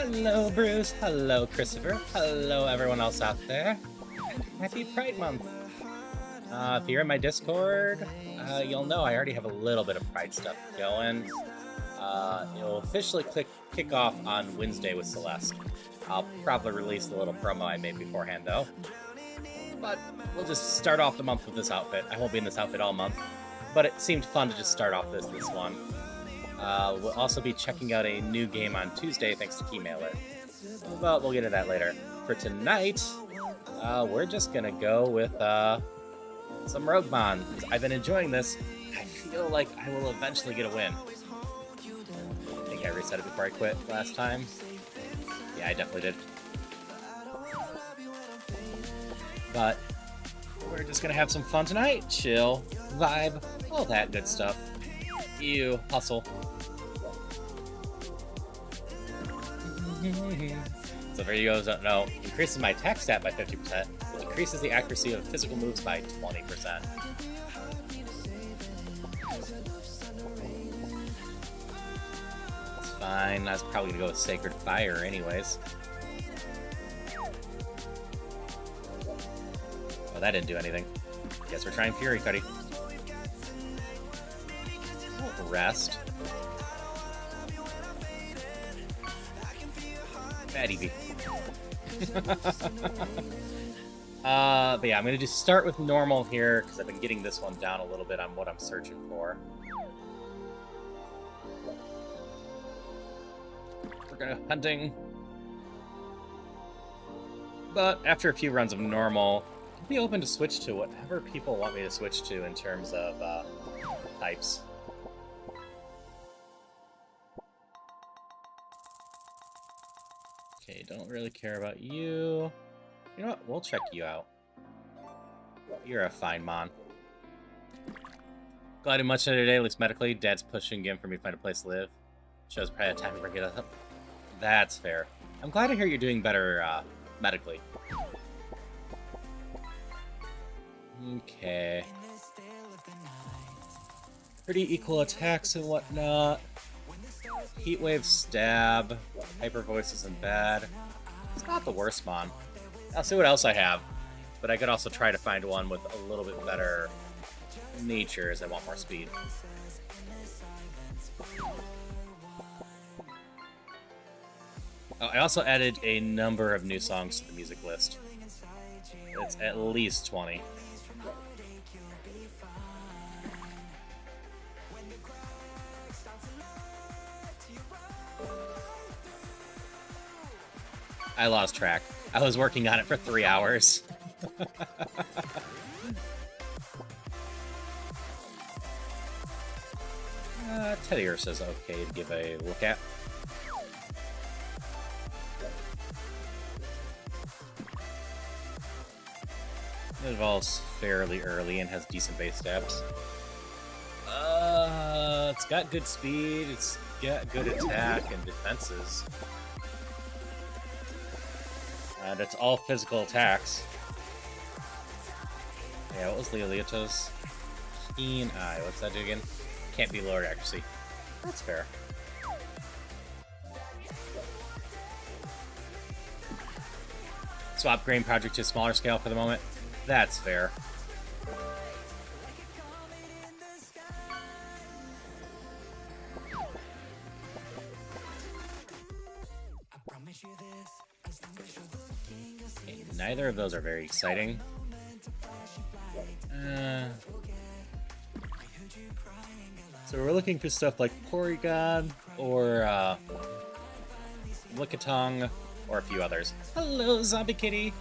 Hello, Bruce. Hello, Christopher. Hello, everyone else out there. Happy Pride Month. If you're in my Discord, you'll know I already have a little bit of Pride stuff going. It'll officially kick off on Wednesday with Celeste. I'll probably release the little promo I made beforehand, though. But we'll just start off the month with this outfit. I won't be in this outfit all month, but it seemed fun to just start off this one. We'll also be checking out a new game on Tuesday thanks to Keymailer. But we'll get to that later. For tonight, we're just gonna go with some Rougemon. I've been enjoying this. I feel like I will eventually get a win. I think I reset it before I quit last time. Yeah, I definitely did. But we're just gonna have some fun tonight. Chill, vibe, all that good stuff. You hustle. So for you guys who don't know, increases my attack stat by 50%, which increases the accuracy of physical moves by 20%. That's fine. I was probably gonna go with Sacred Fire anyways. Oh, that didn't do anything. Guess we're trying Fury Cuddy. Rest. Bad EV. But yeah, I'm gonna just start with normal here because I've been getting this one down a little bit on what I'm searching for. We're gonna hunting. But after a few runs of normal, I'll be open to switch to whatever people want me to switch to in terms of types. Okay, don't really care about you. You know what? We'll check you out. You're a fine mon. Gliding much today, at least medically. Dad's pushing again for me to find a place to live. Shows probably time to bring it up. That's fair. I'm glad to hear you're doing better medically. Okay. Pretty equal attacks and whatnot. Heatwave, stab, hyper voice isn't bad. It's not the worst mon. I'll see what else I have, but I could also try to find one with a little bit better nature as I want more speed. Oh, I also added a number of new songs to the music list. It's at least 20. I lost track. I was working on it for 3 hours. Teddy Ursa's okay to give a look at. It evolves fairly early and has decent base stabs. It's got good speed, it's got good attack and defenses. And it's all physical attacks. Yeah, what was Leolito's? Keen Eye. What's that do again? Can't be lowered accuracy. That's fair. Swap Grain Project to smaller scale for the moment. That's fair. Okay, neither of those are very exciting. So we're looking for stuff like Porygon or Lickitung or a few others. Hello, Zombie Kitty!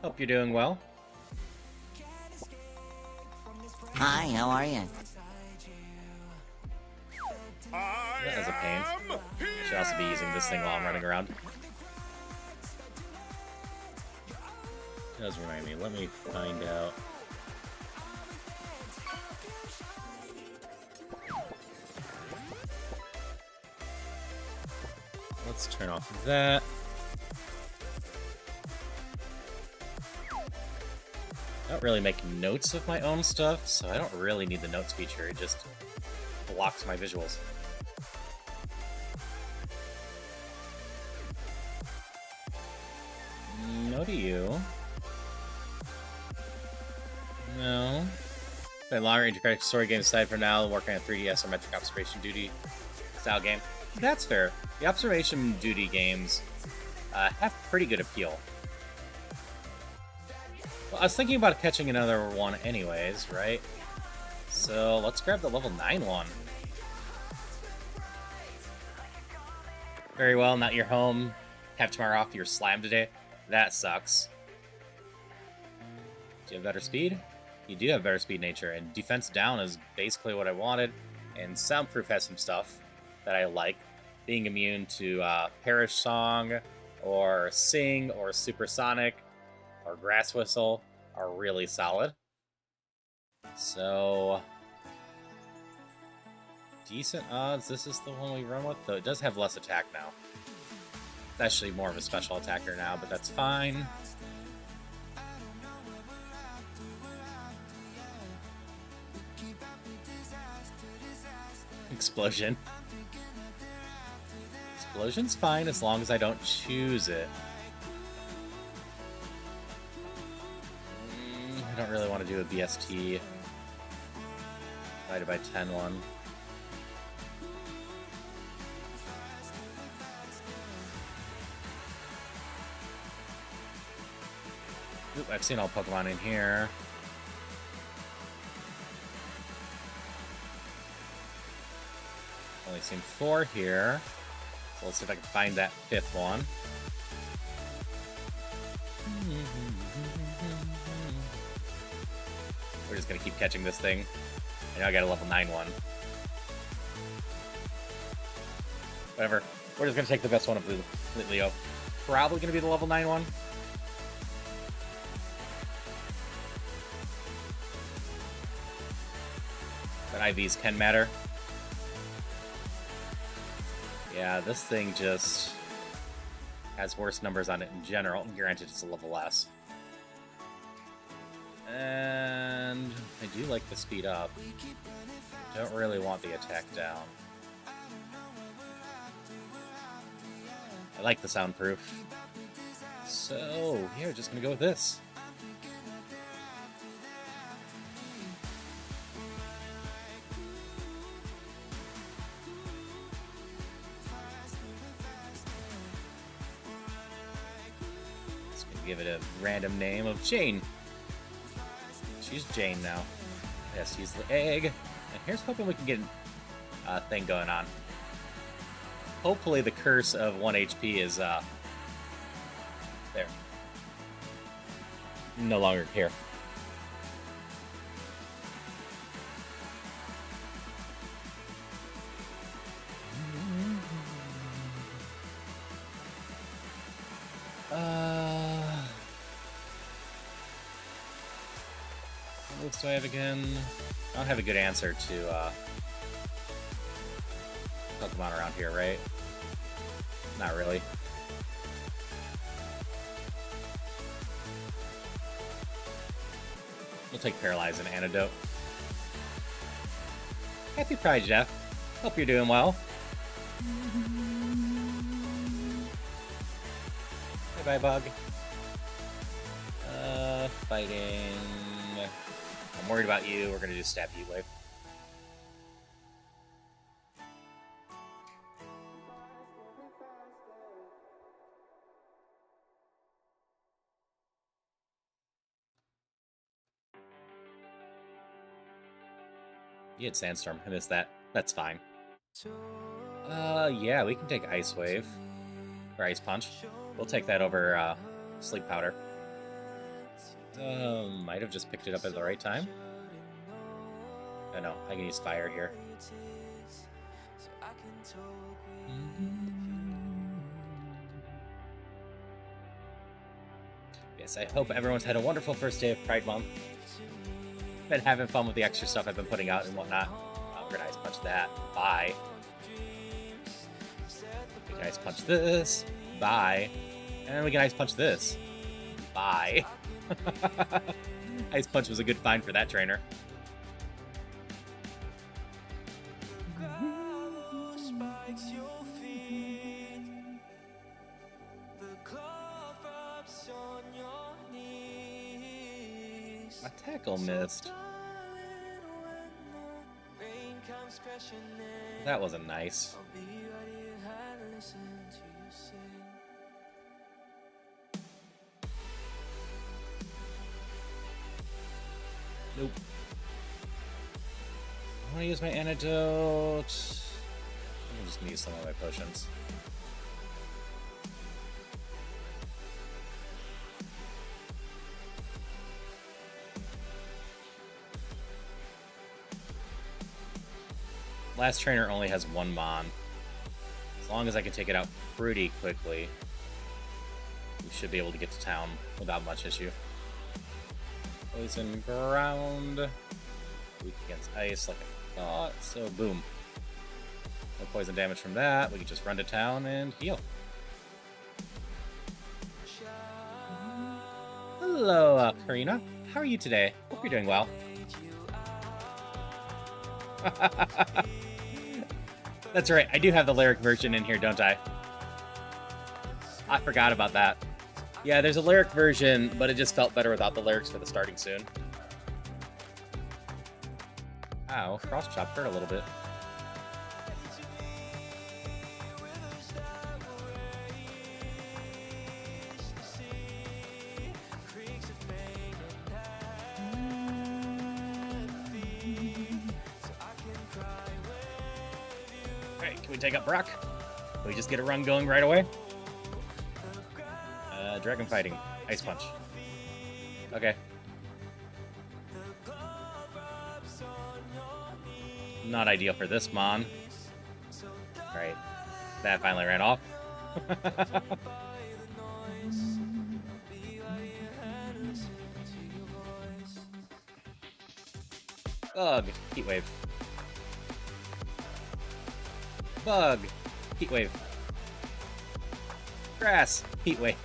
Hope you're doing well. Hi, how are you? That is a pain. I should also be using this thing while I'm running around. It does remind me. Let me find out. Let's turn off that. I don't really make notes of my own stuff, so I don't really need the notes feature. It just blocks my visuals. No to you. No. Play long-range graphic story games aside for now, working on 3DS or metric observation duty style game. That's fair. The observation duty games have pretty good appeal. Well, I was thinking about catching another one anyways, right? So let's grab the level 9 one. Very well, not your home. Have tomorrow off your slam today. That sucks. Do you have better speed? You do have better speed nature, and defense down is basically what I wanted. And soundproof has some stuff that I like. Being immune to Parish Song, or Sing, or Supersonic, or Grass Whistle are really solid. So, decent odds. This is the one we run with, though it does have less attack now. It's actually more of a special attacker now, but that's fine. Explosion. Explosion's fine as long as I don't choose it. I don't really want to do a BST. Divided by 10 one. Oop, I've seen all Pokemon in here. Only seen 4 here. So let's see if I can find that 5th one. We're just gonna keep catching this thing. I know I got a level 9 one. Whatever. We're just gonna take the best one of the Leo. Probably gonna be the level 9 one. But IVs can matter. Yeah, this thing just has worse numbers on it in general. Granted, it's a level less. And I do like the speed up. Don't really want the attack down. I like the soundproof. So, yeah, we're just gonna go with this. Give it a random name of Jane. She's Jane now. Yes, he's the egg. And here's hoping we can get a thing going on. Hopefully the curse of 1 HP is there. No longer here. What moves do I have again? I don't have a good answer to Pokemon around here, right? Not really. We'll take Paralyze and Antidote. Happy Pride, Jeff. Hope you're doing well. Bye-bye, Bug. Fighting. I'm worried about you. We're gonna do Stab Heat Wave. You had Sandstorm. I missed that. That's fine. Yeah, we can take Ice Wave. Or Ice Punch. We'll take that over, Sleep Powder. Might have just picked it up at the right time. Oh no, I can use Fire here. Yes, I hope everyone's had a wonderful first day of Pride Month. Been having fun with the extra stuff I've been putting out and whatnot. We're gonna Ice Punch that. Bye. We can Ice Punch this. Bye. And we can Ice Punch this. Bye. Ice Punch was a good find for that trainer. My tackle missed. That wasn't nice. Nope. I want to use my antidote. I'm just gonna use some of my potions. Last trainer only has one Mon. As long as I can take it out pretty quickly, we should be able to get to town without much issue. Poison ground. Weak against ice like I thought, so boom. No poison damage from that. We can just run to town and heal. Hello, Karina. How are you today? Hope you're doing well. That's right, I do have the lyric version in here, don't I? I forgot about that. Yeah, there's a lyric version, but it just felt better without the lyrics for the starting soon. Ow, cross chop hurt a little bit. Alright, can we take up Brock? Can we just get a run going right away? Dragon fighting. Ice punch. Okay. Not ideal for this Mon. Right. That finally ran off. Bug. Heat wave. Bug. Heat wave. Grass. Heat wave.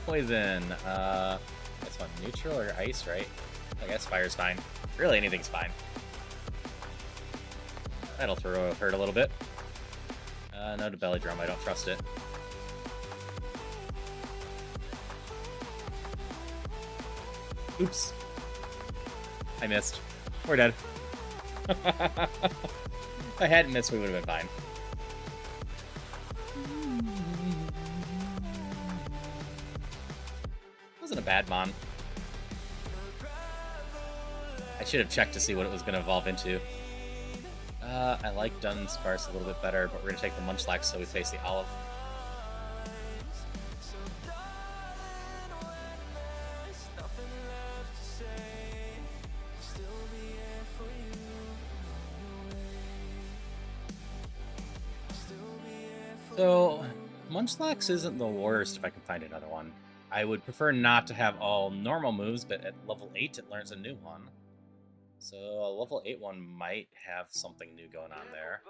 Poison. This one neutral or ice, right? I guess fire's fine. Really, anything's fine. That'll hurt a little bit. No to belly drum. I don't trust it. Oops. I missed. We're dead. If I hadn't missed, we would have been fine. Wasn't a bad Mon. I should have checked to see what it was going to evolve into. I like Dunsparce a little bit better, but we're going to take the Munchlax so we face the Olive. So, Munchlax isn't the worst if I can find another one. I would prefer not to have all normal moves, but at level 8 it learns a new one. So a level 8 one might have something new going on there.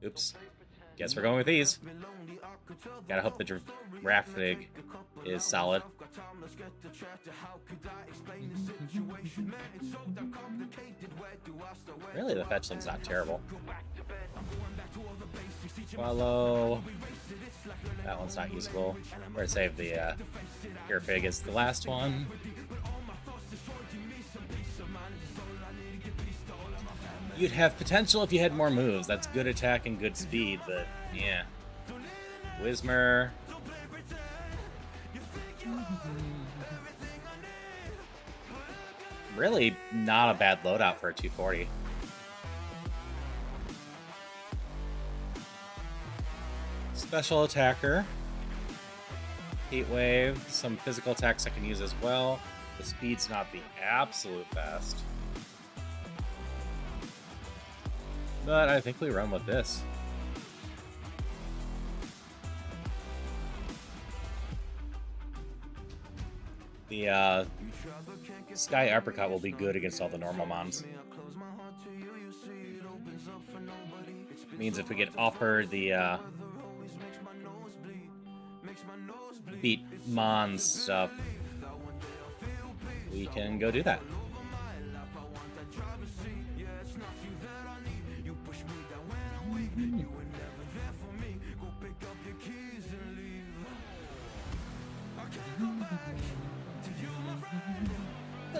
Oops. Guess we're going with these. Gotta hope the Giraffe is solid. Really, the fetchling's not terrible. Swallow. That one's not useful. We're gonna save the Giraffe as the last one. You'd have potential if you had more moves. That's good attack and good speed, but yeah. Whismer. Really not a bad loadout for a 240. Special attacker. Heat wave. Some physical attacks I can use as well. The speed's not the absolute best. But I think we run with this. The Sky Uppercut will be good against all the normal mons. Means if we get offered the beat Mon stuff, we can go do that.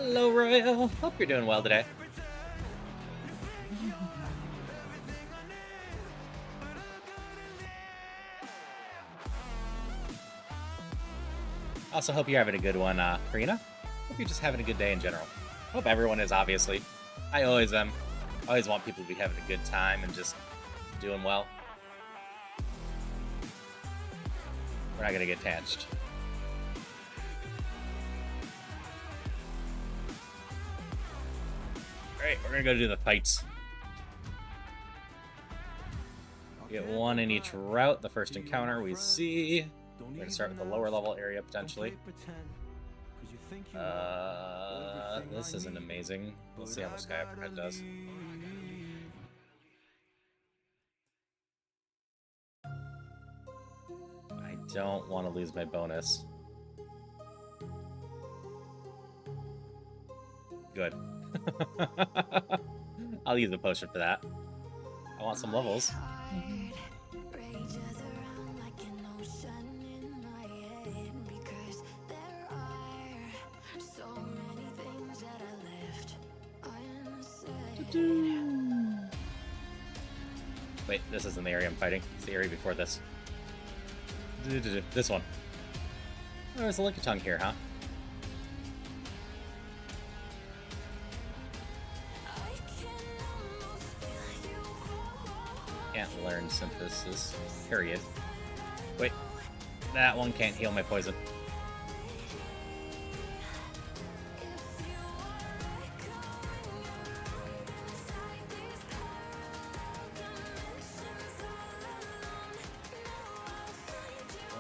Hello, Royal. Hope you're doing well today. Also, hope you're having a good one, Karina. Hope you're just having a good day in general. Hope everyone is, obviously. I always am. I always want people to be having a good time and just doing well. We're not gonna get tanched. Alright, we're gonna go do the fights. Get one in each route. The first encounter we see. We're gonna start with the lower level area potentially. This isn't amazing. Let's see how much Sky Uppercut does. I don't want to lose my bonus. Good. I'll use a potion for that. I want some levels. Wait, this isn't the area I'm fighting. It's the area before this. This one. Oh, there's a Lickitung here, huh? Can't learn synthesis. Period. Wait. That one can't heal my poison.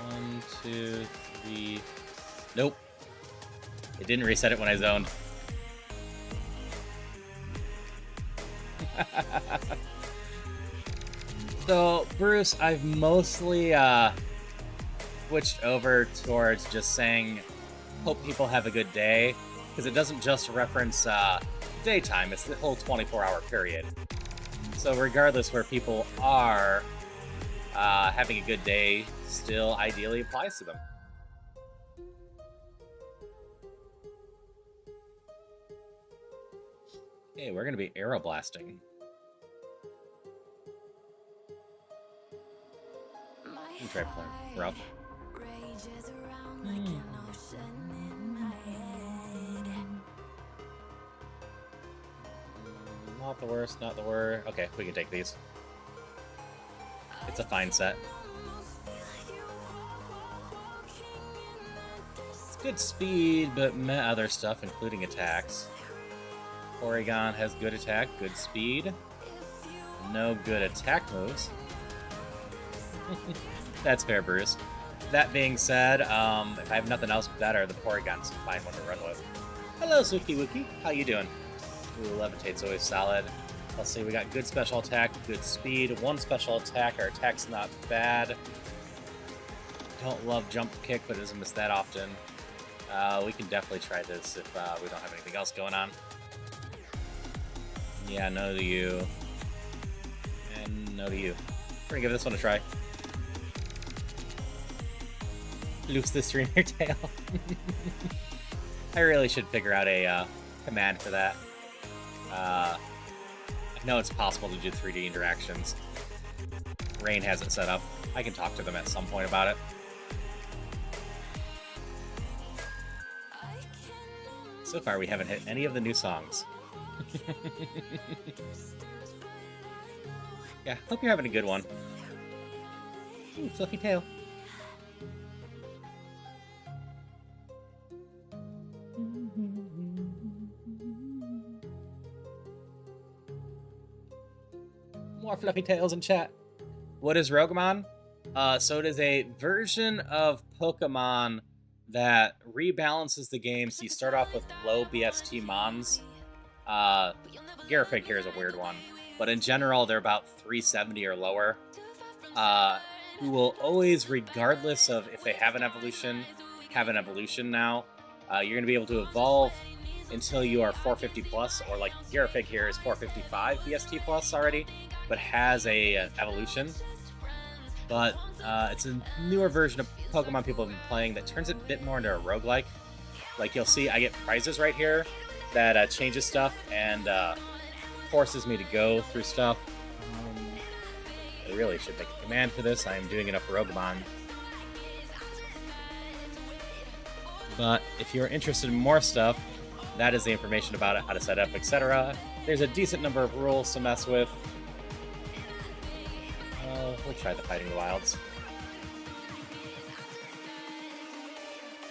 One, two, three. Nope. It didn't reset it when I zoned. So, Bruce, I've mostly switched over towards just saying, hope people have a good day, because it doesn't just reference daytime, it's the whole 24-hour period. So regardless where people are, having a good day still ideally applies to them. Okay, we're going to be aeroblasting. You can try playing rough. Not the worst, not the worst. Okay, we can take these. It's a fine set. It's good speed, but meh other stuff, including attacks. Porygon has good attack, good speed. No good attack moves. That's fair, Bruce. That being said, if I have nothing else better, the Porygon's a fine one to run with. Hello, Suki Wookie. How you doing? Ooh, Levitate's always solid. Let's see, we got good special attack, good speed, one special attack. Our attack's not bad. Don't love jump kick, but it doesn't miss that often. We can definitely try this if we don't have anything else going on. Yeah, no to you. And no to you. We're gonna give this one a try. Loops the streamer tail. I really should figure out a command for that. I know it's possible to do 3D interactions. Rain has it set up. I can talk to them at some point about it. So far, we haven't hit any of the new songs. Yeah, hope you're having a good one. Ooh, fluffy tail. More fluffy tails in chat. What is Rougemon? So it is a version of Pokemon that rebalances the game so you start off with low BST Mons. Garafig here is a weird one, but in general they're about 370 or lower. Who will always, regardless of if they have an evolution now. You're going to be able to evolve until you are 450 plus, or like Garafig here is 455 BST plus already, but has a evolution. But it's a newer version of Pokemon people have been playing that turns it a bit more into a roguelike. Like you'll see, I get prizes right here, that changes stuff and forces me to go through stuff. I really should make a command for this. I am doing enough Rougemon. But if you're interested in more stuff, that is the information about it, how to set up, etc. There's a decent number of rules to mess with. We'll try the Fighting the Wilds.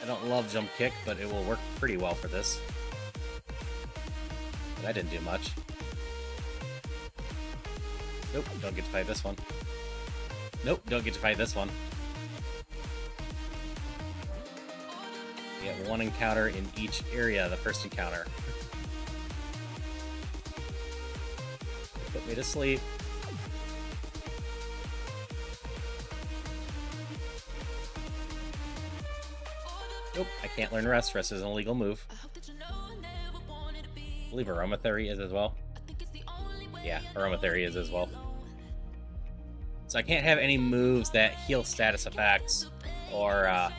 I don't love Jump Kick, but it will work pretty well for this. But I didn't do much. Nope, don't get to fight this one. Nope, don't get to fight this one. You get one encounter in each area, the first encounter. Put me to sleep. Nope, I can't learn Rest. Rest is an illegal move. I believe Aromatherapy is as well. Yeah, Aromatherapy is as well. So I can't have any moves that heal status effects or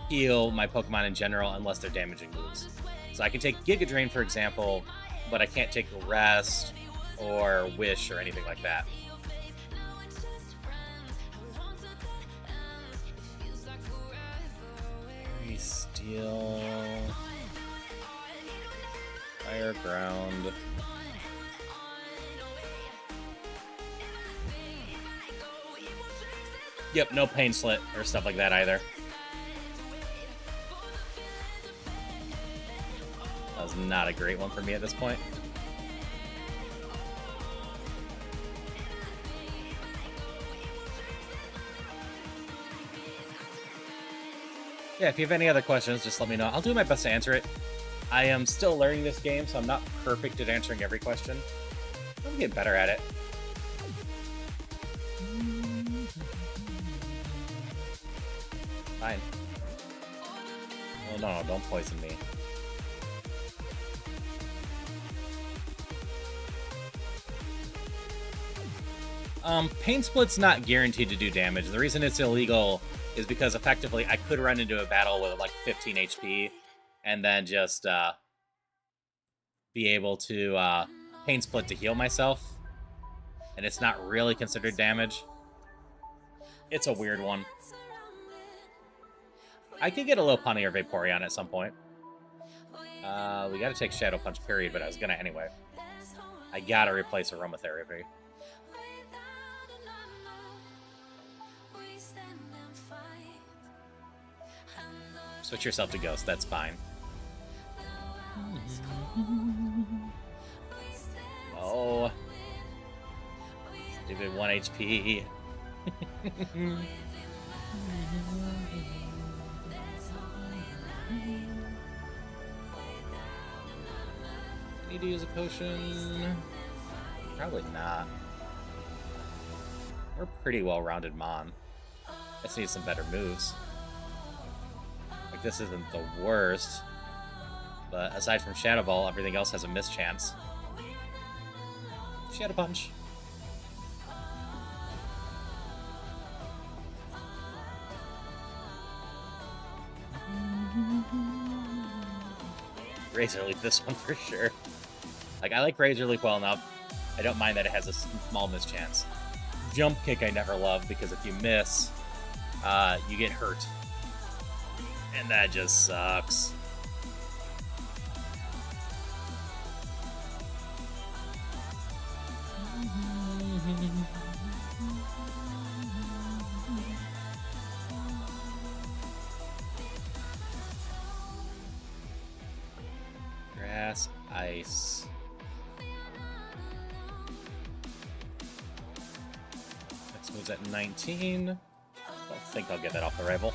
heal my Pokemon in general unless they're damaging moves. So I can take Giga Drain, for example, but I can't take Rest or Wish or anything like that. Steel, Fire Ground. Yep, no Pain Slit or stuff like that either. That was not a great one for me at this point. Yeah, if you have any other questions, just let me know. I'll do my best to answer it. I am still learning this game, so I'm not perfect at answering every question. I'm getting better at it. Fine. Oh no, don't poison me. Pain Split's not guaranteed to do damage. The reason it's illegal is because effectively I could run into a battle with like 15 HP and then just be able to Pain Split to heal myself. And it's not really considered damage. It's a weird one. I could get a little Punny or Vaporeon at some point. We gotta take Shadow Punch, period, but I was gonna anyway. I gotta replace Aromatherapy. Switch yourself to Ghost, that's fine. Oh. Stupid 1 HP. Need to use a potion? Probably not. We're pretty well-rounded Mon. I just need some better moves. Like, this isn't the worst, but aside from Shadow Ball, everything else has a mischance. Shadow Punch. Razor Leaf this one for sure. Like, I like Razor Leaf well enough. I don't mind that it has a small mischance. Jump Kick I never love because if you miss, you get hurt. And that just sucks. Grass, ice. Next move's at 19. Don't think I'll get that off the rival.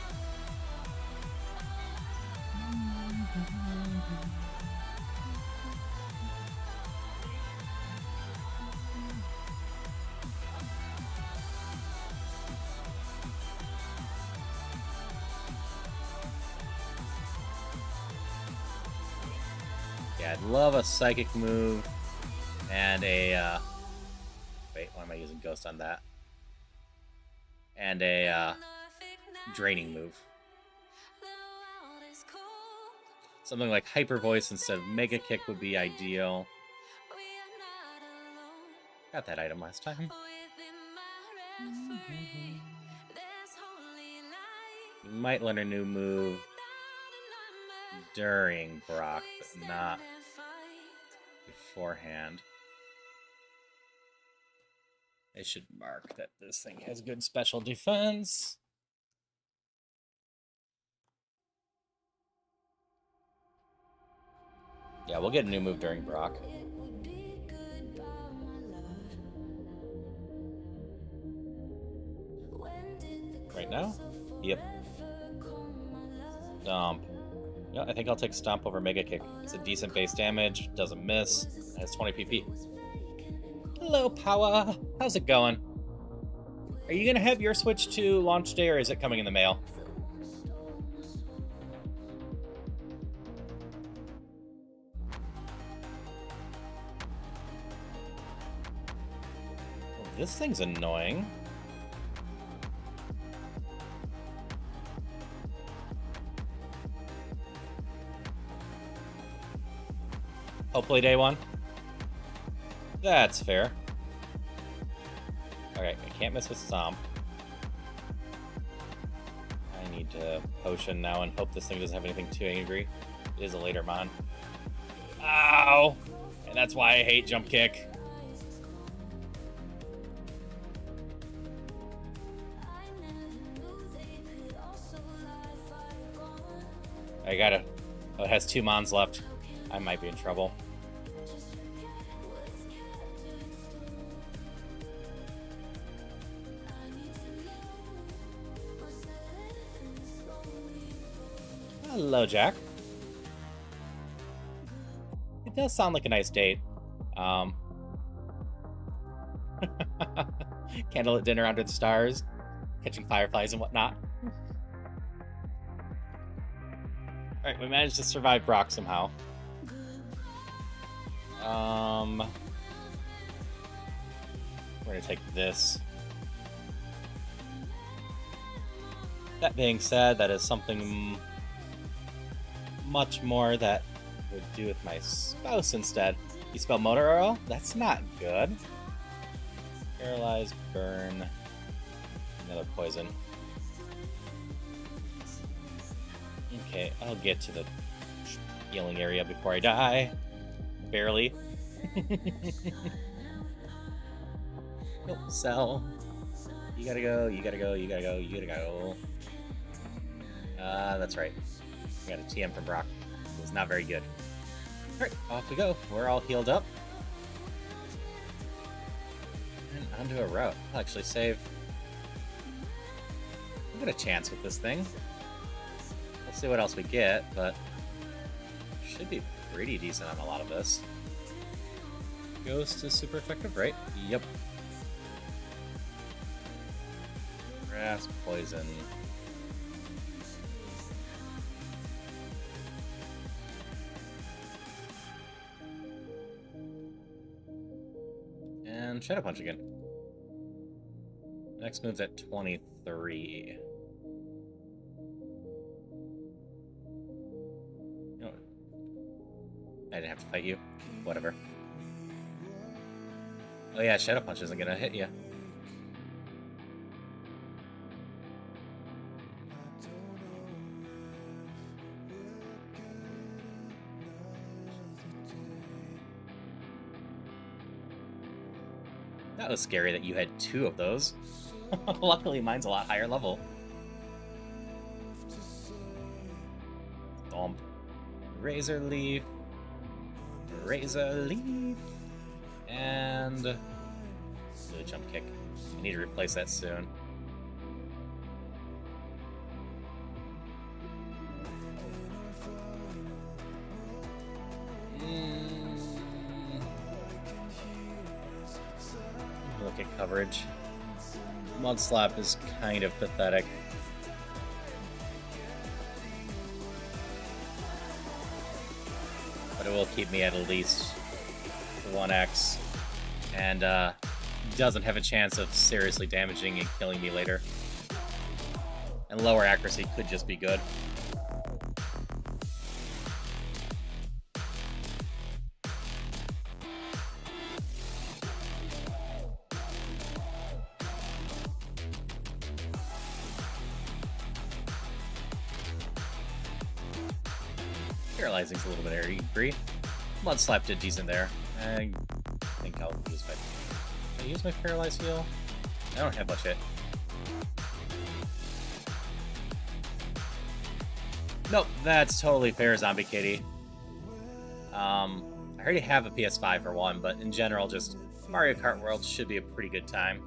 Yeah, I'd love a Psychic move and a, wait, why am I using Ghost on that? And a, Draining move. Something like Hyper Voice instead of Mega Kick would be ideal. Got that item last time. You might learn a new move during Brock, but not beforehand. I should mark that this thing has good special defense. Yeah, we'll get a new move during Brock. Right now? Yep. Stomp. Yeah, I think I'll take Stomp over Mega Kick. It's a decent base damage, doesn't miss, and it's 20 PP. Hello, Power. How's it going? Are you gonna have your Switch to launch day, or is it coming in the mail? Well, this thing's annoying. Hopefully day one. That's fair. Okay, I can't miss with Stomp. I need to potion now and hope this thing doesn't have anything too angry. It is a later mon. Ow! And that's why I hate jump kick. I gotta... Oh, it has 2 mons left. I might be in trouble. Hello, Jack. It does sound like a nice date. Candlelit dinner under the stars, catching fireflies and whatnot. Alright, we managed to survive Brock somehow. We're gonna take this. That being said, that is something much more that would do with my spouse instead. You spell motor oil? That's not good. Paralyze, burn, another poison. Okay, I'll get to the healing area before I die. Barely. Nope, sell. You gotta go, you gotta go, you gotta go, you gotta go. That's right. We got a TM from Brock. It was not very good. Alright, off we go. We're all healed up. And onto a route. I'll actually save. We've got a chance with this thing. We'll see what else we get, but should be pretty decent on a lot of this. Ghost is super effective, right? Yep. Grass, poison. And Shadow Punch again. Next move's at 23. No, I didn't have to fight you. Whatever. Oh yeah, Shadow Punch isn't gonna hit you. That was scary that you had 2 of those. Luckily, mine's a lot higher level. Thump. Razor Leaf. Razor Leaf. And... Blue Jump Kick. I need to replace that soon. Look at coverage. Mud Slap is kind of pathetic. But it will keep me at least 1x. And doesn't have a chance of seriously damaging and killing me later. And lower accuracy could just be good. Paralyzing's a little bit airy. Mud Slap did decent there. I think I'll use my... Can I use my Paralyze heal? I don't have much hit. Nope, that's totally fair, Zombie Kitty. I already have a PS5 for one, but in general, just Mario Kart World should be a pretty good time.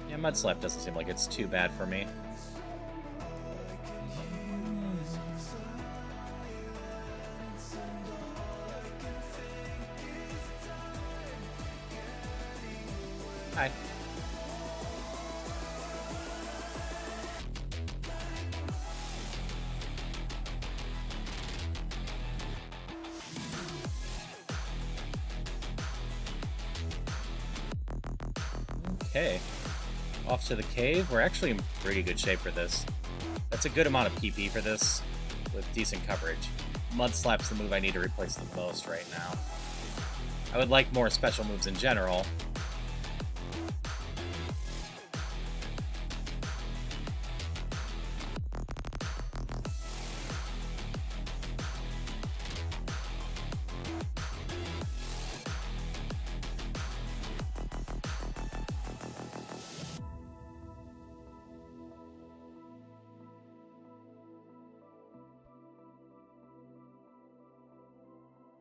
Yeah, Mud Slap doesn't seem like it's too bad for me. Hi. Okay. Off to the cave. We're actually in pretty good shape for this. That's a good amount of PP for this, with decent coverage. Mud Slap's the move I need to replace the most right now. I would like more special moves in general.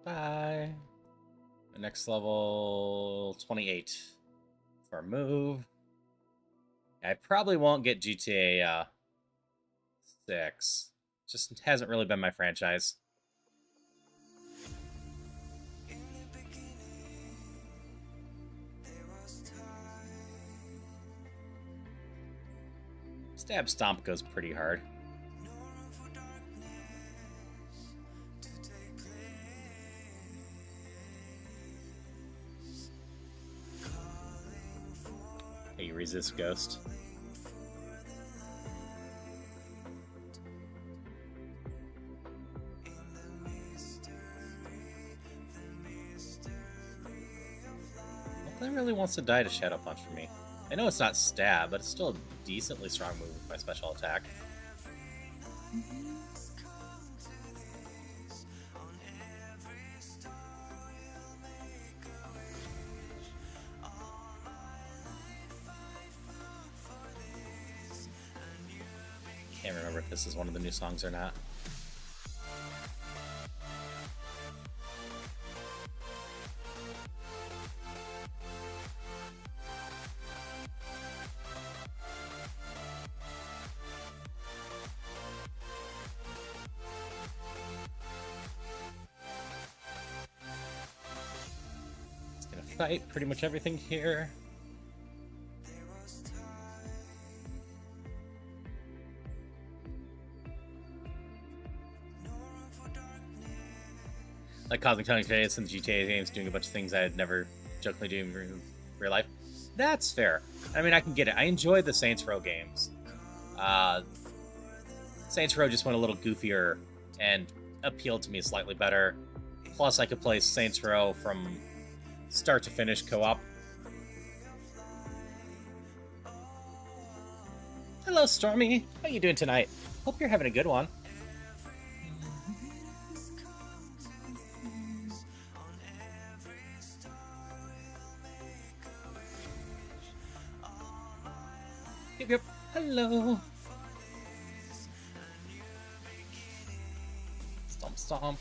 Bye. The next level, 28 for a move. I probably won't get GTA 6. Just hasn't really been my franchise. Stab Stomp goes pretty hard. Hey, you resist Ghost. That really wants to die to Shadow Punch for me. I know it's not stab, but it's still a decently strong move with my special attack. Can't remember if this is one of the new songs or not. Fight pretty much everything here. Like Cosmic Tongue today, since GTA games doing a bunch of things I'd never jokingly do in real life. That's fair. I mean, I can get it. I enjoy the Saints Row games. Saints Row just went a little goofier and appealed to me slightly better. Plus, I could play Saints Row from start to finish co-op. Hello, Stormy. How you doing tonight? Hope you're having a good one. Yep. Hello. Stomp, stomp.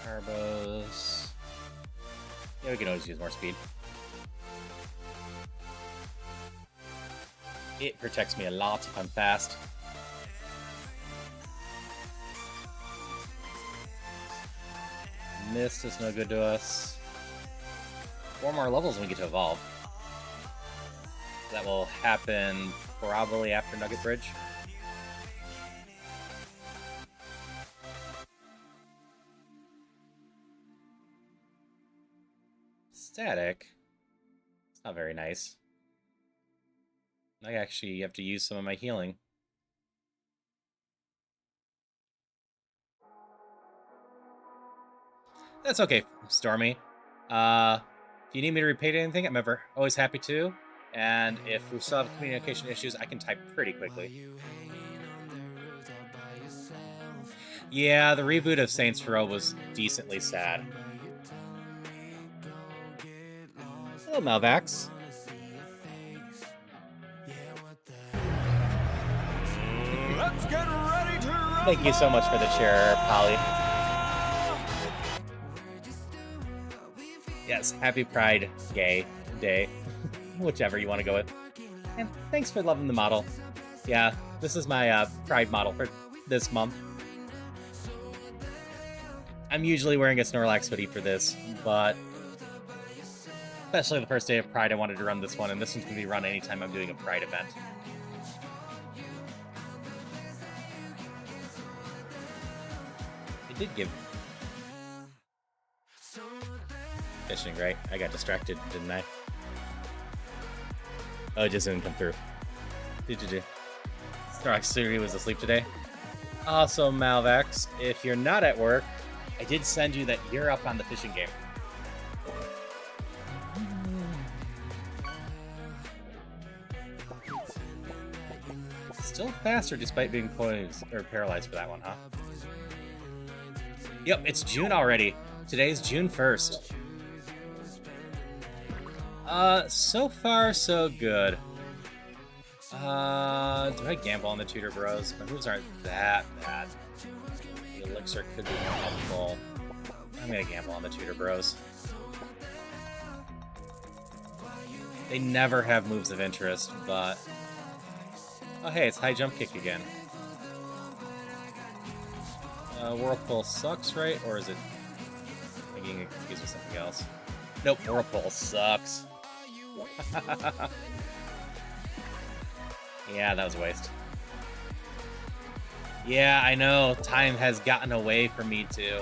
Turbos. Yeah, we can always use more speed. It protects me a lot if I'm fast. Mist is no good to us. 4 more levels and we get to evolve. That will happen probably after Nugget Bridge. Static. Not very nice. I actually have to use some of my healing. That's okay, Stormy. If you need me to repeat anything, I'm always happy to. And if we still have communication issues, I can type pretty quickly. Yeah, the reboot of Saints Row was decently sad. Hello, Malvax. Let's get ready to run. Thank you so much for the chair, Polly. Yes, happy Pride Gay Day. Whichever you want to go with. And thanks for loving the model. Yeah, this is my Pride model for this month. I'm usually wearing a Snorlax hoodie for this, but especially the first day of Pride, I wanted to run this one, and this one's going to be run anytime I'm doing a Pride event. It did give fishing, right? I got distracted, didn't I? Oh, it just didn't come through. Did? Snorlax Suri was asleep today. Also, Malvax, if you're not at work, I did send you that you're up on the fishing game. Still faster despite being poised or paralyzed for that one, huh? Yep, it's June already. Today's June 1st. So far, so good. Do I gamble on the Tutor Bros? My moves aren't that bad. The Elixir could be more helpful. I'm gonna gamble on the Tutor Bros. They never have moves of interest, but... Oh hey, it's high jump kick again. Whirlpool sucks, right? Or is it... I'm getting confused with something else. Nope, Whirlpool sucks. Yeah, that was a waste. Yeah, I know. Time has gotten away from me, too.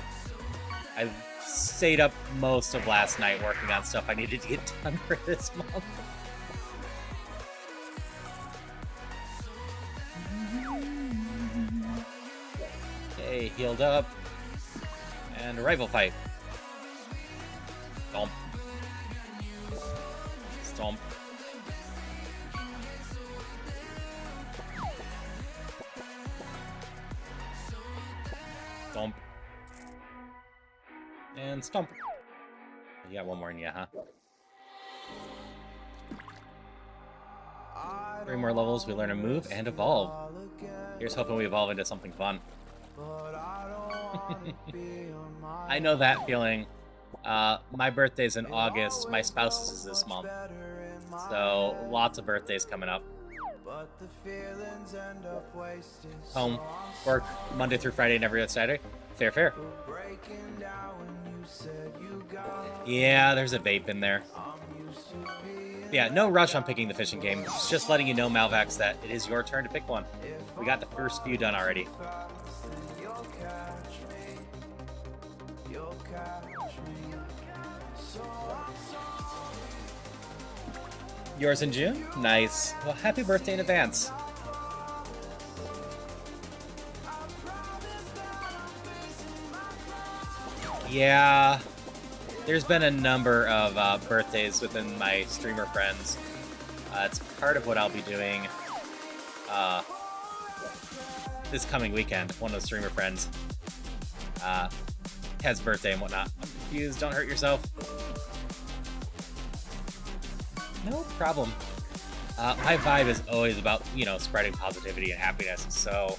I stayed up most of last night working on stuff I needed to get done for this month. Okay, healed up. And a rival fight. Stomp. Stomp. Stomp. And stomp. You got one more in you, huh? 3 more levels, we learn a move and evolve. Here's hoping we evolve into something fun. I know that feeling. My birthday's in August, my spouse's is this month. So, lots of birthdays coming up. Home, work, Monday through Friday and every other Saturday. Fair. Yeah, there's a vape in there. Yeah, no rush on picking the fishing game. It's just letting you know, Malvax, that it is your turn to pick one. We got the first few done already. Yours in June? Nice. Well, happy birthday in advance. Yeah, there's been a number of birthdays within my streamer friends. It's part of what I'll be doing this coming weekend. One of the streamer friends has birthday and whatnot. I'm confused, don't hurt yourself. No problem. My vibe is always about, you know, spreading positivity and happiness, so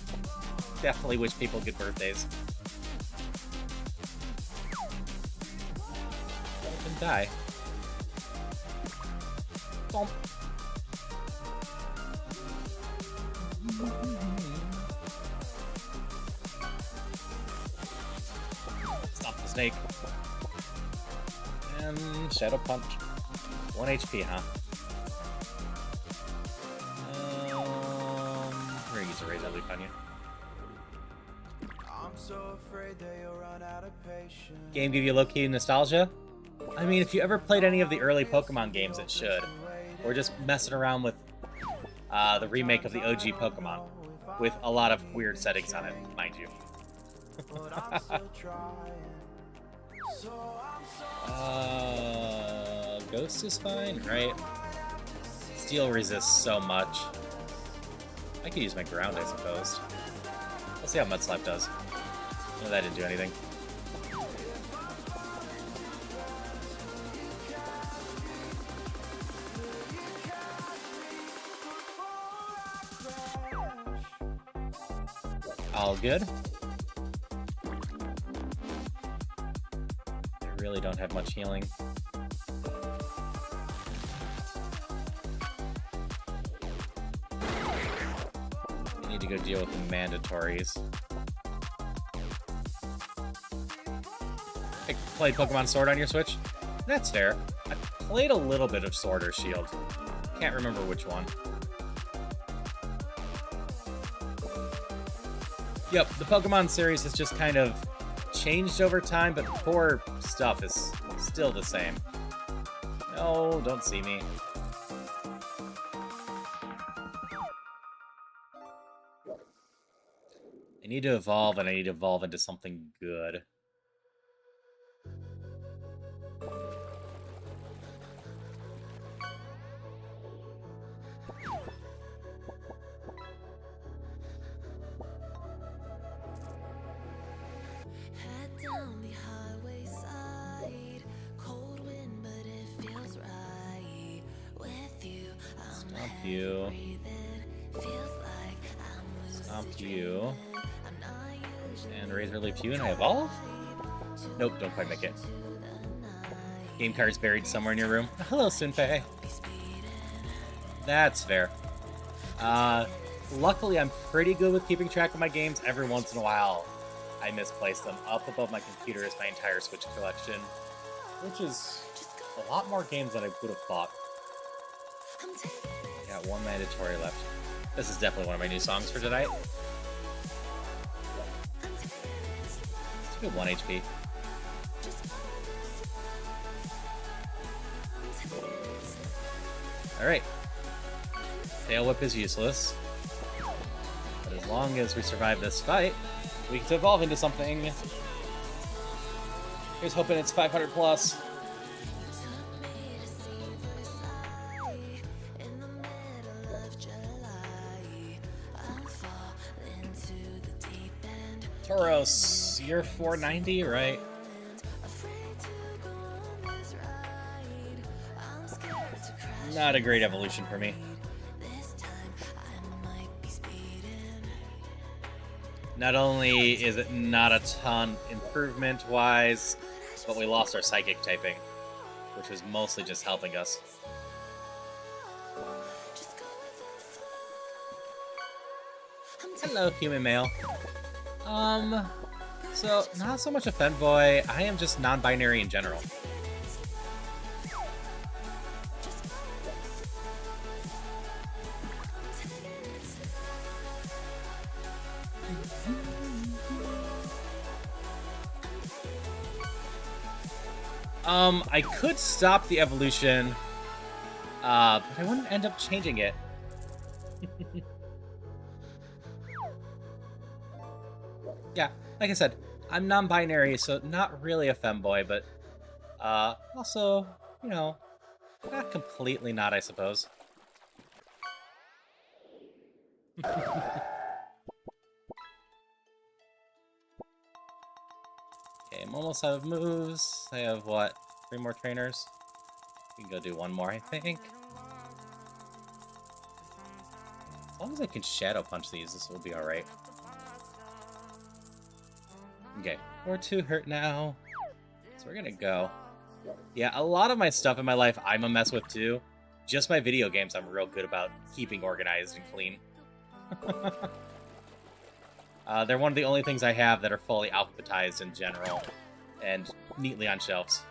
definitely wish people good birthdays. Don't die. Stomp. Stop the snake. And Shadow Punch. 1 HP, huh? We're gonna use a razor leaf on you. Game give you low-key nostalgia? I mean, if you ever played any of the early Pokemon games, it should. Or just messing around with the remake of the OG Pokemon, with a lot of weird settings on it, mind you. Ghost is fine, right? Steel resists so much. I could use my ground, I suppose. Let's see how Mudslap does. No, that didn't do anything. All good. I really don't have much healing. I need to go deal with the mandatories. I played Pokemon Sword on your Switch? That's fair. I played a little bit of Sword or Shield. Can't remember which one. Yep, the Pokemon series has just kind of changed over time, but the core stuff is still the same. No, don't see me. I need to evolve, and I need to evolve into something good. You. Stomp you. And Razor Leaf you, and I evolve? Nope, don't quite make it. Game card's buried somewhere in your room. Hello, Sunpei. That's fair. Luckily, I'm pretty good with keeping track of my games. Every once in a while, I misplace them. Up above my computer is my entire Switch collection, which is a lot more games than I would have thought. Got one mandatory left. This is definitely one of my new songs for tonight. Let's do 1 HP. Alright. Tail Whip is useless. But as long as we survive this fight, we can evolve into something. Here's hoping it's 500 plus. Tauros, you're 490, right? Not a great evolution for me. Not only is it not a ton improvement-wise, but we lost our Psychic typing, which was mostly just helping us. Hello, human male. So, not so much a femboy, I am just non-binary in general. I could stop the evolution, but I wouldn't end up changing it. Yeah, like I said, I'm non-binary, so not really a femboy, but also, you know, not completely not, I suppose. Okay, I'm almost out of moves. I have, what, 3 more trainers? We can go do 1 more, I think. As long as I can Shadow Punch these, this will be alright. Okay, we're 2 hurt now. So we're gonna go. Yeah, a lot of my stuff in my life I'm a mess with too. Just my video games I'm real good about keeping organized and clean. They're one of the only things I have that are fully alphabetized in general, and neatly on shelves.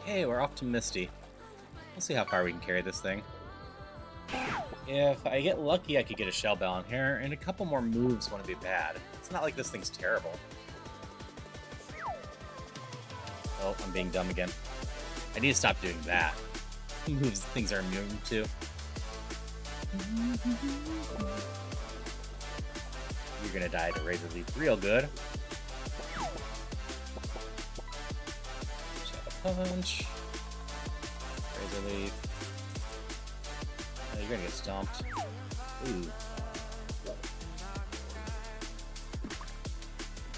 Okay, we're off to Misty. We'll see how far we can carry this thing. If I get lucky, I could get a Shell Bell in here, and a couple more moves wouldn't be bad. It's not like this thing's terrible. Oh, I'm being dumb again. I need to stop doing that. Moves things are immune to. You're gonna die to Razor Leaf real good. Shadow Punch. Razor Leaf. Oh, you're gonna get stomped. Ooh.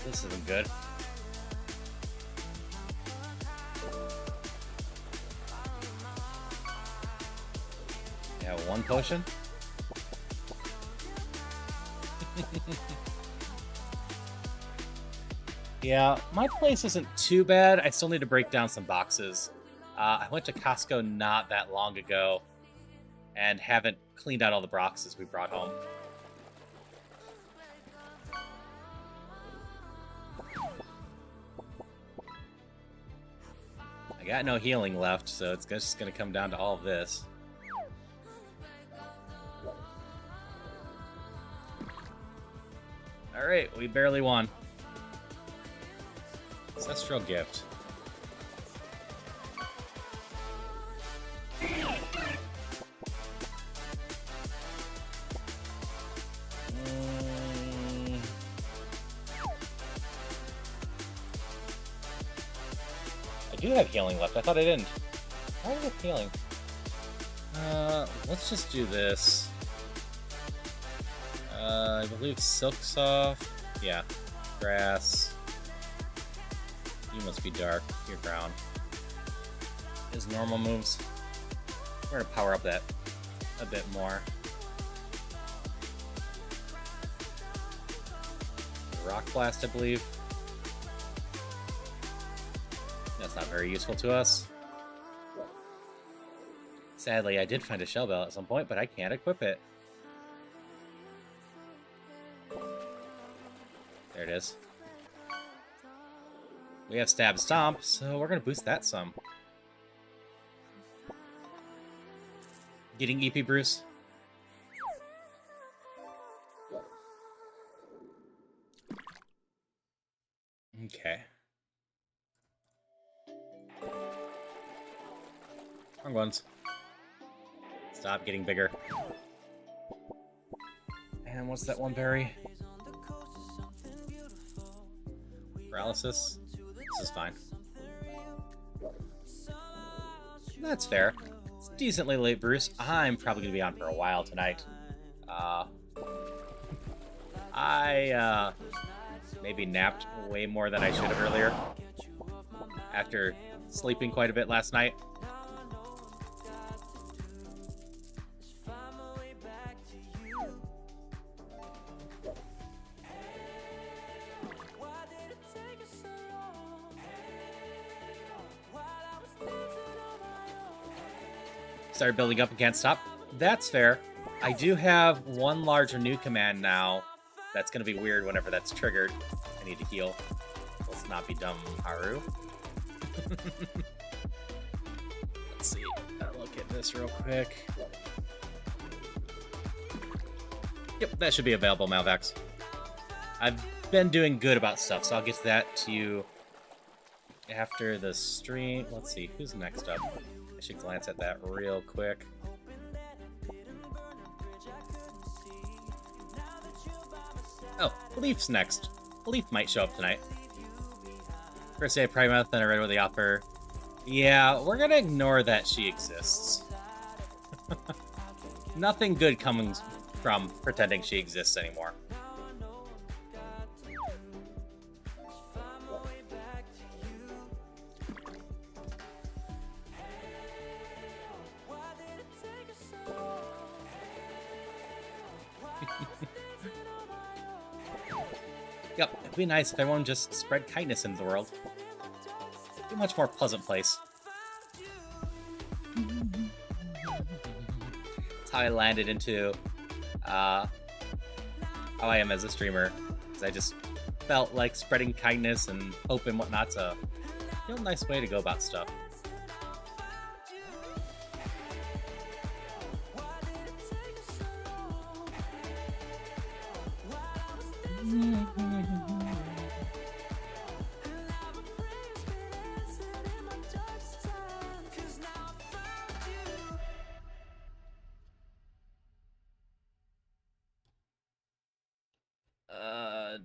This isn't good. Yeah, one potion. Yeah, my place isn't too bad. I still need to break down some boxes. I went to Costco not that long ago and haven't cleaned out all the boxes we brought home. I got no healing left, so it's just going to come down to all of this. Alright, we barely won. Ancestral Gift. I do have healing left. I thought I didn't. Why do I have healing? Let's just do this. I believe Silk's off. Yeah. Grass. You must be dark. You're brown. His normal moves. We're gonna power up that a bit more. Rock Blast, I believe. That's not very useful to us. Sadly, I did find a Shell Bell at some point, but I can't equip it. There it is. We have Stab Stomp, so we're going to boost that some. Getting EP, Bruce? Okay. Wrong ones. Stop getting bigger. And what's that one berry? Paralysis. This is fine. That's fair. It's decently late, Bruce. I'm probably going to be on for a while tonight. I maybe napped way more than I should have earlier. After sleeping quite a bit last night. Started building up and can't stop. That's fair. I do have one larger new command now. That's going to be weird whenever that's triggered. I need to heal. Let's not be dumb, Haru. Let's see. Look at this real quick. Yep, that should be available, Malvax. I've been doing good about stuff, so I'll get to that to you after the stream. Let's see, who's next up? I should glance at that real quick. Oh, Leaf's next. Leaf might show up tonight. First day of Pride Month, then I read what they offer. Yeah, we're gonna ignore that she exists. Nothing good coming from pretending she exists anymore. Yep, it'd be nice if everyone just spread kindness into the world. It'd be a much more pleasant place. That's how I landed into how I am as a streamer. Because I just felt like spreading kindness and hope and whatnot's a real nice way to go about stuff.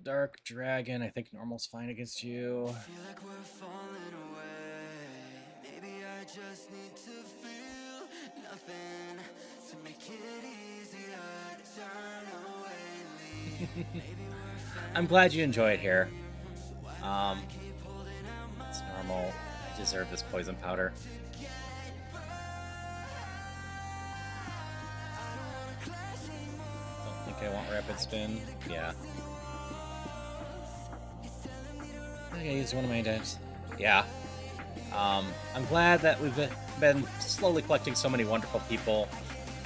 Dark Dragon, I think normal's fine against you. Feel like we're falling away. Maybe I just need to feel nothing to make it easier to turn away. Maybe we're I'm glad you enjoy it here. It's normal. I deserve this poison powder. Don't think I want rapid spin. Yeah. I gotta use one of my times. Yeah. I'm glad that we've been slowly collecting so many wonderful people,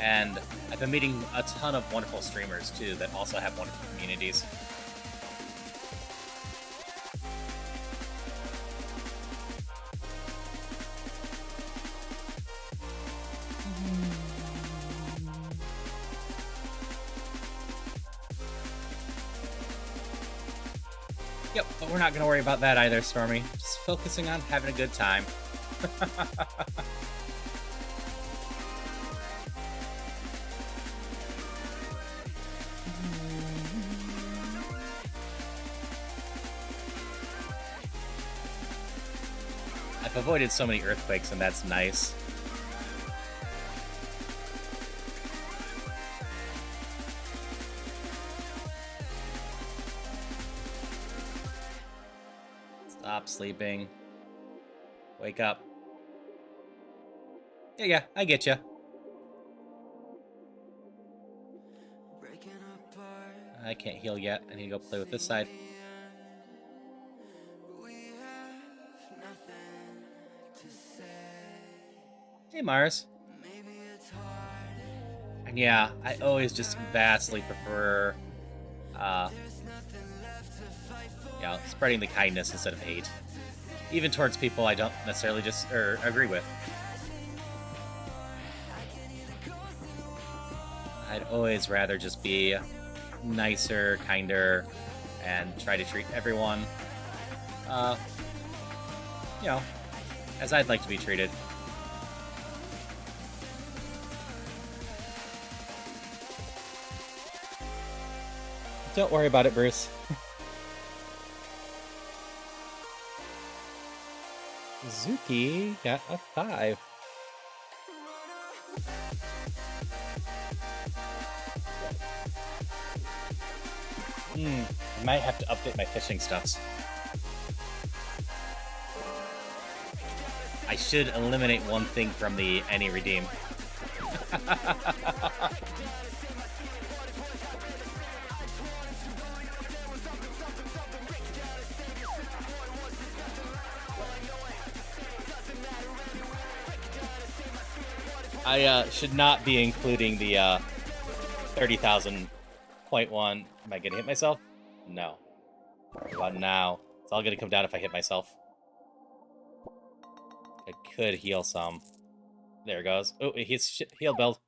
and I've been meeting a ton of wonderful streamers too that also have wonderful communities. Yep, but we're not going to worry about that either, Stormy. Just focusing on having a good time. I've avoided so many earthquakes, and that's nice. Stop sleeping. Wake up. Yeah, I get you. I can't heal yet. I need to go play with this side. Hey, Mars. And yeah, I always just vastly prefer, spreading the kindness instead of hate. Even towards people I don't necessarily agree with. I'd always rather just be nicer, kinder, and try to treat everyone, as I'd like to be treated. Don't worry about it, Bruce. Zuki got a 5. I might have to update my fishing stuffs. I should eliminate one thing from the any redeem. I should not be including the 30,000.1. Am I gonna hit myself? No. What about now? It's all gonna come down if I hit myself. I could heal some. There it goes. Oh, he's heal build.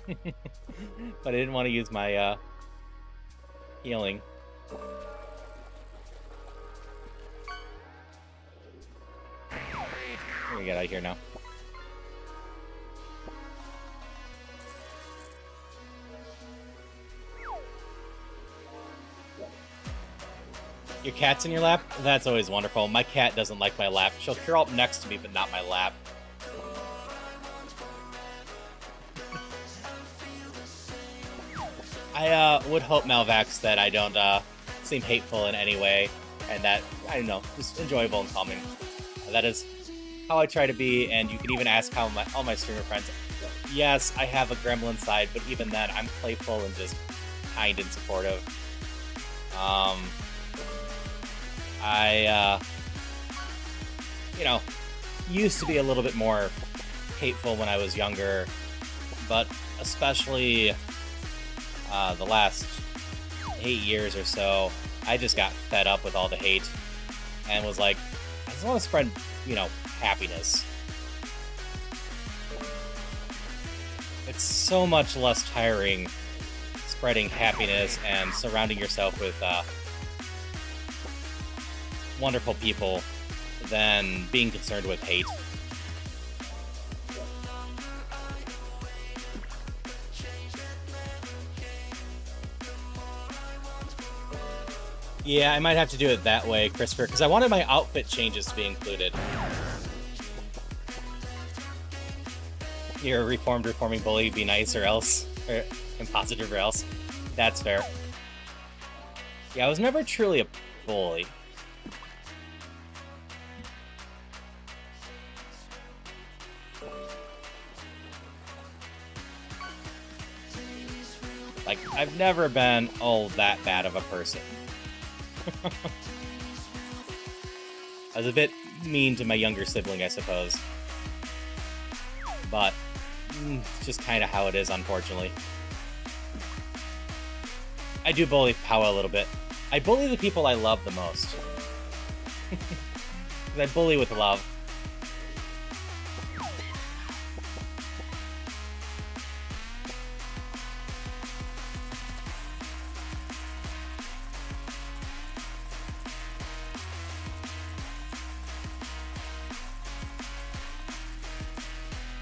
But I didn't want to use my healing. Let me get out of here now. Your cat's in your lap? That's always wonderful. My cat doesn't like my lap. She'll curl up next to me, but not my lap. I would hope, Malvax, that I don't seem hateful in any way, and that, I don't know, just enjoyable and calming. That is how I try to be, and you can even ask how all my streamer friends. Yes, I have a gremlin side, but even then, I'm playful and just kind and supportive. I used to be a little bit more hateful when I was younger, but especially the last 8 years or so, I just got fed up with all the hate and was like, I just want to spread, happiness. It's so much less tiring spreading happiness and surrounding yourself with wonderful people than being concerned with hate. Yeah, I might have to do it that way, Christopher, because I wanted my outfit changes to be included. You're a reforming bully, be nice or else, or impositive or else. That's fair. Yeah, I was never truly a bully. Like, I've never been, oh, that bad of a person. I was a bit mean to my younger sibling, I suppose. But, it's just kind of how it is, unfortunately. I do bully Powa a little bit. I bully the people I love the most. I bully with love.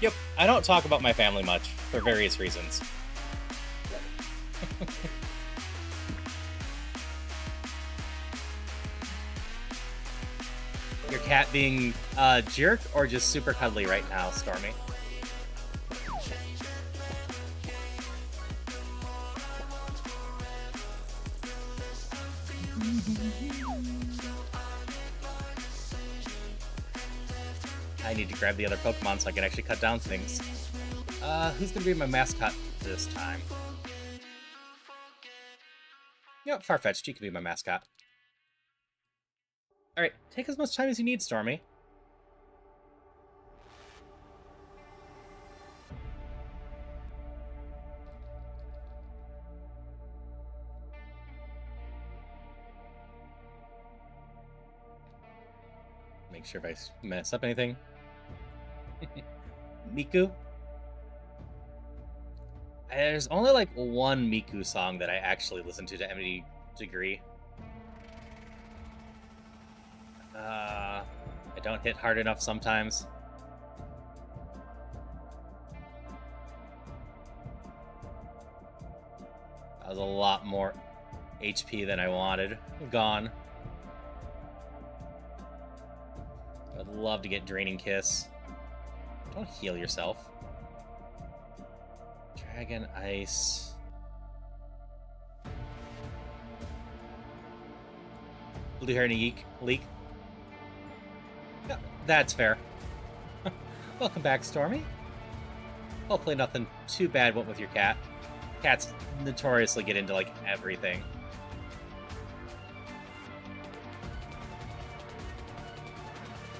Yep, I don't talk about my family much, for various reasons. Your cat being a jerk or just super cuddly right now, Stormy? I need to grab the other Pokemon so I can actually cut down things. Who's gonna be my mascot this time? Yep, Farfetch'd, you can be my mascot. Alright, take as much time as you need, Stormy. Make sure if I mess up anything. Miku? There's only like one Miku song that I actually listen to any degree. I don't hit hard enough sometimes. That was a lot more HP than I wanted. Gone. I'd love to get Draining Kiss. Don't heal yourself. Dragon Ice. Blue Hair Leak. Yeah, that's fair. Welcome back, Stormy. Hopefully nothing too bad went with your cat. Cats notoriously get into, like, everything.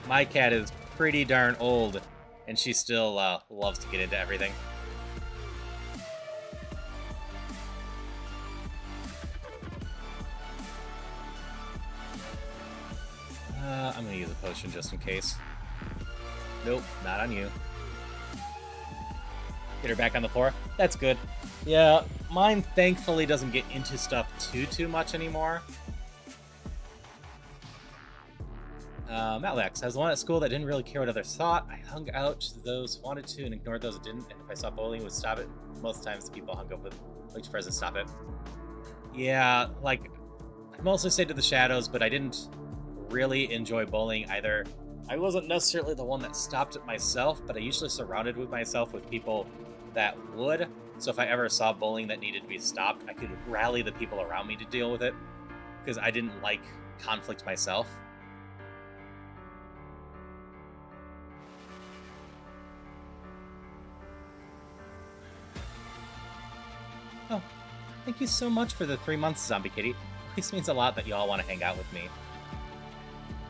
My cat is pretty darn old, and she still loves to get into everything. I'm gonna use a potion just in case. Nope, not on you. Get her back on the floor. That's good. Yeah, mine thankfully doesn't get into stuff too much anymore. Malvax, I was the one at school that didn't really care what others thought. I hung out to those who wanted to and ignored those who didn't, and if I saw bullying, would stop it. Most times the people I hung up with looked for to stop it. Yeah, like, I mostly stayed to the shadows, but I didn't really enjoy bullying either. I wasn't necessarily the one that stopped it myself, but I usually surrounded myself with people that would. So if I ever saw bullying that needed to be stopped, I could rally the people around me to deal with it, because I didn't like conflict myself. Oh, thank you so much for the 3 months, Zombie Kitty. This means a lot that y'all want to hang out with me.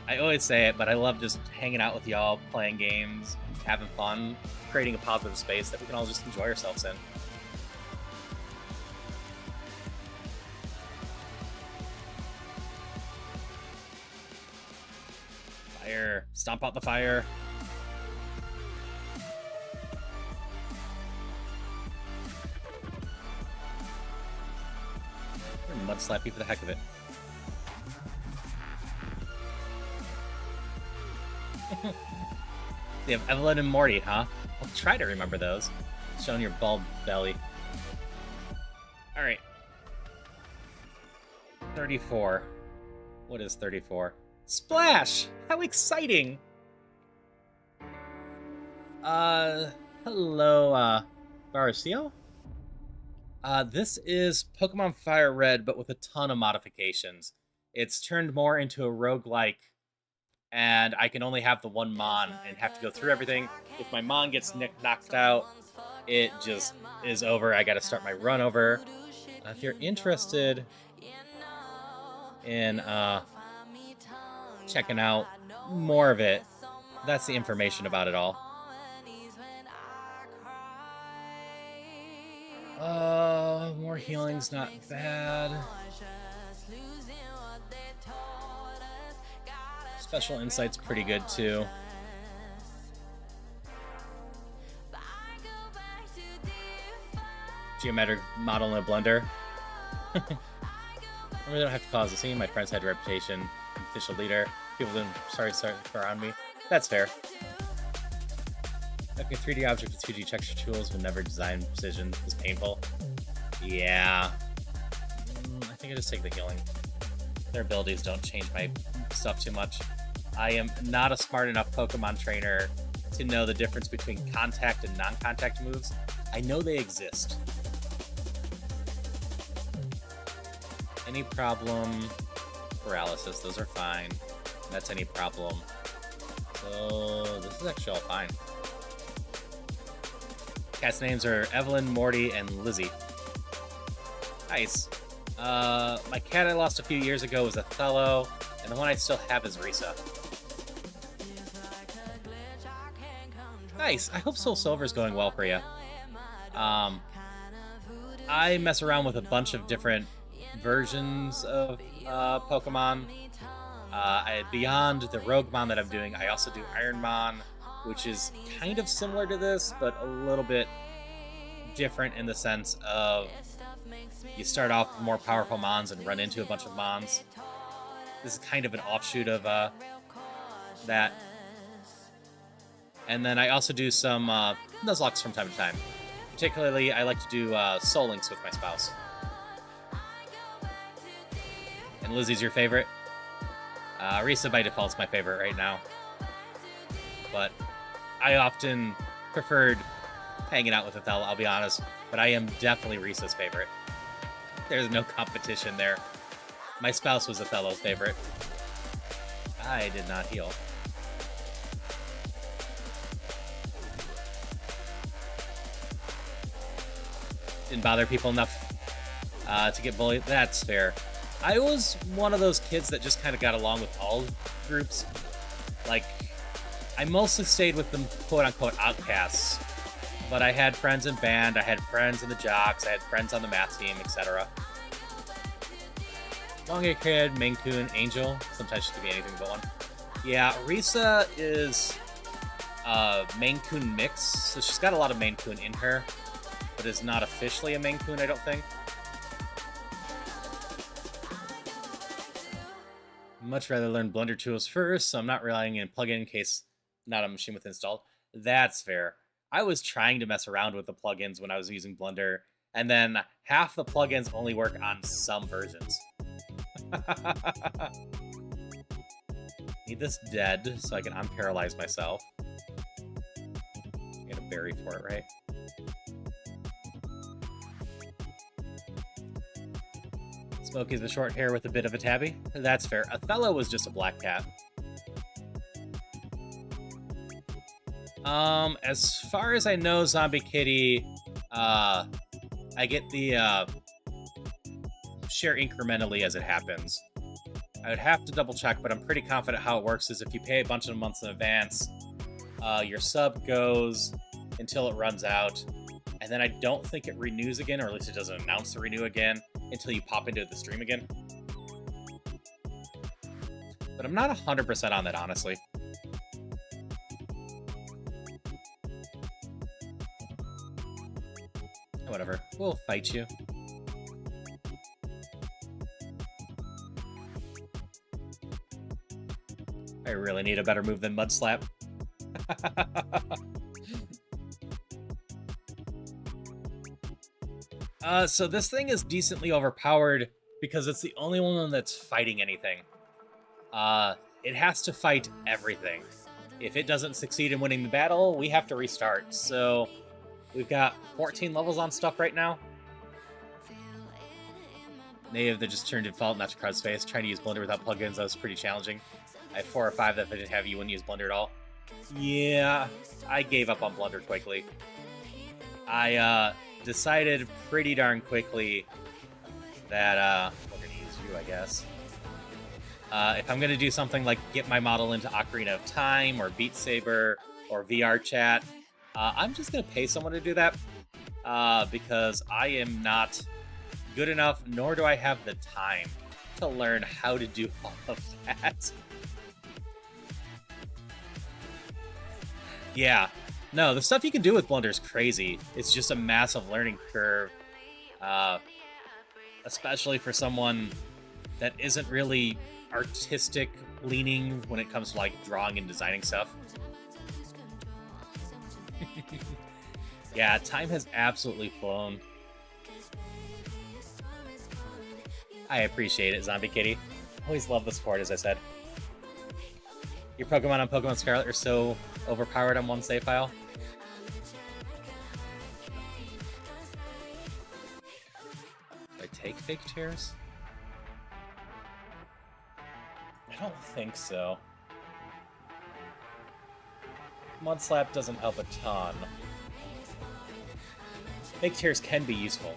I always say it, but I love just hanging out with y'all, playing games, having fun, creating a positive space that we can all just enjoy ourselves in. Fire. Stomp out the fire. mud slap you for the heck of it. They have Evelyn and Morty, huh? I'll try to remember those. Showing your bald belly. Alright. 34. What is 34? Splash! How exciting! Hello, Barcio? This is Pokemon Fire Red, but with a ton of modifications. It's turned more into a roguelike, and I can only have the one Mon and have to go through everything. If my Mon gets knocked out, it just is over. I gotta start my run over. If you're interested in checking out more of it, that's the information about it all. More healing's not bad. Special Insight's pretty good too. Geometric model in a blender. I really don't have to cause a scene. My friends had a reputation. I'm official leader. People didn't sorry around me. That's fair. Okay, 3D object with 2D texture tools with never design precision is painful. Yeah. I think I just take the healing. Their abilities don't change my stuff too much. I am not a smart enough Pokemon trainer to know the difference between contact and non-contact moves. I know they exist. Any problem? Paralysis, those are fine. That's any problem. So this is actually all fine. Cat's names are Evelyn, Morty, and Lizzie. Nice. My cat I lost a few years ago was Othello, and the one I still have is Risa. Nice. I hope Soul Silver's going well for you. I mess around with a bunch of different versions of Pokemon. Beyond the Rougemon that I'm doing, I also do Ironmon, which is kind of similar to this, but a little bit different in the sense of you start off with more powerful Mons and run into a bunch of Mons. This is kind of an offshoot of that. And then I also do some Nuzlocke from time to time. Particularly, I like to do Soul Links with my spouse. And Lizzie's your favorite? Risa by default is my favorite right now. But I often preferred hanging out with Othello, I'll be honest. But I am definitely Risa's favorite. There's no competition there. My spouse was Othello's favorite. I did not heal. Didn't bother people enough to get bullied. That's fair. I was one of those kids that just kind of got along with all groups. Like, I mostly stayed with the quote-unquote outcasts. But I had friends in band, I had friends in the jocks, I had friends on the math team, etc. Long-haired kid, Maine Coon, Angel. Sometimes she could be anything but one. Yeah, Risa is a Maine Coon mix, so she's got a lot of Maine Coon in her, but is not officially a Maine Coon, I don't think. Much rather learn Blender tools first, so I'm not relying on plugin in case not a machine with installed. That's fair. I was trying to mess around with the plugins when I was using Blender, and then half the plugins only work on some versions. Need this dead so I can unparalyze myself. Get a berry for it, right? Smokey's the short hair with a bit of a tabby. That's fair. Othello was just a black cat. As far as I know, Zombie Kitty, I get the share incrementally as it happens. I would have to double check, but I'm pretty confident how it works is if you pay a bunch of months in advance, your sub goes until it runs out, and then I don't think it renews again, or at least it doesn't announce to renew again until you pop into the stream again. But I'm not 100% on that, honestly. Whatever, we'll fight you. I really need a better move than Mud Slap. So this thing is decently overpowered because it's the only one that's fighting anything. It has to fight everything. If it doesn't succeed in winning the battle, we have to restart. So we've got 14 levels on stuff right now. Native that just turned default, not to crowd space. Trying to use Blender without plugins, that was pretty challenging. I have 4 or 5 that if I didn't have, you wouldn't use Blender at all. Yeah, I gave up on Blender quickly. I decided pretty darn quickly that we're going to use you, I guess. If I'm going to do something like get my model into Ocarina of Time or Beat Saber or VR Chat, I'm just going to pay someone to do that because I am not good enough, nor do I have the time to learn how to do all of that. Yeah. No, the stuff you can do with Blender is crazy. It's just a massive learning curve, especially for someone that isn't really artistic leaning when it comes to like drawing and designing stuff. Yeah, time has absolutely flown. I appreciate it, Zombie Kitty. Always love the sport, as I said. Your Pokemon on Pokemon Scarlet are so overpowered on one save file. Do I take fake tears? I don't think so. Mud Slap doesn't help a ton. Fake tears can be useful.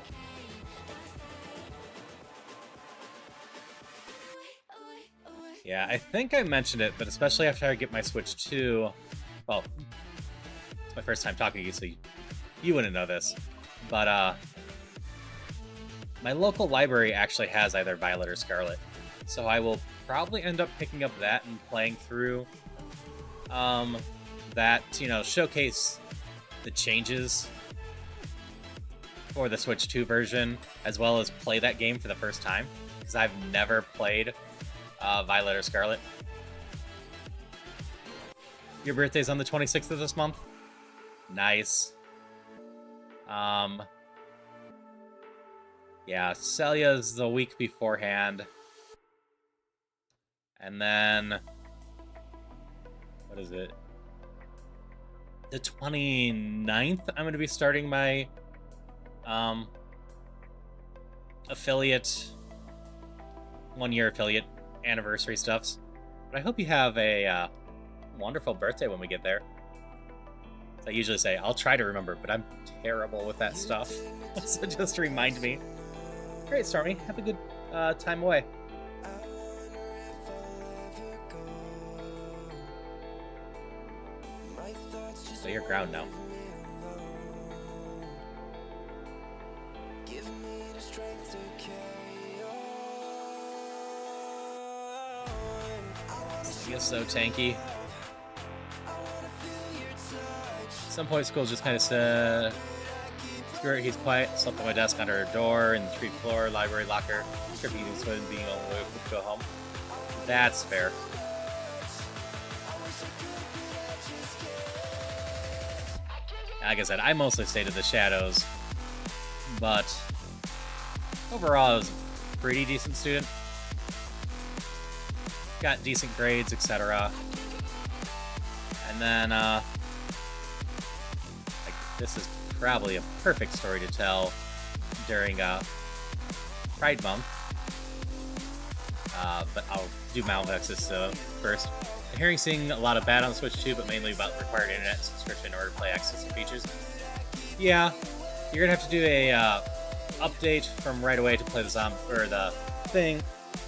Yeah, I think I mentioned it, but especially after I get my Switch 2... Well, it's my first time talking to you, so you wouldn't know this. But, my local library actually has either Violet or Scarlet. So I will probably end up picking up that and playing through that to, you know, showcase the changes for the Switch 2 version, as well as play that game for the first time, because I've never played Violet or Scarlet. Your birthday's on the 26th of this month? Nice. Yeah, Celia's the week beforehand. And then... What is it? The 29th, I'm going to be starting my affiliate... one-year affiliate anniversary stuffs. But I hope you have a wonderful birthday when we get there. As I usually say, I'll try to remember, but I'm terrible with that stuff. So just remind me. Great, Stormy. Have a good time away. So you're ground now. I guess so, Tanky. At some point, school just kind of said, screw it, he's quiet, slept on my desk under a door, in the street floor, library locker, tripping eating swim, being on the way to go home. That's fair. Like I said, I mostly stayed in the shadows, but overall, I was a pretty decent student. Got decent grades, etc. And then, like, this is probably a perfect story to tell during Pride Month. But I'll do Malvexus first. I'm hearing seeing a lot of bad on Switch 2, but mainly about required internet subscription in order to play access to features. Yeah, you're gonna have to do a update from right away to play the the thing.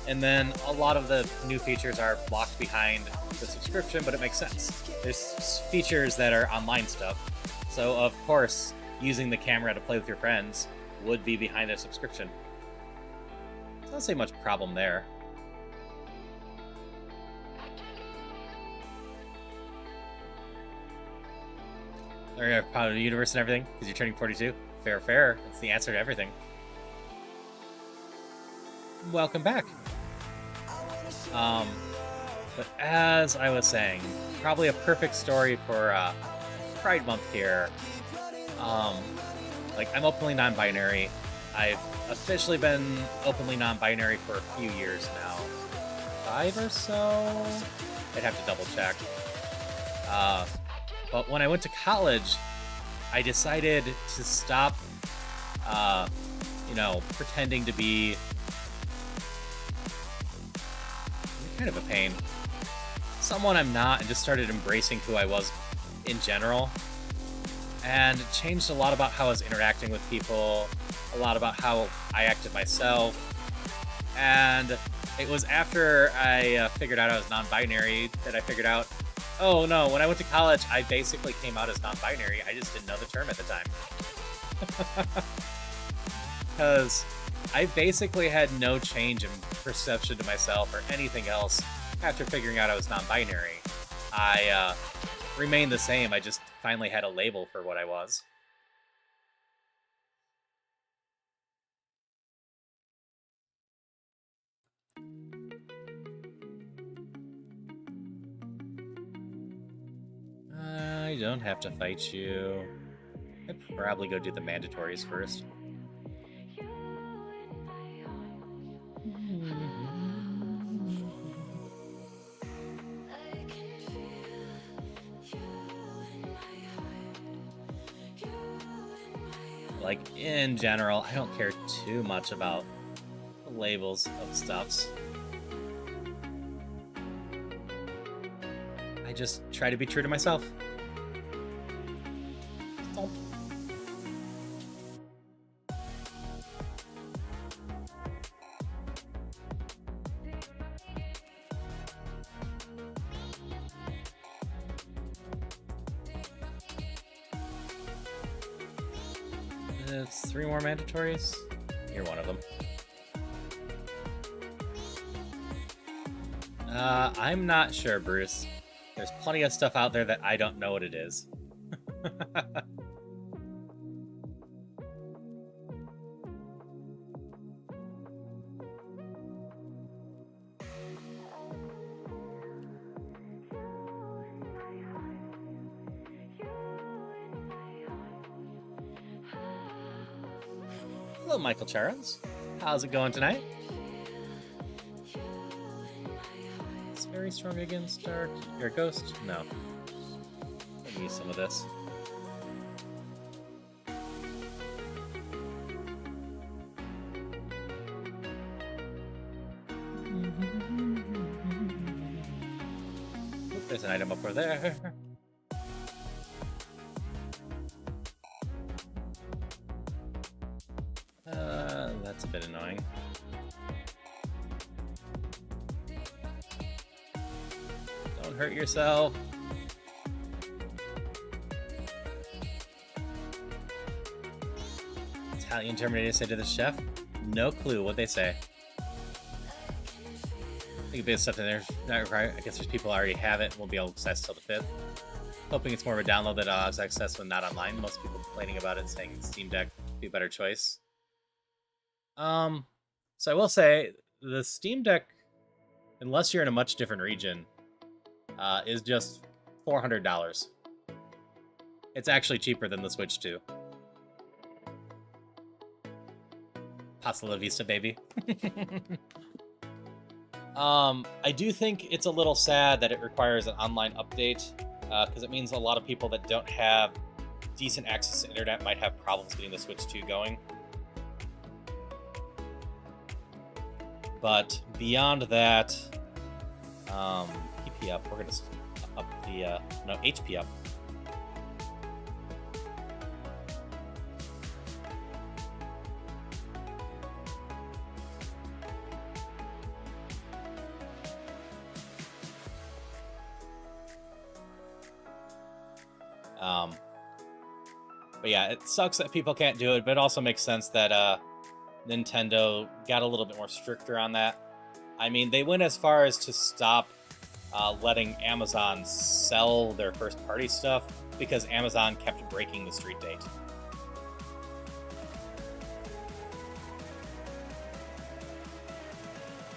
And then a lot of the new features are blocked behind the subscription, but it makes sense. There's features that are online stuff. So, of course, using the camera to play with your friends would be behind a subscription. I don't see much problem there. Are you proud of the universe and everything? Because you're turning 42? Fair, fair. That's the answer to everything. Welcome back. But as I was saying, probably a perfect story for Pride Month here. Like, I'm openly non-binary. I've officially been openly non-binary for a few years now. 5 or so? I'd have to double check. But when I went to college, I decided to stop, pretending to be kind of a pain. Someone I'm not, and just started embracing who I was in general. And it changed a lot about how I was interacting with people, a lot about how I acted myself. And it was after I figured out I was non-binary that I figured out, oh no, when I went to college, I basically came out as non-binary. I just didn't know the term at the time. Because I basically had no change in perception to myself or anything else after figuring out I was non-binary. I remained the same. I just finally had a label for what I was. I don't have to fight you. I'd probably go do the mandatories first. Like, in general, I don't care too much about the labels of stuffs. I just try to be true to myself. It's 3 more mandatories. You're one of them. I'm not sure, Bruce. There's plenty of stuff out there that I don't know what it is. Hello, Michael Charles. How's it going tonight? It's very strong against Dark. You're a ghost? No. I need some of this. Oop, there's an item up over there. That's a bit annoying. Don't hurt yourself. Italian Terminator say to the chef? No clue what they say. I think a bit of stuff in there not required. I guess there's people who already have it and won't be able to access till the 5th. Hoping it's more of a download that allows access when not online. Most people complaining about it, saying Steam Deck would be a better choice. So I will say, the Steam Deck, unless you're in a much different region, is just $400. It's actually cheaper than the Switch 2. Pasta la vista, baby. I do think it's a little sad that it requires an online update, because it means a lot of people that don't have decent access to internet might have problems getting the Switch 2 going. But beyond that, PP up. We're gonna up the no, HP up. But yeah, it sucks that people can't do it, but it also makes sense that Nintendo got a little bit more stricter on that. I mean, they went as far as to stop letting Amazon sell their first-party stuff because Amazon kept breaking the street date.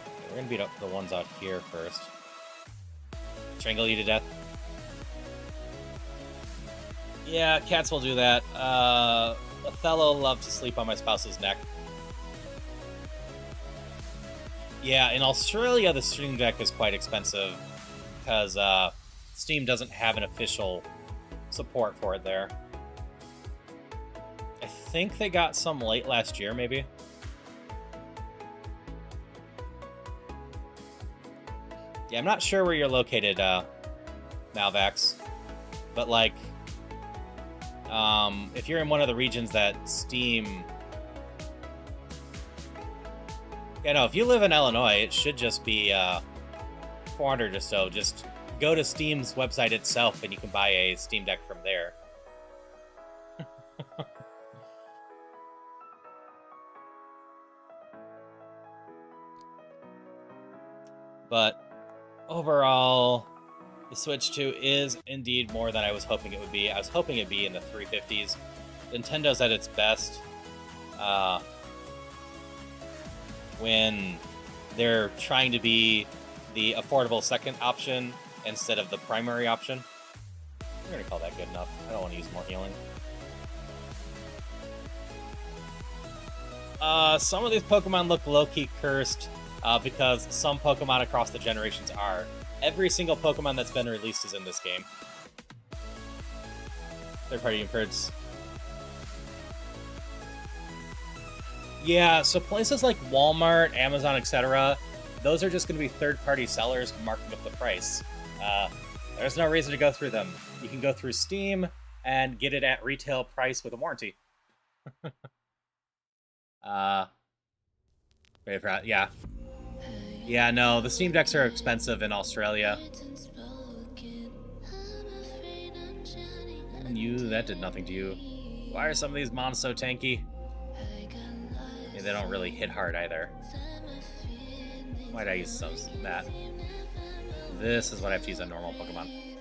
Okay, we're gonna beat up the ones out here first. Strangle you to death. Yeah, cats will do that. Othello loved to sleep on my spouse's neck. Yeah, in Australia, the Stream Deck is quite expensive because Steam doesn't have an official support for it there. I think they got some late last year, maybe. Yeah, I'm not sure where you're located, Malvax, but like, if you're in one of the regions that Steam... Yeah, no, if you live in Illinois, it should just be 400 or so. Just go to Steam's website itself and you can buy a Steam Deck from there. But overall, the Switch 2 is indeed more than I was hoping it would be. I was hoping it'd be in the 350s. Nintendo's at its best when they're trying to be the affordable second option instead of the primary option. I'm going to call that good enough. I don't want to use more healing. Some of these Pokemon look low-key cursed because some Pokemon across the generations are. Every single Pokemon that's been released is in this game. Third-party imports. Yeah, so places like Walmart, Amazon, etc., those are just going to be third-party sellers marking up the price. There's no reason to go through them. You can go through Steam and get it at retail price with a warranty. Yeah. Yeah, no, the Steam Decks are expensive in Australia. That did nothing to you. Why are some of these mons so tanky? Yeah, they don't really hit hard either. Why'd I use that? This is what I have to use on normal Pokemon.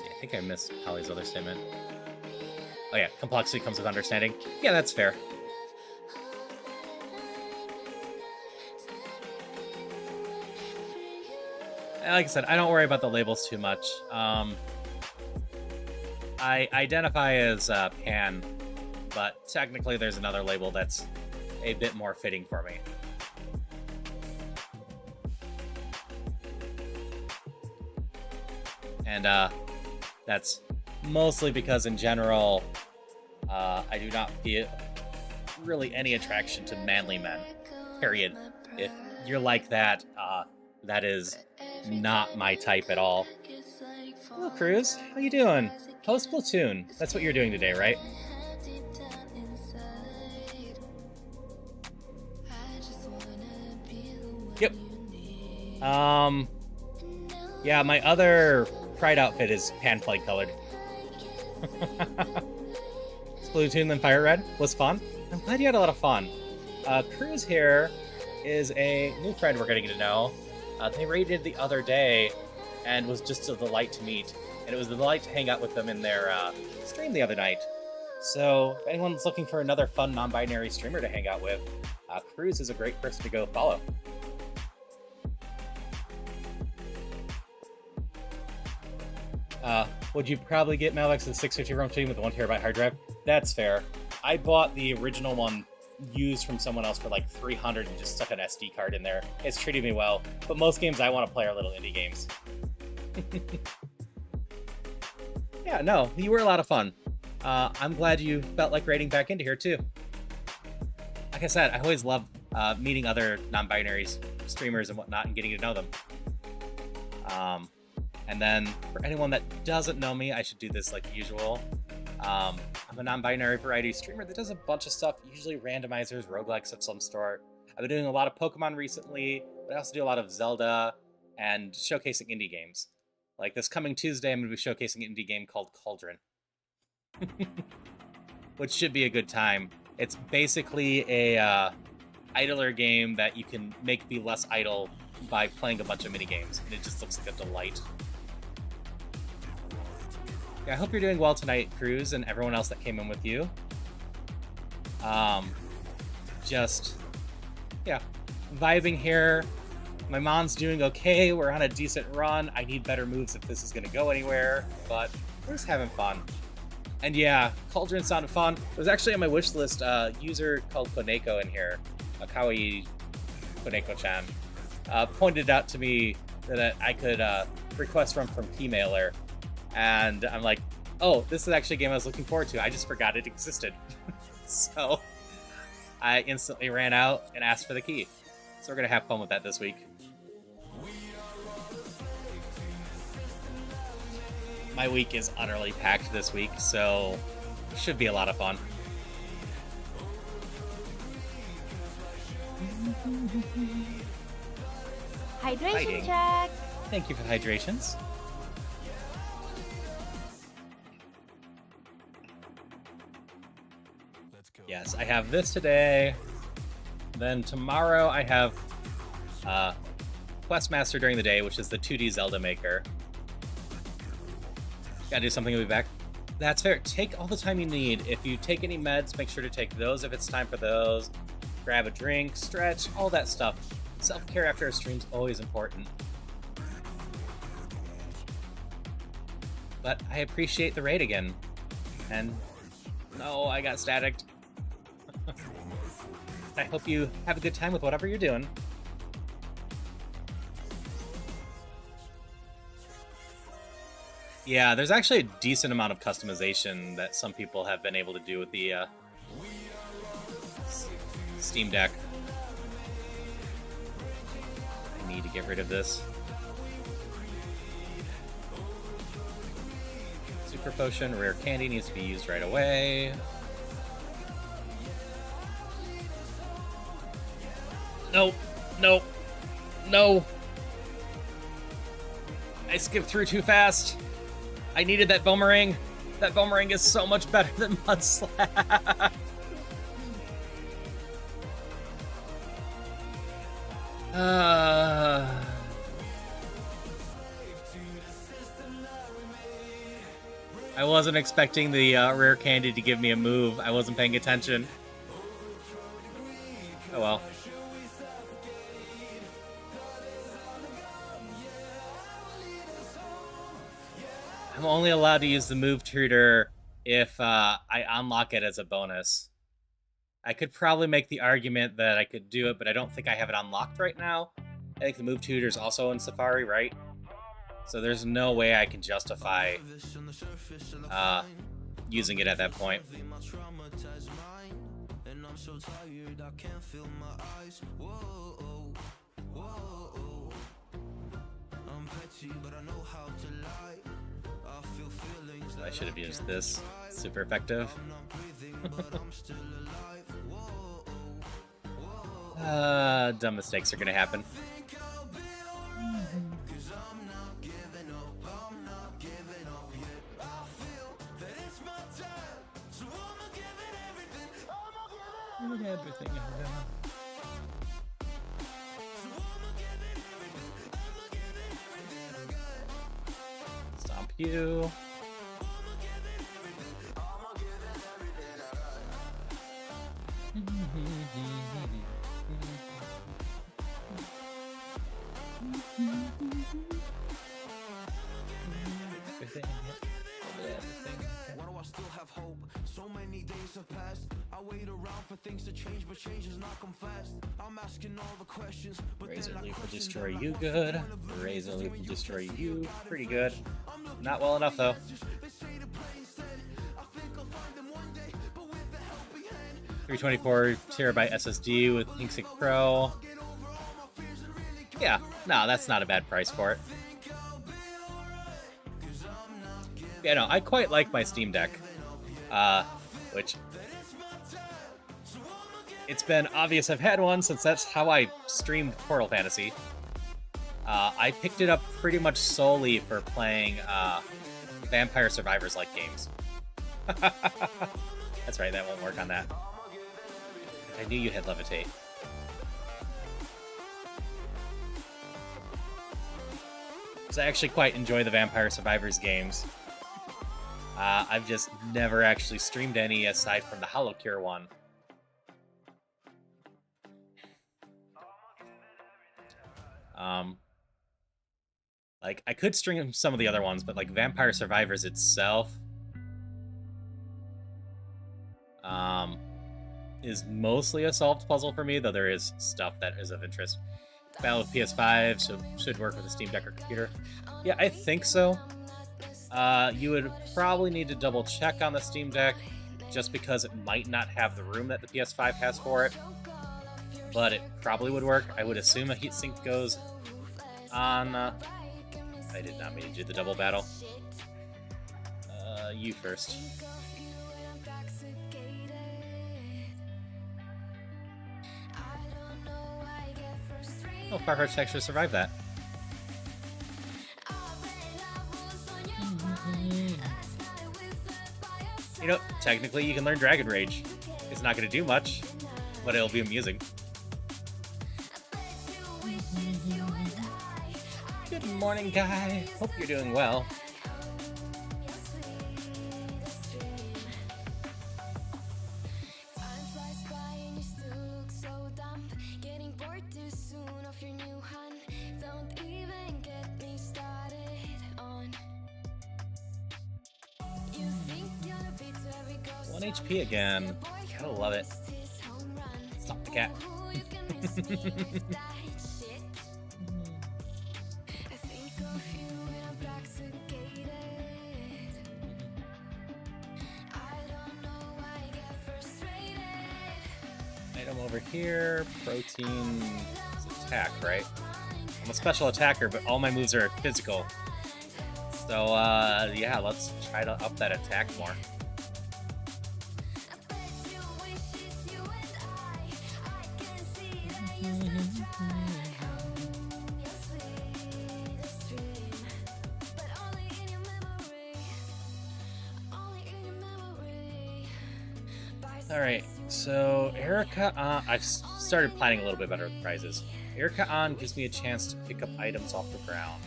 I think I missed Holly's other statement. Oh yeah, complexity comes with understanding. Yeah, that's fair. Like I said, I don't worry about the labels too much. I identify as Pan, but technically there's another label that's a bit more fitting for me. And that's mostly because in general, I do not feel really any attraction to manly men, period. If you're like that, that is not my type at all. Hello, Cruz. How you doing? Post Splatoon. That's what you're doing today, right? Yep. Yeah, my other Pride outfit is pan-plague colored. Splatoon then Fire Red was fun. I'm glad you had a lot of fun. Cruz here is a new friend we're getting to know. They raided the other day and was just a delight to meet. And it was a delight to hang out with them in their stream the other night. So if anyone's looking for another fun non-binary streamer to hang out with, Cruz is a great person to go follow. Would you probably get Malvex the 650 ROM team with the 1 terabyte hard drive? That's fair. I bought the original one used from someone else for like 300 and just stuck an SD card in there. It's treated me well, but most games I want to play are little indie games. Yeah, no, you were a lot of fun. I'm glad you felt like raiding back into here too. Like I said, I always love meeting other non-binary streamers and whatnot and getting to know them. And then for anyone that doesn't know me, I should do this like usual. I'm a non-binary variety streamer that does a bunch of stuff, usually randomizers, roguelikes of some sort. I've been doing a lot of Pokemon recently, but I also do a lot of Zelda and showcasing indie games. Like this coming Tuesday, I'm going to be showcasing an indie game called Cauldron. Which should be a good time. It's basically a idler game that you can make be less idle by playing a bunch of mini games, and it just looks like a delight. Yeah, I hope you're doing well tonight, Cruz, and everyone else that came in with you. Just, yeah, vibing here. My mom's doing okay. We're on a decent run. I need better moves if this is going to go anywhere, but we're just having fun. And yeah, Cauldron sounded fun. It was actually on my wish list. User called Koneko in here, Kawaii Koneko-chan, pointed out to me that I could request from Keymailer. And I'm like, oh, this is actually a game I was looking forward to. I just forgot it existed. So I instantly ran out and asked for the key. So we're going to have fun with that this week. My week is utterly packed this week, so it should be a lot of fun. Hydration check. Thank you for the hydrations. Yes, I have this today. Then tomorrow I have Questmaster during the day, which is the 2D Zelda Maker. Gotta do something to be back. That's fair. Take all the time you need. If you take any meds, make sure to take those if it's time for those. Grab a drink, stretch, all that stuff. Self-care after a stream's always important. But I appreciate the raid again. And no, I got staticked. I hope you have a good time with whatever you're doing. Yeah, there's actually a decent amount of customization that some people have been able to do with the Steam Deck. I need to get rid of this. Super Potion, Rare Candy needs to be used right away. No, no, no. I skipped through too fast. I needed that boomerang. That boomerang is so much better than Mudslap. I wasn't expecting the rare candy to give me a move. I wasn't paying attention. Oh well. I'm only allowed to use the move tutor if I unlock it as a bonus. I could probably make the argument that I could do it, but I don't think I have it unlocked right now. I think the move tutor is also in Safari, right? So there's no way I can justify using it at that point. I should have used this. Super effective. Dumb mistakes are gonna happen. Everything. Stomp you. Why do I still have hope? So many days have passed. I wait around for things to change, but change has not come fast. I'm asking all the questions, but Razor Leaf will destroy you good. Razor Leaf will destroy you pretty good. Not well enough though. 324 terabyte SSD with Inkscape Pro. Yeah, no, that's not a bad price for it. Yeah, no, I quite like my Steam Deck. Which... It's been obvious I've had one since that's how I streamed Portal Fantasy. I picked it up pretty much solely for playing Vampire Survivors-like games. That's right, that won't work on that. I knew you had Levitate. So I actually quite enjoy the Vampire Survivors games. I've just never actually streamed any aside from the HoloCure one. Like, I could string some of the other ones, but like Vampire Survivors itself is mostly a solved puzzle for me, though there is stuff that is of interest. Battle of PS5 should work with a Steam Deck or computer. Yeah, I think so. You would probably need to double check on the Steam Deck, just because it might not have the room that the PS5 has for it. But it probably would work. I would assume a heatsink goes on. I did not mean to do the double battle. You first. Oh, Farfetch'd actually survived that. You know, technically you can learn Dragon Rage. It's not going to do much, but it'll be amusing. Good morning, guy. Hope you're doing well. HP again. Gotta love it. Stop the cat. Item over here. Protein is attack, right? I'm a special attacker, but all my moves are physical. So, yeah, let's try to up that attack more. Alright, so Erica I've started planning a little bit better with prizes. Erica On gives me a chance to pick up items off the ground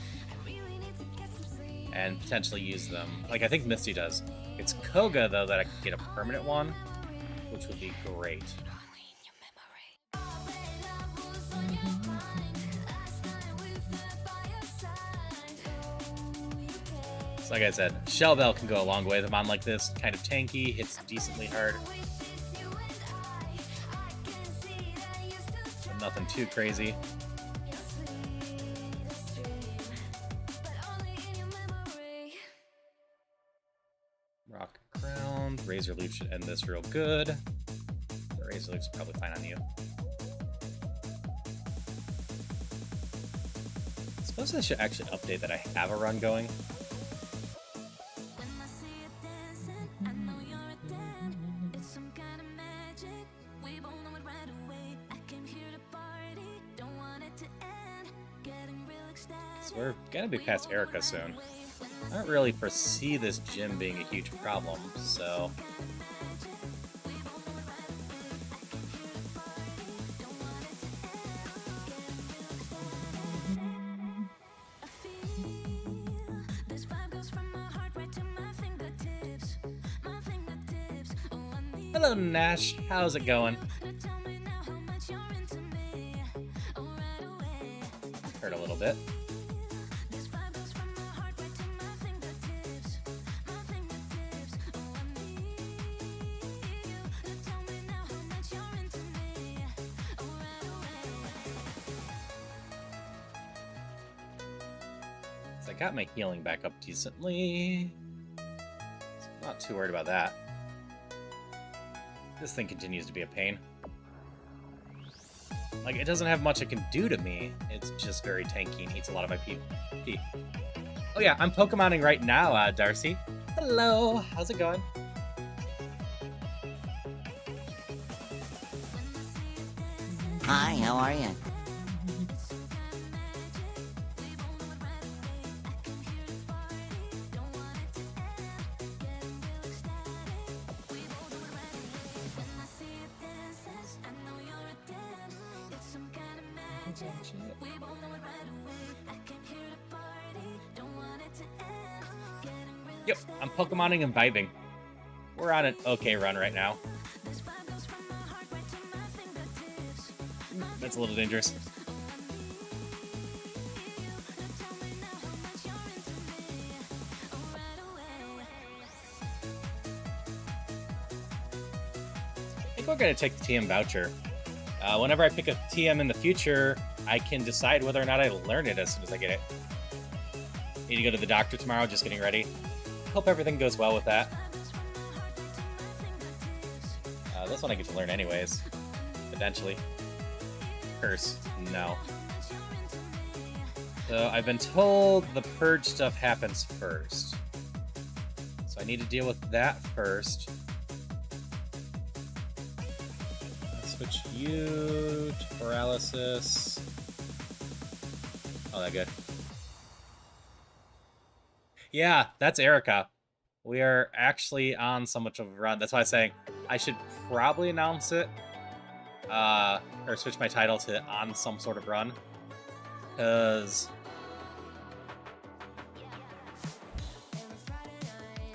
and potentially use them. Like, I think Misty does. It's Koga, though, that I could get a permanent one, which would be great. So like I said, Shell Bell can go a long way with a mon like this. Kind of tanky, hits decently hard. But nothing too crazy. Rock Crown. Razor Leaf should end this real good. The Razor Leaf's probably fine on you. I suppose I should actually update that I have a run going. So we're gonna be past Erica soon. I don't really foresee this gym being a huge problem, so... Hello, Nash. How's it going? Hurt a little bit. So I got my healing back up decently. So I'm not too worried about that. This thing continues to be a pain. Like, it doesn't have much it can do to me. It's just very tanky and eats a lot of my PP. Oh yeah, I'm Pokemoning right now, Darcy. Hello, how's it going? Hi, how are you? Yep, I'm Pokemoning and vibing. We're on an okay run right now. That's a little dangerous. think we're going to take the TM voucher. Whenever I pick a TM in the future, I can decide whether or not I learn it as soon as I get it. Need to go to the doctor tomorrow, just getting ready. Hope everything goes well with that. This one I get to learn anyways. Potentially. Curse. No. So I've been told the purge stuff happens first. So I need to deal with that first. Switch you to paralysis. Oh, that good. Yeah, that's Erica. We are actually on so much of a run. That's why I'm saying I should probably announce it. Or switch my title to on some sort of run. Because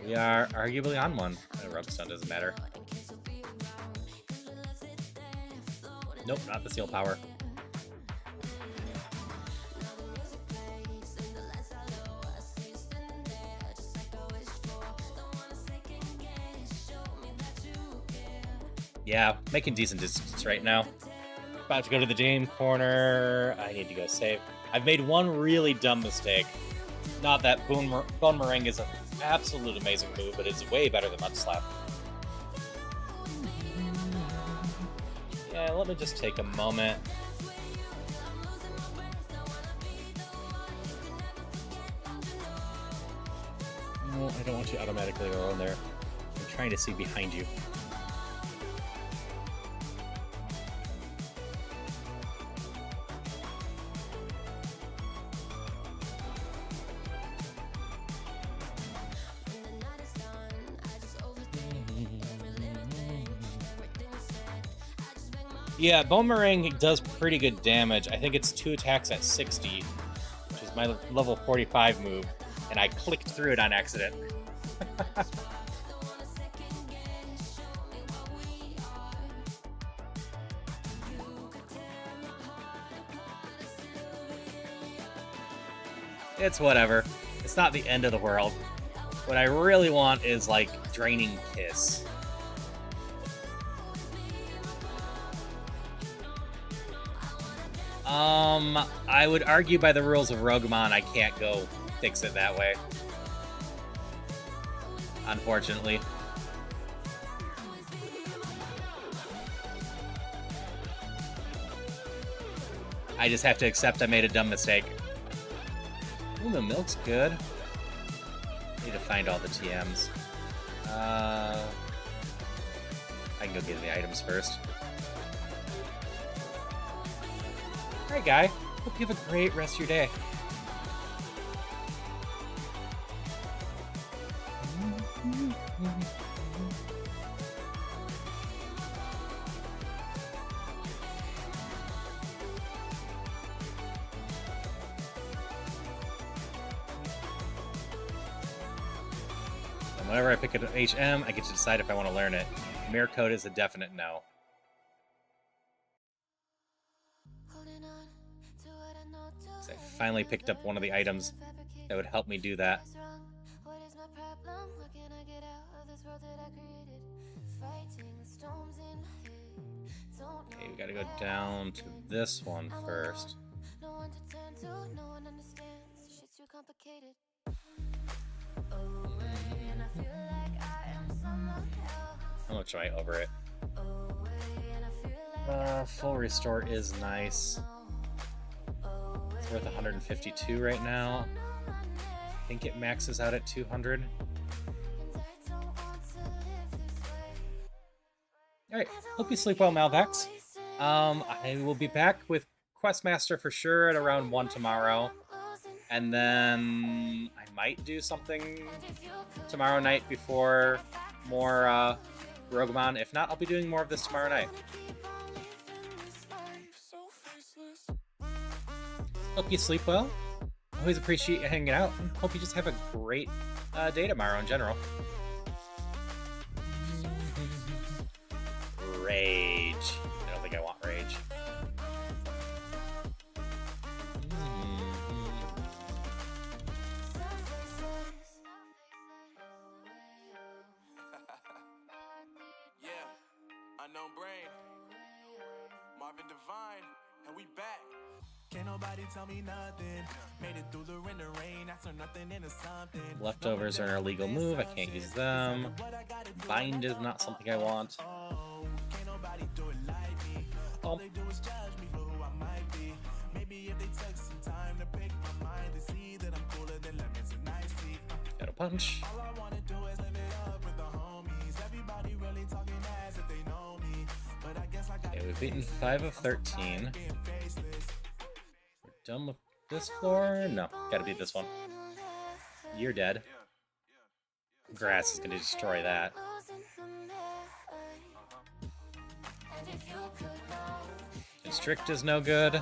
we are arguably on one. Rubstone doesn't matter. Nope, not the seal power. Yeah, making decent distance right now. About to go to the game corner. I need to go save. I've made one really dumb mistake. Not that Bone Meringue is an absolute amazing move, but it's way better than Mud Slap. Yeah, let me just take a moment. No, I don't want you automatically around there. I'm trying to see behind you. Yeah, Bone Meringue does pretty good damage. I think it's 2 attacks at 60, which is my level 45 move, and I clicked through it on accident. It's whatever. It's not the end of the world. What I really want is, like, Draining Kiss. I would argue by the rules of Rougemon, I can't go fix it that way. Unfortunately. I just have to accept I made a dumb mistake. Ooh, the milk's good. Need to find all the TMs. I can go get the items first. Alright, guy. Hope you have a great rest of your day. And whenever I pick an HM, I get to decide if I want to learn it. Mirror Code is a definite no. I finally picked up one of the items that would help me do that. Okay, we gotta go down to this one first. How much do I over it? Full restore is nice. It's worth 152 right now. I think it maxes out at 200. Alright, hope you sleep well, Malvex. I will be back with Questmaster for sure at around 1 tomorrow. And then I might do something tomorrow night before more Rougemon. If not, I'll be doing more of this tomorrow night. Hope you sleep well. Always appreciate you hanging out. And hope you just have a great day tomorrow in general. Rage. I don't think I want rage. Unknown Brain, Marvin Divine, and we back. Can't nobody tell me nothing. Made it through the rain, I turned nothing into something. Leftovers are an illegal move. I can't use them. Bind is not something I want. Can't nobody do it like me. All they do is judge me for who I might be. Maybe if they took some time to pick my mind, they see that I'm cooler than lemons and iced tea. Got a punch. All I wanna do is live it up with the homies. Everybody really talking as if they know me. But I guess I got Okay, we've beaten 5 of 13. We're done with this floor? No, gotta beat this one. You're dead. Grass is gonna destroy that. Constrict is no good.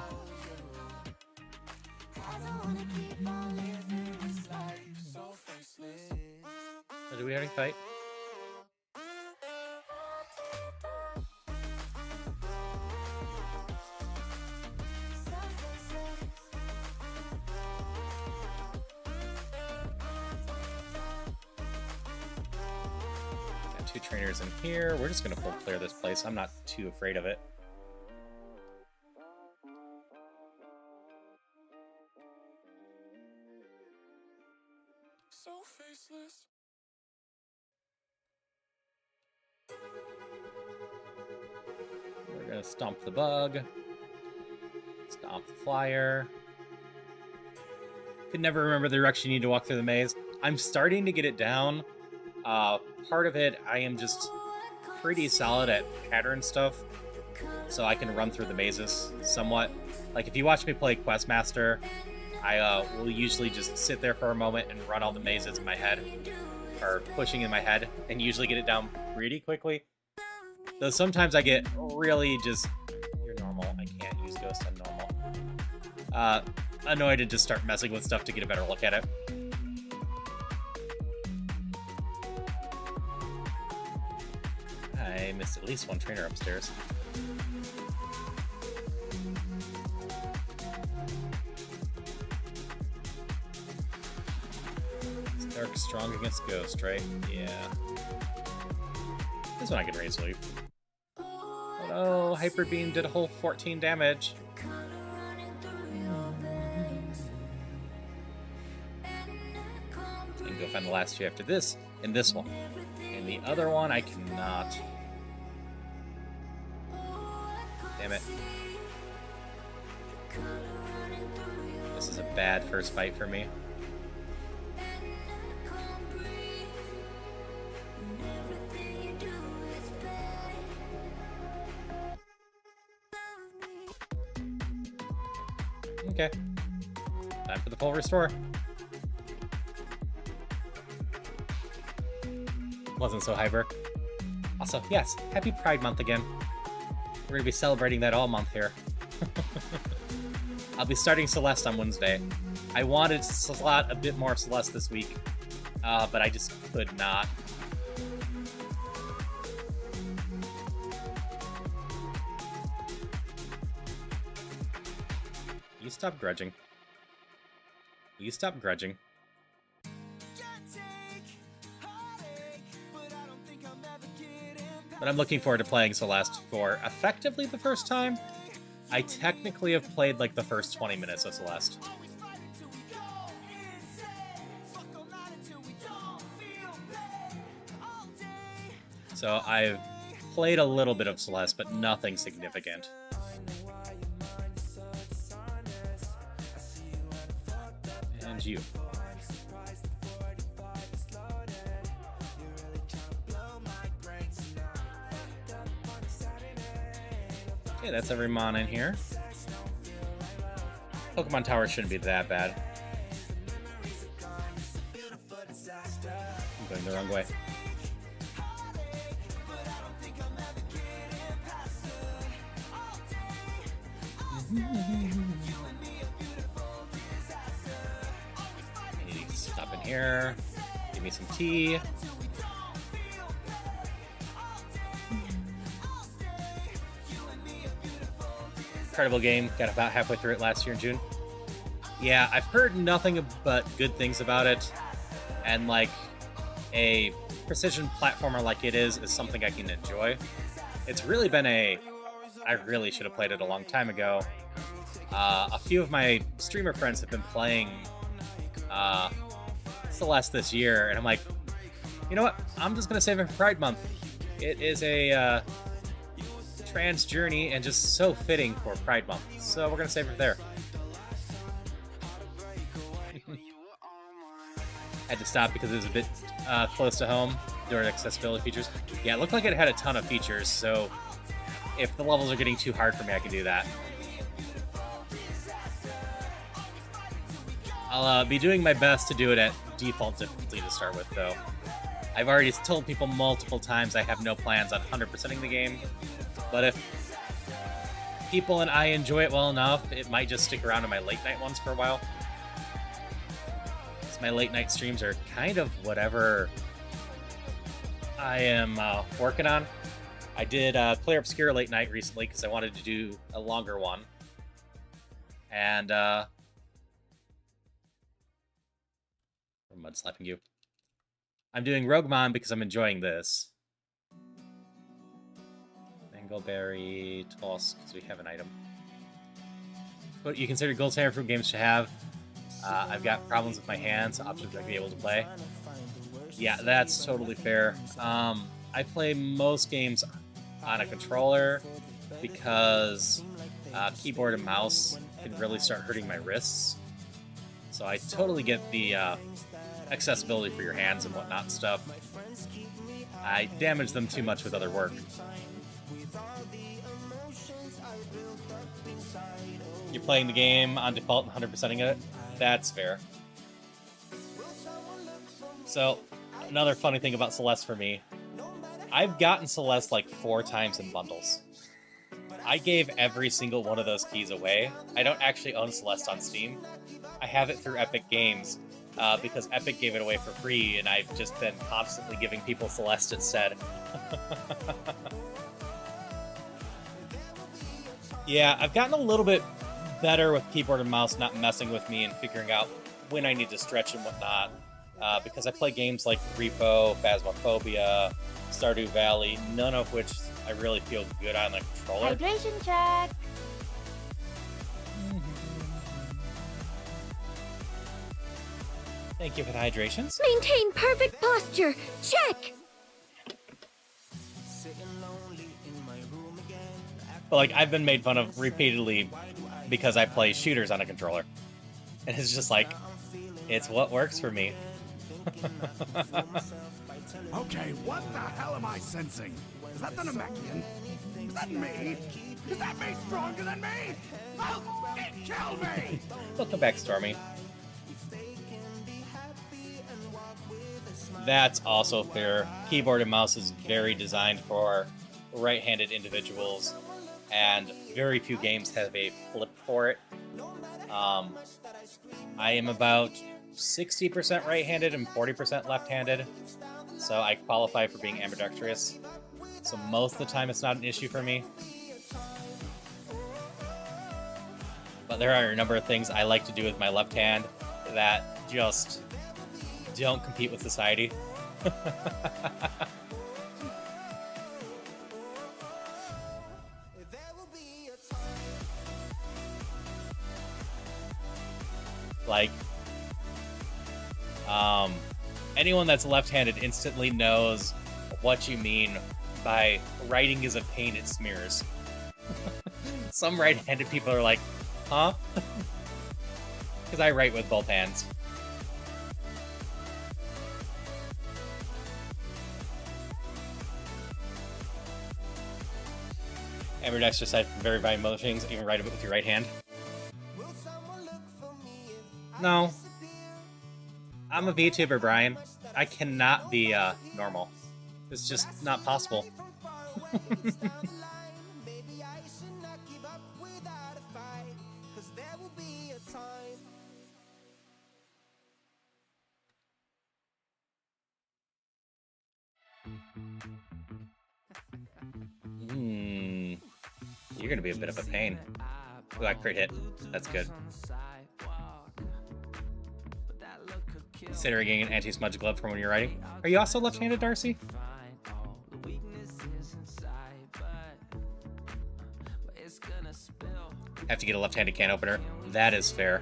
Oh, did we already fight? Got 2 trainers in here. We're just gonna full clear this place. I'm not too afraid of it. so faceless. We're gonna stomp the bug. Stomp the flyer. Could never remember the direction you need to walk through the maze. I'm starting to get it down. Part of it, I am just pretty solid at pattern stuff, so I can run through the mazes somewhat. Like, if you watch me play Questmaster, I will usually just sit there for a moment and run all the mazes in my head, or pushing in my head, and usually get it down pretty quickly. Though sometimes I get really just, you're normal, I can't use Ghost on normal. Annoyed and just start messing with stuff to get a better look at it. I missed at least one trainer upstairs. Dark strong against Ghost, right? Yeah. This one I can raise leaf. Oh, Hyper Beam did a whole 14 damage. I can go find the last 2 after this, and this one. And the other one I cannot. Damn it. This is a bad first fight for me. Okay. Time for the full restore. Wasn't so hyper. Also, yes, happy Pride Month again. We're going to be celebrating that all month here. I'll be starting Celeste on Wednesday. I wanted to slot a bit more Celeste this week, but I just could not. You stop grudging. Will you stop grudging? But I'm looking forward to playing Celeste for effectively the first time. I technically have played like the first 20 minutes of Celeste. So I've played a little bit of Celeste, but nothing significant. And you. Okay, that's every mon in here. Pokemon Tower shouldn't be that bad. I'm going the wrong way. I need to stop in here. Give me some tea. Incredible game. Got about halfway through it last year in June. Yeah, I've heard nothing but good things about it. And, like, a precision platformer like it is something I can enjoy. It's really been I really should have played it a long time ago. A few of my streamer friends have been playing Celeste this year, and I'm like, you know what? I'm just gonna save it for Pride Month. It is a trans journey and just so fitting for Pride Month, so we're gonna save it there. Had to stop because it was a bit close to home during accessibility features. Yeah, it looked like it had a ton of features, so if the levels are getting too hard for me, I can do that. I'll be doing my best to do it at default difficulty to start with, though. I've already told people multiple times I have no plans on 100%ing the game, but if people and I enjoy it well enough, it might just stick around in my late night ones for a while. My late night streams are kind of whatever I am working on. I did Clear Obscure late night recently because I wanted to do a longer one. And mud slapping you. I'm doing Rougemon because I'm enjoying this. Mangleberry toss because we have an item. What you consider gold standard fruit games to have? I've got problems with my hands, options I'd be able to play. Yeah, that's totally fair. I play most games on a controller because keyboard and mouse can really start hurting my wrists. So I totally get the accessibility for your hands and whatnot and stuff. I damage them too much with other work. You're playing the game on default and 100%ing it? That's fair. So, another funny thing about Celeste for me, I've gotten Celeste like 4 times in bundles. I gave every single one of those keys away. I don't actually own Celeste on Steam. I have it through Epic Games because Epic gave it away for free, and I've just been constantly giving people Celeste instead. Yeah, I've gotten a little bit better with keyboard and mouse not messing with me and figuring out when I need to stretch and whatnot. Because I play games like Repo, Phasmophobia, Stardew Valley, none of which I really feel good on the controller. Hydration check. Thank you for the hydrations. Maintain perfect posture. Check. But like, I've been made fun of repeatedly because I play shooters on a controller. And it's just like, it's what works for me. Okay, what the hell am I sensing? Is that the Namekian? Is that me? Is that me stronger than me? Oh, it killed me! Welcome back, Stormy. That's also fair. Keyboard and mouse is very designed for right-handed individuals, and very few games have a flip for it. I am about 60% right-handed and 40% left-handed, so I qualify for being ambidextrous. So most of the time it's not an issue for me. But there are a number of things I like to do with my left hand that just don't compete with society. Like, anyone that's left-handed instantly knows what you mean by writing is a pain, it smears. Some right-handed people are like, huh? Because I write with both hands. Ambidextrous side from very valuable things, even write it with your right hand. No. I'm a VTuber, Brian. I cannot be normal. It's just not possible. You're gonna be a bit of a pain. Ooh, I crit hit. That's good. Considering getting an anti-smudge glove from when you're writing. Are you also left-handed, Darcy? Have to get a left-handed can opener. That is fair.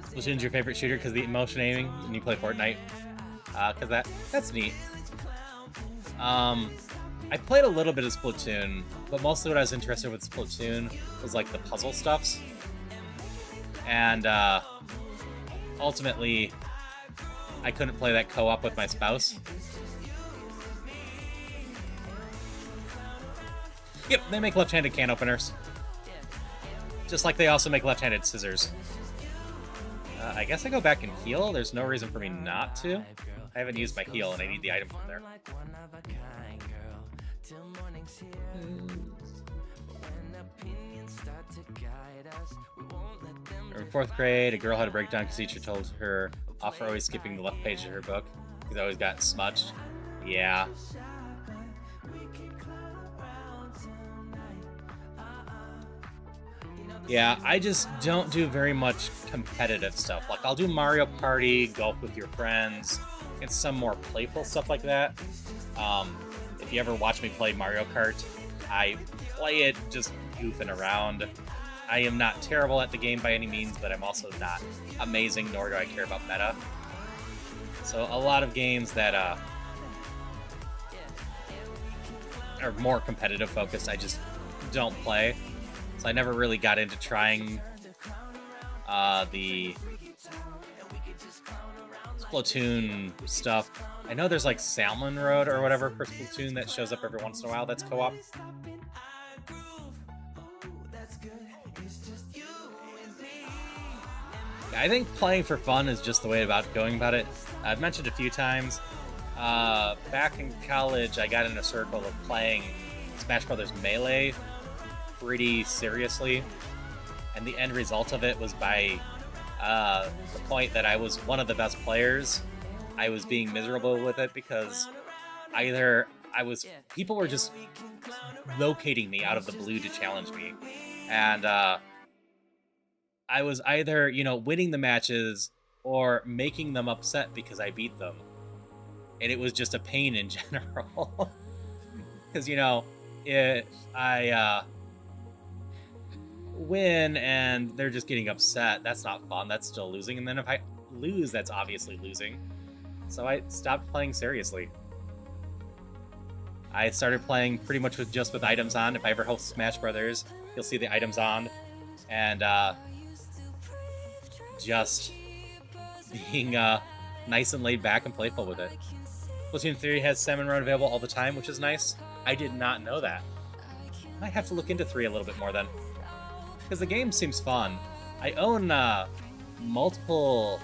Splatoon's your favorite shooter because the motion aiming and you play Fortnite. Because that's neat. I played a little bit of Splatoon, but mostly what I was interested with Splatoon was like the puzzle stuffs. And ultimately, I couldn't play that co-op with my spouse. Yep, they make left-handed can openers. Just like they also make left-handed scissors. I guess I go back and heal. There's no reason for me not to. I haven't used my heal, and I need the item from there. In 4th grade, a girl had a breakdown because teacher told her off for always skipping the left page of her book. Because I always got smudged. Yeah. Yeah, I just don't do very much competitive stuff. Like, I'll do Mario Party, golf with your friends, and some more playful stuff like that. If you ever watch me play Mario Kart, I play it just goofing around. I am not terrible at the game by any means, but I'm also not amazing, nor do I care about meta. So a lot of games that are more competitive focused, I just don't play. So I never really got into trying the Splatoon stuff. I know there's like Salmon Road or whatever for Splatoon that shows up every once in a while. That's co-op. I think playing for fun is just the way about going about it. I've mentioned a few times. Back in college, I got in a circle of playing Smash Brothers Melee pretty seriously, and the end result of it was by the point that I was one of the best players. I was being miserable with it because people were just locating me out of the blue to challenge me, and I was either, winning the matches or making them upset because I beat them. And it was just a pain in general. Because, if I win and they're just getting upset, that's not fun. That's still losing. And then if I lose, that's obviously losing. So I stopped playing seriously. I started playing pretty much with items on. If I ever host Smash Brothers, you'll see the items on. And, just being nice and laid back and playful with it. Splatoon 3 has Salmon Run available all the time, which is nice. I did not know that. Might have to look into 3 a little bit more then. Because the game seems fun. I own multiple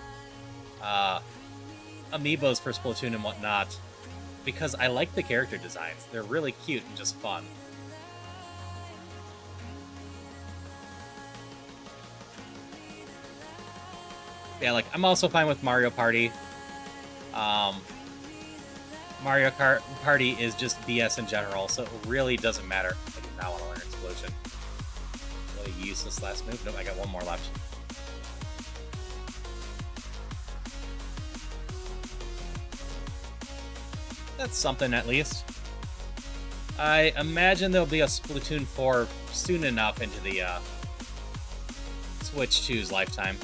amiibos for Splatoon and whatnot because I like the character designs. They're really cute and just fun. Yeah, like, I'm also fine with Mario Party. Mario Kart Party is just BS in general, so it really doesn't matter. I do not want to learn Explosion. Really useless last move. Nope, I got one more left. That's something, at least. I imagine there'll be a Splatoon 4 soon enough into the Switch 2's lifetime.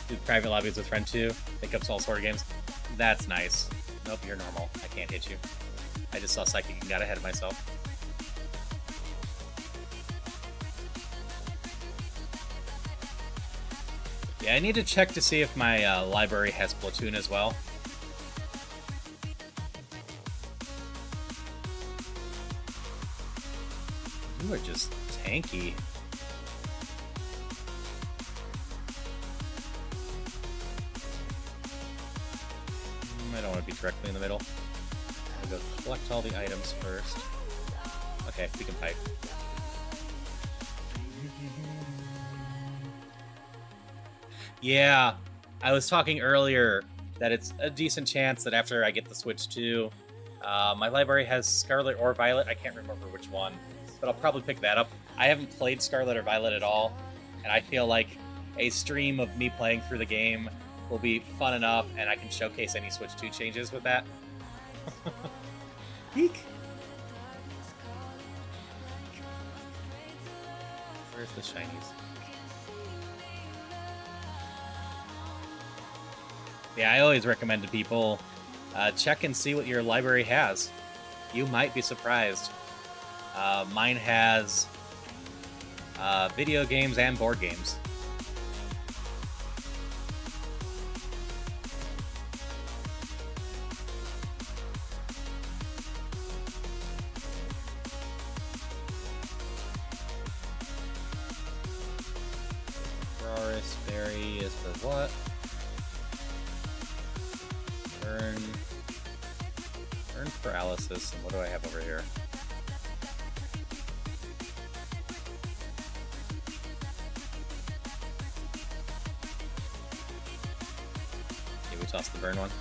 Do private lobbies with friend too. Pick up all sort of games. That's nice. Nope, you're normal. I can't hit you. I just saw Psychic and got ahead of myself. Yeah, I need to check to see if my library has Splatoon as well. You are just tanky. I don't want to be directly in the middle. I'm going to go collect all the items first. Okay, we can fight. Yeah, I was talking earlier that it's a decent chance that after I get the Switch 2, my library has Scarlet or Violet, I can't remember which one, but I'll probably pick that up. I haven't played Scarlet or Violet at all, and I feel like a stream of me playing through the game will be fun enough, and I can showcase any Switch 2 changes with that. Eek. Where's the shinies? Yeah, I always recommend to people, check and see what your library has. You might be surprised. Mine has video games and board games. Forest Berry is for what? Burn paralysis, and what do I have over here? Okay, we toss the burn one.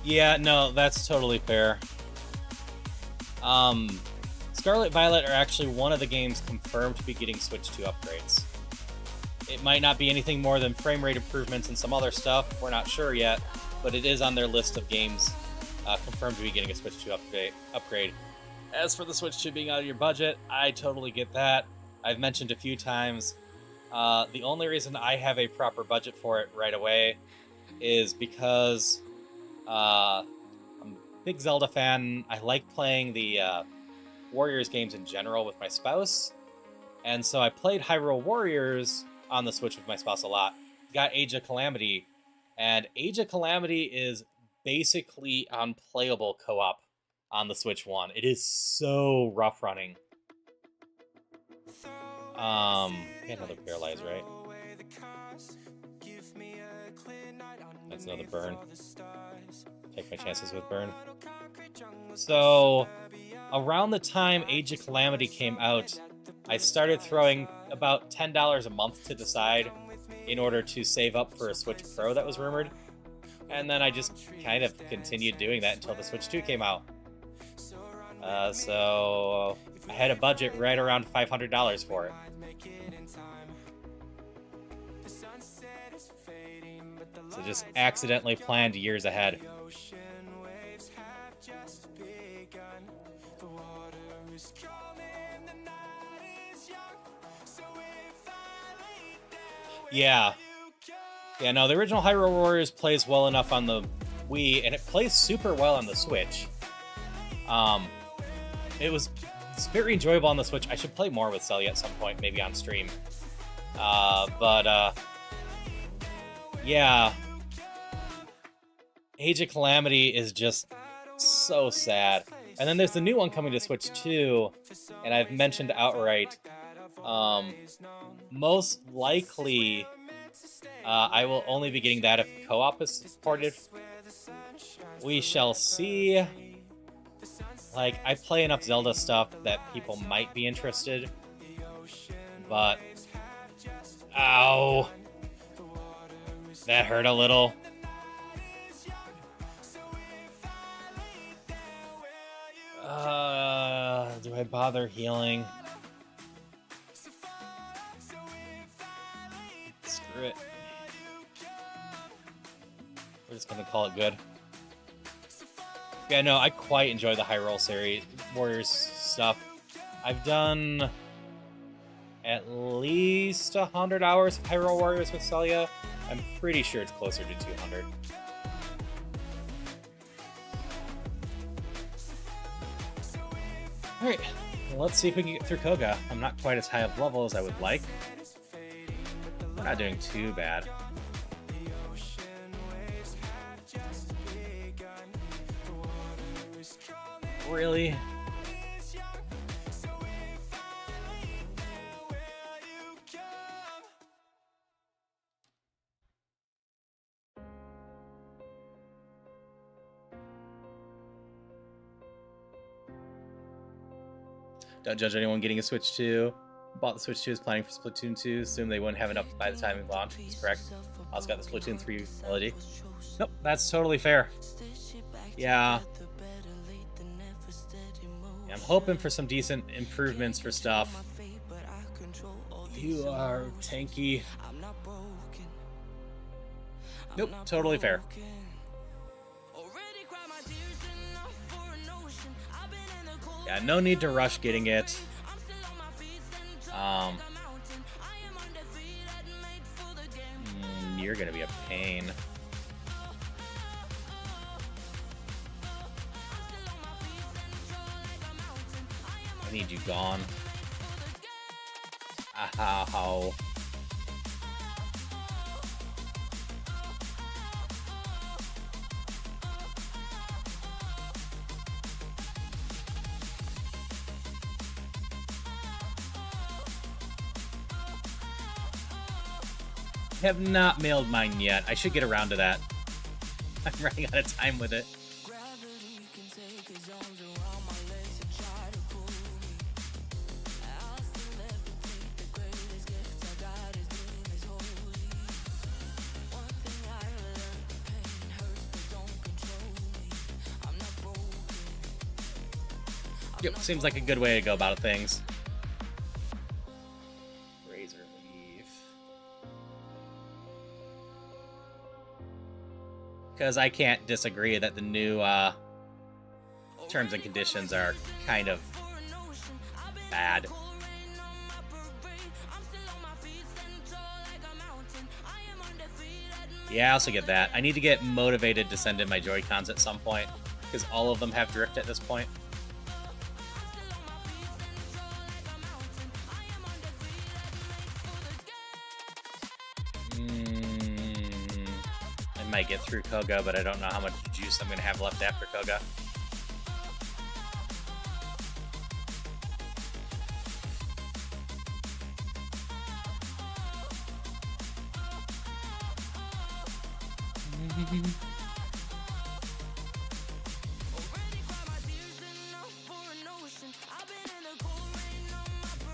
Yeah, no, that's totally fair. Scarlet Violet are actually one of the games confirmed to be getting Switch 2 upgrades. It might not be anything more than frame rate improvements and some other stuff, we're not sure yet, but it is on their list of games confirmed to be getting a Switch 2 upgrade. As for the Switch 2 being out of your budget, I totally get that. I've mentioned a few times, the only reason I have a proper budget for it right away is because I'm a big Zelda fan. I like playing the Warriors games in general with my spouse, and so I played Hyrule Warriors on the Switch with my spouse a lot. Got Age of Calamity, and Age of Calamity is basically unplayable co-op on the Switch 1. It is so rough running. Get another paralyze, right? That's another burn. Take my chances with burn. So, around the time Age of Calamity came out, I started throwing about $10 a month to the side in order to save up for a Switch Pro that was rumored. And then I just kind of continued doing that until the Switch 2 came out. So I had a budget right around $500 for it. So just accidentally planned years ahead. Yeah. Yeah, no, the original Hyrule Warriors plays well enough on the Wii, and it plays super well on the Switch. It's very enjoyable on the Switch. I should play more with Celia at some point, maybe on stream. Yeah. Age of Calamity is just so sad. And then there's the new one coming to Switch 2, and I've mentioned outright, most likely, I will only be getting that if co-op is supported. We shall see. Like, I play enough Zelda stuff that people might be interested, but... Ow! That hurt a little. Do I bother healing? Screw it. We're just gonna call it good. Yeah, no, I quite enjoy the Hyrule series, Warriors stuff. I've done at least 100 hours of Hyrule Warriors with Celia. I'm pretty sure it's closer to 200. Alright, well, let's see if we can get through Koga. I'm not quite as high of level as I would like. We're not doing too bad. Really? Don't judge anyone getting a Switch 2. Bought the Switch 2 is planning for Splatoon 2. Assume they wouldn't have enough by the time it launched. That's correct. Also got the Splatoon 3 melody. Nope, that's totally fair. Yeah. I'm hoping for some decent improvements for stuff. You are tanky. Nope, totally fair. Yeah, no need to rush getting it. You're gonna be a pain. I need you gone. Ow. Have not mailed mine yet. I should get around to that. I'm running out of time with it. Yep, seems like a good way to go about things. Razor leaf. Because I can't disagree that the new terms and conditions are kind of bad. Yeah, I also get that. I need to get motivated to send in my Joy-Cons at some point, because all of them have drift at this point. I might get through Koga, but I don't know how much juice I'm going to have left after Koga.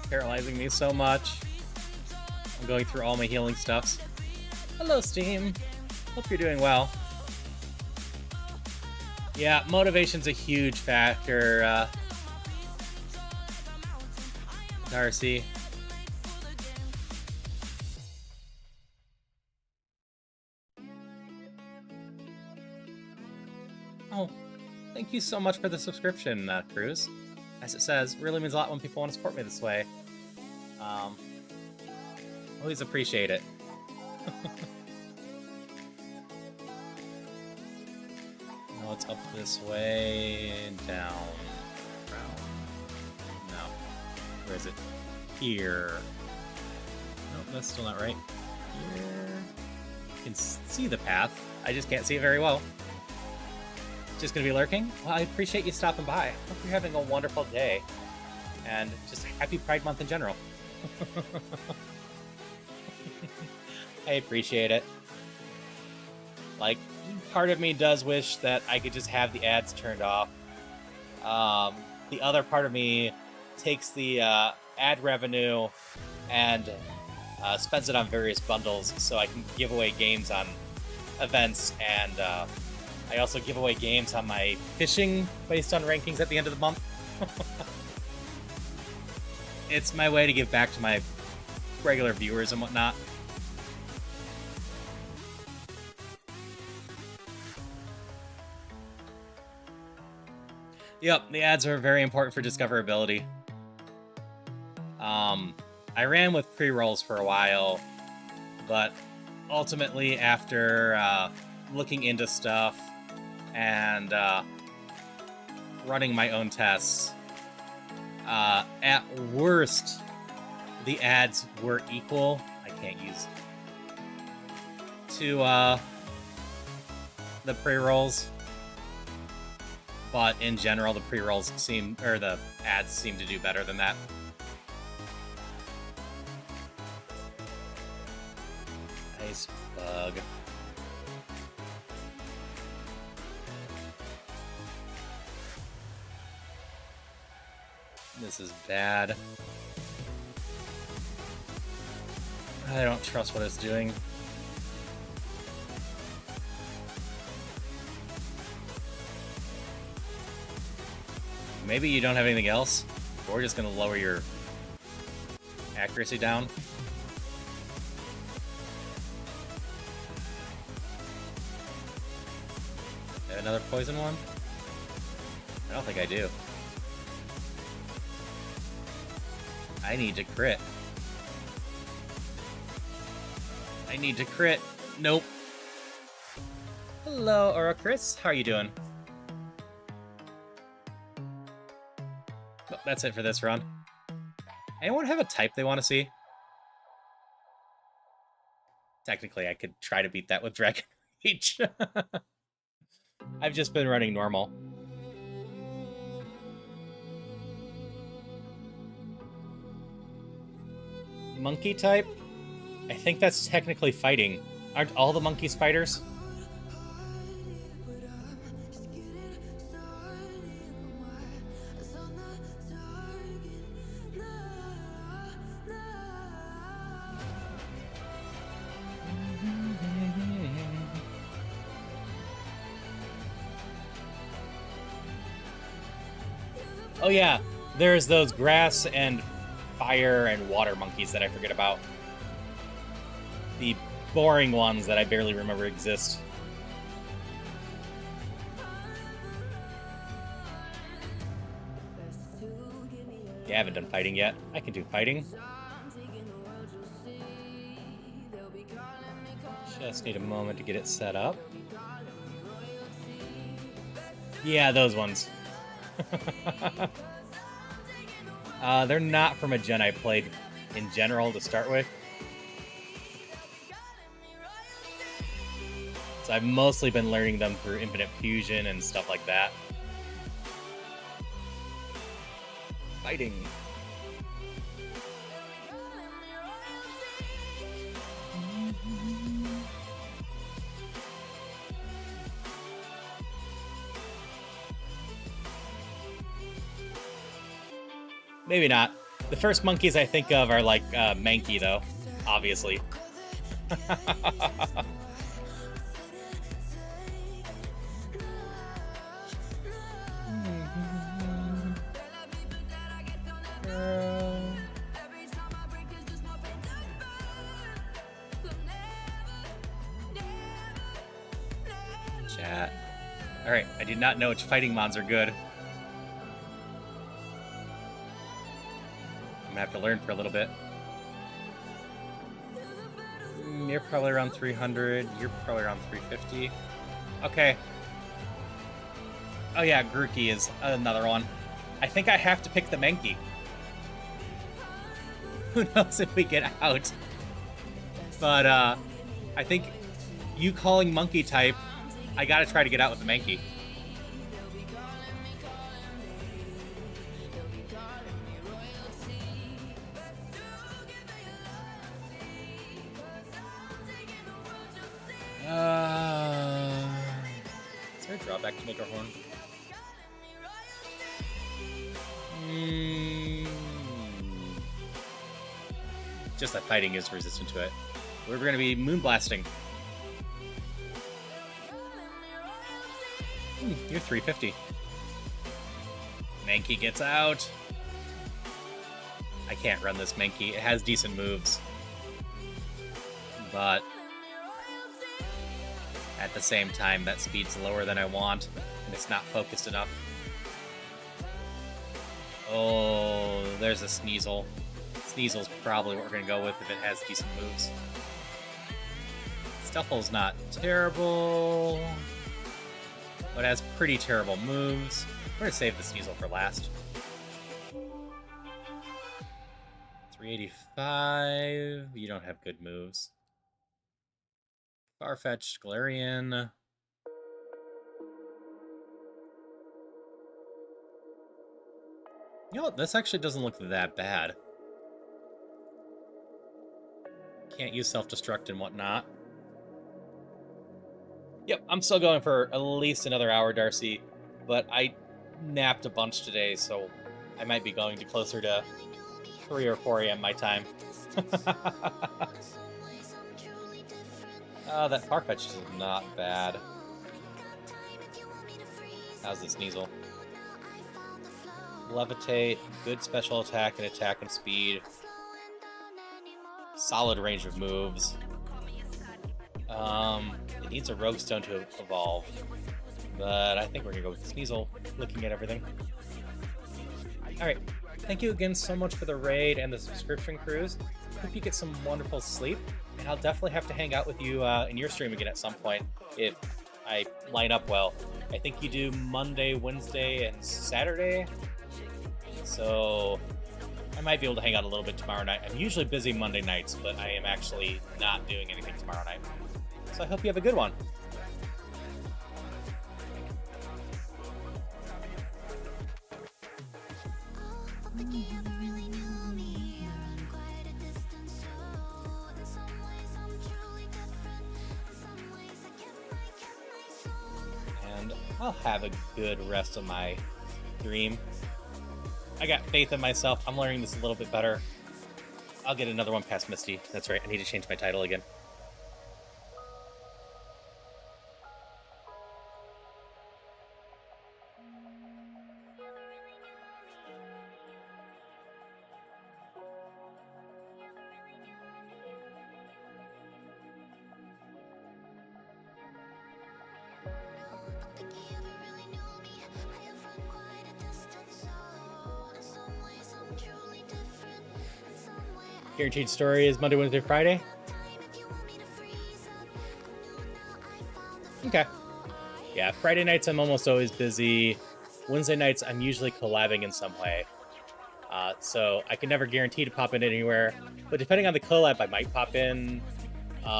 Paralyzing me so much. I'm going through all my healing stuffs. Hello, Steam. Hope you're doing well. Yeah, motivation's a huge factor, Darcy. Oh, thank you so much for the subscription, Cruz. As it says, really means a lot when people want to support me this way. Always appreciate it. No, it's up this way and down. Around. No. Where is it? Here. Nope, that's still not right. Here. You can see the path. I just can't see it very well. Just gonna be lurking? Well, I appreciate you stopping by. Hope you're having a wonderful day. And just happy Pride Month in general. I appreciate it. Like, part of me does wish that I could just have the ads turned off. The other part of me takes the ad revenue and spends it on various bundles so I can give away games on events, and I also give away games on my fishing based on rankings at the end of the month. It's my way to give back to my regular viewers and whatnot. Yep, the ads are very important for discoverability. I ran with pre-rolls for a while, but ultimately after looking into stuff and running my own tests, at worst, the ads were equal. I can't use to the pre-rolls. But in general, the pre-rolls seem, or the ads seem to do better than that. Nice bug. This is bad. I don't trust what it's doing. Maybe you don't have anything else? We're just gonna lower your accuracy down. Have another poison one? I don't think I do. I need to crit. I need to crit. Nope. Hello, Aura Chris. How are you doing? Oh, that's it for this run. Anyone have a type they want to see? Technically, I could try to beat that with Dragon Rage. I've just been running normal. Monkey type? I think that's technically fighting. Aren't all the monkeys fighters? Oh yeah, there's those grass and fire and water monkeys that I forget about. The boring ones that I barely remember exist. Yeah, I haven't done fighting yet. I can do fighting. Just need a moment to get it set up. Yeah, those ones. They're not from a gen I played in general to start with. So I've mostly been learning them through Infinite Fusion and stuff like that. Fighting. Maybe not. The first monkeys I think of are like Mankey, though, obviously. Chat. Alright, I did not know which fighting mons are good. I'm gonna have to learn for a little bit. You're probably around 300. You're probably around 350. Okay. Oh yeah, Grookey is another one. I think I have to pick the Mankey. Who knows if we get out? But I think you calling monkey type, I gotta try to get out with the Mankey. Is there a drawback to Makerhorn? Just that fighting is resistant to it. We're going to be moonblasting. You're 350. Mankey gets out. I can't run this Mankey. It has decent moves. But at the same time, that speed's lower than I want, and it's not focused enough. Oh, there's a Sneasel. Sneasel's probably what we're going to go with if it has decent moves. Stuffle's not terrible, but has pretty terrible moves. We're going to save the Sneasel for last. 385. You don't have good moves. Farfetch'd, Galarian. You know what? This actually doesn't look that bad. Can't use self-destruct and whatnot. Yep, I'm still going for at least another hour, Darcy. But I napped a bunch today, so I might be going to closer to 3 or 4 a.m. my time. Oh, that Farfetch is not bad. How's this Sneasel? Levitate, good special attack and speed. Solid range of moves. It needs a Rogue Stone to evolve. But I think we're gonna go with Sneasel, looking at everything. Alright, thank you again so much for the raid and the subscription cruise. Hope you get some wonderful sleep, and I'll definitely have to hang out with you in your stream again at some point if I line up well. I think you do Monday, Wednesday, and Saturday, so I might be able to hang out a little bit tomorrow night. I'm usually busy Monday nights, but I am actually not doing anything tomorrow night. So I hope you have a good one. And I'll have a good rest of my dream. I got faith in myself. I'm learning this a little bit better. I'll get another one past Misty. That's right, I need to change my title again. Guaranteed story is Monday, Wednesday, Friday? Okay. Yeah, Friday nights I'm almost always busy. Wednesday nights I'm usually collabing in some way. So I can never guarantee to pop in anywhere. But depending on the collab, I might pop in.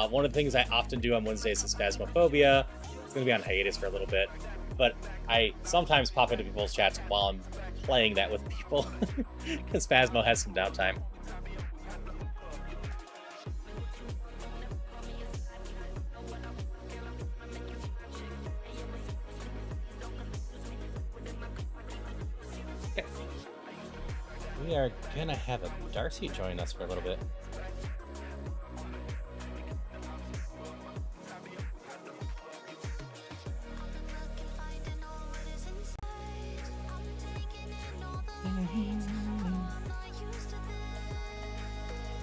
One of the things I often do on Wednesdays is Phasmophobia. It's going to be on hiatus for a little bit. But I sometimes pop into people's chats while I'm playing that with people. Because Phasmo has some downtime. We are gonna have a Darcy join us for a little bit.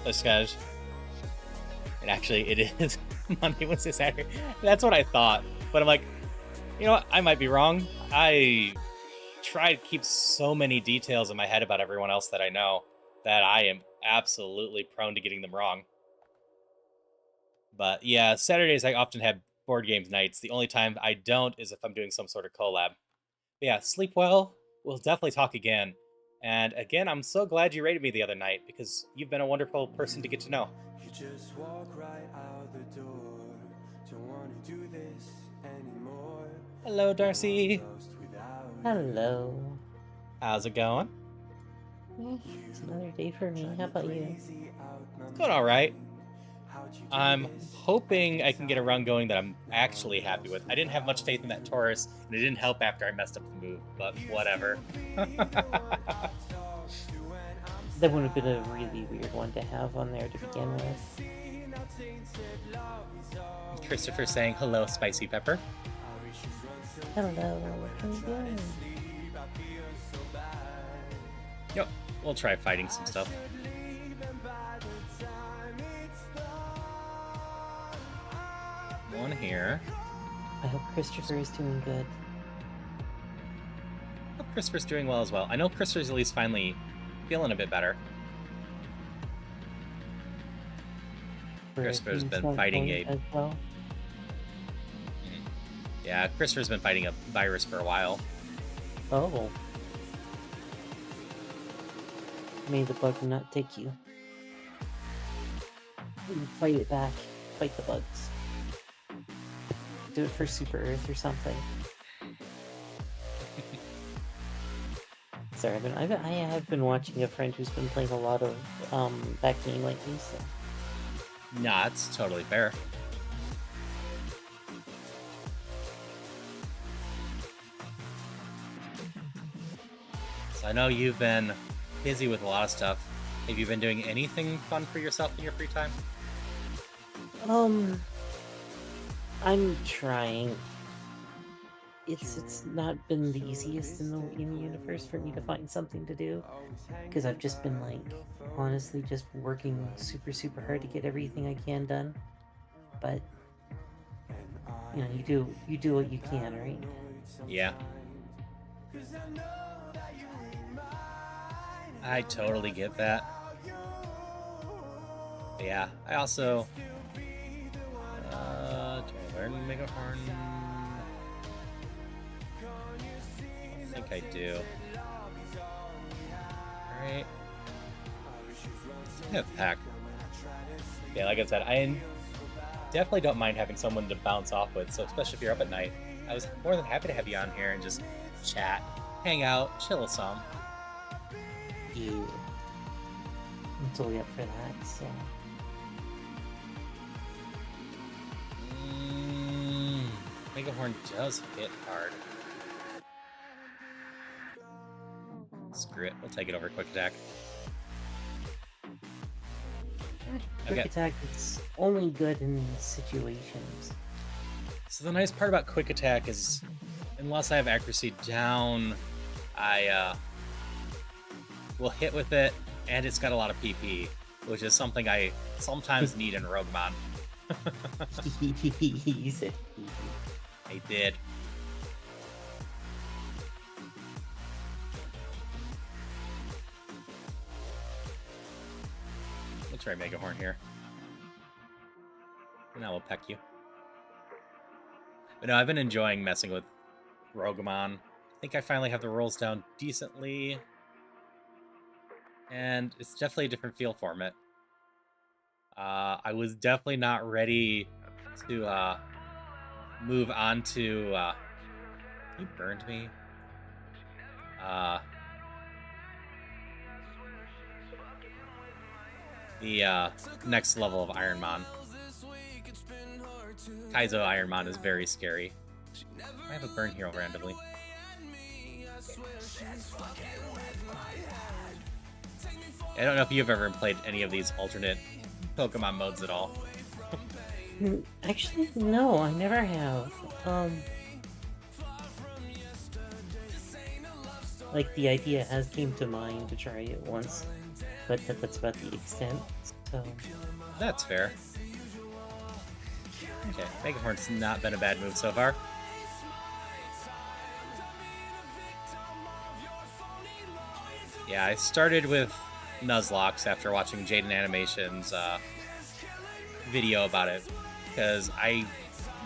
Those guys. And actually, it is Monday, Wednesday, Saturday. That's what I thought. But I'm like, you know what? I might be wrong. I try to keep so many details in my head about everyone else that I know that I am absolutely prone to getting them wrong. But yeah, Saturdays I often have board games nights. The only time I don't is if I'm doing some sort of collab. But yeah, sleep well. We'll definitely talk again. And again, I'm so glad you rated me the other night because you've been a wonderful person to get to know. You just walk right out the door. Don't want to do this anymore. Hello, Darcy. Hello. How's it going? It's another day for me. How about you? It's going all right. I'm hoping I can get a run going that I'm actually happy with. I didn't have much faith in that Taurus, and it didn't help after I messed up the move, but whatever. That would have been a really weird one to have on there to begin with. Christopher saying, hello, Spicy Pepper. Hello. How you doing? Yep, we'll try fighting some stuff. One here. I hope Christopher is doing good. I hope Christopher's doing well as well. I know Christopher's at least finally feeling a bit better. Christopher's been fighting a... as well. Yeah, Christopher's been fighting a virus for a while. Oh. May the bug not take you. Fight it back. Fight the bugs. Do it for Super Earth or something. Sorry, I have been watching a friend who's been playing a lot of that game lately, so... Nah, it's totally fair. So I know you've been busy with a lot of stuff. Have you been doing anything fun for yourself in your free time? I'm trying. It's not been the easiest in the universe for me to find something to do, because I've just been like honestly just working super hard to get everything I can done. But you know, you do what you can, right? Yeah. I totally get that. Yeah, I also do I learn Mega Horn? I think I do. Alright. I have Pack. Yeah, like I said, I definitely don't mind having someone to bounce off with, so especially if you're up at night. I was more than happy to have you on here and just chat, hang out, chill some. Yeah. I'm totally up for that, so. Mega Horn does hit hard. Screw it, we'll take it over Quick Attack. Quick Attack is only good in situations. So the nice part about Quick Attack is, unless I have accuracy down, I will hit with it, and it's got a lot of PP, which is something I sometimes need in Rougemon. You said I did. We'll try Mega Horn here. And I will peck you. But no, I've been enjoying messing with Rougemon. I think I finally have the rolls down decently. And it's definitely a different feel for it. I was definitely not ready to move on to... you burned me? The next level of Ironmon. Kaizo Ironmon is very scary. I have a burn hero randomly. I don't know if you've ever played any of these alternate Pokemon modes at all. Actually, no, I never have. Like, the idea has came to mind to try it once, but that's about the extent, so... That's fair. Okay, Mega Horn's not been a bad move so far. Yeah, I started with Nuzlocke after watching Jaden Animation's video about it, because I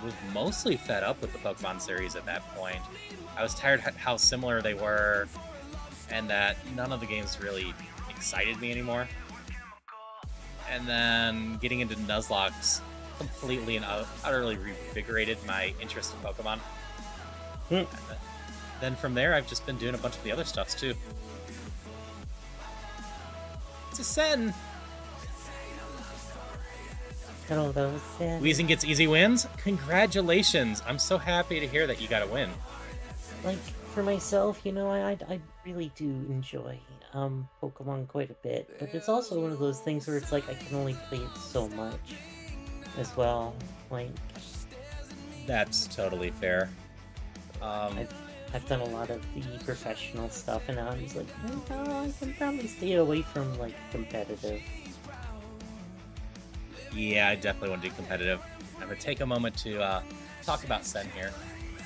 was mostly fed up with the Pokemon series at that point. I was tired how similar they were, and that none of the games really excited me anymore. And then getting into Nuzlocke completely and utterly revigorated my interest in Pokemon. And then from there, I've just been doing a bunch of the other stuffs too. It's a Sen! Hello, those Weezing gets easy wins? Congratulations! I'm so happy to hear that you got a win. Like, for myself, you know, I really do enjoy Pokemon quite a bit, but it's also one of those things where it's like I can only play it so much as well. Like, that's totally fair. I've done a lot of the professional stuff, and now I'm just like, no, I can probably stay away from like competitive. Yeah, I definitely want to do competitive. I'm gonna take a moment to talk about Sen here.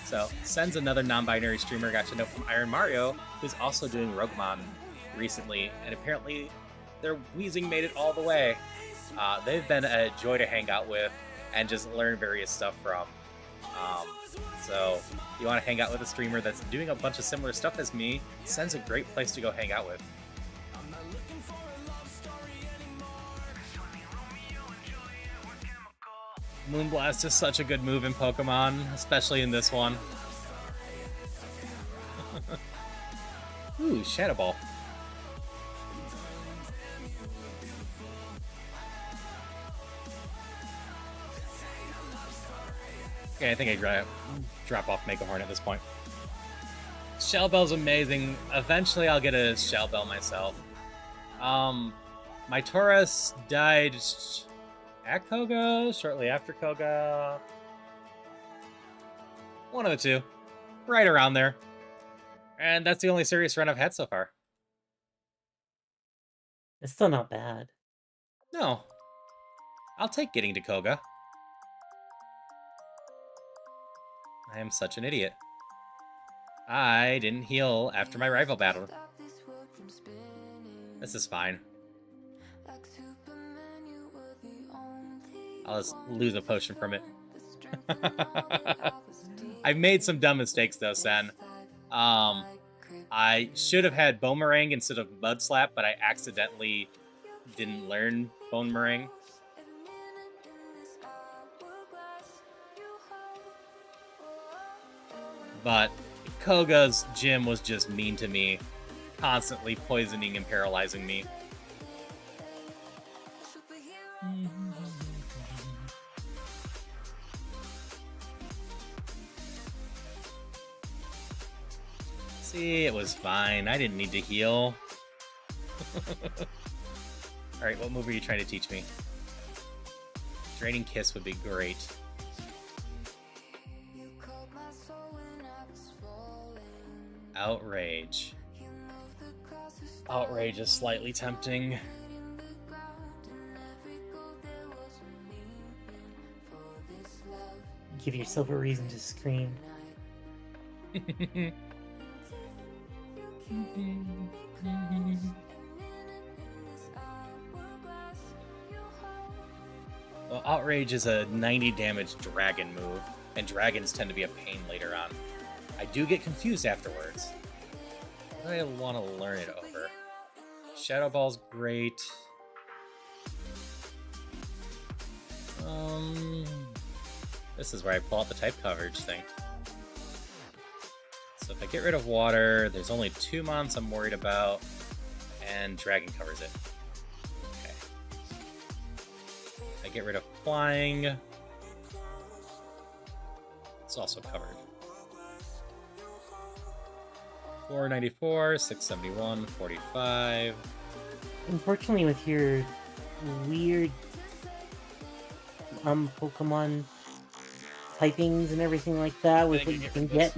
So, Sen's another non-binary streamer I got to know from Iron Mario, who's also doing Rougemon recently, and apparently their Weezing made it all the way. They've been a joy to hang out with and just learn various stuff from. So, if you want to hang out with a streamer that's doing a bunch of similar stuff as me, Sen's a great place to go hang out with. Moonblast is such a good move in Pokemon, especially in this one. Ooh, Shadow Ball. Okay, I think I drop off Mega Horn at this point. Shell Bell's amazing. Eventually I'll get a Shell Bell myself. My Taurus died at Koga, shortly after Koga. One of the two. Right around there. And that's the only serious run I've had so far. It's still not bad. No. I'll take getting to Koga. I am such an idiot. I didn't heal after my rival battle. This is fine. I'll just lose a potion from it. I've made some dumb mistakes though, Sen. I should have had Boomerang instead of Mud Slap, but I accidentally didn't learn Boomerang. But Koga's gym was just mean to me, constantly poisoning and paralyzing me. See, it was fine. I didn't need to heal. Alright, what move are you trying to teach me? Draining Kiss would be great. Outrage. Outrage is slightly tempting. Give yourself a reason to scream. Well, Outrage is a 90 damage dragon move, and dragons tend to be a pain later on. I do get confused afterwards. What do I want to learn it over? Shadow Ball's great. This is where I pull out the type coverage thing. So if I get rid of water, there's only 2 mons I'm worried about, and dragon covers it. Okay. If I get rid of flying, it's also covered. 494, 671, 45. Unfortunately, with your weird Pokemon typings and everything like that, with what you can get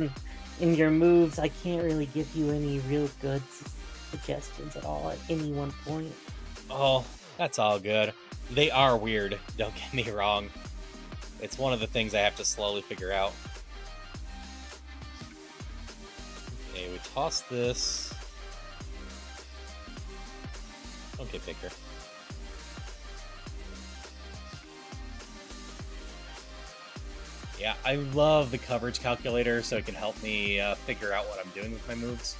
in your moves, I can't really give you any real good suggestions at all at any one point. Oh, that's all good. They are weird, don't get me wrong. It's one of the things I have to slowly figure out. Okay, we toss this. Don't get bigger. Yeah, I love the coverage calculator, so it can help me figure out what I'm doing with my moves.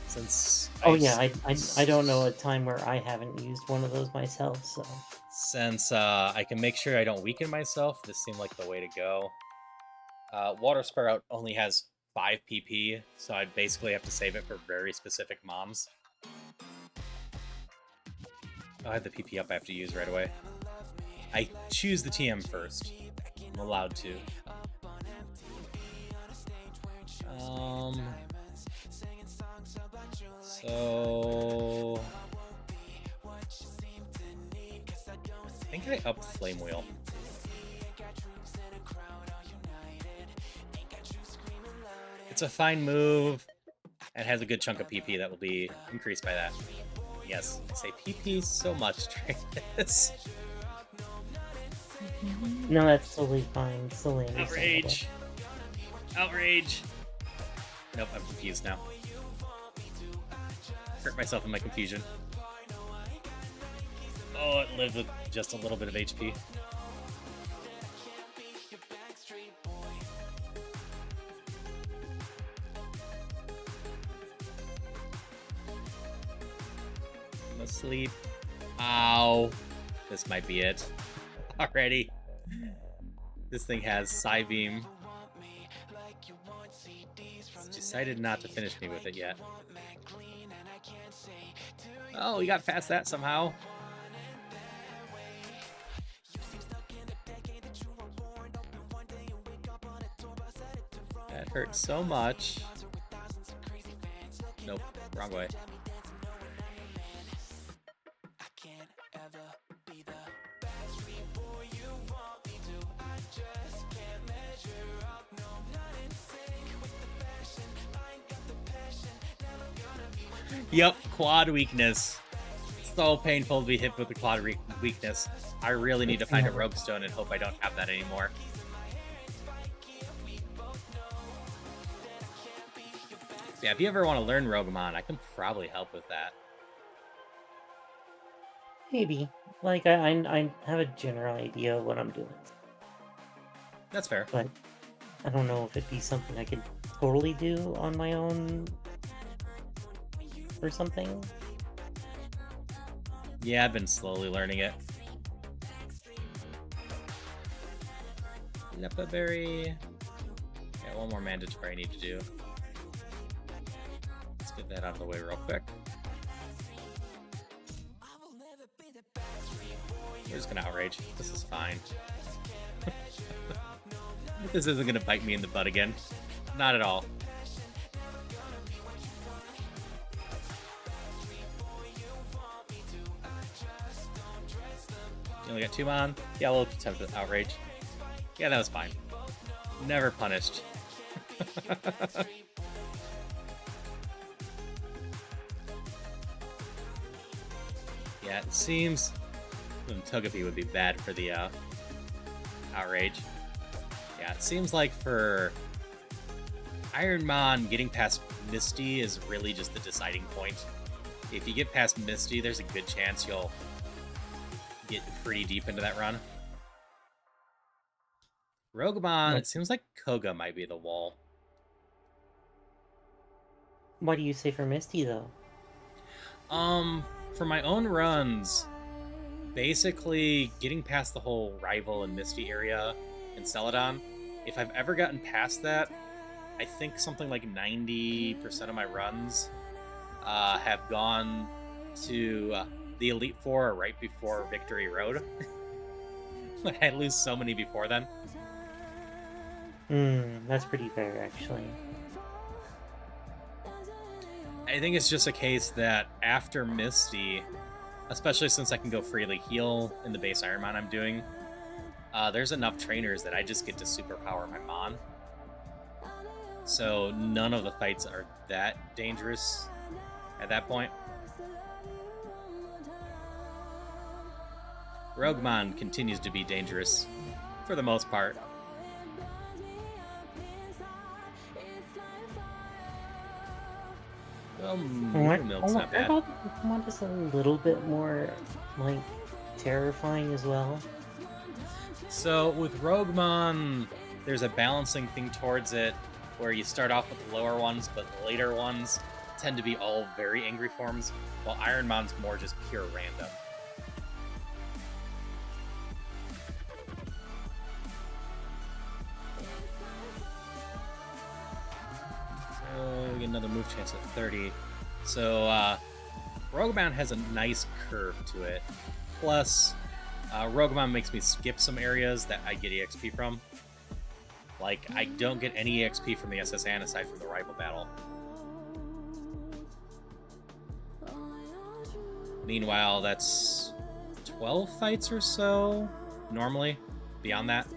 Since I don't know a time where I haven't used one of those myself, so... Since I can make sure I don't weaken myself, this seemed like the way to go. Water Sprout only has 5 PP, so I basically have to save it for very specific moms. I have the PP up I have to use right away. I choose the TM first. I'm allowed to. So... I think I upped Flame Wheel. It's a fine move, and has a good chunk of PP that will be increased by that. Yes, I say PP so much during this. No, that's totally fine. It's totally understandable. Outrage! Outrage! Nope, I'm confused now. Hurt myself in my confusion. Oh, it lived with just a little bit of HP. I'm asleep. Ow. This might be it. Already. This thing has Psybeam. Decided not to finish me with it yet. Oh, we got past that somehow. That hurt so much. Nope, wrong way. Yep, quad weakness. So painful to be hit with the quad weakness. I really need to find a rogue stone and hope I don't have that anymore. Yeah, if you ever want to learn Rougemon, I can probably help with that. Maybe. Like, I have a general idea of what I'm doing, That's fair. but I don't know if it'd be something I could totally do on my own or something. Yeah, I've been slowly learning it. Lepa berry. Yeah, one more mandatory I need to do. Let's get that out of the way real quick. We're just gonna outrage. This is fine. This isn't gonna bite me in the butt again. Not at all. You only got 2 on? Yeah, we'll attempt to outrage. Yeah, that was fine. Never punished. Yeah, it seems Togepi would be bad for the outrage. Yeah, it seems like for Ironmon, getting past Misty is really just the deciding point. If you get past Misty, there's a good chance you'll get pretty deep into that run. Rougemon, it seems like Koga might be the wall. What do you say for Misty, though? For my own runs, basically getting past the whole Rival and Misty area in Celadon, if I've ever gotten past that, I think something like 90% of my runs have gone to the Elite Four right before Victory Road. I lose so many before then. That's pretty fair, actually. I think it's just a case that after Misty, especially since I can go freely heal in the base Ironmon I'm doing, there's enough trainers that I just get to superpower my Mon. So none of the fights are that dangerous at that point. Rougemon continues to be dangerous for the most part. Well, Milk's not bad. Pokemon is a little bit more, like, terrifying as well. So with Rougemon, there's a balancing thing towards it, where you start off with the lower ones, but the later ones tend to be all very angry forms, while Ironmon's more just pure random. So we get another move chance at 30. So Rougemon has a nice curve to it. Plus, Rougemon makes me skip some areas that I get EXP from. Like, I don't get any EXP from the SSN aside from the rival battle. Meanwhile, that's 12 fights or so, normally. Beyond that.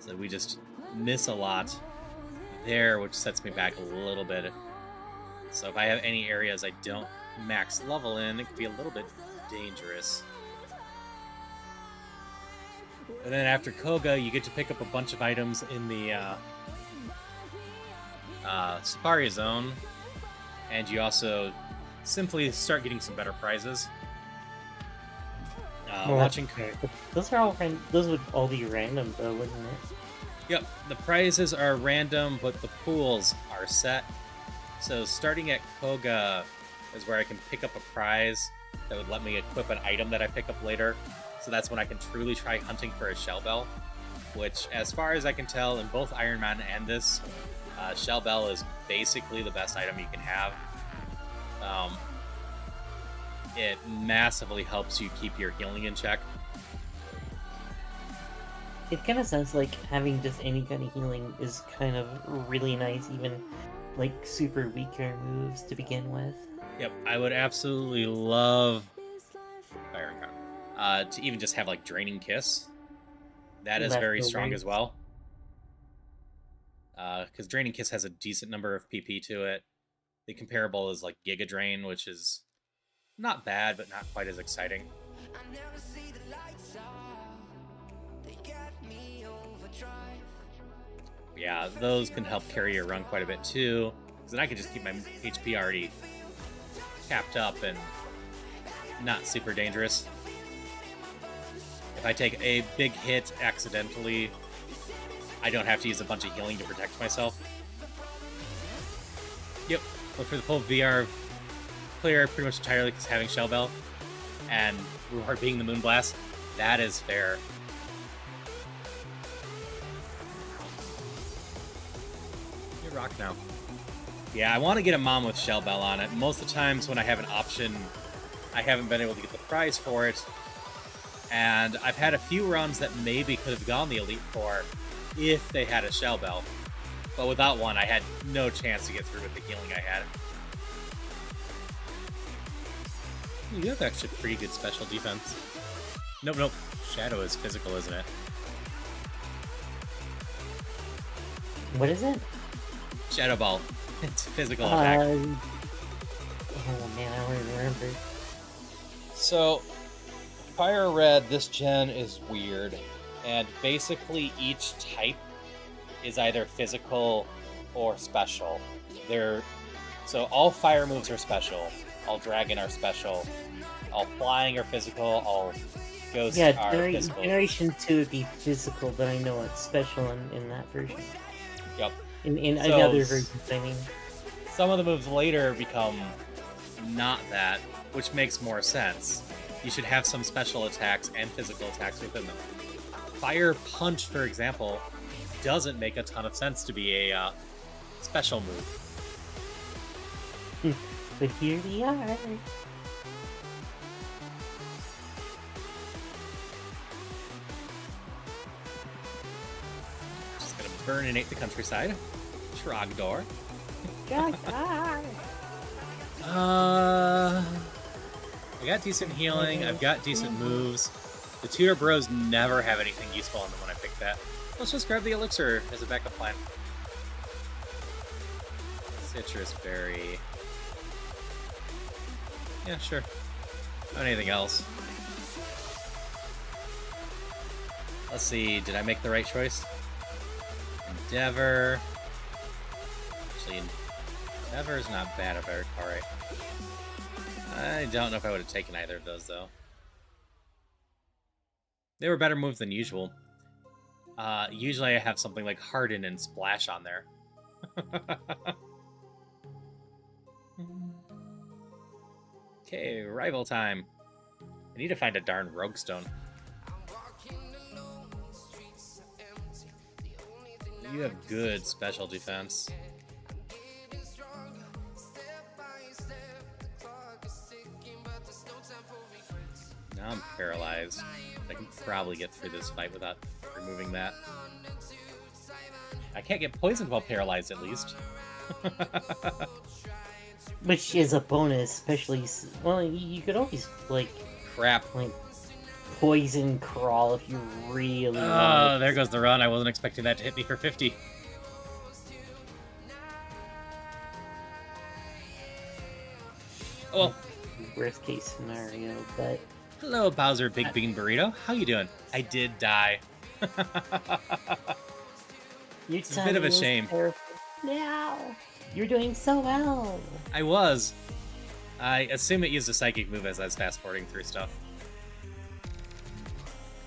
So we just miss a lot there, which sets me back a little bit. So if I have any areas I don't max level in, it could be a little bit dangerous. And then after Koga, you get to pick up a bunch of items in the Safari Zone, and you also simply start getting some better prizes. Watching those are all those would all be random though, wouldn't it? Yep, the prizes are random, but the pools are set. So starting at Koga is where I can pick up a prize that would let me equip an item that I pick up later. So that's when I can truly try hunting for a Shell Bell, which, as far as I can tell, in both Ironman and this, Shell Bell is basically the best item you can have. It massively helps you keep your healing in check. It kind of sounds like having just any kind of healing is kind of really nice, even like super weaker moves to begin with. Yep, I would absolutely love Iron Crown. to even just have like Draining Kiss. That is Left very strong over. as well. Because Draining Kiss has a decent number of PP to it. The comparable is like Giga Drain, which is not bad, but not quite as exciting. I never see the lights out. They got me overdrive. Yeah, those can help carry your run quite a bit too. Because then I can just keep my HP already capped up and not super dangerous. If I take a big hit accidentally, I don't have to use a bunch of healing to protect myself. Yep, look for the full VR clear pretty much entirely because having Shell Bell and Reward being the Moonblast, that is fair. You rock now. Yeah, I want to get a Mom with Shell Bell on it. Most of the times when I have an option, I haven't been able to get the prize for it. And I've had a few runs that maybe could have gone the Elite Four if they had a Shell Bell. But without one, I had no chance to get through with the healing I had. You have actually pretty good special defense. Nope. Shadow is physical, isn't it? What is it? Shadow Ball. It's physical attack. Oh man, I don't even remember. So, Fire Red, this gen is weird. And basically each type is either physical or special. So all fire moves are special. All dragon are special. All flying are physical. All ghosts are physical. Generation 2 would be physical, but I know it's special in that version. Yep. In So, other versions, I mean. Some of the moves later become not that, which makes more sense. You should have some special attacks and physical attacks within them. Fire Punch, for example, doesn't make a ton of sense to be a special move. But here we are. Just gonna burninate the countryside. Trogdor. I got decent healing. I've got decent moves. The Tutor Bros never have anything useful on them when I pick that. Let's just grab the elixir as a backup plan. Citrus berry. Yeah, sure. Not anything else. Let's see, did I make the right choice? Endeavor. Actually, Endeavor's not bad if I recall right. I don't know if I would have taken either of those, though. They were better moves than usual. Usually I have something like Harden and Splash on there. Okay, rival time. I need to find a darn Rogue Stone. You have good special defense. Now I'm paralyzed. I can probably get through this fight without removing that. I can't get poisoned while paralyzed, at least. Which is a bonus, especially... Well, you could always, like... Crap. Like, poison crawl if you really Oh, want. there goes the run. I wasn't expecting that to hit me for 50. Oh, well. Worst case scenario, but... Hello, Bowser Big Bean Burrito. How you doing? I did die. It's a bit of a shame. Now you're doing so well. I was. I assume it used a psychic move as I was fast forwarding through stuff.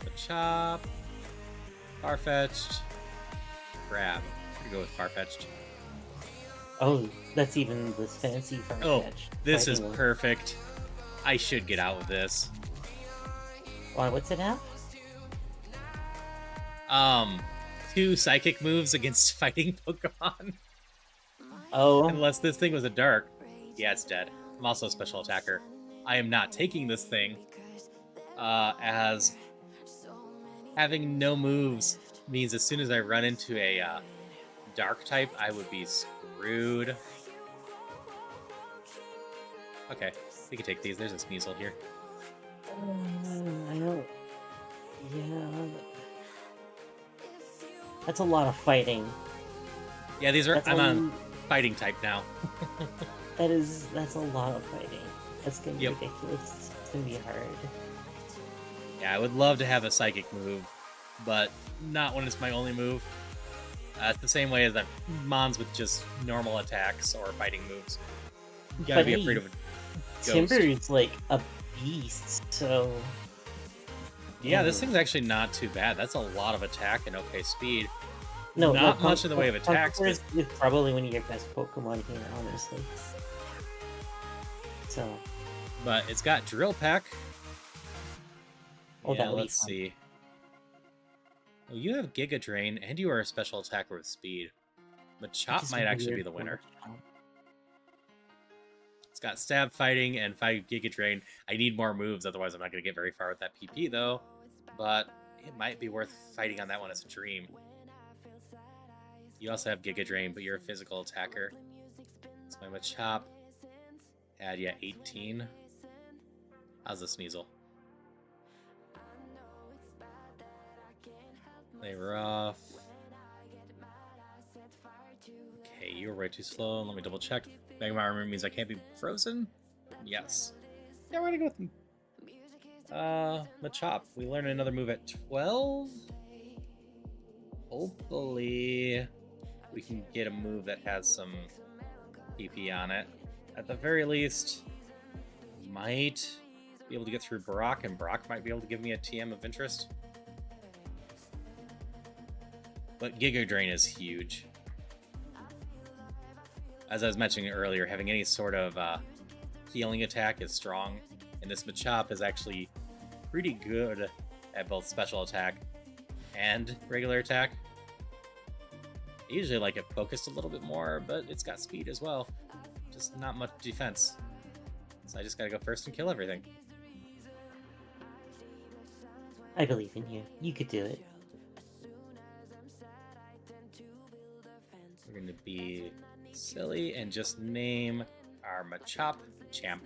The chop. Farfetch'd. Grab. I'm gonna go with Farfetch'd. Oh, that's even this fancy Farfetch'd. Oh, this is fighting one. perfect. I should get out with this. What's it have? 2 psychic moves against fighting Pokemon. Oh, Unless this thing was a dark. Yeah, it's dead. I'm also a special attacker. I am not taking this thing, as having no moves means as soon as I run into a dark type, I would be screwed. Okay, we can take these. There's a Sneasel here. I don't. Yeah. That's a lot of fighting. Yeah, these are. That's I'm a- on fighting type now. That's a lot of fighting. That's gonna be Yep. ridiculous. It's gonna be hard. Yeah, I would love to have a psychic move, but not when it's my only move. It's the same way as that mons with just normal attacks or fighting moves. You gotta But be hey, afraid of a ghost. Timber's like a beast, so Yeah, this thing's actually not too bad. That's a lot of attack and okay speed. no, not like, much in the way of attacks. Conqueror is probably one of your best Pokemon here, honestly. So, But it's got Drill Peck. Oh, Yeah, that'll be let's fun. see. Well, you have Giga Drain, and you are a special attacker with speed. Machop just might actually be weird the winner. Machop. It's got Stab Fighting and 5 Giga Drain. I need more moves, otherwise I'm not going to get very far with that PP, though. But it might be worth fighting on that one as a dream. You also have Giga Drain, but you're a physical attacker. So my Machop had, 18. How's the Sneasel? Play rough. Okay, you were way too slow. Let me double check. Magma Armor means I can't be frozen? Yes. Yeah, we're gonna go with them. Machop. We learn another move at 12. Hopefully, we can get a move that has some PP on it. At the very least, might be able to get through Brock, and Brock might be able to give me a TM of interest. But Giga Drain is huge. As I was mentioning earlier, having any sort of healing attack is strong, and this Machop is actually pretty good at both special attack and regular attack. I usually like it focused a little bit more, but it's got speed as well. Just not much defense. So I just gotta go first and kill everything. I believe in you. You could do it. We're gonna be silly and just name our Machop Champ.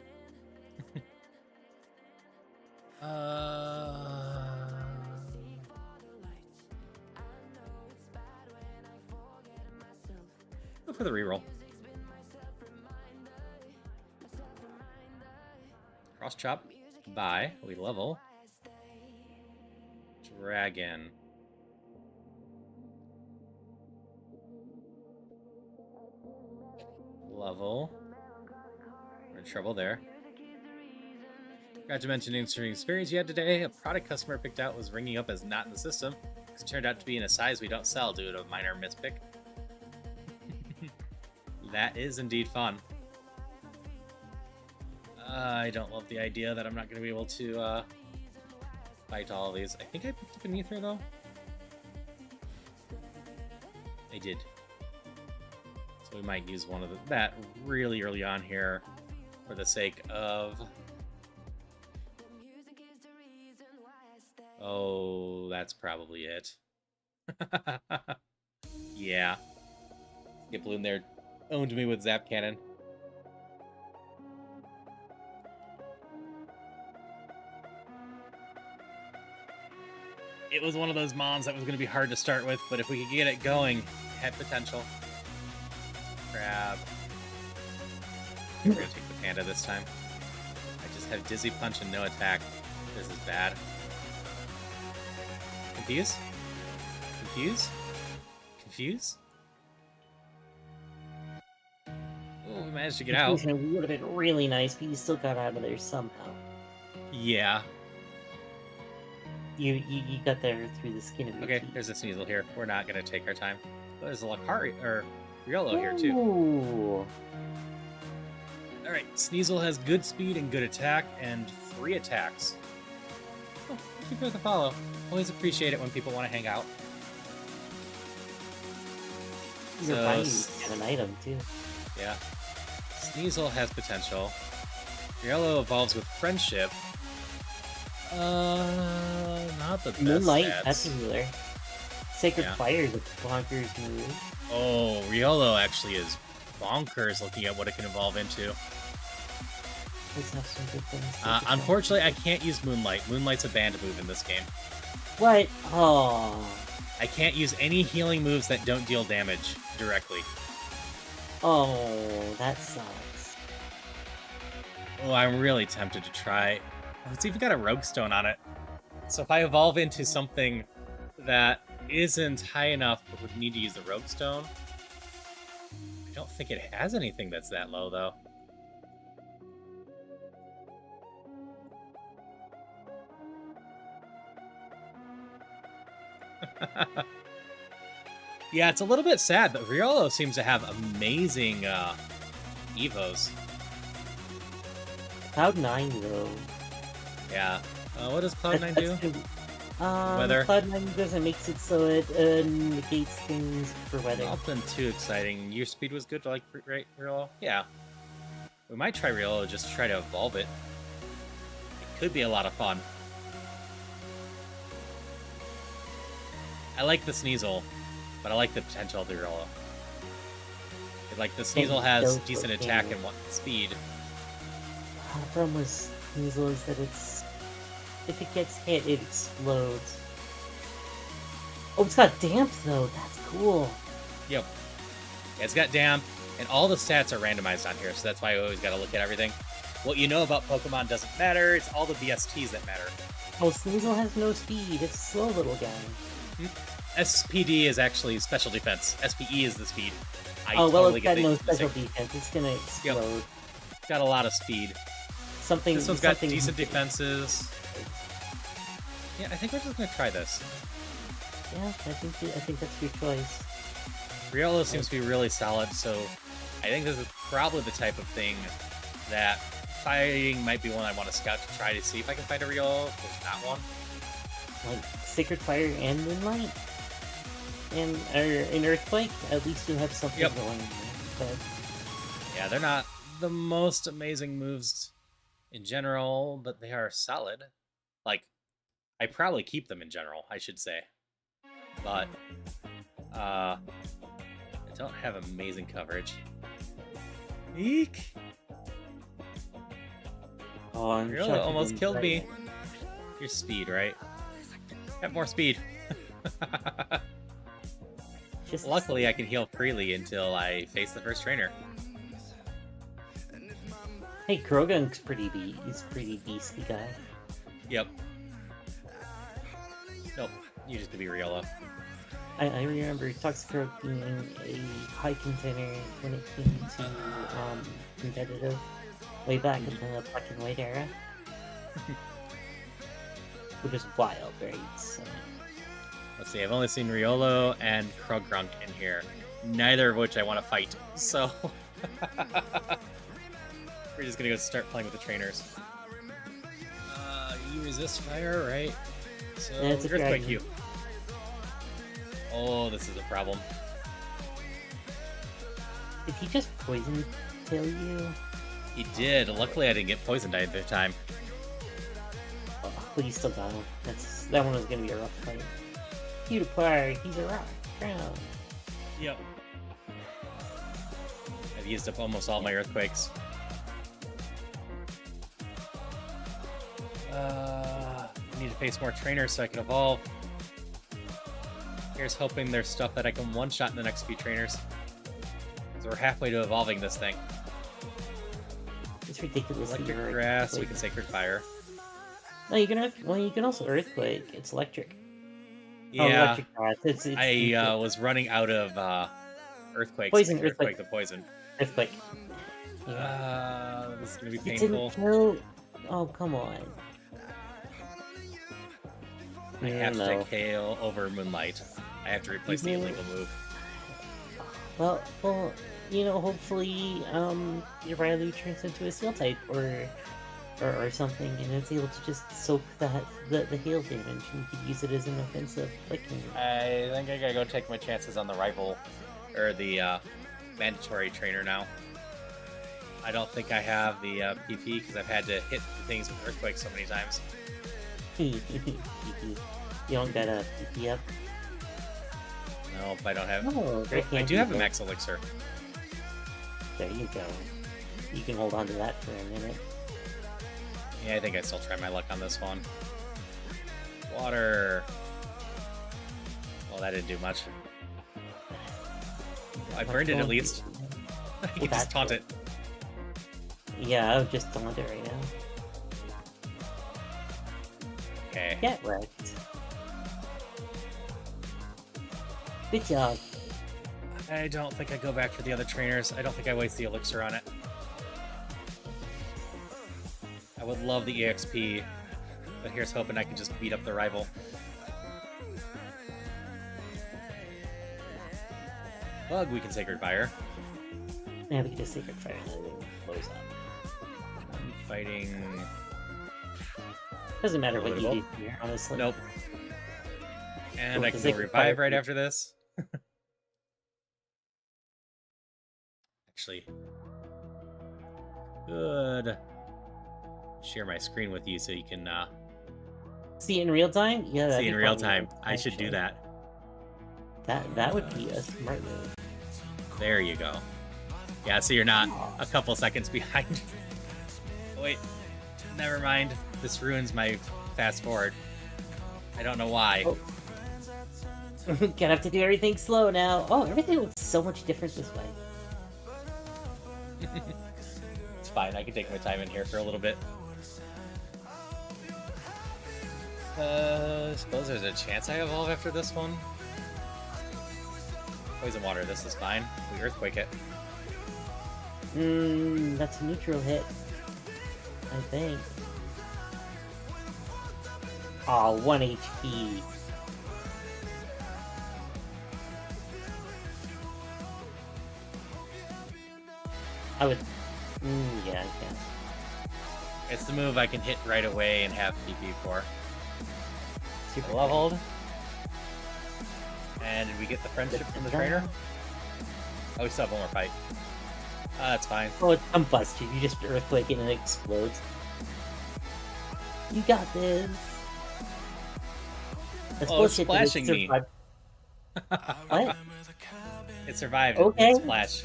Go for the reroll. Cross chop. Bye. We level. Dragon. Level. We're in trouble there. Forgot to mention an interesting experience you had today. A product customer picked out was ringing up as not in the system. It turned out to be in a size we don't sell due to a minor mispick. That is indeed fun. I don't love the idea that I'm not going to be able to fight all of these. I think I picked up an ether though. I did. So we might use one of that really early on here for the sake of... Oh, that's probably it. Yeah. Get Bloom there owned me with Zap Cannon. It was one of those mons that was going to be hard to start with, but if we could get it going, it had potential. Crab. We're going to take the panda this time. I just have Dizzy Punch and no attack. This is bad. Confuse? Confuse? Confuse? Oh, we managed to get out. It would have been really nice, but you still got out of there somehow. Yeah. You got there through the skin of your Okay, teeth. there's a Sneasel here. We're not going to take our time. Oh, there's a Lakari, or Riolo here, too. Ooh. Alright, Sneasel has good speed and good attack, and 3 attacks. Oh, thank you for the follow. Always appreciate it when people want to hang out. You're buying an item, too. Yeah. Sneasel has potential. Riolo evolves with Friendship. Not the best Moonlight, stats. that's a healer. Sacred Yeah. Fire is a bonkers move. Oh, Riolo actually is bonkers looking at what it can evolve into. Let's have some good things. to defend. Unfortunately, I can't use Moonlight. Moonlight's a banned move in this game. What? Oh. I can't use any healing moves that don't deal damage directly. Oh, that sucks. Oh, I'm really tempted to try. Oh, it's even got a Rogue Stone on it. So if I evolve into something that isn't high enough but would need to use the Rogue Stone, I don't think it has anything that's that low, though. Yeah, it's a little bit sad, but Riolo seems to have amazing Evos. Cloud9, though. Yeah. What does Cloud9 do? Weather. Cloud9 doesn't makes it so it negates things for weather. Nothing too exciting. Your speed was good, like, right, Riolo? Yeah. We might try Riolo just to try to evolve it. It could be a lot of fun. I like the Sneasel, but I like the potential of the Riolo. Like, the Sneasel has decent attack and speed. The problem with Sneasel is that if it gets hit, it explodes. Oh, it's got damp, though. That's cool. Yep. Yeah, it's got damp, and all the stats are randomized on here, so that's why I always got to look at everything. What you know about Pokemon doesn't matter. It's all the BSTs that matter. Oh, Sneasel has no speed. It's a slow little guy. SPD is actually special defense. SPE is the speed. It's got no special defense. It's gonna explode. Yep. Got a lot of speed. This one's got decent defenses. Yeah, I think we're just gonna try this. Yeah, I think that's your choice. Riolo seems to be really solid, so I think this is probably the type of thing that fighting might be one I want to scout to try to see if I can fight a Riolo. If there's not one. Like Sacred Fire and Moonlight? And an Earthquake? At least you have something going. But... yeah, they're not the most amazing moves in general, but they are solid. Like, I probably keep them in general, I should say. But, I don't have amazing coverage. Eek! Oh, I'm really almost killed me. Your speed, right? Have more speed. Luckily, I can heal freely until I face the first trainer. Hey, Krogun's he's pretty beastly guy. Yep. Nope, you just could be Riolo. I remember Toxicroak being a high contender when it came to competitive way back in the Black and White era. Which is wild, right? So... let's see, I've only seen Riolo and Krogrunk in here, neither of which I want to fight, so... we're just gonna go start playing with the trainers. You resist fire, right? So, yeah, it's Earthquake you. Oh, this is a problem. Did he just poison tail you? He did. Luckily, I didn't get poisoned either time. Oh, but he still got him. That one was gonna be a rough fight. PewDiePie, he's a rock. Crown. Yep. I've used up almost all my Earthquakes. I need to face more trainers so I can evolve. Here's hoping there's stuff that I can one-shot in the next few trainers. So we're halfway to evolving this thing. It's ridiculous. Electric Grass, we can Sacred Fire. No, you can also Earthquake. It's electric. Yeah. Oh, electric grass. I was running out of Earthquakes. Poison, Earthquake the poison. Earthquake. This is gonna be painful. It didn't kill... oh, come on. I have to take Hail over Moonlight. I have to replace the illegal move. Well, hopefully, your Riley turns into a Steel type or something, and it's able to just soak the hail damage, and you could use it as an offensive flicking. I think I gotta go take my chances on the rival, or the mandatory trainer now. I don't think I have the PP because I've had to hit things with Earthquake so many times. You don't got a PP up? Nope, I don't have. Oh, I do have a Max Elixir. There you go. You can hold on to that for a minute. Yeah, I think I still try my luck on this one. Water. Well, that didn't do much. I burned it at least. I can just taunt it. Yeah, I would just taunt it right now. Okay. Get wrecked. Good job. I don't think I go back for the other trainers. I don't think I waste the elixir on it. I would love the EXP, but here's hoping I can just beat up the rival. Bug, we can Sacred Fire. Yeah, we can just Sacred Fire and then we can close up. I'm fighting... Doesn't matter what you Relatable. do here, honestly. Nope. And Well, I can the go Sacred revive Fire- right after this. Actually, good. Share my screen with you so you can See it in real time? Yeah, that'd see be in real probably time. good, I should do actually. that. That would be a smart move. There you go. Yeah, so you're not a couple seconds behind. Wait, never mind. This ruins my fast forward. I don't know why. Oh. Gonna have to do everything slow now. Oh, everything looks so much different this way. It's fine. I can take my time in here for a little bit. I suppose there's a chance I evolve after this one. Poison water. This is fine. We earthquake it. That's a neutral hit. I think. Aw, 1 HP. I would... yeah, I can. It's the move I can hit right away and have PP for. Super Leveled. And did we get the friendship from the trainer? Oh, we still have one more fight. That's fine. Oh, it's combust you. You just earthquake it and it explodes. You got this. That's Oh, it's bullshit that it splashing me. survived. What? It survived. Okay. It splash.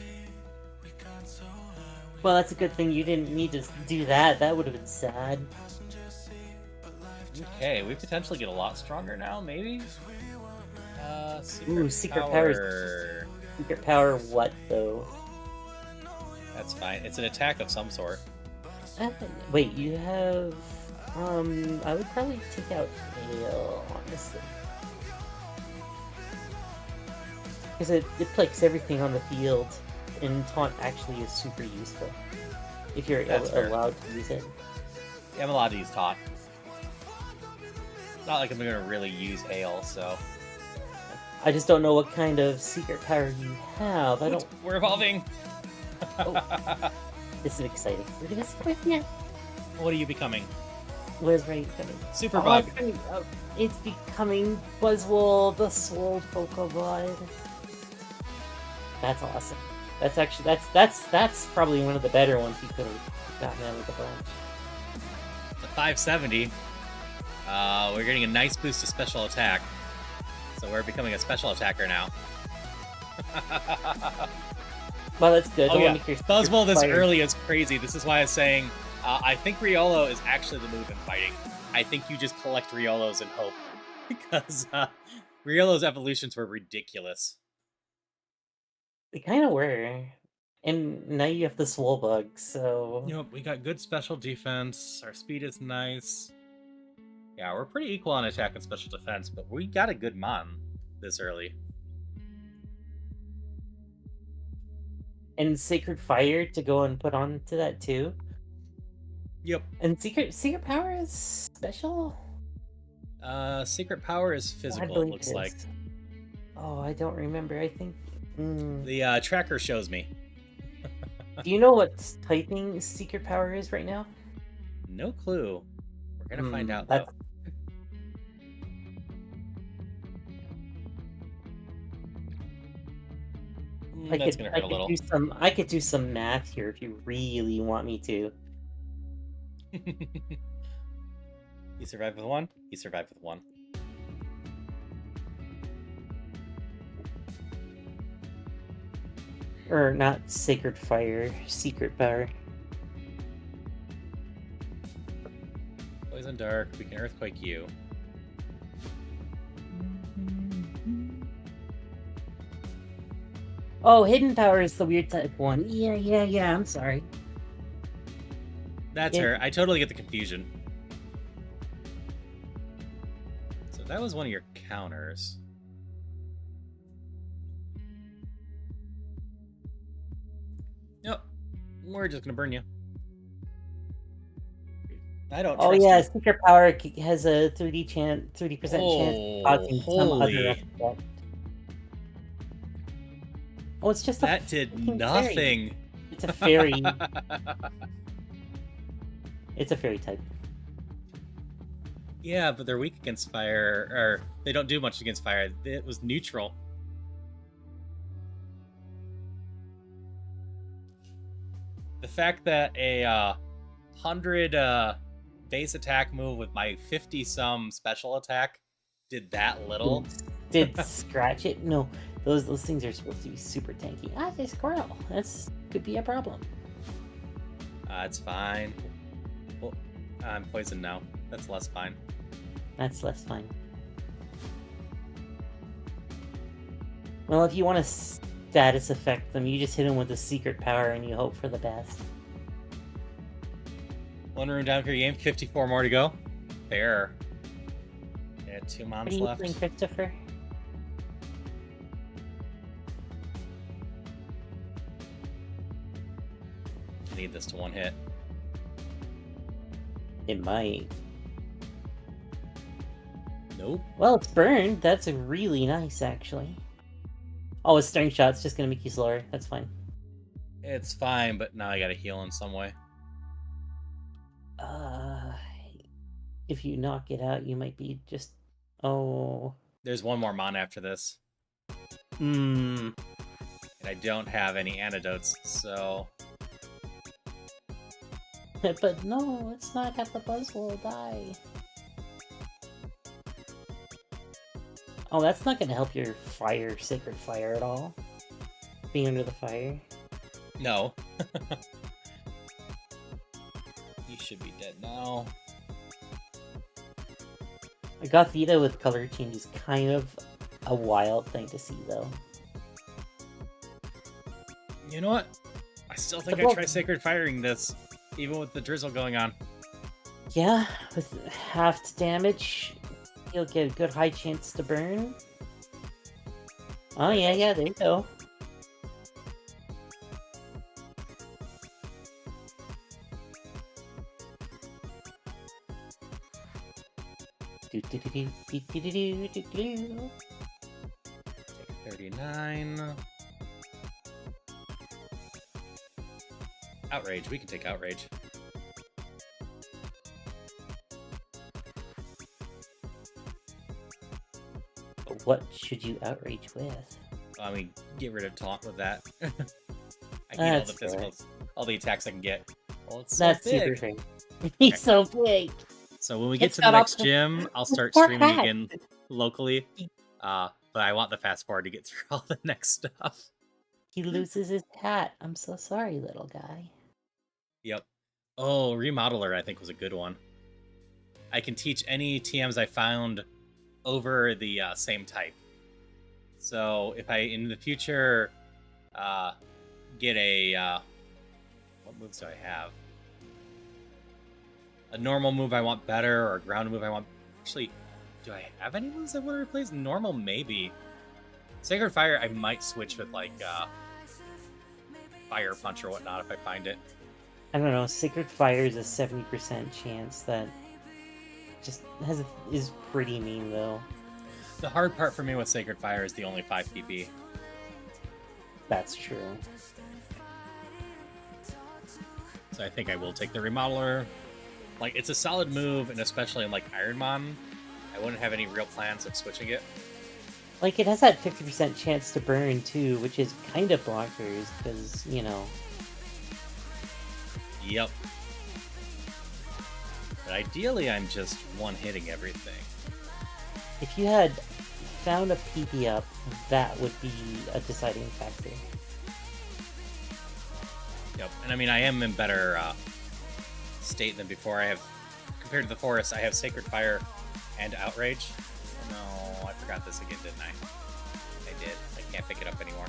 Well, that's a good thing you didn't need to do that. That would have been sad. Okay, we potentially get a lot stronger now, maybe? Ooh, secret power. powers. Secret power what, though? That's fine. It's an attack of some sort. Wait, you have... I would probably take out Hail, honestly. Because it plays everything on the field, and Taunt actually is super useful. If you're That's fair. allowed to use it. Yeah, I'm allowed to use Taunt. Not like I'm gonna really use Hail, so... I just don't know what kind of secret power you have. I don't... We're evolving! This is exciting. We're gonna see what... Yeah. What are you becoming? What is right coming? Super Bug. It's becoming Buzzwole, the Swole Pokemon. That's awesome. That's actually that's probably one of the better ones you could have gotten out of the bunch. The 570. We're getting a nice boost to special attack. So we're becoming a special attacker now. Well, that's good. Oh Don't yeah, wanna make your Buzzwole this fire- early is crazy. This is why I was saying, I think Riolo is actually the move in fighting. I think you just collect Riolos and hope. Because Riolo's evolutions were ridiculous. They kind of were. And now you have the Swole Bug, so... Yep, we got good special defense. Our speed is nice. Yeah, we're pretty equal on attack and special defense, but we got a good Mon this early. And Sacred Fire to go and put on to that too. Yep. And Secret Power is special? Secret power is I physical, it believe looks it like. is. Oh, I don't remember. I think... The tracker shows me. Do you know what typing Secret Power is right now? No clue. We're gonna find out, though. That's... That's gonna hurt a little. I could do some math here if you really want me to. You survived with one? You survived with one. Or not Sacred Fire, Secret Power. Nothing dark. We can earthquake you. Oh, hidden power is the weird type one. Yeah. I'm sorry. That's Yeah. her. I totally get the confusion. So that was one of your counters. Yep. We're just gonna burn you. I don't Oh trust yeah, you. secret power has a 30% chance of causing some other holy. effect. Oh, it's just That a did freaking nothing. Fairy. It's a fairy. It's a fairy type. Yeah, but they're weak against fire, or they don't do much against fire. It was neutral. The fact that a 100 base attack move with my 50-some special attack did that little. Did scratch it? No, those things are supposed to be super tanky. Ah, it's a squirrel. That's could be a problem. It's fine. Well, I'm poisoned now. That's less fine. That's less fine. Well, if you want to status affect them, you just hit them with a secret power and you hope for the best. One room down for your game. 54 more to go. Fair. Yeah, 2 What moms are you left. playing, Christopher? I need this to one hit. It might. Nope. Well, it's burned. That's really nice, actually. Oh, a string shot's just gonna make you slower. That's fine. It's fine, but now I gotta heal in some way. If you knock it out, you might be just... Oh... There's one more mon after this. Hmm... And I don't have any antidotes, so... But no, let's not have the Buzzwole die. Oh, that's not gonna help your fire, sacred fire at all. Being under the fire. No. You should be dead now. A Gothita with color change is kind of a wild thing to see, though. You know what? I still think Well- I try Sacred Firing this, even with the drizzle going on. Yeah, with half damage, you'll get a good high chance to burn. Oh yeah, there you go. Take 39. Outrage. We can take Outrage. What should you outrage with? I mean, get rid of Taunt with that. I need all the That's fair. physicals, all the attacks I can get. Well, it's so That's big. super fair. He's so big. So when we get It's to the got all next the- gym, I'll start Poor streaming hat. again locally. But I want the fast forward to get through all the next stuff. He loses his hat. I'm so sorry, little guy. Yep. Oh, Remodeler I think was a good one. I can teach any TMs I found over the same type. So if I, in the future, get a... what moves do I have? A normal move I want better, or a ground move I want... Actually, do I have any moves I want to replace? Normal, maybe. Sacred Fire, I might switch with, like, Fire Punch or whatnot if I find it. I don't know. Sacred Fire is a 70% chance that just is pretty mean though. The hard part for me with Sacred Fire is the only 5 PP. That's true. So I think I will take the Remodeler. Like, it's a solid move, and especially in, like, Ironmon, I wouldn't have any real plans of switching it. Like, it has that 50% chance to burn too, which is kind of bonkers because, you know. Yep. But ideally, I'm just one-hitting everything. If you had found a PP up, that would be a deciding factor. Yep. And I mean, I am in better state than before. I have compared to the forest, I have Sacred Fire and Outrage. No, I forgot this again, didn't I? I did. I can't pick it up anymore.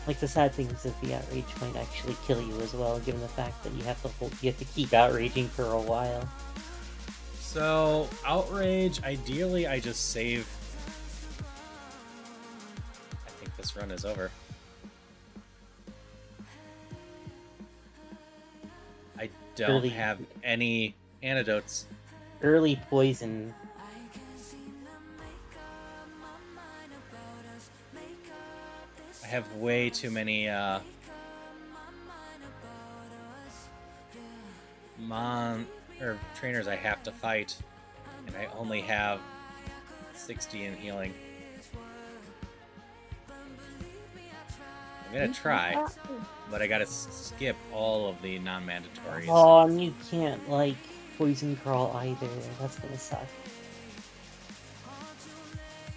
Like, the sad thing is that the outrage might actually kill you as well, given the fact that you have to keep outraging for a while. So, Outrage, ideally I just save... I think this run is over. I don't have any antidotes. Early poison. I have way too many trainers I have to fight, and I only have 60 in healing. I'm gonna try, but I gotta skip all of the non-mandatories. Oh, and you can't, like, poison crawl either. That's gonna suck.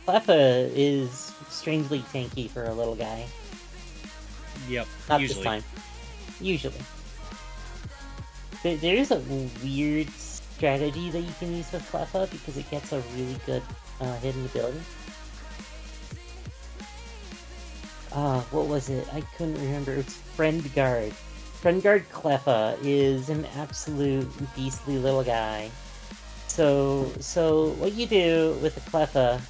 Cleffa is strangely tanky for a little guy. Yep, Not usually. this time. Usually. There is a weird strategy that you can use with Cleffa because it gets a really good hidden ability. What was it? I couldn't remember. It's Friend Guard. Friend Guard Cleffa is an absolute beastly little guy. So what you do with the Cleffa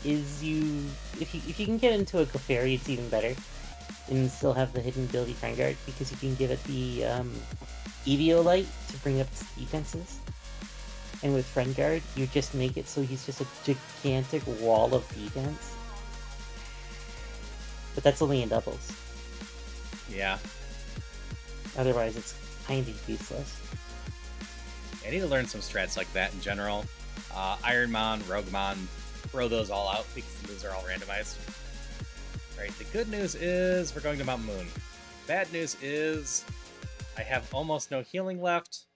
is you if you can get into a Clefairy, it's even better, and still have the hidden ability Friend Guard, because you can give it the Eviolite to bring up its defenses. And with Friend Guard, you just make it so he's just a gigantic wall of defense. But that's only in doubles. Yeah. Otherwise, it's kind of useless. I need to learn some strats like that in general. Ironmon, Rougemon, throw those all out because the moves are all randomized. Right, the good news is we're going to Mount Moon. Bad news is I have almost no healing left.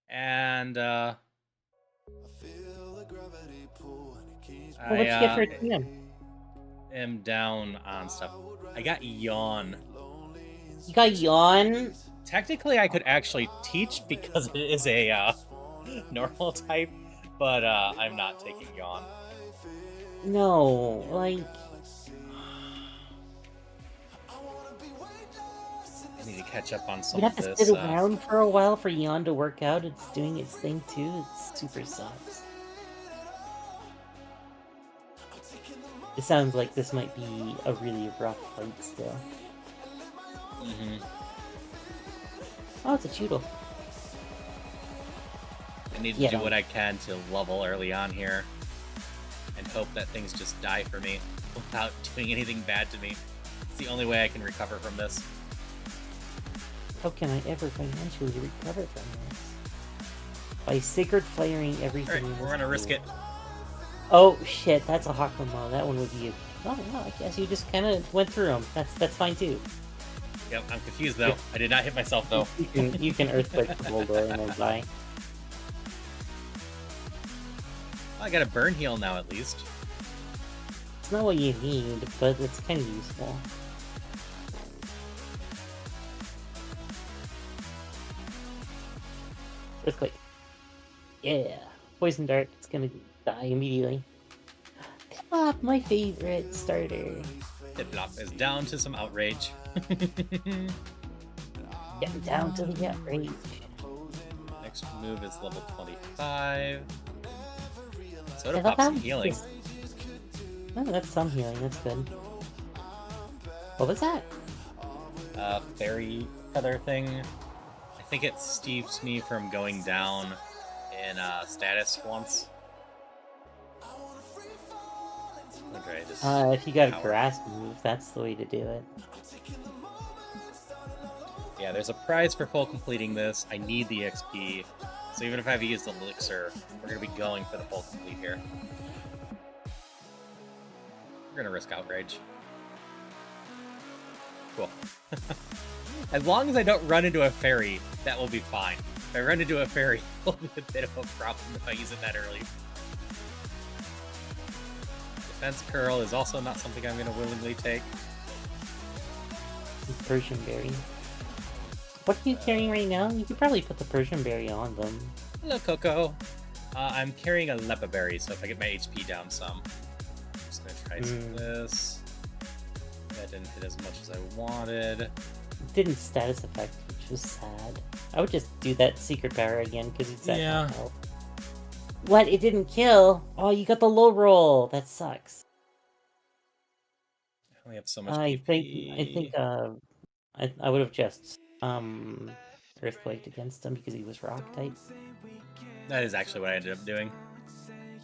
And, Well, what'd you get for a TM? am down on stuff. I got Yawn. You got Yawn? Technically, I could actually teach because it is a normal type, but I'm not taking Yawn. No, like... I need to catch up on some You of have to this. sit around for a while for Yawn to work out. It's doing its thing too. It super sucks. It sounds like this might be a really rough fight still. Oh, it's a Choodle. I need to do what I can to level early on here and hope that things just die for me without doing anything bad to me. It's the only way I can recover from this. How can I ever financially recover from this? By sacred firing everything. Alright, we're gonna risk it. Oh shit, that's a Hakumo. That one would be a... Oh no, I guess you just kind of went through them. That's fine too. Yep, I'm confused though. I did not hit myself though. You can Earthquake the Bulldor and then die. I got a burn heal now at least. It's not what you need, but it's kind of useful. Earthquake. Yeah. Poison Dart. It's gonna die immediately. Piplup, my favorite starter. Piplup is down to some outrage. Getting down to the outrage. Next move is level 25. So it'll pop some healing. Oh, that's some healing. That's good. What was that? Fairy feather thing. I think it steeps me from going down in status once. If you got a grass move, that's the way to do it. Yeah, there's a prize for full completing this. I need the XP. So even if I have to use the elixir, we're going to be going for the full complete here. We're going to risk outrage. Cool. As long as I don't run into a fairy, that will be fine. If I run into a fairy, it will be a bit of a problem if I use it that early. Defense curl is also not something I'm going to willingly take. Persian berry. What are you carrying right now? You could probably put the Persian berry on them. Hello, Coco. I'm carrying a Lepa berry, so if I get my HP down some, I'm just gonna try some of this. That didn't hit as much as I wanted. It didn't status effect, which was sad. I would just do that secret power again because it's at Yeah. half health. What? It didn't kill? Oh, you got the low roll. That sucks. I only have so much I PP. think I would have just earthquaked against him because he was rock type. That is actually what I ended up doing.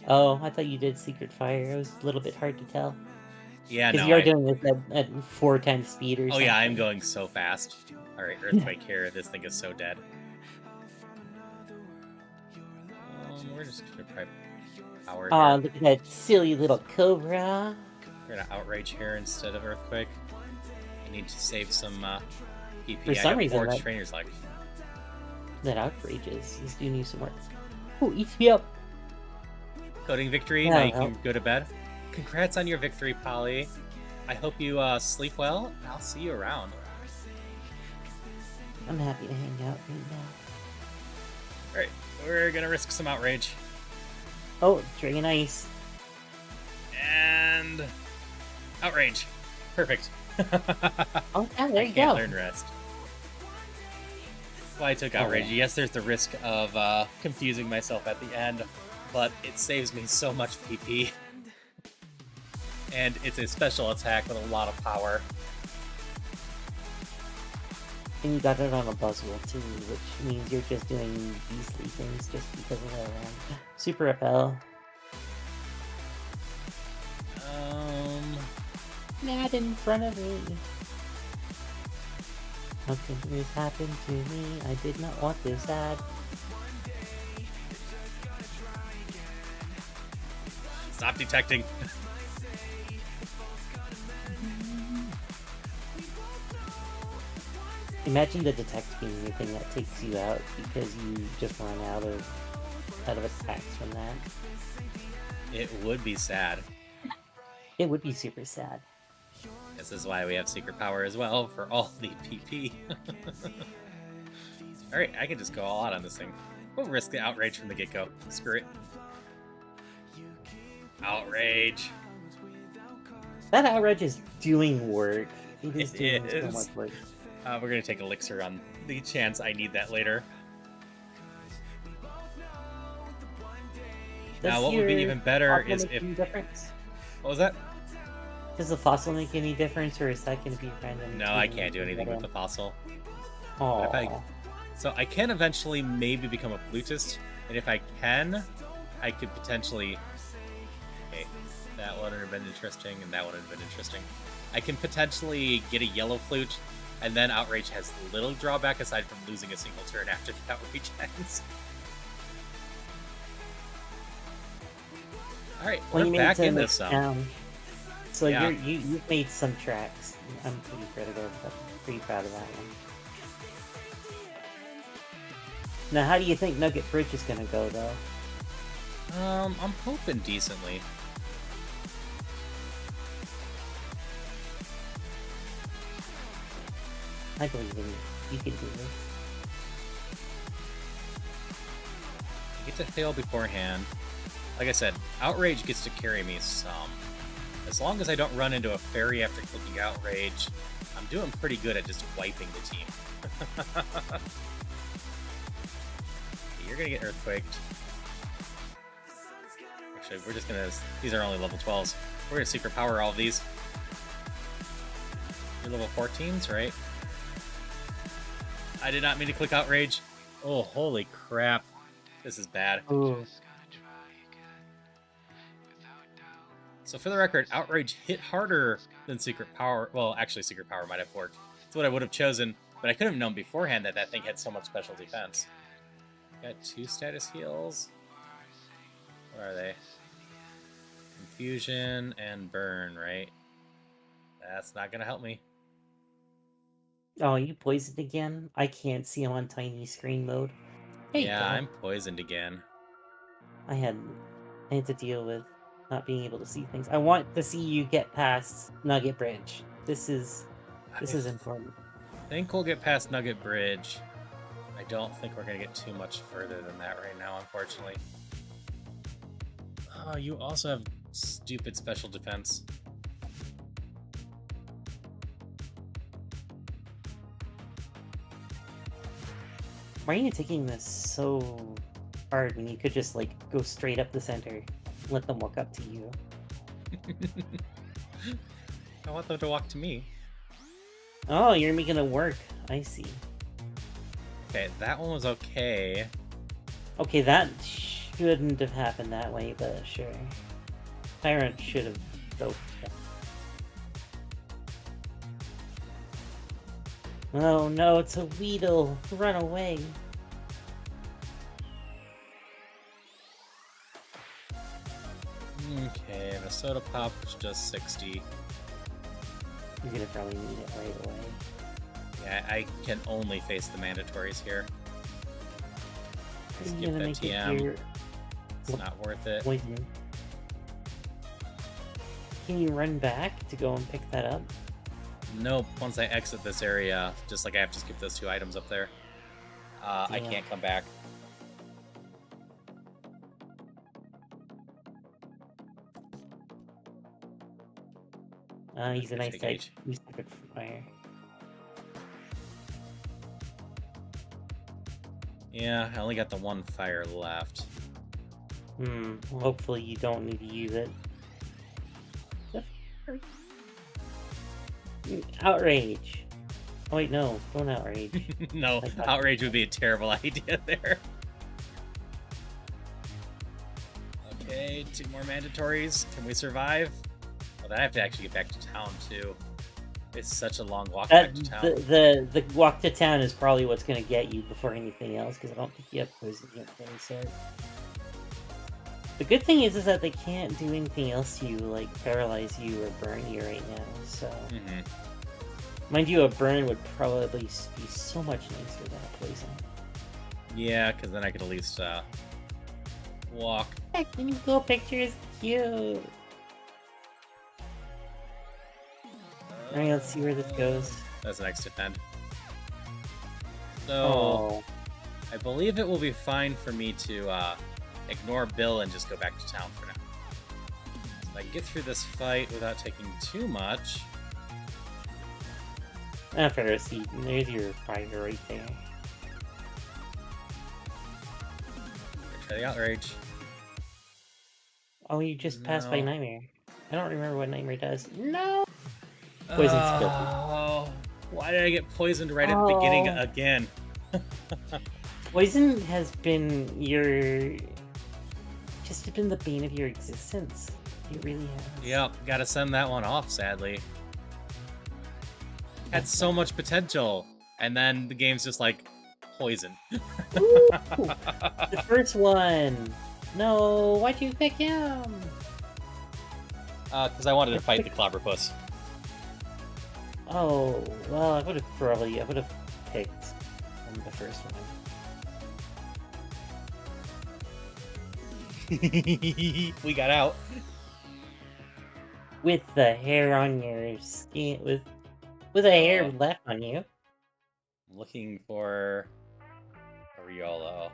Oh, I thought you did secret fire. It was a little bit hard to tell. Yeah, Because no. you're doing this at 4 times speed or Oh something. yeah, I'm going so fast. Alright, earthquake here. This thing is so dead. We're just gonna try power here. Aw, look at that silly little cobra. We're gonna outrage here instead of earthquake. I need to save some PP. For I some got reason, 4 that- trainers left. That outrageous. He's doing you some work. Oh, eats me up. Coding victory. Yeah, Now you well. can go to bed. Congrats on your victory, Polly. I hope you sleep well, and I'll see you around. I'm happy to hang out right now. Alright, we're gonna risk some outrage. Oh, Dragon Ice. And outrage. Perfect. Oh, yeah, there I you can't go. learn rest. Well, I took Oh, outrage. yeah. Yes, there's the risk of confusing myself at the end, but it saves me so much PP. And it's a special attack with a lot of power. And you got it on a Buzzwole too, which means you're just doing beastly things just because of that round. Super Repel. Not in front of me. How can this happen to me? I did not want this ad. Stop detecting. Imagine the detect being the thing that takes you out because you just run out of attacks from that. It would be sad. It would be super sad. This is why we have secret power as well, for all the PP. Alright, I can just go all out on this thing. We'll risk the outrage from the get-go. Screw it. Outrage. That outrage is doing work. It is doing so is. much work. We're gonna take elixir on the chance I need that later. Now, what would be even better is if... Difference? What was that? Does the fossil make any difference, or is that going to be random? No, I can't do anything with the fossil. Oh. So I can eventually maybe become a flutist, and if I can, I could potentially... Okay, that one would have been interesting, and that one would have been interesting. I can potentially get a yellow flute, and then Outrage has little drawback aside from losing a single turn after the Outrage ends. Alright, Well, we're back in this So Yeah. you've made some tracks. I'm pretty proud of that one. Now, how do you think Nugget Bridge is gonna go, though? I'm hoping decently. I believe in you. You can do this. I get to fail beforehand. Like I said, Outrage gets to carry me some. As long as I don't run into a fairy after clicking Outrage, I'm doing pretty good at just wiping the team. You're gonna get Earthquaked. Actually, we're just gonna... These are only level 12s. We're gonna Secret Power all of these. You're level 14s, right? I did not mean to click Outrage. Oh, holy crap. This is bad. Ooh. So for the record, Outrage hit harder than Secret Power. Well, actually, Secret Power might have worked. That's what I would have chosen, but I could have known beforehand that that thing had so much special defense. Got 2 status heals. Where are they? Confusion and Burn, right? That's not gonna help me. Oh, you poisoned again? I can't see him on tiny screen mode. There you Yeah, go. I'm poisoned again. I had to deal with not being able to see things. I want to see you get past Nugget Bridge. This is important. think we'll get past Nugget Bridge. I don't think we're gonna get too much further than that right now, unfortunately. Oh, you also have stupid special defense. Why are you taking this so hard when you could just, like, go straight up the center? Let them walk up to you. I want them to walk to me. Oh, you're making it work. I see. Okay, that one was okay. Okay, that shouldn't have happened that way, but sure. Tyrant should have, though. Oh no, it's a Weedle! Run away! Okay, the soda pop was just 60. You're gonna probably need it right away. Yeah, I can only face the mandatories here. Are Skip you gonna that make it TM. your It's not worth it. poison? Can you run back to go and pick that up? Nope, once I exit this area, just like I have to skip those 2 items up there. I Damn. can't come back. He's a nice Take type. H. He's good for fire. Yeah, I only got the 1 fire left. Well, hopefully you don't need to use it. Outrage! Oh wait, no, don't outrage. No, I thought- outrage would be a terrible idea there. Okay, 2 more mandatories. Can we survive? Oh, then I have to actually get back to town too. It's such a long walk back to town. The walk to town is probably what's gonna get you before anything else, because I don't think you have poison yet of any sort. The good thing is that they can't do anything else to you, like paralyze you or burn you right now, so... Mind you, a burn would probably be so much nicer than a poison. Yeah, because then I could at least walk. Heck, the Google picture is cute! Alright, let's see where this goes. That's the next defend. So, Oh, I believe it will be fine for me to ignore Bill and just go back to town for now. So if I get through this fight without taking too much. Pharisee, there's your fire right there. Try the outrage. Oh, you just passed by No. Nightmare. I don't remember what Nightmare does. No! Poison's filthy. Oh, why did I get poisoned right at the beginning Oh. again? Poison has been your... just been the bane of your existence. It really has. Yep, gotta send that one off, sadly. Had so much potential, and then the game's just like, poison. Ooh, the first one! No, why'd you pick him? Because I wanted to fight the Clobberpuss. Oh, well, I would have picked the first one. We got out. With the hair on your skin, with a hair left on you. I'm looking for a Riolo.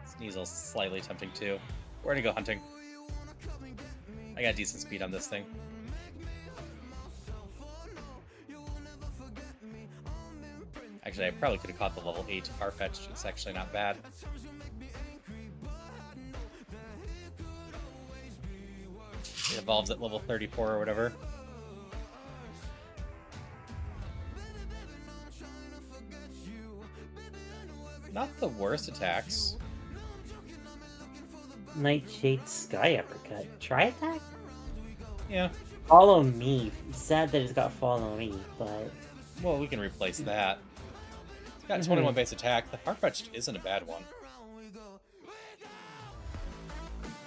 Sneasel's slightly tempting too. We're gonna go hunting. I got decent speed on this thing. Actually, I probably could have caught the level 8 Farfetch'd. It's actually not bad. It evolves at level 34 or whatever. Not the worst attacks. Nightshade Sky Uppercut. Try attack? Yeah. Follow me. Sad that it's got follow me, but... Well, we can replace that. It's got 21 base attack. The Farfetch'd isn't a bad one.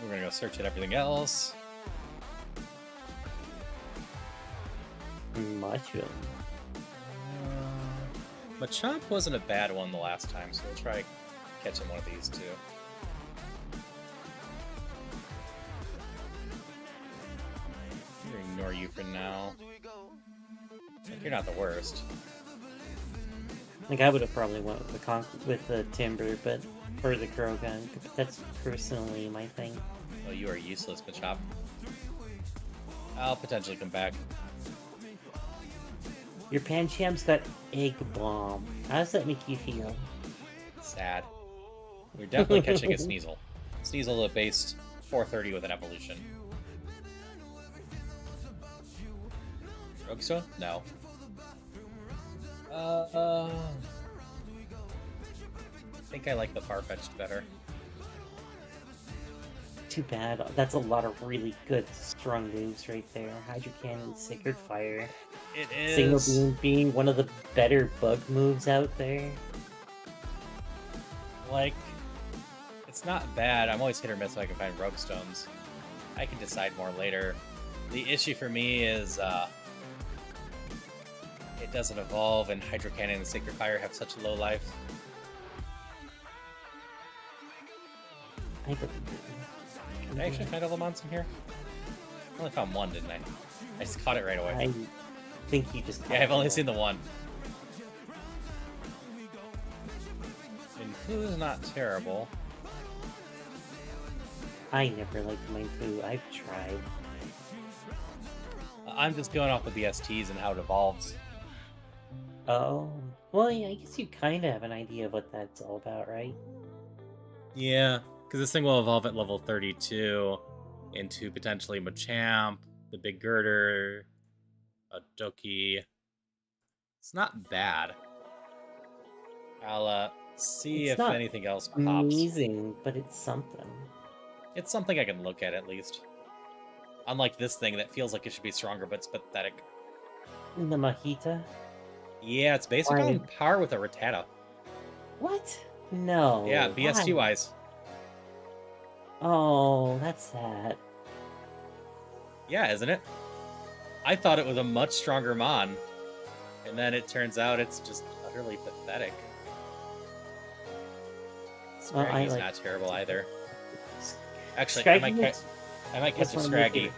We're gonna go search at everything else. Mushroom. Machamp wasn't a bad one the last time, so we'll try catching one of these too. I'm gonna ignore you for now. You're not the worst. Like, I would have probably went with the Timber, but or the Krogan. That's personally my thing. Oh, you are useless, Machop. I'll potentially come back. Your Pancham's got Egg Bomb. How does that make you feel? Sad. We're definitely catching a Sneasel. Sneasel at base 430 with an evolution. Roguestone? No. I think I like the Farfetch'd better. Too bad. That's a lot of really good, strong moves right there. Hydro Cannon, Sacred Fire. It is. Signal Beam being one of the better bug moves out there. Like, it's not bad. I'm always hit or miss if I can find Roguestones. I can decide more later. The issue for me is, it doesn't evolve, and Hydro Cannon and Sacred Fire have such low life. I believe Did I actually find all the mons in here? I only found one, didn't I? I just caught it right away. I think you just. Yeah, I've only seen the one. And Fu's not terrible. I never liked Mindfu. I've tried. I'm just going off the BSTs and how it evolves. Oh, well, yeah, I guess you kind of have an idea of what that's all about, right? Yeah, because this thing will evolve at level 32 into potentially Machamp, the Big Girder, a Doki. It's not bad. I'll see It's if not anything else pops. Amazing, but it's something. It's something I can look at least. Unlike this thing that feels like it should be stronger, but it's pathetic. The Mahita? Yeah, it's basically on par with a Rattata. What? No. Yeah, why? BST-wise. Oh, that's sad. Yeah, isn't it? I thought it was a much stronger Mon, and then it turns out it's just utterly pathetic. Well, I Scraggy's like- not terrible either. Actually, Scraggy I might catch that's a one of my Scraggy.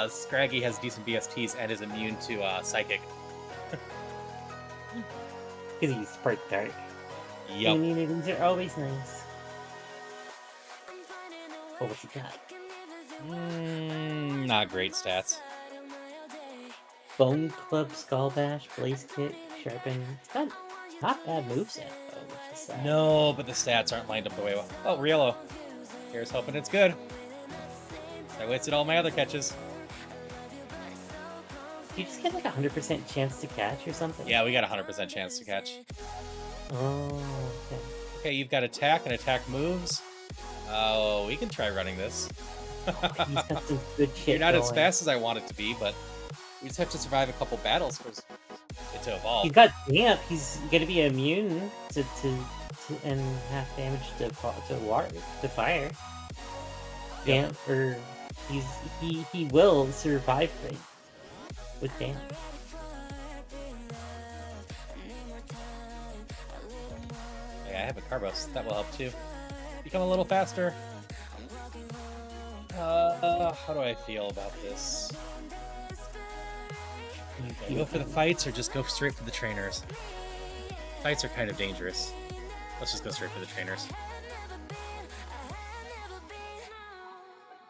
Scraggy has decent BSTs and is immune to Psychic. Because he's part dark. Yup. Immunities are always nice. Oh, what's he got? Not great stats. Bone Club, Skull Bash, Blaze Kick, Sharpen. It's got not bad moveset, though, which is sad. No, but the stats aren't lined up the way well. Oh, Riolo. Here's hoping it's good. I wasted all my other catches. You just get like a 100% chance to catch or something? Yeah, we got a 100% chance to catch. Oh, okay. Okay, you've got attack and attack moves. Oh, we can try running this. He's got some good shit You're not going. as fast as I want it to be, but we just have to survive a couple battles for it to evolve. He's got damp. He's gonna be immune to and half damage to water to fire. Damp or he will survive things with damp. Yeah, I have a Carbos. That will help too. Become a little faster. How do I feel about this? You go for the fights or just go straight for the trainers? Fights are kind of dangerous. Let's just go straight for the trainers.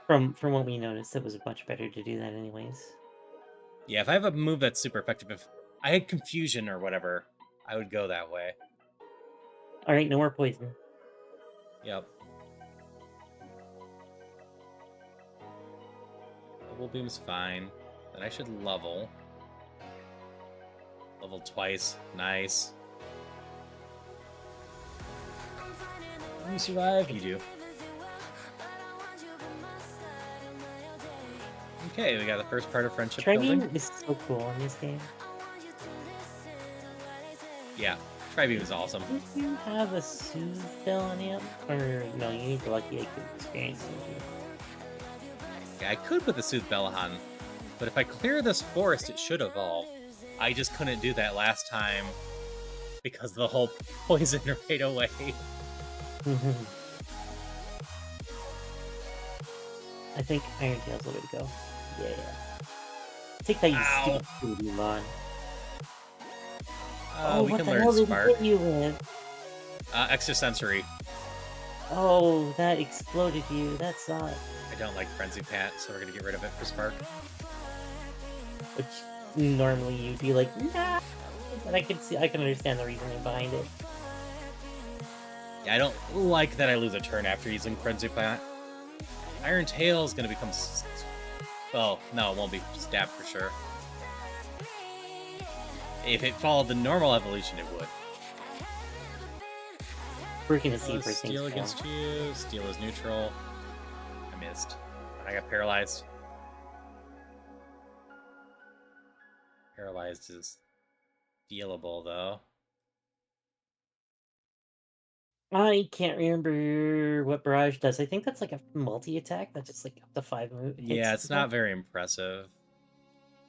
From what we noticed, it was much better to do that anyways. Yeah, if I have a move that's super effective, if I had confusion or whatever, I would go that way. Alright, no more poison. Yep. Double Beam's fine. Then I should level. Level twice. Nice. You survive? You do. Okay, we got the first part of friendship Tri-beam building. is so cool in this game. Yeah, Tri-beam is awesome. Do you have a Soothe Bell on him? Or no, you need the Lucky Egg experience, don't you? Yeah, I could put the Soothe Bellahan, but if I clear this forest, it should evolve. I just couldn't do that last time because the whole poison right away. I think Iron Tail's the way to go. Yeah. Take that, you Ow. stupid Rougemon. We what can the learn hell did Spark. it hit you with? Extrasensory. Oh, that exploded you. That's not... I don't like Frenzy Pat, so we're gonna get rid of it for Spark. Which normally you'd be like, nah. But I can understand the reasoning behind it. Yeah, I don't like that I lose a turn after using Frenzy Pat. Iron Tail is gonna become... Oh, no, it won't be Stab for sure. If it followed the normal evolution, it would. We're gonna see for Steal things against you. Steal is neutral. I missed. I got paralyzed. Paralyzed is dealable, though. I can't remember what Barrage does. I think that's like a multi-attack. That's just like up to 5 moves. Yeah, it's not very impressive.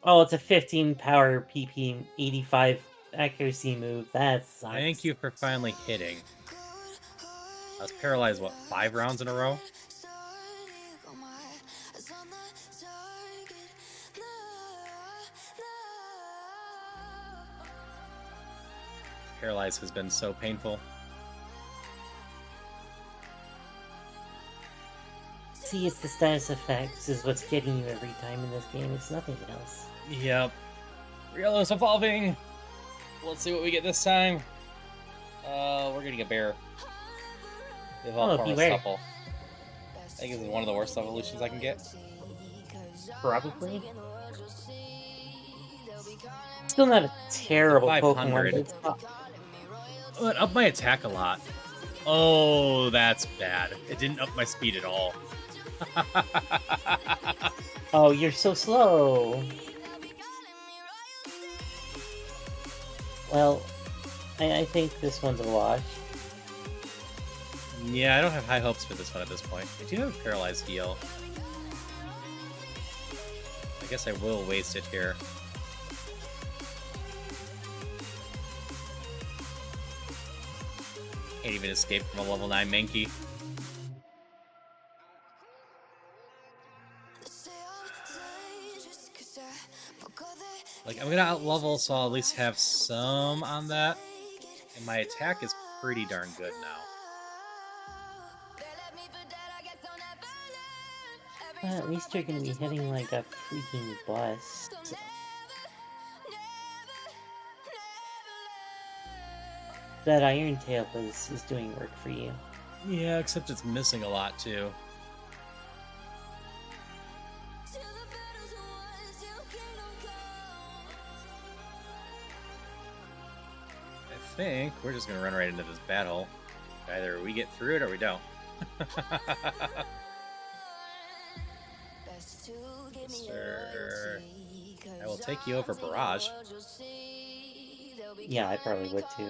Oh, it's a 15 power PP, 85 accuracy move. That sucks. Thank you for finally hitting. I was paralyzed, what, 5 rounds in a row? Paralyzed has been so painful. See, it's the status effects is what's getting you every time in this game. It's nothing else. Yep. Riolo's evolving! Let's see what we get this time. We're getting a bear. The evolved form is beware. supple. I think this is one of the worst evolutions I can get. Probably. Still not a terrible 500. Pokemon, but it's It upped my attack a lot. Oh, that's bad. It didn't up my speed at all. oh, you're so slow. Well, I think this one's a wash. Yeah, I don't have high hopes for this one at this point. I do have Paralyzed Heal. I guess I will waste it here. Can't even escape from a level 9 Mankey. Like, I'm gonna out-level, so I'll at least have some on that. And my attack is pretty darn good now. At least you're gonna be hitting like a freaking bus. That Iron Tail is doing work for you. Yeah, except it's missing a lot, too. I think we're just gonna run right into this battle. Either we get through it or we don't. Sir, I will take you over Barrage. Yeah, I probably would too.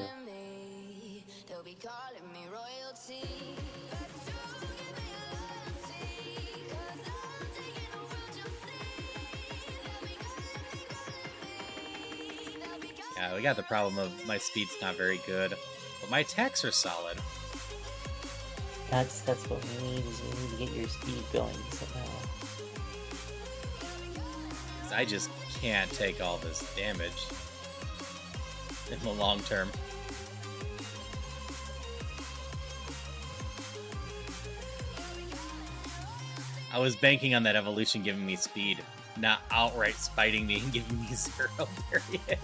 Yeah, we got the problem of my speed's not very good, but my attacks are solid. That's what we need, is we need to get your speed going somehow. I just can't take all this damage in the long term. I was banking on that evolution giving me speed, not outright spiting me and giving me 0, period.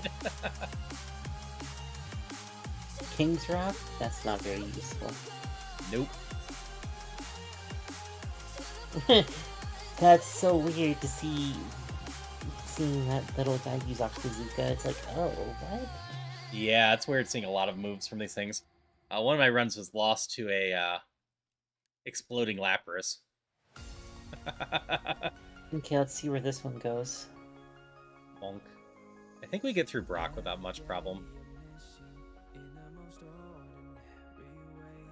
King's Rock? That's not very useful. Nope. That's so weird to see, seeing that old guy use Octazooka. It's like, oh, what? Yeah, it's weird seeing a lot of moves from these things. One of my runs was lost to a exploding Lapras. Okay, let's see where this one goes. Bonk. I think we get through Brock without much problem.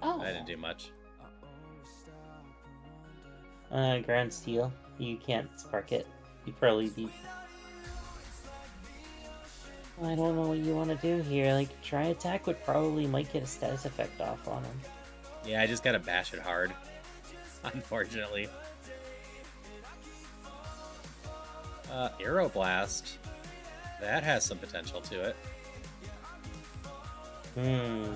Oh. I didn't do much. Ground Steel. You can't spark it. You probably beat. I don't know what you want to do here. Like, try attack would probably might get a status effect off on him. Yeah, I just gotta bash it hard. Unfortunately. Aeroblast. That has some potential to it. I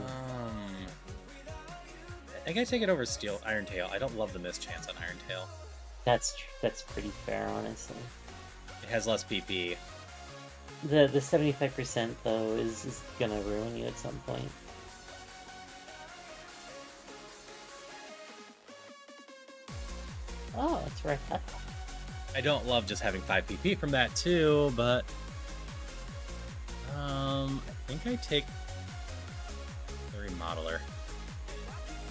think I take it over Steel Iron Tail. I don't love the mischance on Iron Tail. That's pretty fair, honestly. It has less PP. The 75% though is gonna ruin you at some point. Oh, that's right. I don't love just having 5 PP from that too, but I think I take the Remodeler.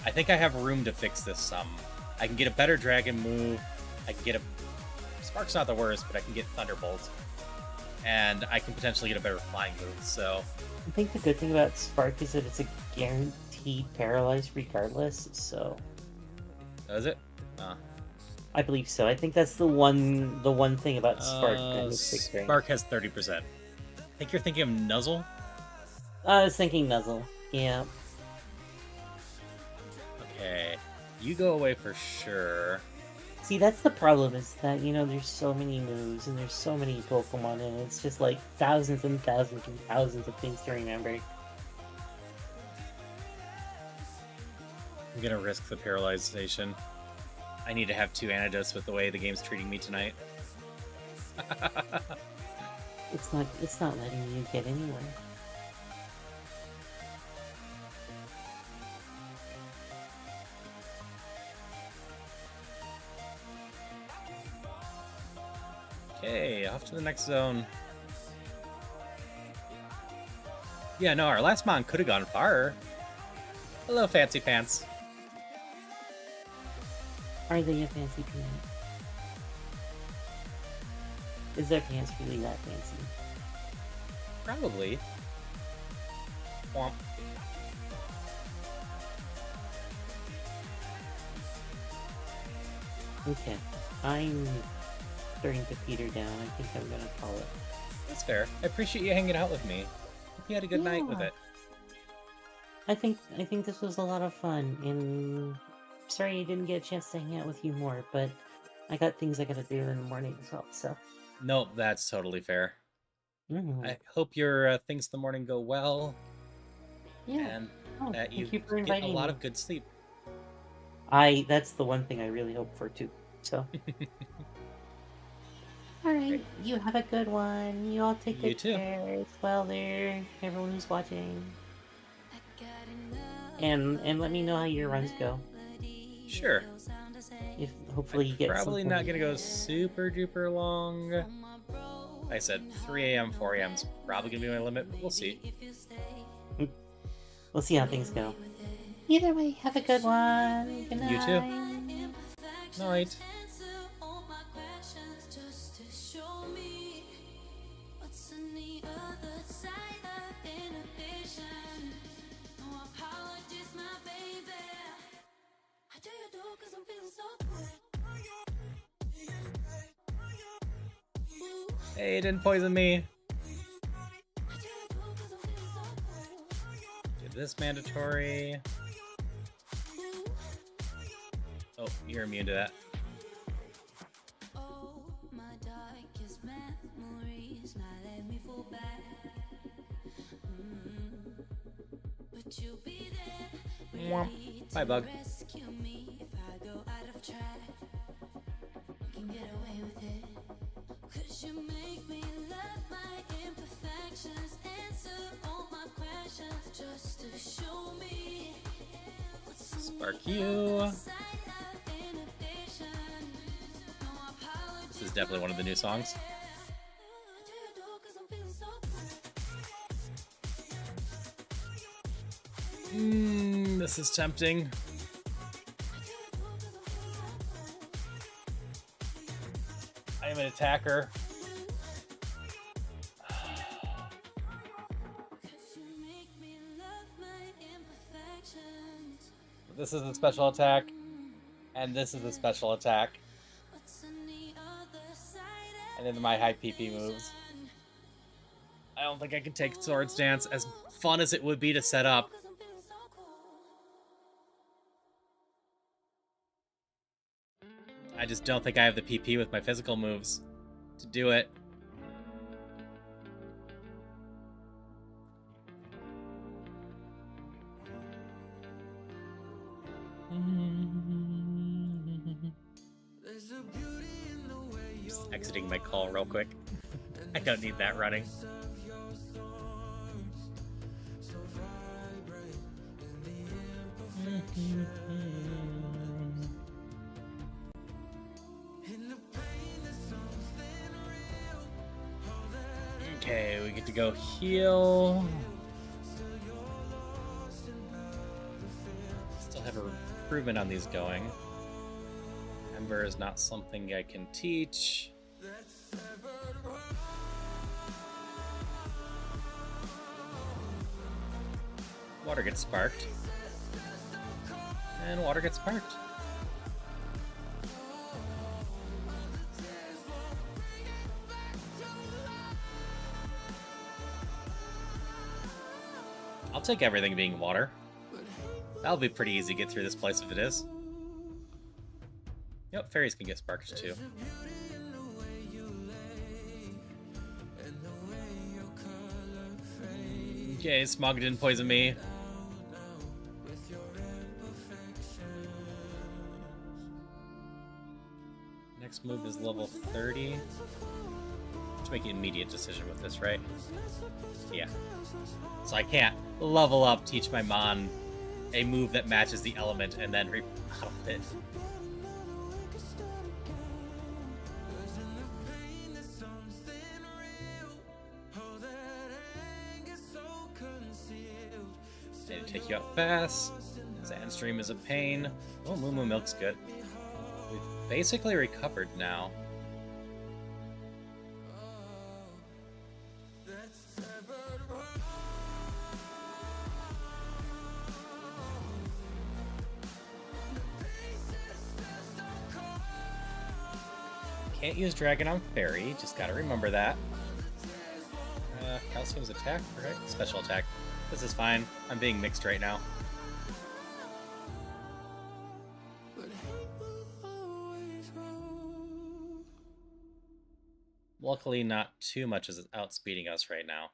I think I have room to fix this some. I can get a better Dragon move. I can get a Spark's not the worst, but I can get Thunderbolt, and I can potentially get a better flying move. So I think the good thing about Spark is that it's a guaranteed paralyzed regardless. So does it? I believe so. I think that's the one thing about Spark that makes it great. Spark has 30%. I think you're thinking of Nuzzle? I was thinking Nuzzle. Yeah. Okay. You go away for sure. See, that's the problem, is that, you know, there's so many moves, and there's so many Pokemon, and it's just like thousands and thousands and thousands of things to remember. I'm gonna risk the paralyzation. I need to have 2 antidotes with the way the game's treating me tonight. It's not letting you get anywhere. Okay, off to the next zone. Yeah, no, our last mon could have gone far. Hello, Fancy Pants. Are they a fancy pant? Is their pants really that fancy? Probably. Womp. Okay, I'm starting to peter down. I think I'm gonna call it. That's fair. I appreciate you hanging out with me. Hope you had a good night with Yeah. it. I think this was a lot of fun, and sorry I didn't get a chance to hang out with you more, but I got things I gotta do in the morning as well, so. Nope, that's totally fair. Mhm. I hope your things in the morning go well, Yeah. and Oh, that thank you you for get a inviting lot me. of good sleep. That's the one thing I really hope for too, so. Alright, Great. you have a good one. You all take You good too. care as well there, everyone who's watching. And let me know how your runs go. Sure. If hopefully you get Probably something. not gonna go super duper long. Like I said 3 a.m., 4 a.m. is probably gonna be my limit, but we'll see. We'll see how things go. Either way, have a good one. Good night. You too. Night. Hey, it didn't poison me. Did this mandatory. Oh, you're immune to that. Mwah. Bye, bug. Spark you. This is definitely one of the new songs. This is tempting. I am an attacker. This is a special attack, and this is a special attack. And then my high PP moves. I don't think I can take Swords Dance, as fun as it would be to set up. I just don't think I have the PP with my physical moves. to do it. Just exiting my call real quick. I don't need that running. Okay, we get to go heal. Still have an improvement on these going. Ember is not something I can teach. Water gets sparked. And water gets sparked. I'll take everything being water. That'll be pretty easy to get through this place if it is. Yep, fairies can get sparked too. Okay, Smog didn't poison me. Next move is level 30. To make an immediate decision with this, right? Yeah. So I can't level up, teach my Mon a move that matches the element, and then remodel it. Need to take you out fast. Sandstream is a pain. Oh, Moo Moo Milk's good. We've basically recovered now. Can't use Dragon on Fairy, just gotta remember that. Calcium's attack, right? Special attack. This is fine. I'm being mixed right now. Luckily, not too much is outspeeding us right now,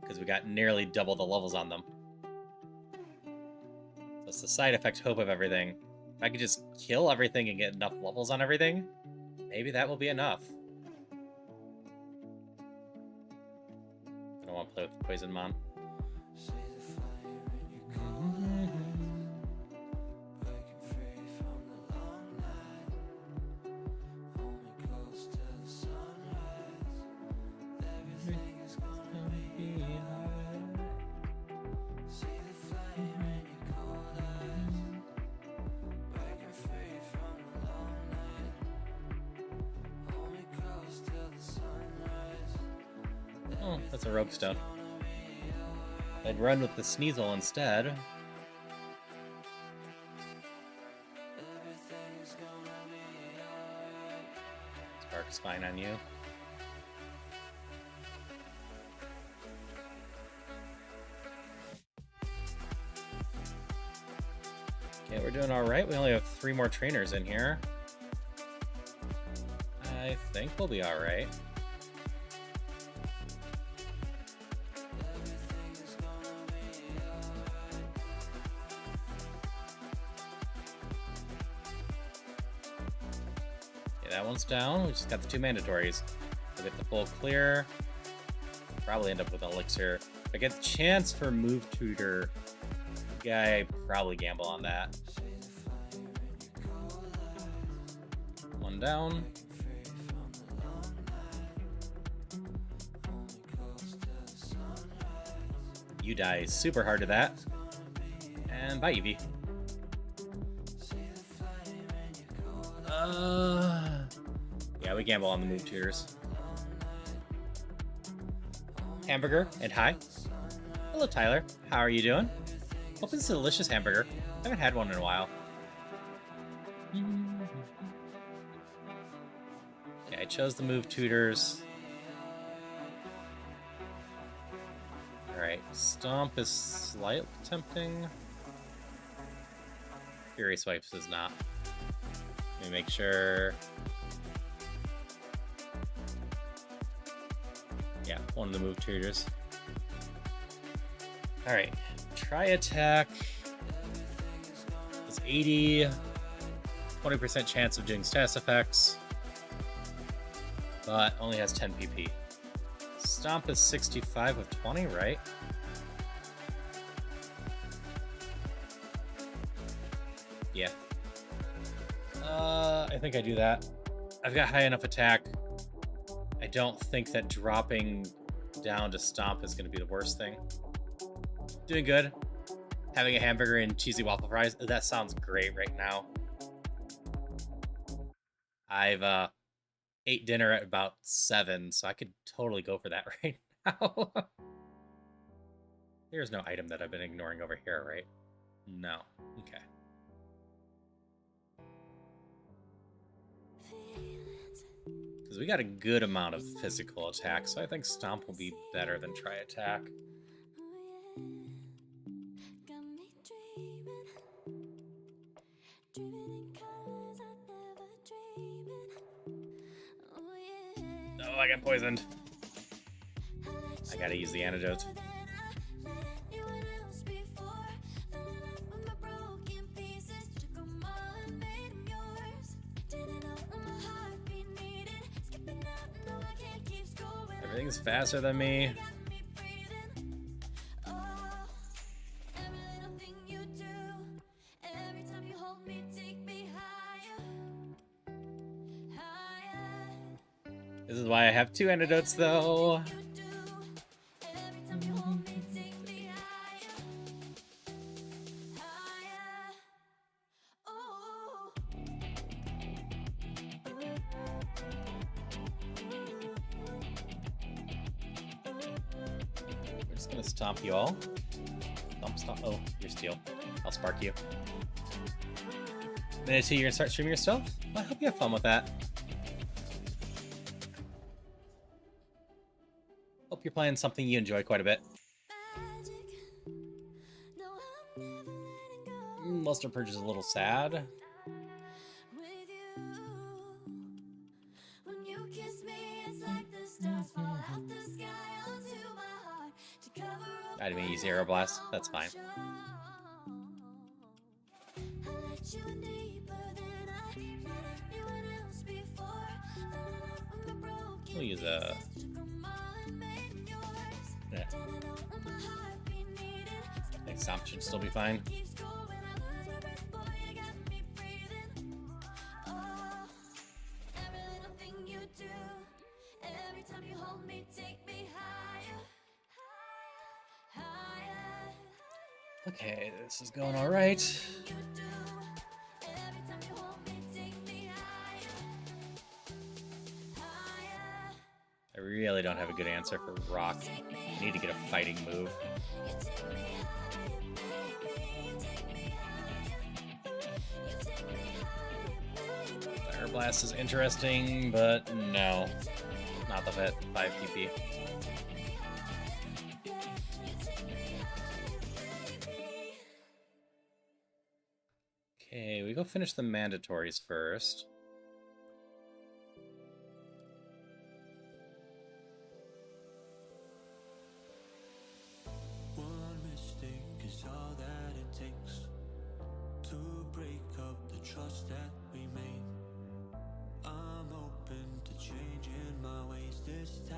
because we got nearly double the levels on them. So it's the side effect hope of everything. If I could just kill everything and get enough levels on everything, maybe that will be enough. I don't want to play with the Poison Mon. Oh, that's a rope stone. I'd run with the Sneasel instead. Spark's fine on you. Okay, we're doing alright. We only have 3 more trainers in here. I think we'll be alright. That one's down. We just got the 2 mandatories. We'll get the full clear. Probably end up with an elixir. If I get the chance for move tutor, I probably gamble on that. One down. You die super hard to that. And bye, Eevee. Yeah, we gamble on the move tutors. Hamburger and hi. Hello, Tyler. How are you doing? Hope this is a delicious hamburger. I haven't had one in a while. Okay, I chose the move tutors. Alright, Stomp is slightly tempting. Fury Swipes is not. Let me make sure. Yeah, one of the move triggers. Alright, try attack. It's 80, 20% chance of doing status effects, but only has 10 PP. Stomp is 65 of 20, right? Yeah. I think I do that. I've got high enough attack. I don't think that dropping down to Stomp is going to be the worst thing. Doing good. Having a hamburger and cheesy waffle fries, that sounds great right now. I've ate dinner at about 7, so I could totally go for that right now. There's no item that I've been ignoring over here, right? No. Okay. Because we got a good amount of physical attack, so I think Stomp will be better than Try Attack. Oh, I got poisoned. I gotta use the antidote. Everything's faster than me. This is why I have 2 antidotes, though. We're just gonna stomp you all. Stomp. Oh, you're steel. I'll spark you. Minute 2, you're gonna start streaming yourself? Well, I hope you have fun with that. Hope you're playing something you enjoy quite a bit. Luster Purge is a little sad. I didn't mean use Aero Blast. That's fine. We'll use a... Yeah. I think Stomp should still be fine. Okay, this is going all right. I really don't have a good answer for Rock. I need to get a fighting move. Fire Blast is interesting, but no. Not the fit. 5 PP. Okay, we go finish the mandatories first. One mistake is all that it takes to break up the trust that we made. I'm open to changing my ways this time.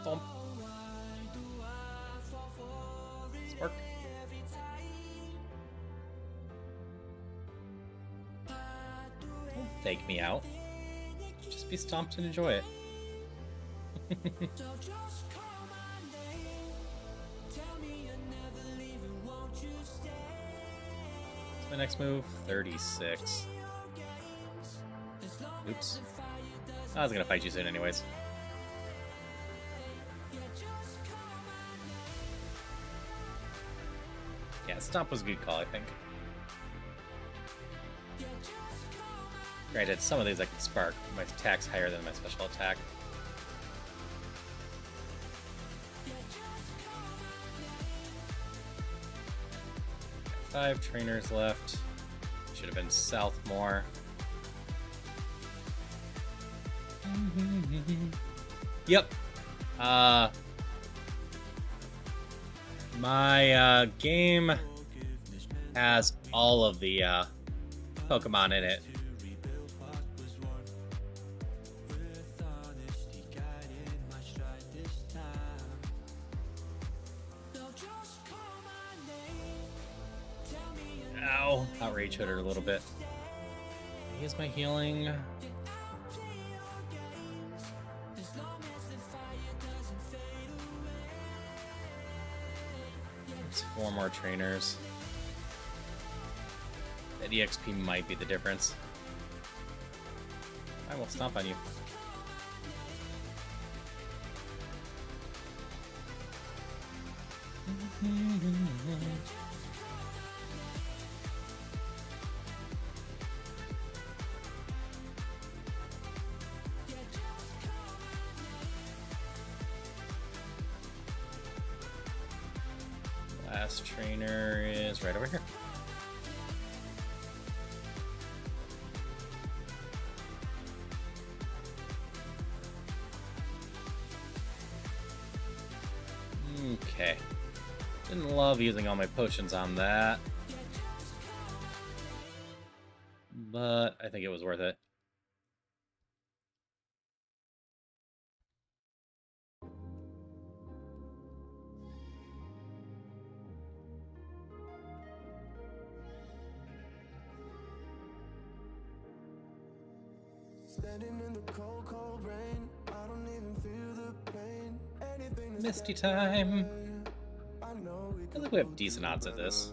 Thump. Spark. Don't fake me out. Just be stomped and enjoy it. What's my next move? 36. Oops. I was gonna fight you soon anyways. Yeah, Stomp was a good call, I think. Granted, some of these I can spark. My attack's higher than my special attack. Five trainers left. Should have been south more. Yep. My game has all of the Pokemon in it. Ow. Outrage hit her a little bit. Use my healing. It's 4 more trainers. That EXP might be the difference. I will stomp on you. Last trainer is right over here. Okay. Didn't love using all my potions on that, but I think it was worth it. Standing in the cold, cold rain. I don't even feel the pain. Anything Misty time. I feel like we have decent odds at this.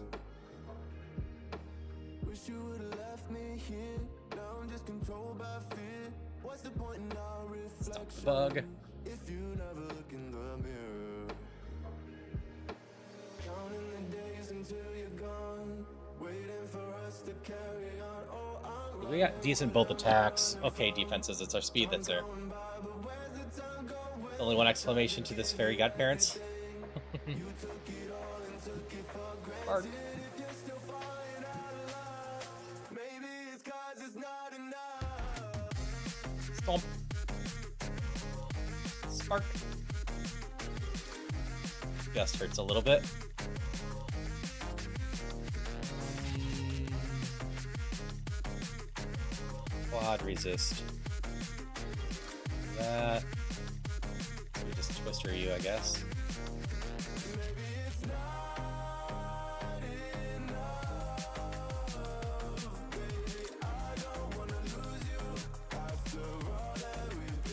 Wish you would have left me here. Now I'm just controlled by fear. What's the point in our Stop reflection the bug. if you never look in the mirror? Counting the days until you're gone, waiting for us to carry on. Oh, I'm We got decent both attacks. Okay, defenses. It's our speed that's there. Only one exclamation to this fairy godparents. Bark. Stomp. Spark. Gust hurts a little bit. Quad resist. That. We just twister you, I guess.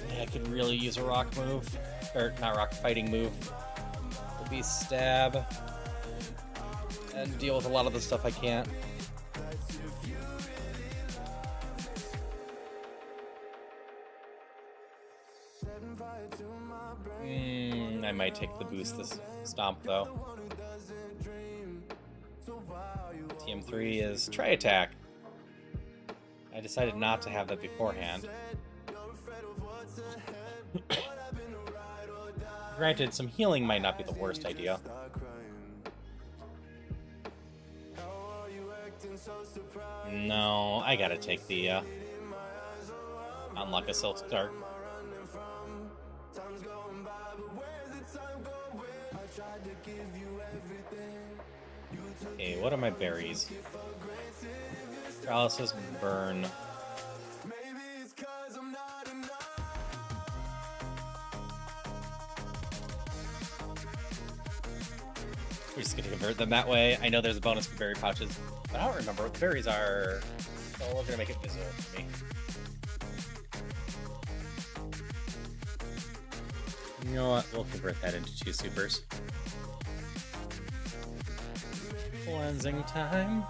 Yeah, I could really use a rock move. Or, not rock, fighting move. Would be stab. And deal with a lot of the stuff I can't. I might take the boost this stomp though. TM3 is try attack. I decided not to have that beforehand. Granted, some healing might not be the worst idea. No, I gotta take the unlock a Silk Start. Okay, what are my berries? Paralysis, burn. We're just gonna convert them that way. I know there's a bonus for berry pouches, but I don't remember what the berries are. So we're gonna make it visible for me. You know what? We'll convert that into 2 supers. Cleansing time.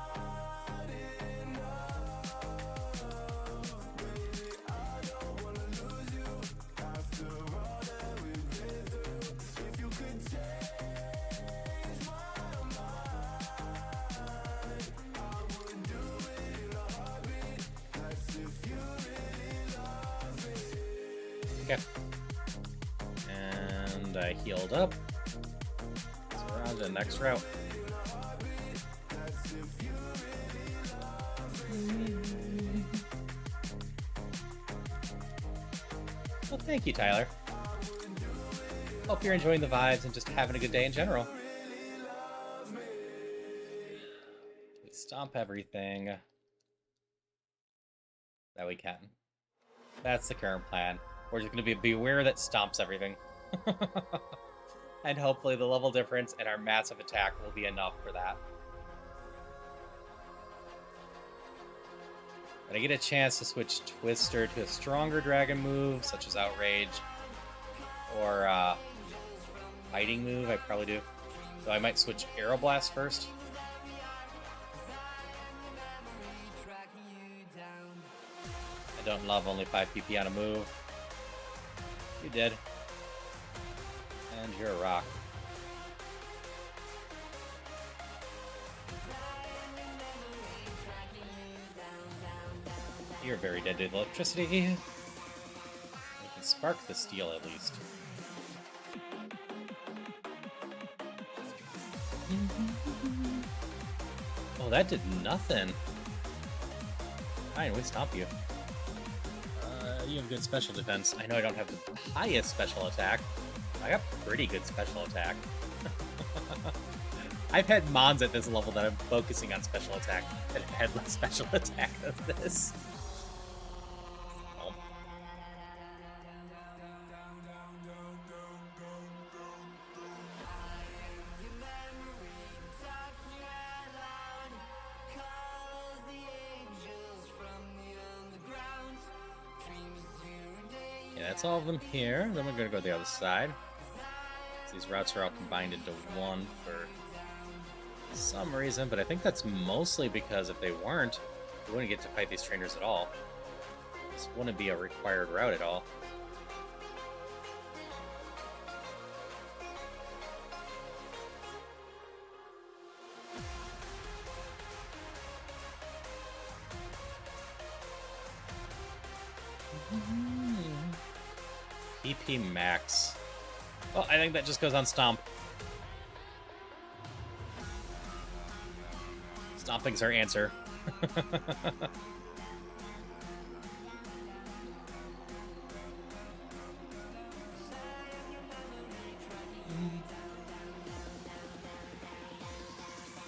Okay. And I healed up. So we're on to the next route. Well, thank you, Tyler. Hope you're enjoying the vibes and just having a good day in general. We stomp everything that we can. That's the current plan. We're just going to be aware that stomps everything. And hopefully the level difference and our massive attack will be enough for that. When I get a chance to switch Twister to a stronger dragon move, such as Outrage, or Fighting move, I probably do. So I might switch Aeroblast first. I don't love only 5 PP on a move. You did. And you're a rock. You're very dead to electricity. You can spark the steel at least. Oh, that did nothing. Fine, we stomp you. You have good special defense. I know I don't have the highest special attack. I got pretty good special attack. I've had Mons at this level that I'm focusing on special attack that had less special attack than this. Oh. Yeah, that's all of them here. Then we're gonna go to the other side. These routes are all combined into one for some reason, but I think that's mostly because if they weren't, we wouldn't get to fight these trainers at all. This wouldn't be a required route at all. PP max. Oh, I think that just goes on Stomp. Stomping's our answer.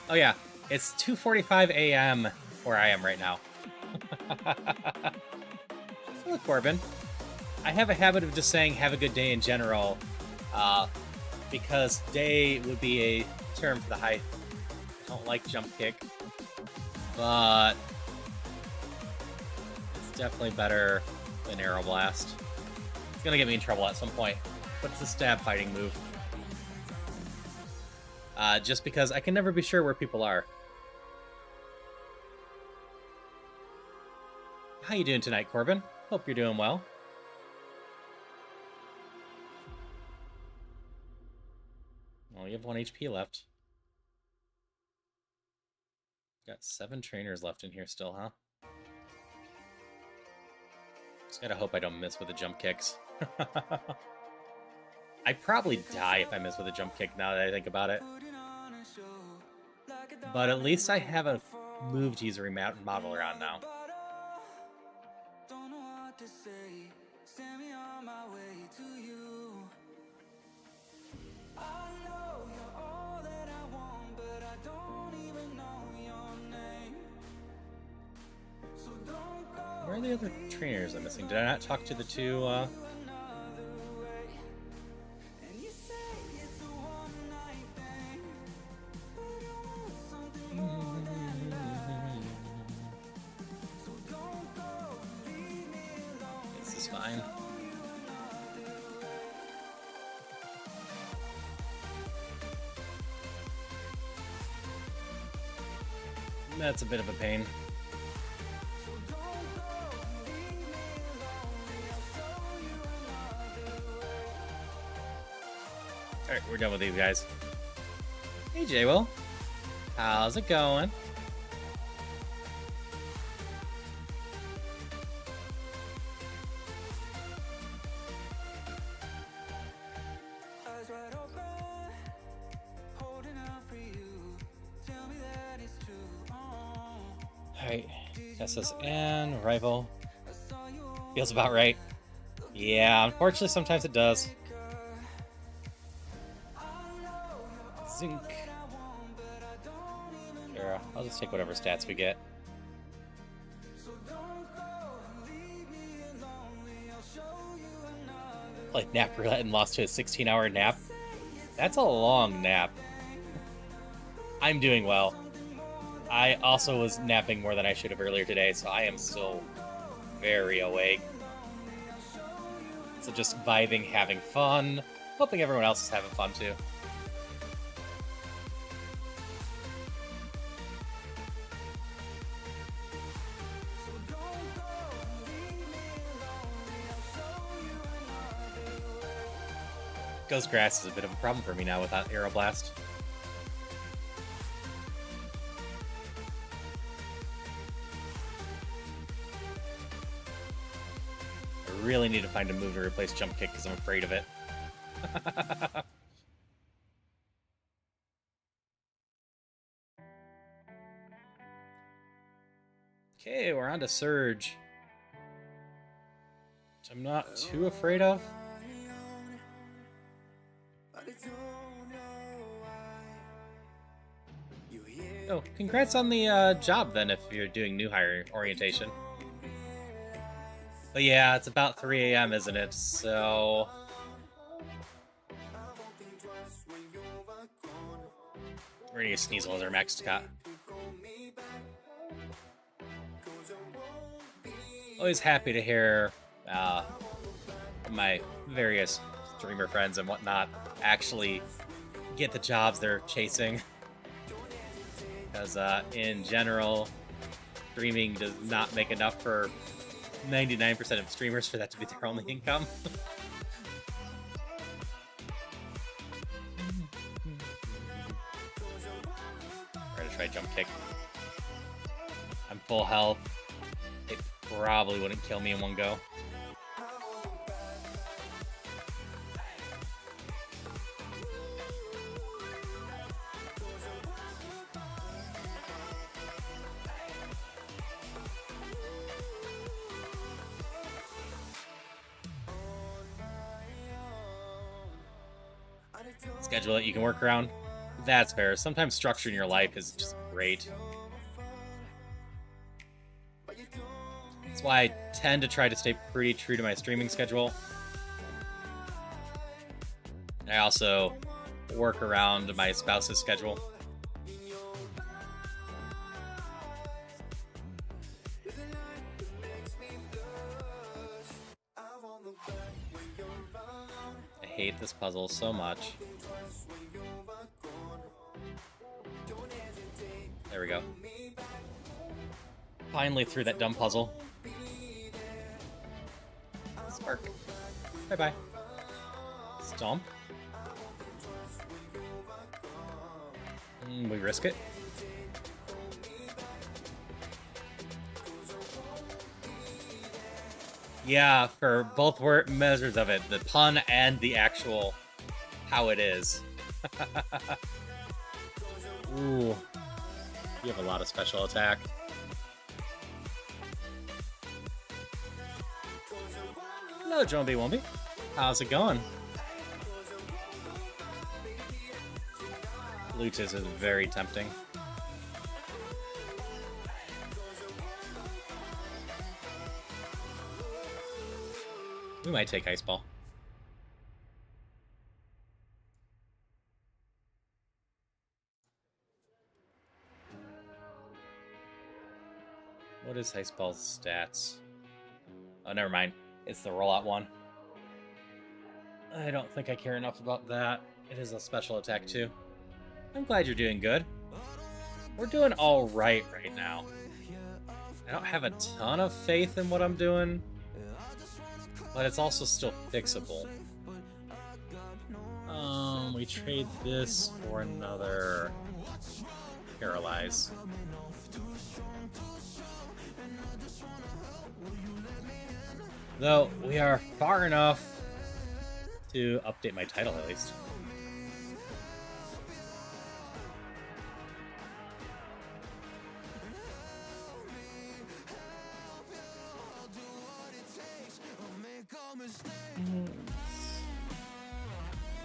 Oh yeah, it's 2:45 a.m. where I am right now. Hello, Corbin. I have a habit of just saying have a good day in general, because day would be a term for the height. I don't like jump kick, but it's definitely better than Aeroblast. It's gonna get me in trouble at some point, but it's a stab fighting move. Just because I can never be sure where people are. How you doing tonight, Corbin? Hope you're doing well. Well, you have 1 HP left. Got 7 trainers left in here still, huh? Just gotta hope I don't miss with the jump kicks. I'd probably die if I miss with a jump kick now that I think about it. But at least I have a move to use a remodeler on now. Where are the other trainers I'm missing? Did I not talk to the two, This is fine. That's a bit of a pain. Alright, we're done with these guys. Hey, J-Will. How's it going? Alright, SSN, Rival. Feels about right. Yeah, unfortunately, sometimes it does. Zinc. Sure, I'll just take whatever stats we get. Like nap roulette and lost to a 16-hour nap. That's a long nap. I'm doing well. I also was napping more than I should have earlier today, so I am still very awake. So just vibing, having fun, hoping everyone else is having fun too. Ghost Grass is a bit of a problem for me now without Aeroblast. I really need to find a move to replace Jump Kick because I'm afraid of it. Okay, we're on to Surge. Which I'm not too afraid of. Oh, congrats on the job then if you're doing new hire orientation. But yeah, it's about 3 a.m., isn't it? So... we're gonna use Sneasel as our max cat. Always happy to hear my various streamer friends and whatnot actually get the jobs they're chasing. Because in general, streaming does not make enough for 99% of streamers for that to be their only income. We're gonna try Jump Kick. I'm full health. It probably wouldn't kill me in one go. Schedule that you can work around. That's fair. Sometimes structure in your life is just great. That's why I tend to try to stay pretty true to my streaming schedule. I also work around my spouse's schedule. I hate this puzzle so much. There we go. Finally through that dumb puzzle. Spark. Bye-bye. Stomp. We risk it. Yeah, for both measures of it, the pun and the actual how it is. Ooh. You have a lot of special attack. Hello, Joan B. Womby. How's it going? Lutus is very tempting. We might take Ice Ball. What is Ice Ball's stats? Oh, never mind. It's the rollout one. I don't think I care enough about that. It is a special attack too. I'm glad you're doing good. We're doing all right now. I don't have a ton of faith in what I'm doing, but it's also still fixable. We trade this for another Paralyze. Though, we are far enough to update my title at least.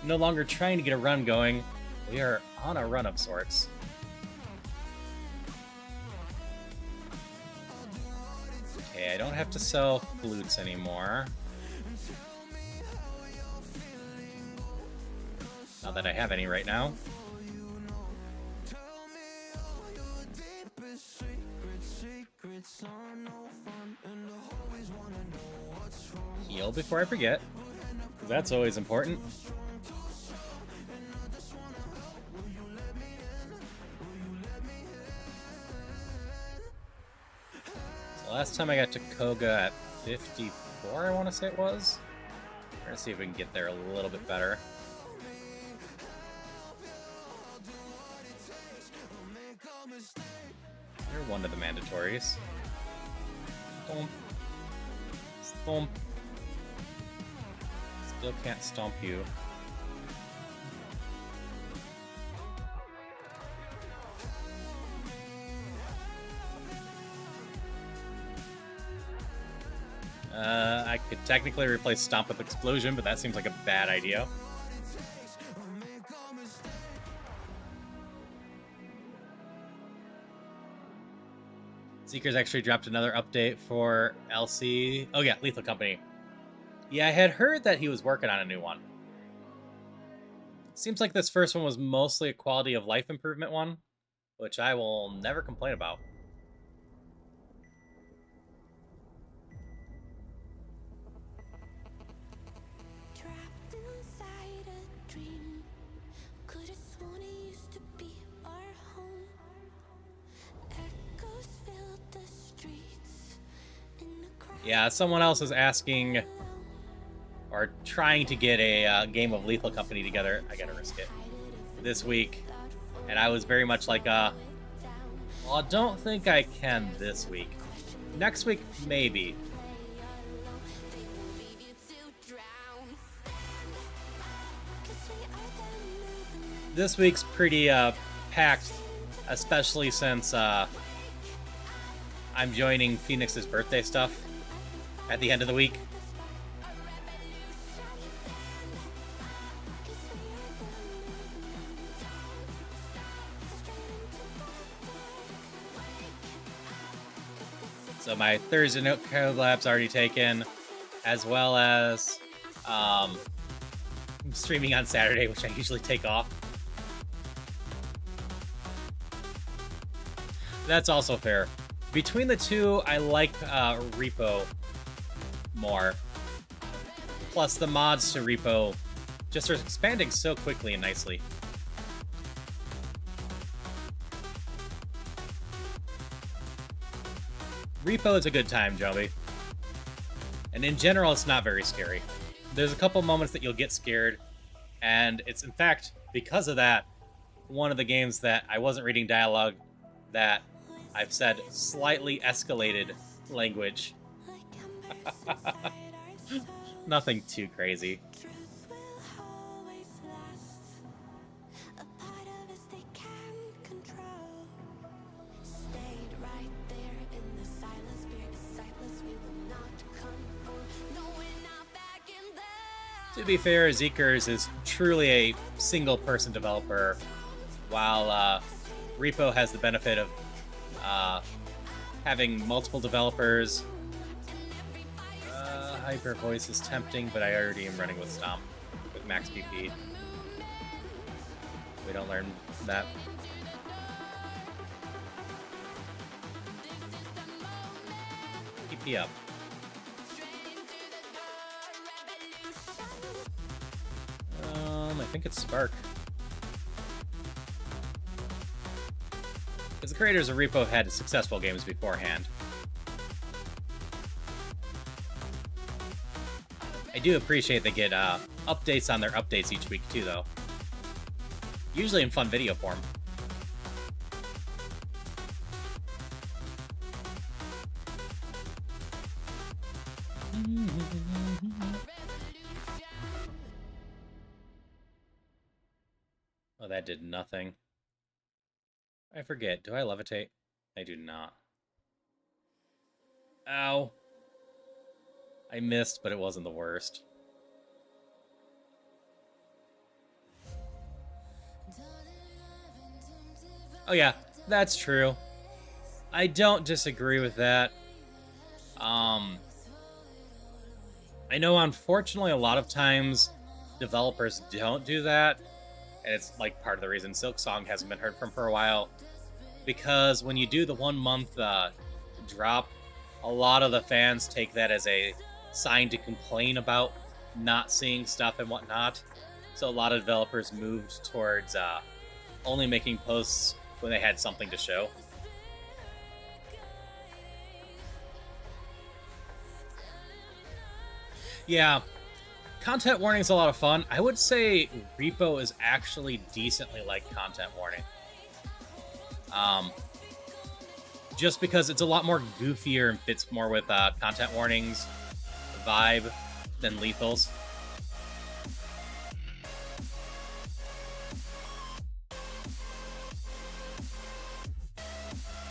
No longer trying to get a run going. We are on a run of sorts. Okay, I don't have to sell flutes anymore. Not that I have any right now. Heal before I forget, because that's always important. So last time I got to Koga at 54, I want to say it was. We're going to see if we can get there a little bit better. You're one of the mandatories. Stomp. Stomp. Still can't stomp you. I could technically replace Stomp with Explosion, but that seems like a bad idea. Zeeker's actually dropped another update for LC. Oh yeah, Lethal Company. Yeah, I had heard that he was working on a new one. Seems like this first one was mostly a quality of life improvement one, which I will never complain about. Trapped inside a dream. Could have sworn it used to be our home. Echoes filled the streets. In the crowd. Yeah, someone else is asking or trying to get a game of Lethal Company together. I gotta risk it this week, and I was very much like, well, I don't think I can this week. Next week, maybe. This week's pretty packed, especially since I'm joining Phoenix's birthday stuff at the end of the week. So my Thursday Note collab's already taken, as well as I'm streaming on Saturday, which I usually take off. That's also fair. Between the two, I like Repo more. Plus, the mods to Repo just are expanding so quickly and nicely. Repo is a good time, Joby. And in general, it's not very scary. There's a couple moments that you'll get scared, and it's, in fact, because of that, one of the games that I wasn't reading dialogue that I've said slightly escalated language. Nothing too crazy. To be fair, Zeeker's is truly a single-person developer, while Repo has the benefit of having multiple developers. Hyper Voice is tempting, but I already am running with Stomp with max PP. We don't learn that. PP up. I think it's Spark. Because the creators of Repo have had successful games beforehand. I do appreciate they get updates on their updates each week too, though. Usually in fun video form. Oh, that did nothing. I forget. Do I levitate? I do not. Ow. I missed, but it wasn't the worst. Oh yeah, that's true. I don't disagree with that. I know, unfortunately, a lot of times developers don't do that, and it's like part of the reason Silksong hasn't been heard from for a while. Because when you do the 1 month drop, a lot of the fans take that as a sign to complain about not seeing stuff and whatnot. So a lot of developers moved towards only making posts when they had something to show. Yeah, content warning is a lot of fun. I would say Repo is actually decently like content warning. Just because it's a lot more goofier and fits more with content warnings vibe than Lethal's.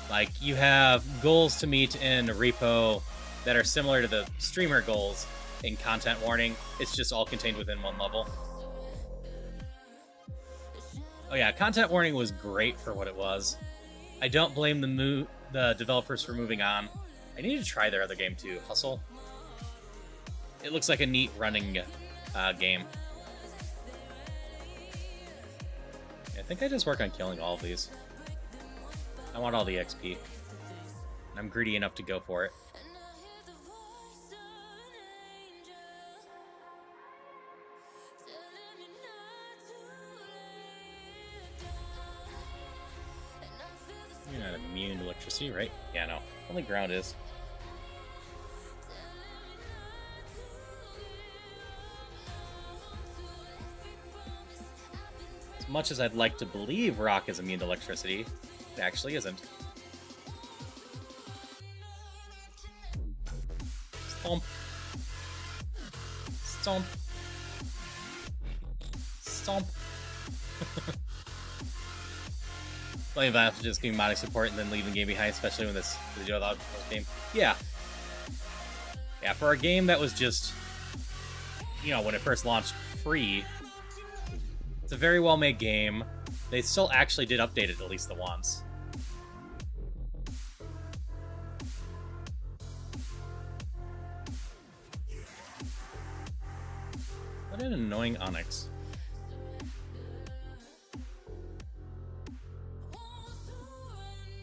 Like, you have goals to meet in Repo that are similar to the streamer goals in content warning. It's just all contained within one level. Oh yeah, content warning was great for what it was. I don't blame the developers for moving on. I need to try their other game too, Hustle. It looks like a neat running game. I think I just work on killing all of these. I want all the XP. I'm greedy enough to go for it. You're not immune to electricity, right? Yeah, no. Only ground is. As much as I'd like to believe rock is immune to electricity, it actually isn't. Stomp. Stomp. Stomp. Playing Valve just giving modding support and then leaving the game behind, especially when this video without game. Yeah. Yeah, for a game that was just, you know, when it first launched free, it's a very well made game. They still actually did update it at least the once. What an annoying Onyx.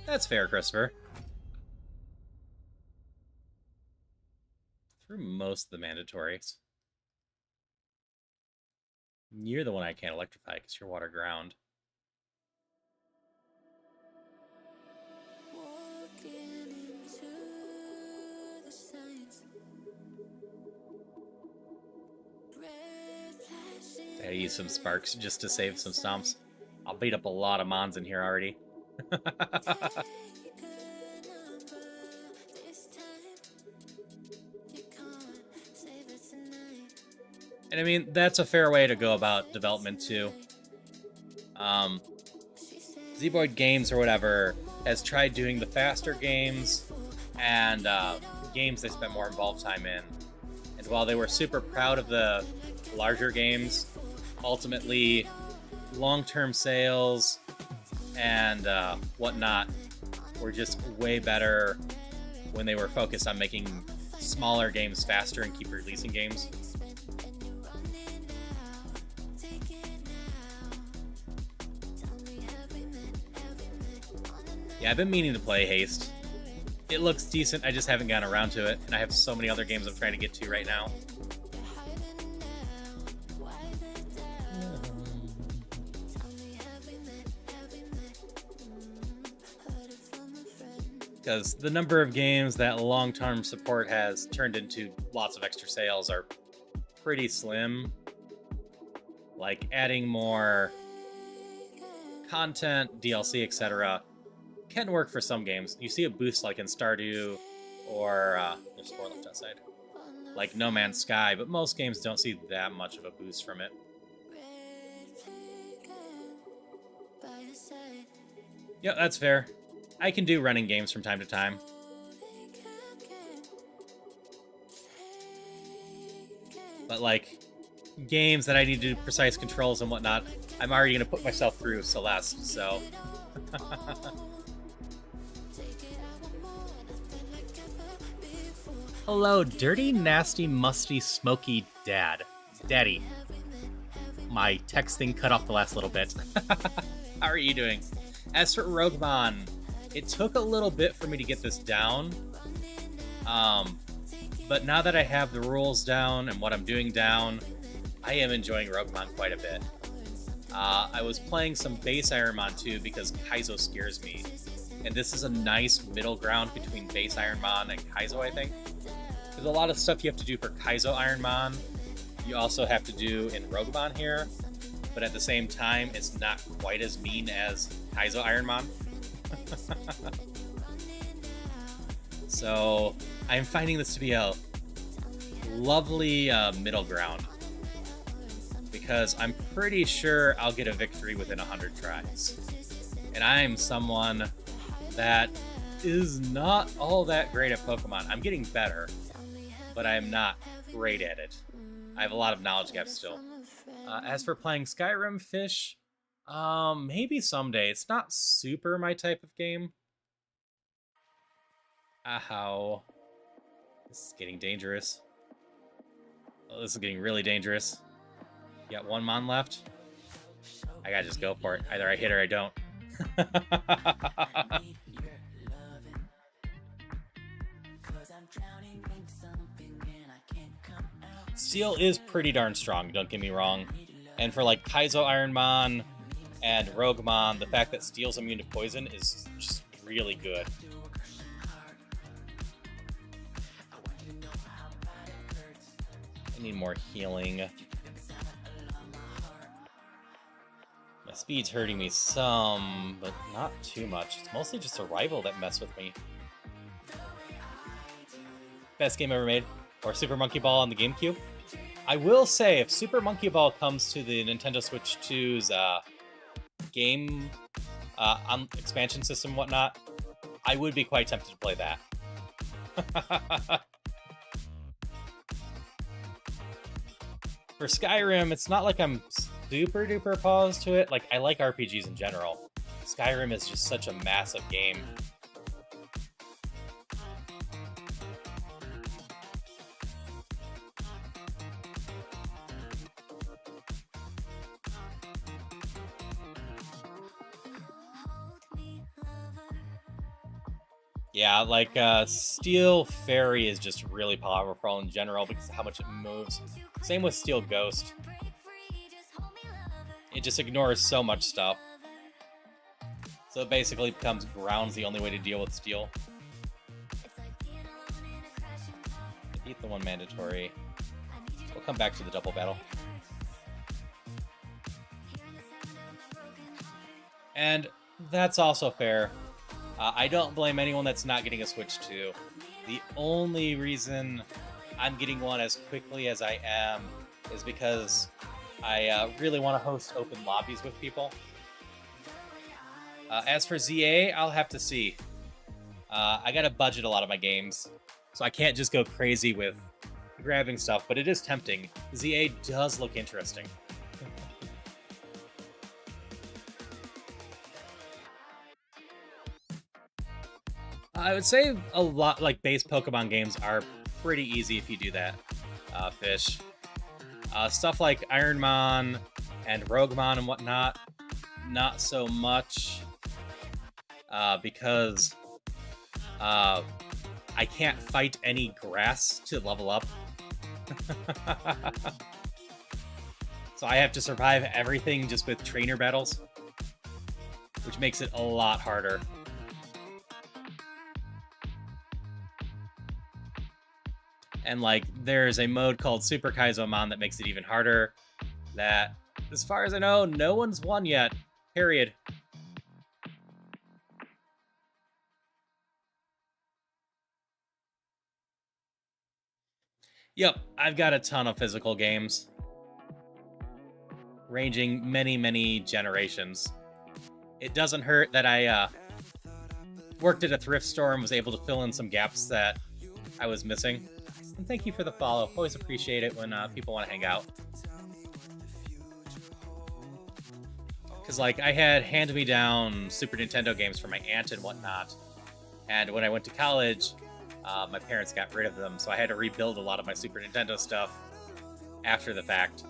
That's fair, Christopher. Through most of the mandatories. You're the one I can't electrify because you're water ground. I use some sparks just to save some stomps. I'll beat up a lot of mons in here already. And I mean, that's a fair way to go about development too. Zboid Games or whatever has tried doing the faster games and games they spent more involved time in. And while they were super proud of the larger games, ultimately long-term sales and whatnot were just way better when they were focused on making smaller games faster and keep releasing games. Yeah, I've been meaning to play Haste. It looks decent, I just haven't gotten around to it, and I have so many other games I'm trying to get to right now. Because the number of games that long-term support has turned into lots of extra sales are pretty slim. Like, adding more content, DLC, etc. can work for some games. You see a boost like in Stardew or there's 4 left outside, like No Man's Sky, but most games don't see that much of a boost from it. Yeah, that's fair. I can do running games from time to time. But like games that I need to do precise controls and whatnot, I'm already gonna put myself through Celeste, so hello, dirty, nasty, musty, smoky daddy. My text thing cut off the last little bit. How are you doing? As for Rougemon, it took a little bit for me to get this down. But now that I have the rules down and what I'm doing down, I am enjoying Rougemon quite a bit. I was playing some base Ironmon too because Kaizo scares me. And this is a nice middle ground between base Ironmon and Kaizo, I think. There's a lot of stuff you have to do for Kaizo Ironmon. You also have to do in Rougemon here. But at the same time, it's not quite as mean as Kaizo Ironmon. So I'm finding this to be a lovely middle ground. Because I'm pretty sure I'll get a victory within 100 tries. And I'm someone that is not all that great at Pokemon. I'm getting better, but I'm not great at it. I have a lot of knowledge gaps still. As for playing Skyrim, Fish, maybe someday. It's not super my type of game. Ow. This is getting dangerous. Oh, this is getting really dangerous. You got one Mon left. I gotta just go for it. Either I hit or I don't. Steel is pretty darn strong, don't get me wrong. And for like Kaizo Ironmon and Rougemon, the fact that Steel's immune to poison is just really good. I need more healing. My speed's hurting me some, but not too much. It's mostly just Survival that mess with me. Best game ever made? Or Super Monkey Ball on the GameCube? I will say, if Super Monkey Ball comes to the Nintendo Switch 2's game on expansion system and whatnot, I would be quite tempted to play that. For Skyrim, it's not like I'm super duper opposed to it. Like, I like RPGs in general. Skyrim is just such a massive game. Yeah, like, Steel Fairy is just really powerful in general because of how much it moves. Same with Steel Ghost. It just ignores so much stuff. So it basically becomes ground's the only way to deal with Steel. I beat the one mandatory. We'll come back to the double battle. And that's also fair. I don't blame anyone that's not getting a Switch 2. The only reason I'm getting one as quickly as I am is because I really want to host open lobbies with people. As for ZA, I'll have to see. I gotta budget a lot of my games, so I can't just go crazy with grabbing stuff, but it is tempting. ZA does look interesting. I would say a lot, like, base Pokemon games are pretty easy if you do that, Fish. Stuff like Ironmon and Rougemon and whatnot, not so much, because I can't fight any grass to level up. So I have to survive everything just with trainer battles, which makes it a lot harder. And, like, there's a mode called Super Kaizomon that makes it even harder. That, as far as I know, no one's won yet. Period. Yep, I've got a ton of physical games. Ranging many, many generations. It doesn't hurt that I worked at a thrift store and was able to fill in some gaps that I was missing. And thank you for the follow. Always appreciate it when people want to hang out. Because, like, I had hand-me-down Super Nintendo games for my aunt and whatnot. And when I went to college, my parents got rid of them, so I had to rebuild a lot of my Super Nintendo stuff after the fact.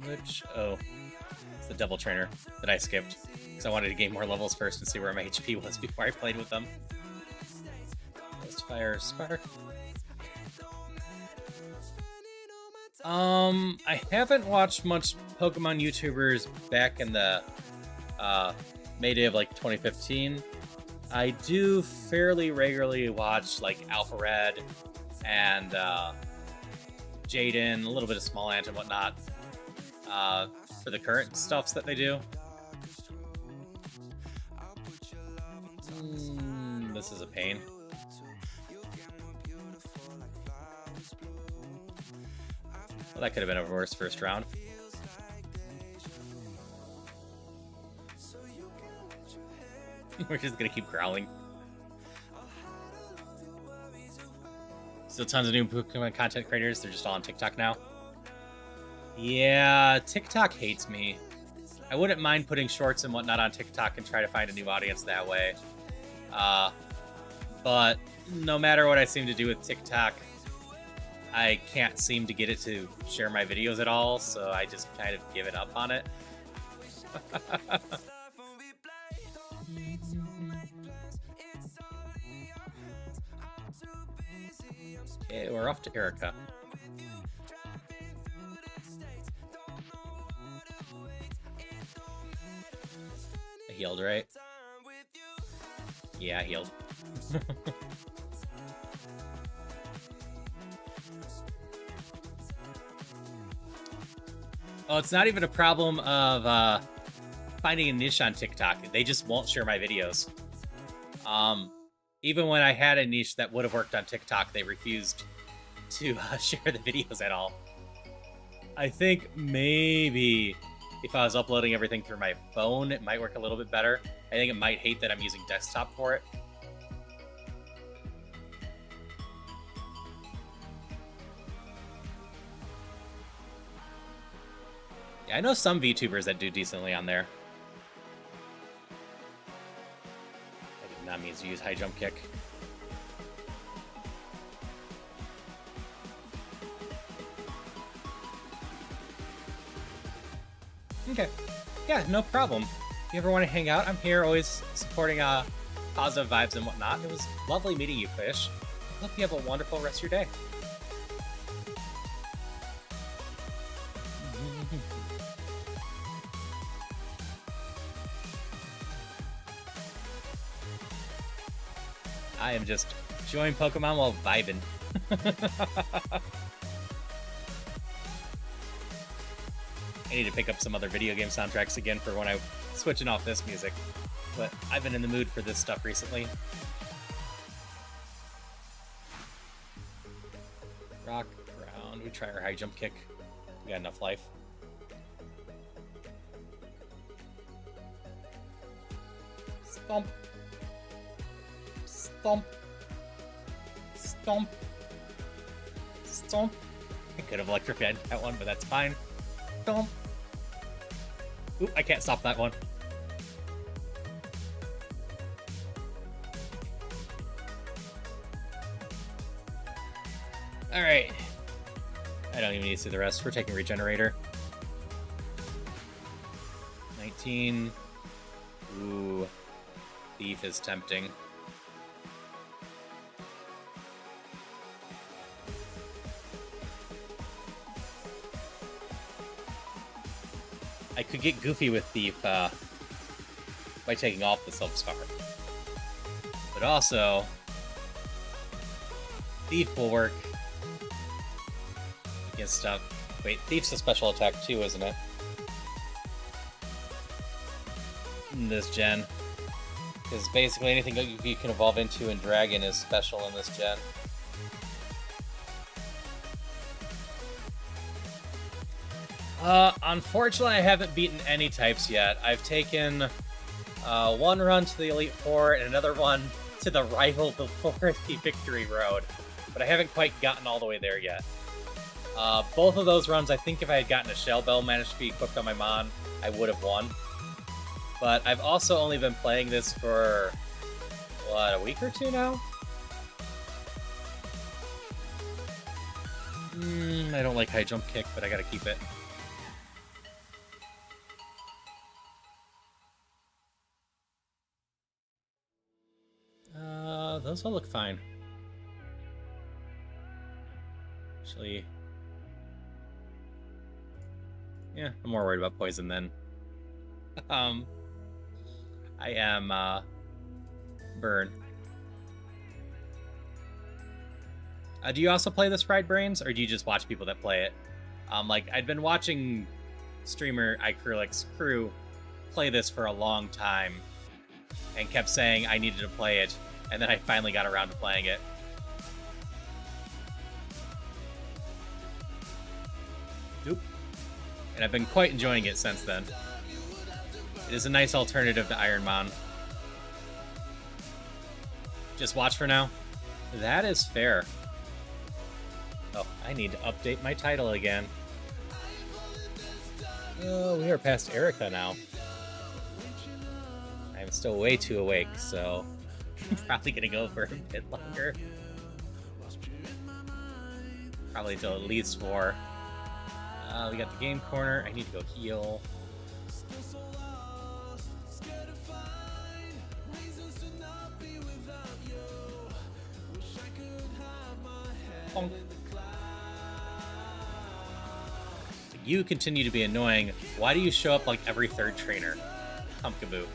Which, oh, it's the double trainer that I skipped, because I wanted to gain more levels first and see where my HP was before I played with them. Let's fire Spark. I haven't watched much Pokemon YouTubers back in the Mayday of like 2015. I do fairly regularly watch like Alpha Red and Jaden, a little bit of Small Ant and whatnot for the current stuffs that they do. This is a pain. Well, that could have been a worse first round. We're just gonna keep growling. Still tons of new Pokemon content creators. They're just all on TikTok now. Yeah, TikTok hates me. I wouldn't mind putting shorts and whatnot on TikTok and try to find a new audience that way. But no matter what I seem to do with TikTok, I can't seem to get it to share my videos at all, so I just kind of give it up on it. Okay, we're off to Erica. I healed, right? Yeah, I healed. Oh, it's not even a problem of finding a niche on TikTok. They just won't share my videos. Even when I had a niche that would have worked on TikTok, they refused to share the videos at all. I think maybe if I was uploading everything through my phone, it might work a little bit better. I think it might hate that I'm using desktop for it. Yeah, I know some VTubers that do decently on there. I did not mean to use high jump kick. Okay. Yeah, no problem. If you ever want to hang out, I'm here always supporting positive vibes and whatnot. It was lovely meeting you, Fish. Hope you have a wonderful rest of your day. I am just enjoying Pokemon while vibing. I need to pick up some other video game soundtracks again for when I'm switching off this music. But I've been in the mood for this stuff recently. Rock, ground. We try our high jump kick. We got enough life. Stomp. Stomp. Stomp. Stomp. I could have electrified that one, but that's fine. Stomp. Oop, I can't stop that one. Alright. I don't even need to see the rest. We're taking Regenerator. 19. Ooh. Thief is tempting. I could get goofy with Thief by taking off the Silk Scar. But also, Thief will work against stuff. Wait, Thief's a special attack too, isn't it? In this gen. Because basically anything that you can evolve into in Dragon is special in this gen. Unfortunately, I haven't beaten any types yet. I've taken one run to the Elite Four and another one to the rival before the Victory Road, but I haven't quite gotten all the way there yet. Both of those runs, I think if I had gotten a Shell Bell managed to be equipped on my Mon, I would have won. But I've also only been playing this for, what, a week or two now? I don't like high jump kick, but I gotta keep it. Those all look fine. Actually, yeah, I'm more worried about poison than I am burn. Do you also play this Fried Brains, or do you just watch people that play it? Like, I'd been watching streamer iCryllic's crew play this for a long time, and kept saying I needed to play it, and then I finally got around to playing it. Oop. And I've been quite enjoying it since then. It is a nice alternative to Ironmon. Just watch for now? That is fair. Oh, I need to update my title again. Oh, we are past Erica now. I'm still way too awake, so I'm probably gonna go for a bit longer. Probably till at least 4. We got the game corner. I need to go heal. Bonk. You continue to be annoying. Why do you show up like every third trainer? Pumpkaboo.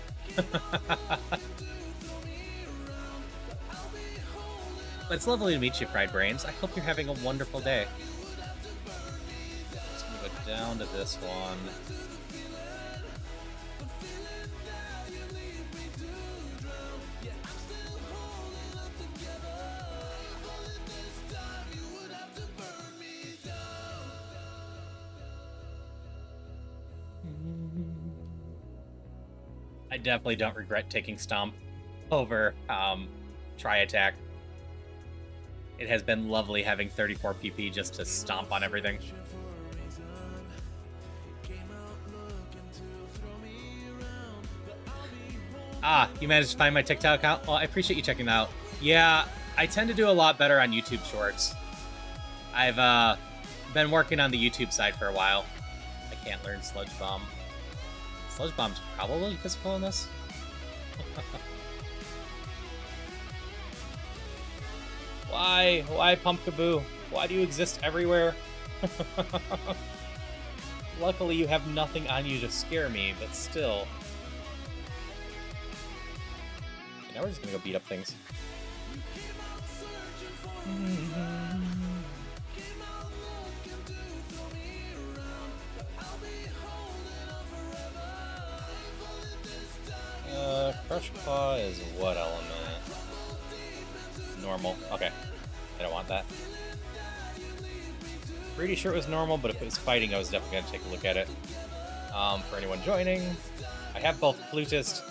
But it's lovely to meet you, Fried Brains. I hope you're having a wonderful day. Just gonna go down to this one. I definitely don't regret taking Stomp over Try Attack. It has been lovely having 34 PP just to stomp on everything. Ah, you managed to find my TikTok account? Well, I appreciate you checking that out. Yeah, I tend to do a lot better on YouTube Shorts. I've been working on the YouTube side for a while. I can't learn Sludge Bomb. Sludge Bomb's probably physical in this. Why? Why, Pumpkaboo? Why do you exist everywhere? Luckily, you have nothing on you to scare me, but still. Okay, now we're just gonna go beat up things. Crush Claw is what element? Normal. Okay. I don't want that. Pretty sure it was normal, but if it was fighting, I was definitely going to take a look at it. For anyone joining, I have both Flutist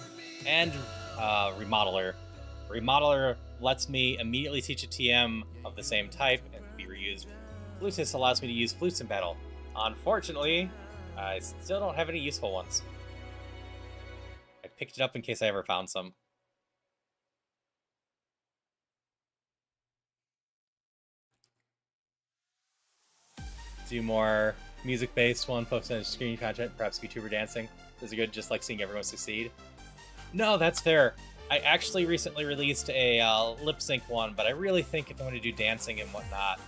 and Remodeler. Remodeler lets me immediately teach a TM of the same type and be reused. Flutist allows me to use flutes in battle. Unfortunately, I still don't have any useful ones. I picked it up in case I ever found some. Do more music-based one, focus on screen content, perhaps VTuber dancing. Is it good just like seeing everyone succeed? No, that's fair. I actually recently released a lip sync one, but I really think if I'm going to do dancing and whatnot,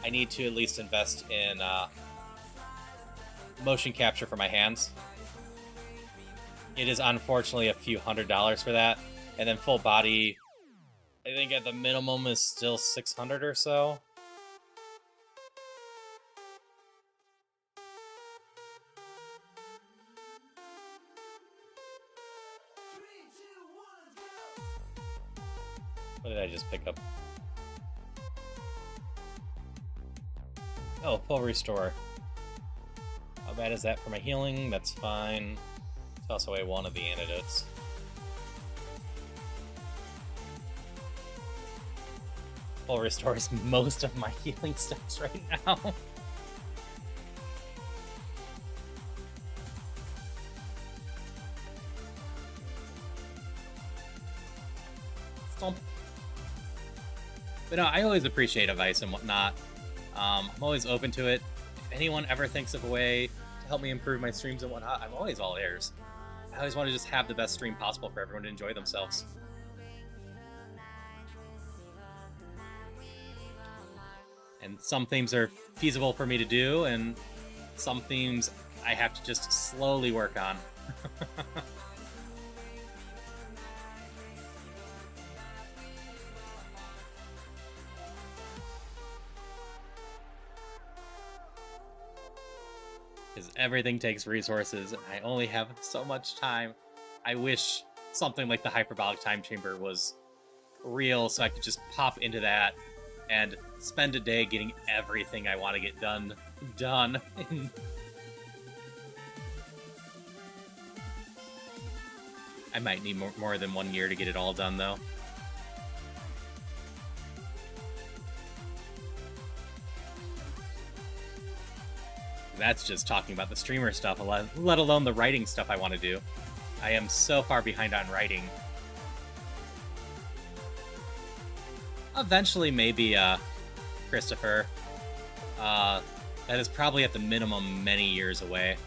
I need to at least invest in motion capture for my hands. It is unfortunately a few $100s for that, and then full body, I think at the minimum is still 600 or so. What did I just pick up? Oh, full restore. How bad is that for my healing? That's fine. Toss away one of the antidotes. Full restores most of my healing stats right now. Stomp. But no, I always appreciate advice and whatnot. I'm always open to it. If anyone ever thinks of a way to help me improve my streams and whatnot, I'm always all ears. I always want to just have the best stream possible for everyone to enjoy themselves. And some themes are feasible for me to do, and some themes I have to just slowly work on. Because everything takes resources, and I only have so much time. I wish something like the Hyperbolic Time Chamber was real, so I could just pop into that and spend a day getting everything I want to get done. I might need more than 1 year to get it all done, though. That's just talking about the streamer stuff, let alone the writing stuff I want to do. I am so far behind on writing. Eventually, maybe, Christopher. That is probably at the minimum many years away.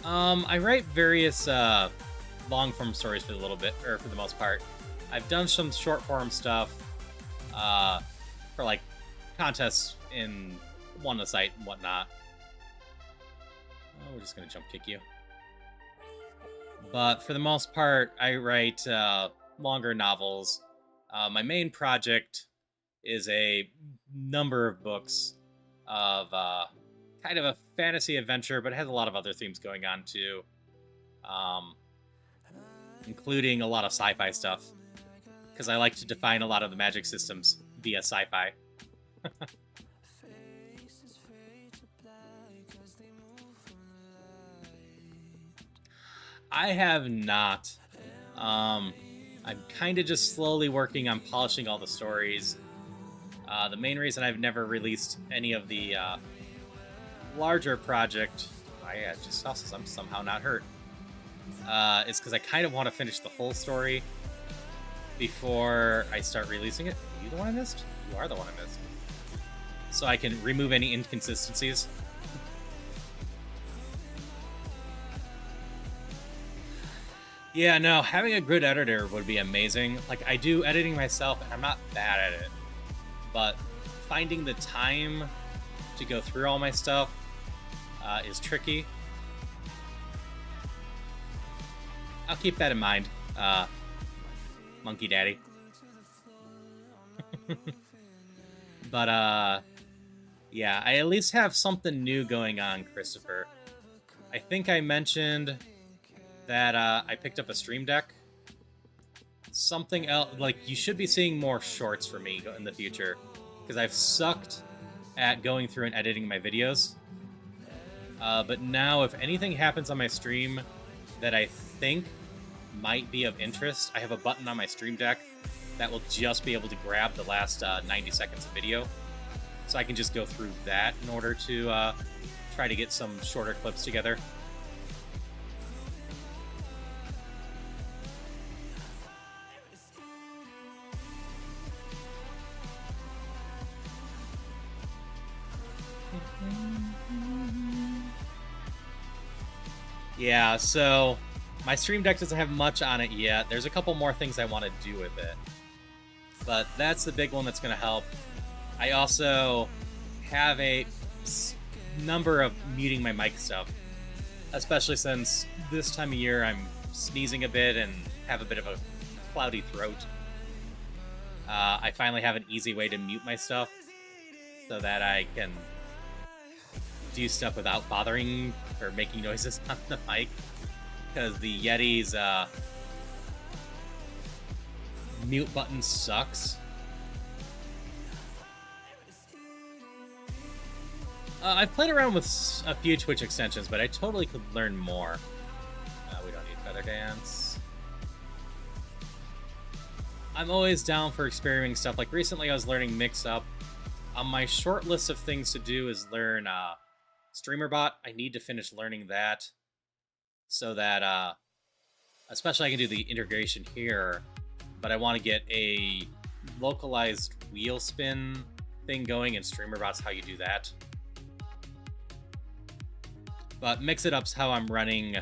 I write various, long-form stories for the most part. I've done some short-form stuff, for, like, contests in the site and whatnot. Oh, we're just gonna jump kick you. But for the most part, I write longer novels. My main project is a number of books of kind of a fantasy adventure, but it has a lot of other themes going on too, including a lot of sci-fi stuff, because I like to define a lot of the magic systems via sci-fi. I have not. I'm kind of just slowly working on polishing all the stories. The main reason I've never released any of the larger project, just sauces, I'm somehow not hurt, is because I kind of want to finish the whole story before I start releasing it. Are you the one I missed? You are the one I missed. So I can remove any inconsistencies. Yeah, no, having a good editor would be amazing. Like, I do editing myself, and I'm not bad at it. But finding the time to go through all my stuff is tricky. I'll keep that in mind, Monkey Daddy. But, yeah, I at least have something new going on, Christopher. I think I mentioned that I picked up a Stream Deck. Something else, like, you should be seeing more shorts for me in the future, because I've sucked at going through and editing my videos. But now, if anything happens on my stream that I think might be of interest, I have a button on my Stream Deck that will just be able to grab the last 90 seconds of video. So I can just go through that in order to try to get some shorter clips together. Yeah, so my Stream Deck doesn't have much on it yet. There's a couple more things I want to do with it. But that's the big one that's going to help. I also have a number of muting my mic stuff, especially since this time of year I'm sneezing a bit and have a bit of a cloudy throat. I finally have an easy way to mute my stuff so that I can do stuff without bothering or making noises on the mic, because the Yeti's mute button sucks. I've played around with a few Twitch extensions, but I totally could learn more. We don't need Feather Dance. I'm always down for experimenting stuff. Like recently I was learning Mix Up. On my short list of things to do is learn StreamerBot. I need to finish learning that so that especially I can do the integration here, but I want to get a localized wheel spin thing going, and StreamerBot's how you do that. But Mix It Up's how I'm running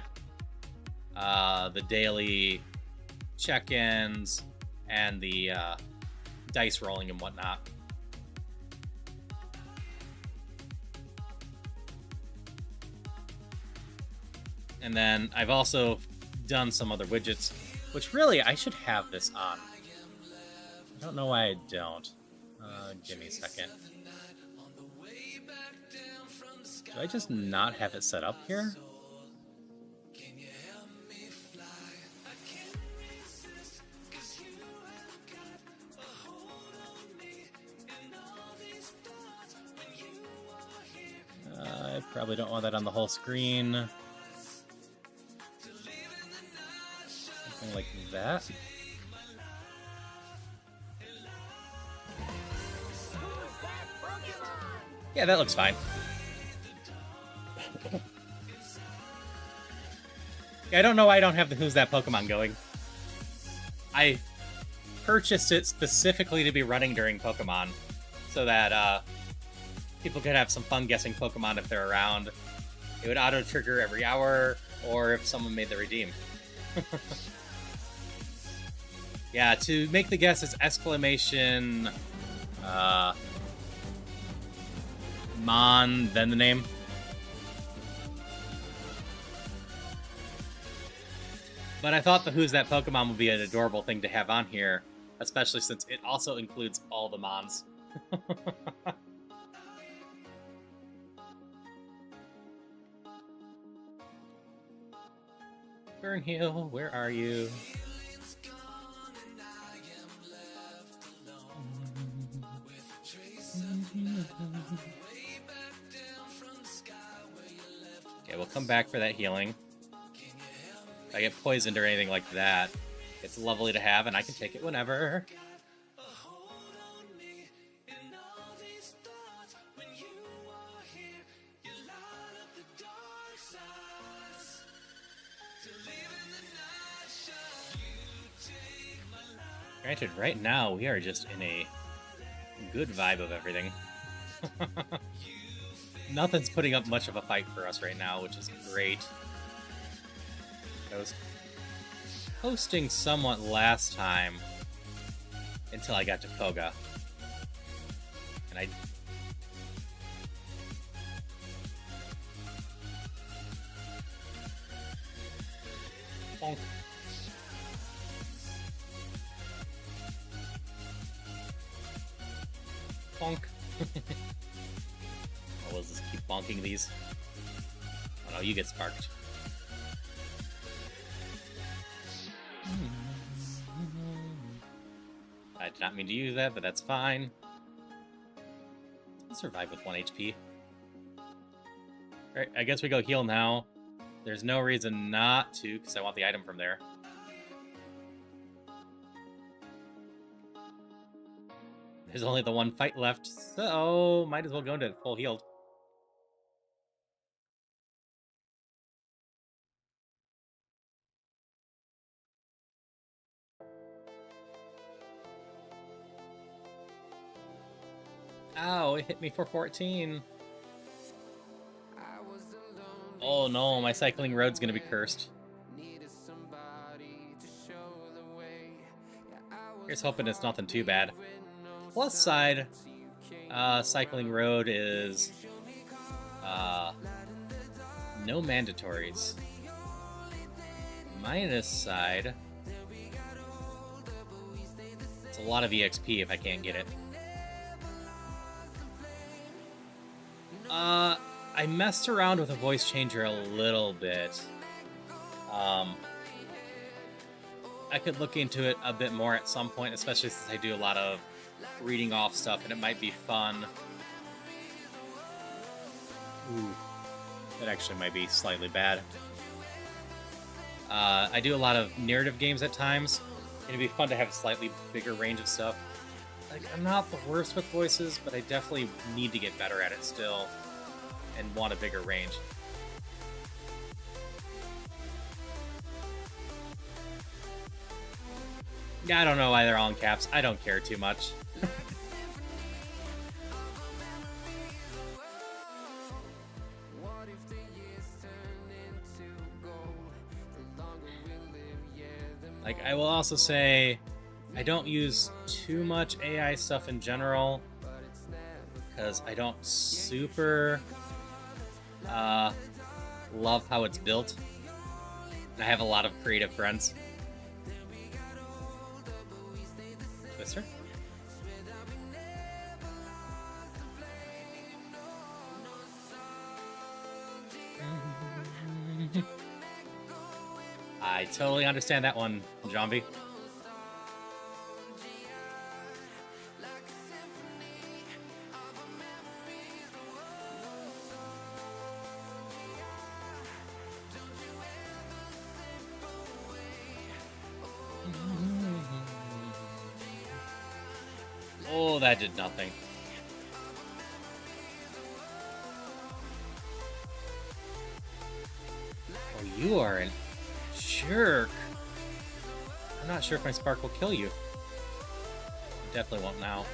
the daily check-ins and the dice rolling and whatnot. And then I've also done some other widgets, which really I should have this on. I don't know why I don't. Give me a second. Do I just not have it set up here? I probably don't want that on the whole screen. Something like that. Yeah, that looks fine. Yeah, I don't know why I don't have the Who's That Pokemon going. I purchased it specifically to be running during Pokemon, so that people could have some fun guessing Pokemon if they're around. It would auto-trigger every hour, or if someone made the redeem. Yeah, to make the guess is exclamation... Mon, then the name. But I thought the Who's That Pokemon would be an adorable thing to have on here, especially since it also includes all the Mons. Burnhill, where are you? Okay, we'll come back for that healing. If I get poisoned or anything like that, it's lovely to have, and I can take it whenever. Granted, right now we are just in a good vibe of everything. Nothing's putting up much of a fight for us right now, which is great. I was hosting somewhat last time until I got to Koga. And I... Bonk. Bonk. Oh, we'll just keep bonking these. Oh no, you get sparked. I did not mean to use that, but that's fine. I'll survive with 1 HP. Alright, I guess we go heal now. There's no reason not to, because I want the item from there. There's only the one fight left, so might as well go into full healed. Ow, it hit me for 14. Oh no, my cycling road's gonna be cursed. Here's hoping it's nothing too bad. Plus side, cycling road is no mandatories. Minus side, it's a lot of EXP if I can't get it. I messed around with a voice changer a little bit. I could look into it a bit more at some point, especially since I do a lot of reading off stuff, and it might be fun. Ooh, that actually might be slightly bad. I do a lot of narrative games at times. It'd be fun to have a slightly bigger range of stuff. Like, I'm not the worst with voices, but I definitely need to get better at it still, and want a bigger range. Yeah, I don't know why they're all in caps. I don't care too much. Like, I will also say, I don't use too much AI stuff in general, because I don't super love how it's built. I have a lot of creative friends. Twister? I totally understand that one, Zombie. Oh, that did nothing. Oh, you are an jerk. I'm not sure if my spark will kill you. It definitely won't now.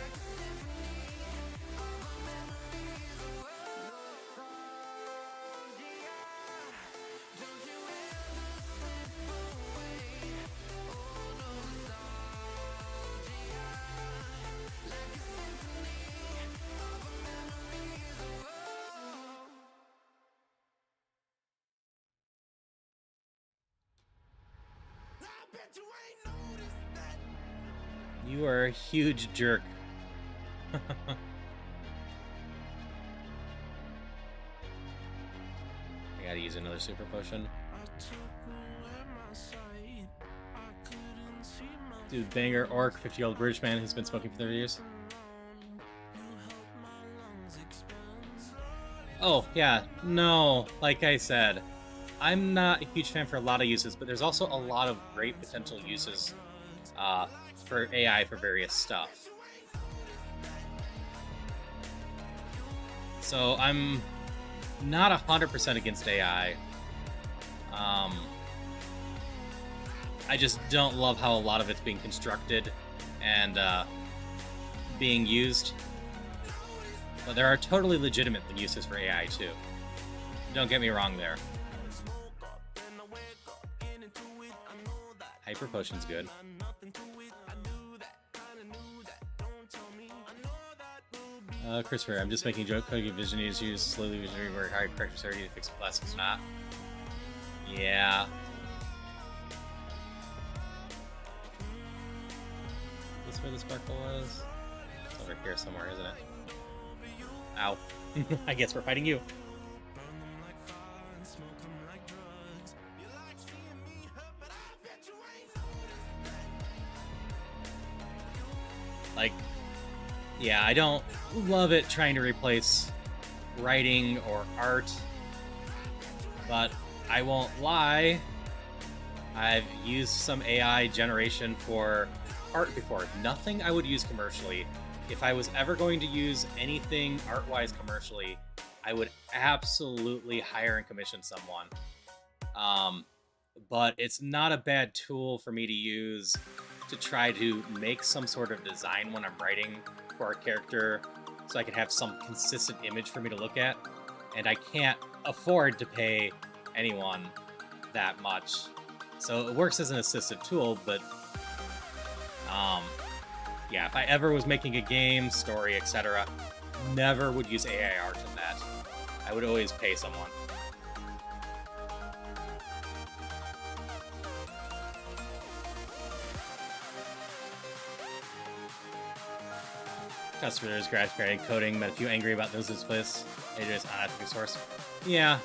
You are a huge jerk. I gotta use another super potion. Dude, banger orc, 50-year-old British man who's been smoking for 30 years. Oh, yeah, no, like I said, I'm not a huge fan for a lot of uses, but there's also a lot of great potential uses for AI for various stuff. So I'm not 100% against AI. I just don't love how a lot of it's being constructed and being used. But there are totally legitimate uses for AI too. Don't get me wrong there. Hyper Potion's good. Christopher, I'm just making a joke. Cookie Vision is used slowly visionary where high correctors are to fix plastics not. Yeah. Is this where the sparkle was? It's over here somewhere, isn't it? Ow. I guess we're fighting you. Like, yeah, I don't love it trying to replace writing or art, but I won't lie, I've used some AI generation for art before. Nothing I would use commercially. If I was ever going to use anything art-wise commercially, I would absolutely hire and commission someone. But it's not a bad tool for me to use to try to make some sort of design when I'm writing for a character so I can have some consistent image for me to look at. And I can't afford to pay anyone that much. So it works as an assistive tool, but yeah, if I ever was making a game, story, etc., never would use AI art in that. I would always pay someone. Customers graphic creating coding, but if you're angry about those displays, it is unethical source. Yeah.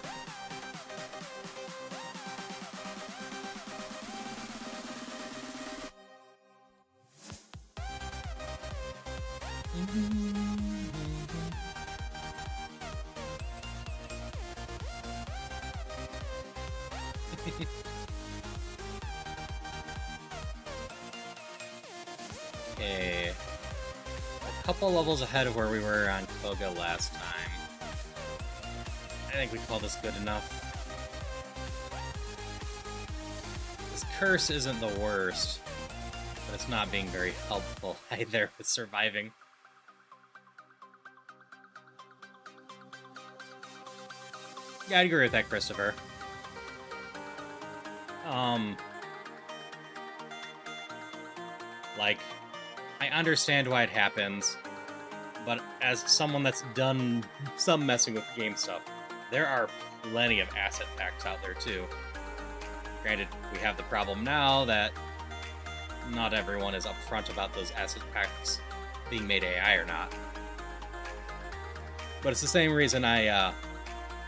Okay. A couple levels ahead of where we were on Koga last time. I think we call this good enough. This curse isn't the worst, but it's not being very helpful either with surviving. Yeah, I'd agree with that, Christopher. Like, I understand why it happens, but as someone that's done some messing with game stuff, there are plenty of asset packs out there too. Granted, we have the problem now that not everyone is upfront about those asset packs being made AI or not. But it's the same reason I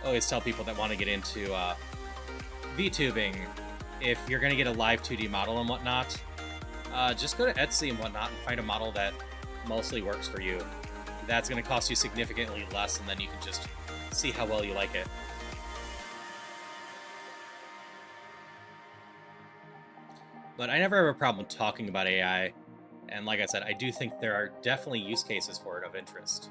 always tell people that want to get into VTubing, if you're going to get a live 2D model and whatnot, just go to Etsy and whatnot and find a model that mostly works for you. That's going to cost you significantly less, and then you can just see how well you like it. But I never have a problem talking about AI, and like I said, I do think there are definitely use cases for it of interest.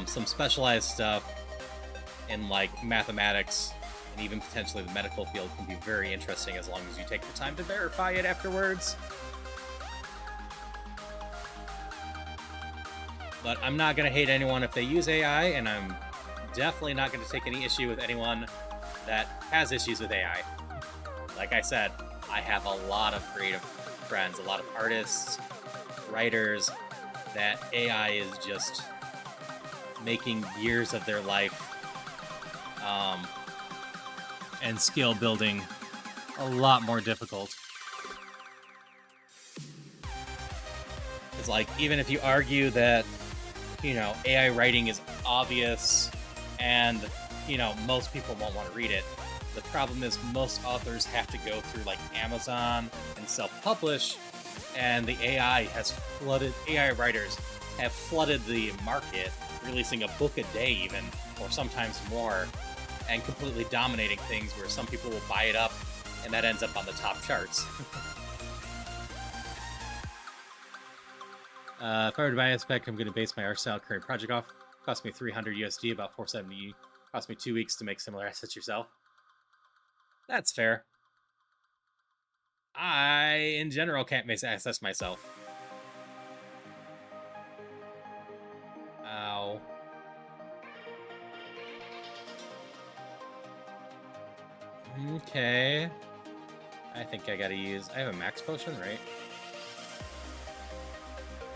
Some specialized stuff in like mathematics and even potentially the medical field can be very interesting as long as you take the time to verify it afterwards. But I'm not going to hate anyone if they use AI, and I'm definitely not going to take any issue with anyone that has issues with AI. Like I said, I have a lot of creative friends, a lot of artists, writers, that AI is just making years of their life and skill building a lot more difficult. It's like, even if you argue that, you know, AI writing is obvious and, you know, most people won't want to read it, the problem is most authors have to go through like Amazon and self-publish, and the AI writers have flooded the market, releasing a book a day even, or sometimes more, and completely dominating things where some people will buy it up and that ends up on the top charts. If I were to buy a spec, I'm going to base my Arsenal current project off. Cost me 300 USD, about 470. Cost me 2 weeks to make similar assets yourself. That's fair. I, in general, can't make assets myself. Ow. Okay. I think I gotta use... I have a max potion, right?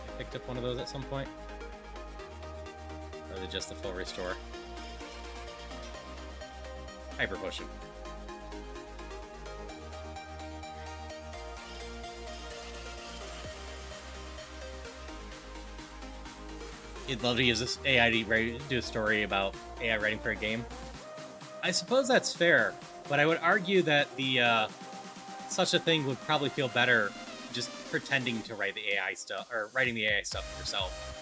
I picked up one of those at some point. Or is it just the full restore? Hyper potion. You'd love to use this AI to do a story about AI writing for a game. I suppose that's fair, but I would argue that the such a thing would probably feel better just pretending to write the AI stuff, or writing the AI stuff yourself.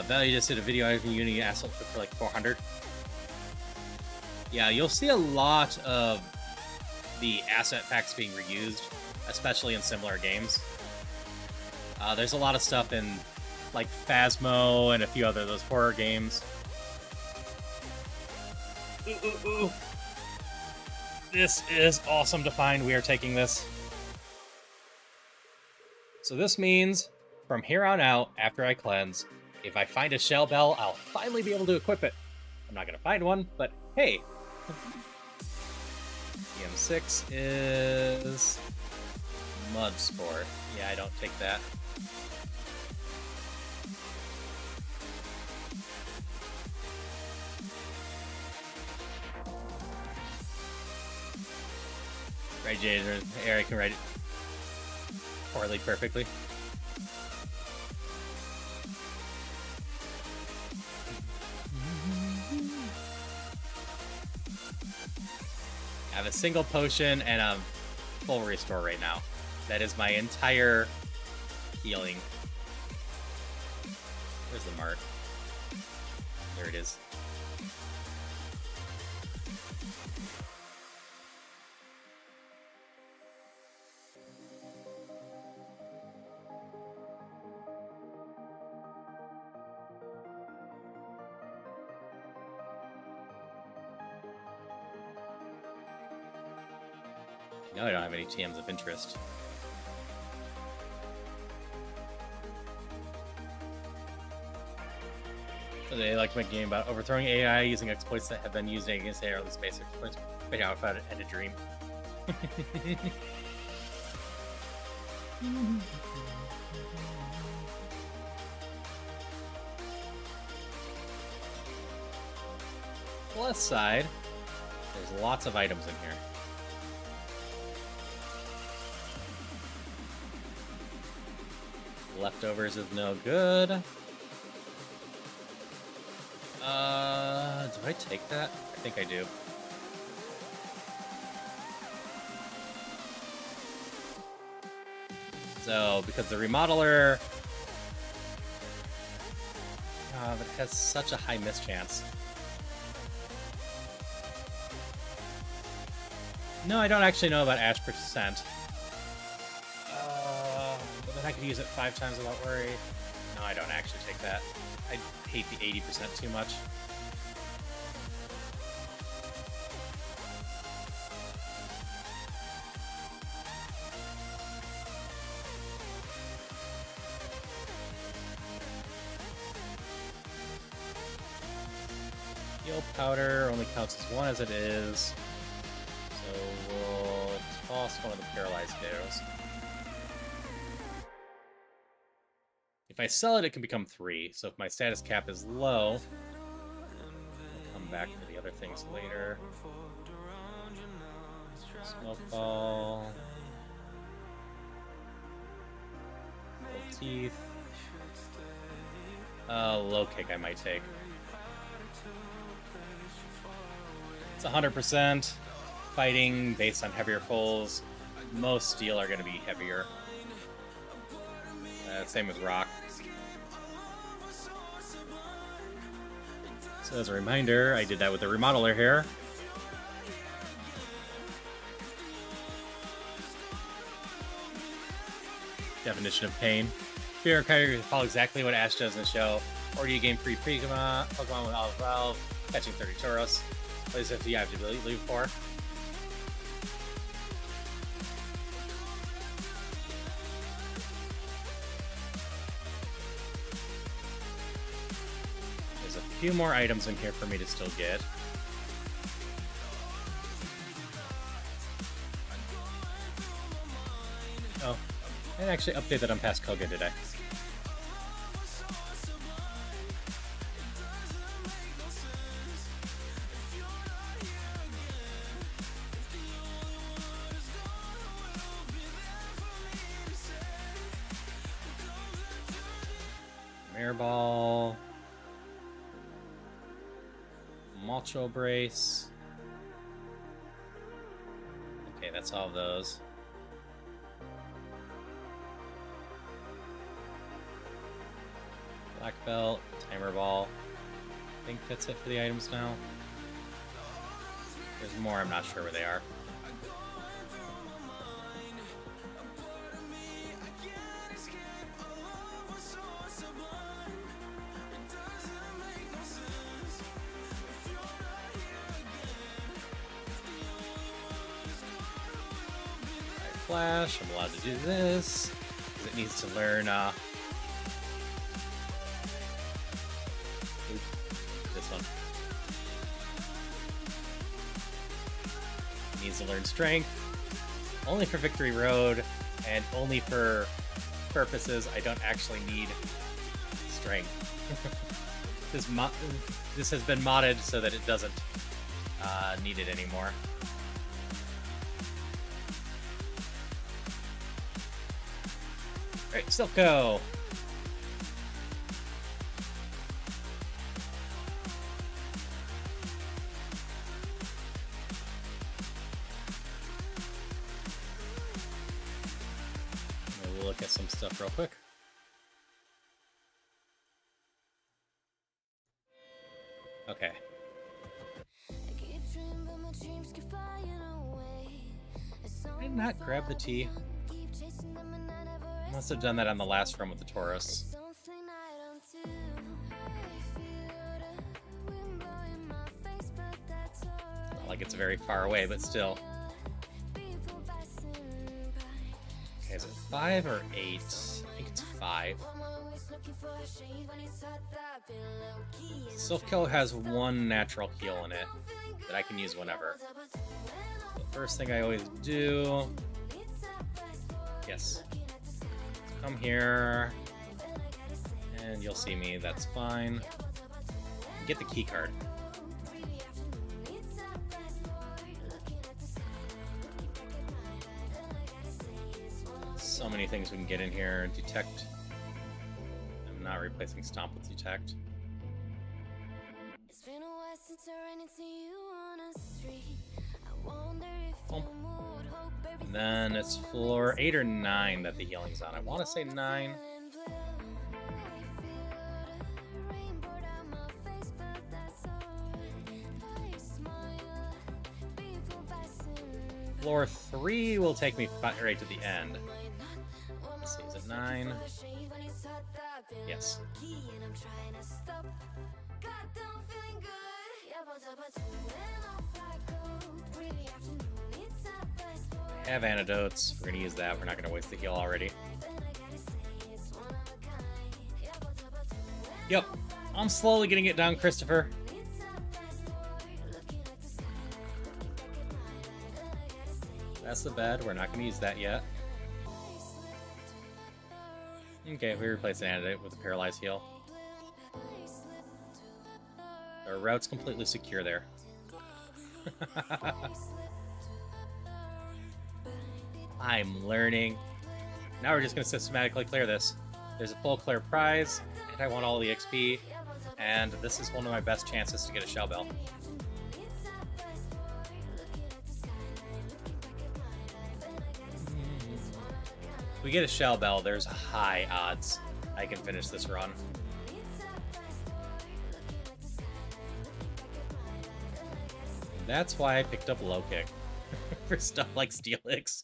Value just did a video of Unity asset for like 400. Yeah, you'll see a lot of the asset packs being reused, especially in similar games. There's a lot of stuff in like Phasmo and a few other those horror games. Ooh. This is awesome to find. We are taking this. So this means from here on out, after I cleanse, if I find a shell bell, I'll finally be able to equip it. I'm not going to find one, but hey. EM6 is Mud Sport. Yeah, I don't take that. Right, Jaden, Eric can write it poorly perfectly. have a single potion and a full restore right now. That is my entire healing. Where's the mart? There it is. No, I don't have any TMs of interest. So they like my game about overthrowing AI using exploits that have been used against AI, or at least basic exploits. But yeah, I found it and a dream. Plus side, there's lots of items in here. Leftovers is no good. Do I take that? I think I do. So, because the remodeler but it has such a high miss chance. No, I don't actually know about Ash percent. But then I could use it 5 times without worry. No, I don't actually take that. I hate the 80% too much. Heal powder only counts as 1 as it is. So we'll toss one of the paralyzed arrows. If I sell it, it can become 3. So if my status cap is low, I'll come back for the other things later. Smoke ball. Full teeth. Low kick I might take. It's 100% fighting based on heavier pulls. Most steel are going to be heavier. Same with rock. So as a reminder, I did that with the remodeler here. Definition of pain. Fear can follow exactly what Ash does in the show. Or do you gain free Pokemon with Olive Valve, catching 30 Tauros. Plays if you have to leave for. There's a few more items in here for me to still get. Oh, I didn't actually update that I'm past Koga, did I? Airball, Macho Brace. Okay, that's all of those. Black Belt, Timer Ball. I think that's it for the items now. There's more, I'm not sure where they are. Flash, I'm allowed to do this, because it needs to learn, this one. It needs to learn Strength, only for Victory Road, and only for purposes I don't actually need Strength. This has been modded so that it doesn't need it anymore. Alright, Silco! look at some stuff real quick. Okay. I did not grab the tea. Must have done that on the last run with the Taurus. Not like it's very far away, but still. Okay, is it 5 or 8? I think it's 5. Self-kill has 1 natural heal in it that I can use whenever. The first thing I always do... Yes. Come here. And you'll see me, that's fine. Get the key card. So many things we can get in here. Detect. I'm not replacing Stomp with Detect. And then it's floor 8 or 9 that the healing's on. I want to say 9. Floor 3 will take me right to the end. Let's see, is it 9? Yes. I have antidotes. We're gonna use that. We're not gonna waste the heal already. Yep. I'm slowly getting it down, Christopher. That's the bed. We're not gonna use that yet. Okay, we replace an antidote with a paralyzed heal. Our route's completely secure there. I'm learning. Now we're just going to systematically clear this. There's a full clear prize, and I want all the XP, and this is one of my best chances to get a shell bell. If we get a shell bell, there's high odds I can finish this run. That's why I picked up low kick for stuff like Steelix.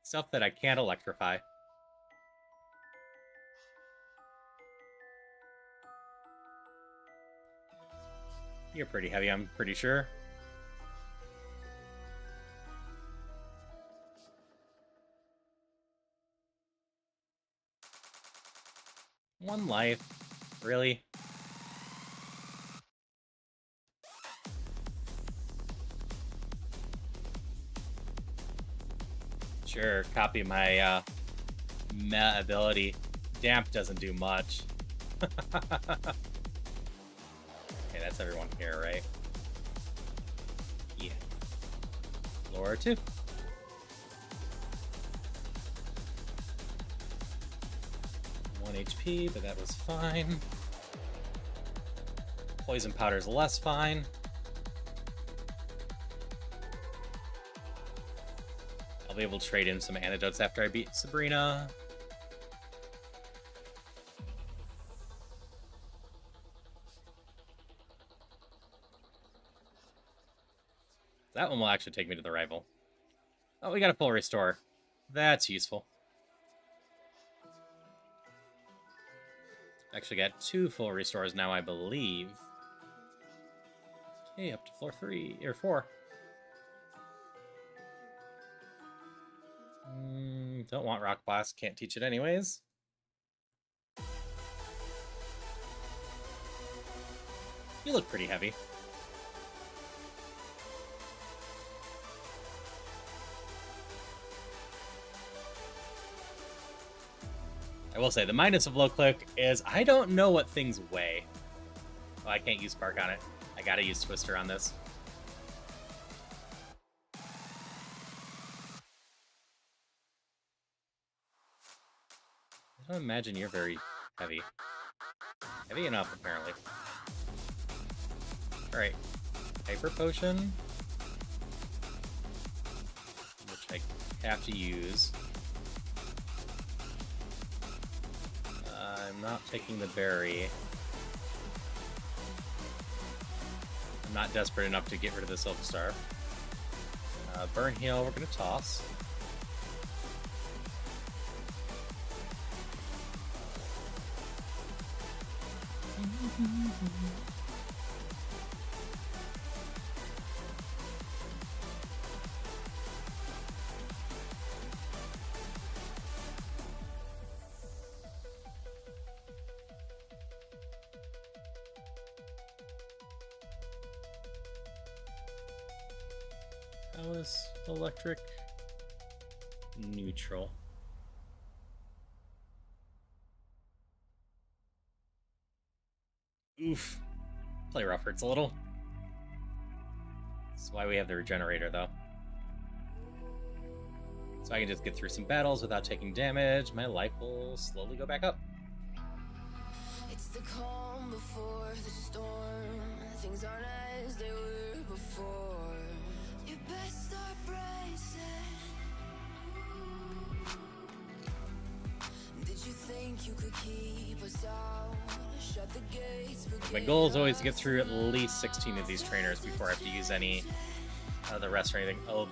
Stuff that I can't electrify. You're pretty heavy, I'm pretty sure. One life. Really? Sure, copy my meh ability. Damp doesn't do much. Okay, that's everyone here, right? Yeah. Floor 2. One HP, but that was fine. Poison powder's less fine. I'll be able to trade in some antidotes after I beat Sabrina. That one will actually take me to the rival. Oh, we got a full restore. That's useful. Actually got 2 full restores now, I believe. Okay, up to floor 3 or 4. Don't want Rock Blast, can't teach it anyways. You look pretty heavy. I will say, the minus of low click is I don't know what things weigh. Well, I can't use Spark on it. I gotta use Twister on this. I don't imagine you're very heavy. Heavy enough, apparently. Alright. Hyper Potion. Which I have to use. I'm not taking the berry. I'm not desperate enough to get rid of the Silver Star. Burn Heal, we're going to toss. How is electric? Neutral. Oof. Play rough hurts a little. That's why we have the regenerator, though. So I can just get through some battles without taking damage. My life will slowly go back up. It's the calm before the storm. Things aren't as they were before. You best start bracing. Did you think you could keep us out? Shut the gates. My goal is always to get through at least 16 of these trainers before I have to use any of the rest or anything. Oh,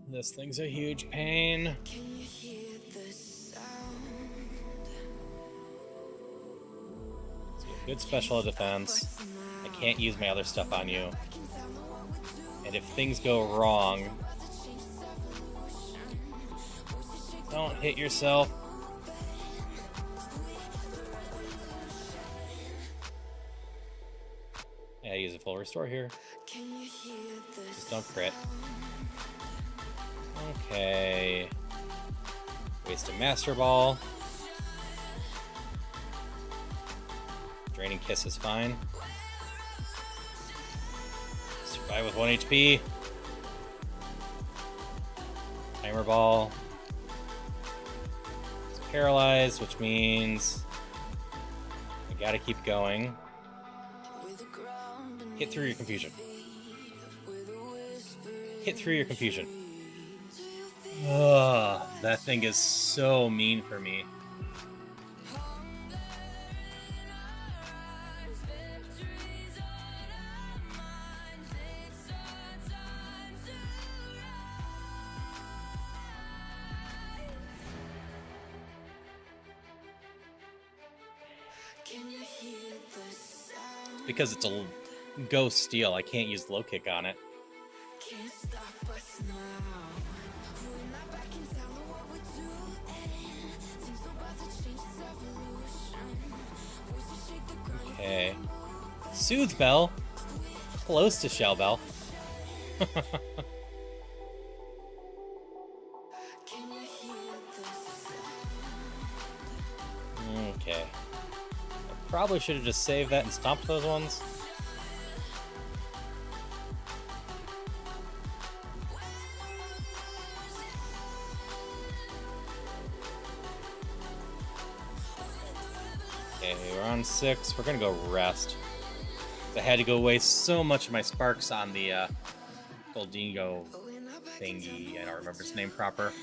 this thing's a huge pain. Can you hear the sound? So good special defense. I can't use my other stuff on you. And if things go wrong, don't hit yourself. Yeah, use a full restore here. Just don't crit. Okay. Waste a Master Ball. Draining Kiss is fine. Survive with 1 HP. Timer Ball. It's paralyzed, which means I gotta keep going. Hit through your confusion. Hit through your confusion. Ugh, that thing is so mean for me. It's because it's a ghost steel. I can't use low kick on it. Okay. Soothe Bell. Close to Shell Bell. Okay. I probably should have just saved that and stomped those ones. Okay, we're on 6. We're gonna go rest. I had to go waste so much of my sparks on the Goldingo thingy. I don't remember its name proper.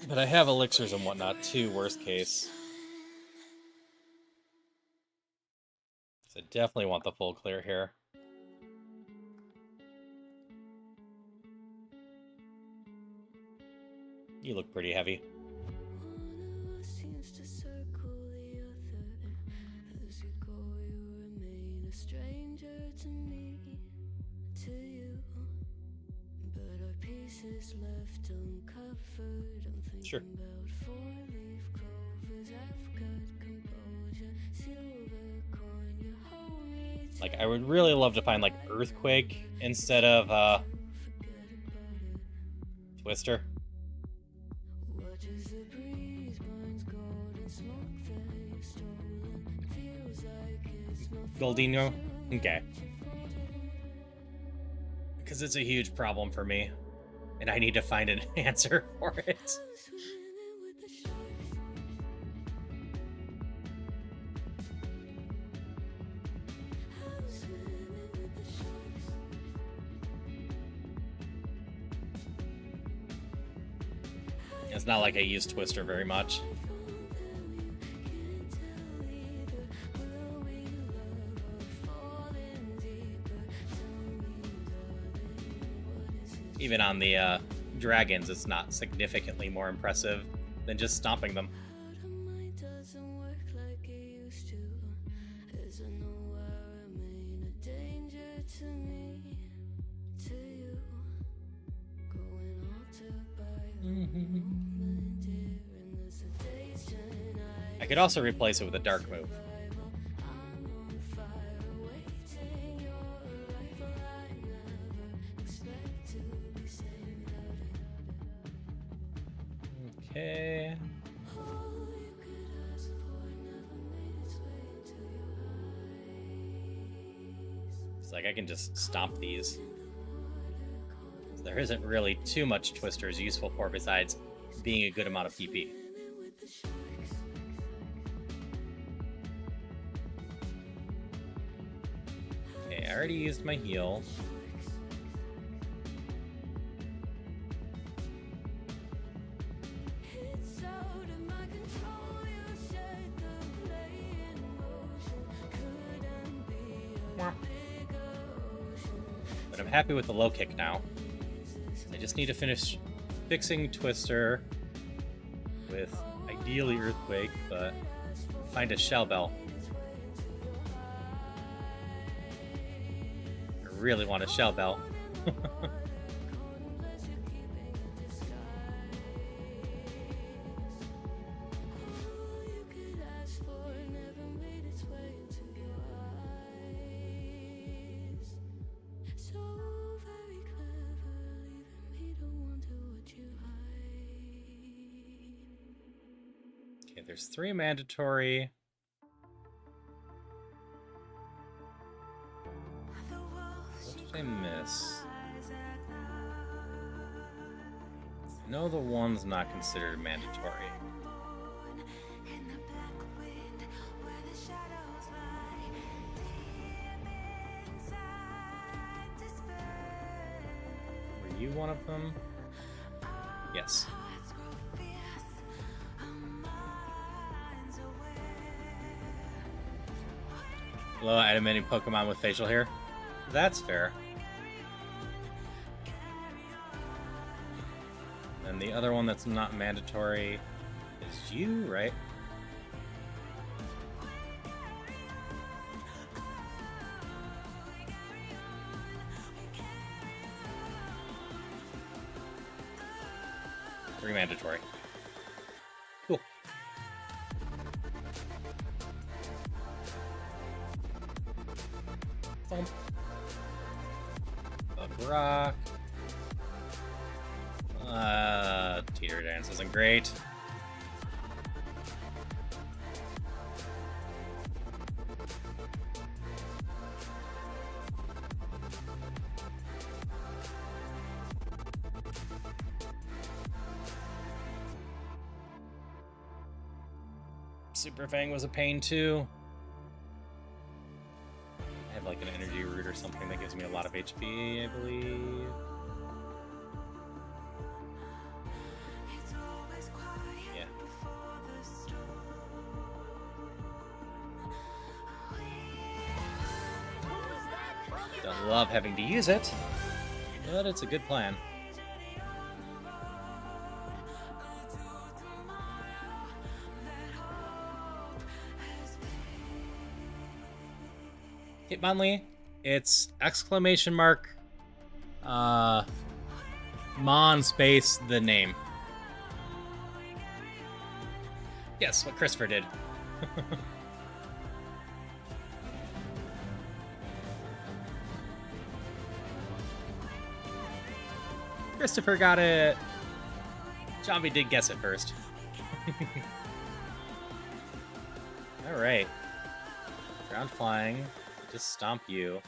But I have elixirs and whatnot too, worst case. So I definitely want the full clear here. You look pretty heavy. Sure. Like, I would really love to find, like, Earthquake instead of, Twister. Goldino? Okay. Because it's a huge problem for me. And I need to find an answer for it. It's not like I use Twister very much. Even on the dragons, it's not significantly more impressive than just stomping them. I could also replace it with a dark move. Okay. It's like I can just stomp these. There isn't really too much Twister is useful for besides being a good amount of PP. Okay, I already used my heal. But I'm happy with the low kick now. I just need to finish fixing Twister with ideally Earthquake, but find a Shell Bell. I really want a Shell Bell. Okay, there's 3 mandatory. What did I miss? I know the one's not considered mandatory. Were you one of them? Yes. Low item any Pokemon with facial hair? That's fair. And the other one that's not mandatory is you, right? Three mandatory. Cool. Thump. Bug rock. Teeter dance isn't great. Super Fang was a pain too. I have like an energy root or something that gives me a lot of HP, I believe. Yeah. Don't love having to use it, but it's a good plan. Hitmonlee, it's exclamation mark Mon space the name. Yes, what Christopher did. Christopher got it. Zombie did guess it first. Alright. Ground flying. Just stomp you.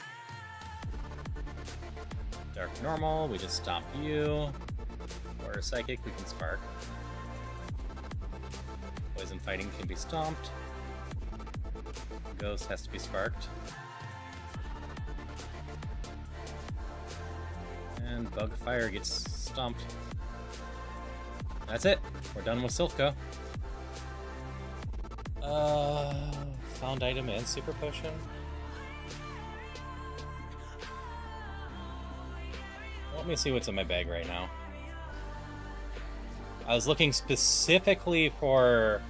Dark normal, we just stomp you. Or psychic, we can spark. Poison fighting can be stomped. Ghost has to be sparked. And bug fire gets stomped. That's it. We're done with Silph. Found item and super potion. Let me see what's in my bag right now. I was looking specifically for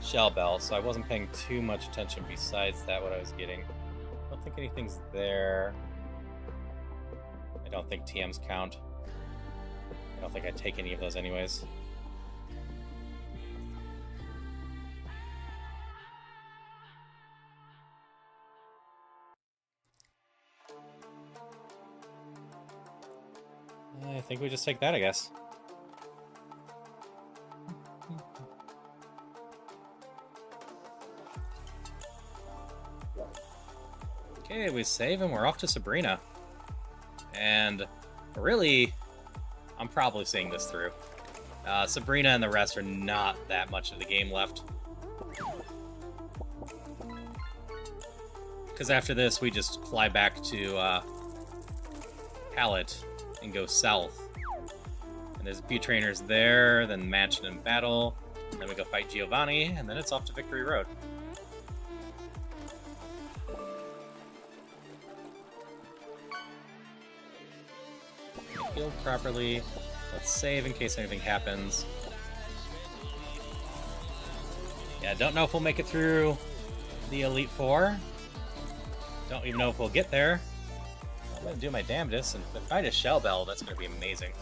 Shell Bell, so I wasn't paying too much attention besides that what I was getting. I don't think anything's there. I don't think TMs count. I don't think I'd take any of those anyways. I think we just take that, I guess. Okay, we save and we're off to Sabrina. And really, I'm probably seeing this through. Sabrina and the rest are not that much of the game left. Because after this, we just fly back to Pallet and go south. And there's a few trainers there, then Mansion and Battle, and then we go fight Giovanni, and then it's off to Victory Road. Healed properly. Let's save in case anything happens. Yeah, don't know if we'll make it through the Elite Four. Don't even know if we'll get there. I'm gonna do my damnedest, and if I find a Shell Bell, that's gonna be amazing.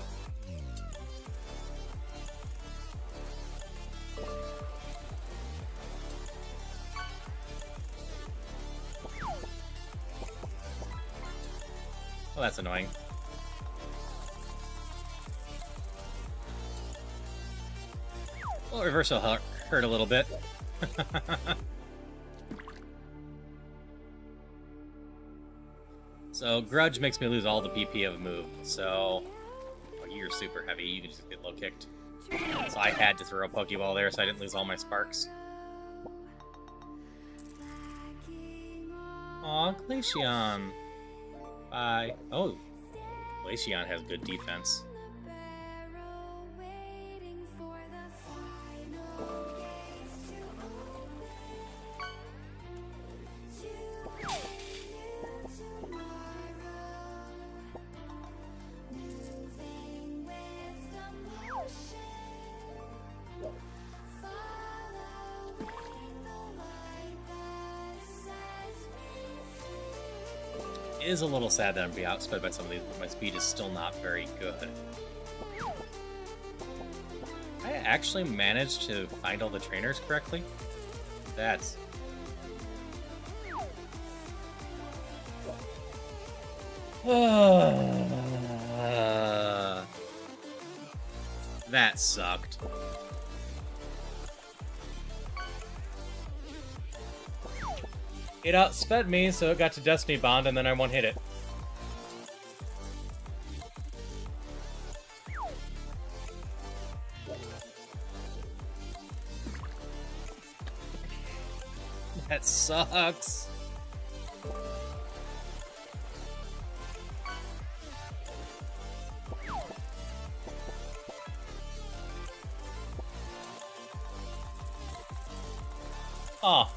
Well, that's annoying. Well, reversal hurt a little bit. So, Grudge makes me lose all the PP of a move, so... Oh, you're super heavy, you can just get low kicked. So I had to throw a Pokeball there so I didn't lose all my sparks. Aw, Glaceon. Bye. Oh, Glaceon has good defense. It is a little sad that I'm being outsped by some of these, but my speed is still not very good. I actually managed to find all the trainers correctly. That's... that sucked. It outsped me, so it got to Destiny Bond, and then I one-hit it. That sucks. Oh.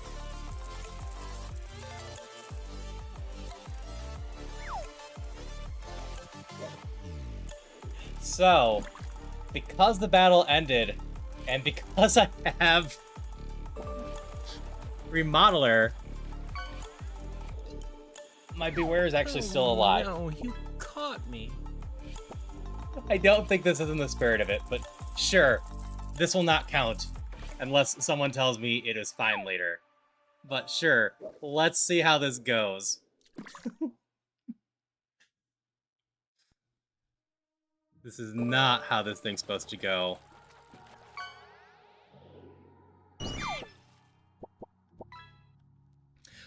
So, because the battle ended, and because I have Remodeler, my Beware is actually still alive. No, you caught me. I don't think this is in the spirit of it, but sure, this will not count unless someone tells me it is fine later. But sure, let's see how this goes. This is not how this thing's supposed to go.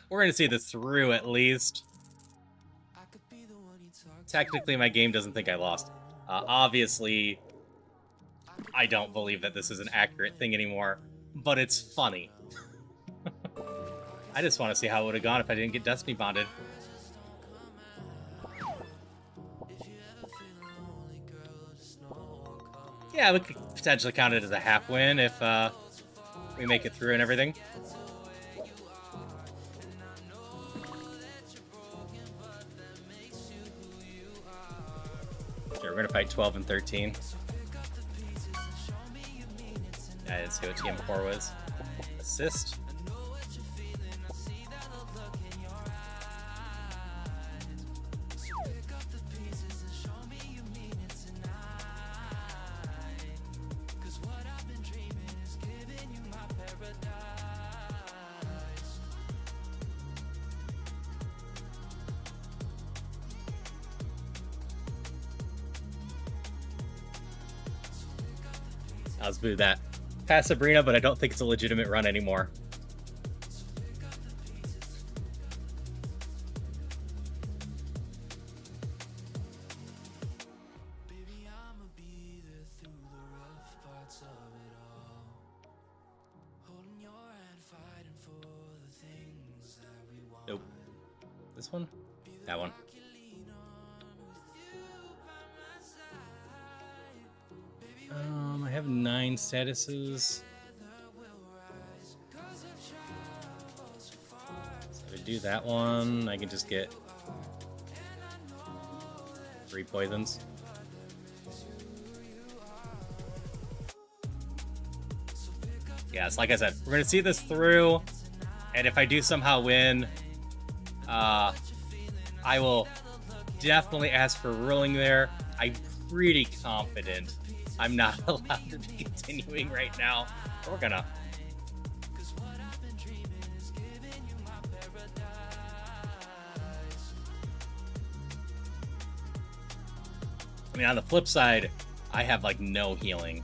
We're gonna see this through at least. Technically, my game doesn't think I lost. Obviously, I don't believe that this is an accurate thing anymore, but it's funny. I just want to see how it would have gone if I didn't get Destiny Bonded. Yeah, we could potentially count it as a half win if we make it through and everything. Sure, we're gonna fight 12 and 13. I didn't see what TM4 was. Assist. Let's boo that. Pass Sabrina, but I don't think it's a legitimate run anymore. Nope. This one? That one. I have 9 statuses. So if I do that one, I can just get 3 poisons. Yes, like I said, we're gonna see this through, and if I do somehow win, I will definitely ask for ruling there. I'm pretty confident I'm not allowed to be continuing right now. We're gonna. I mean, on the flip side, I have like no healing.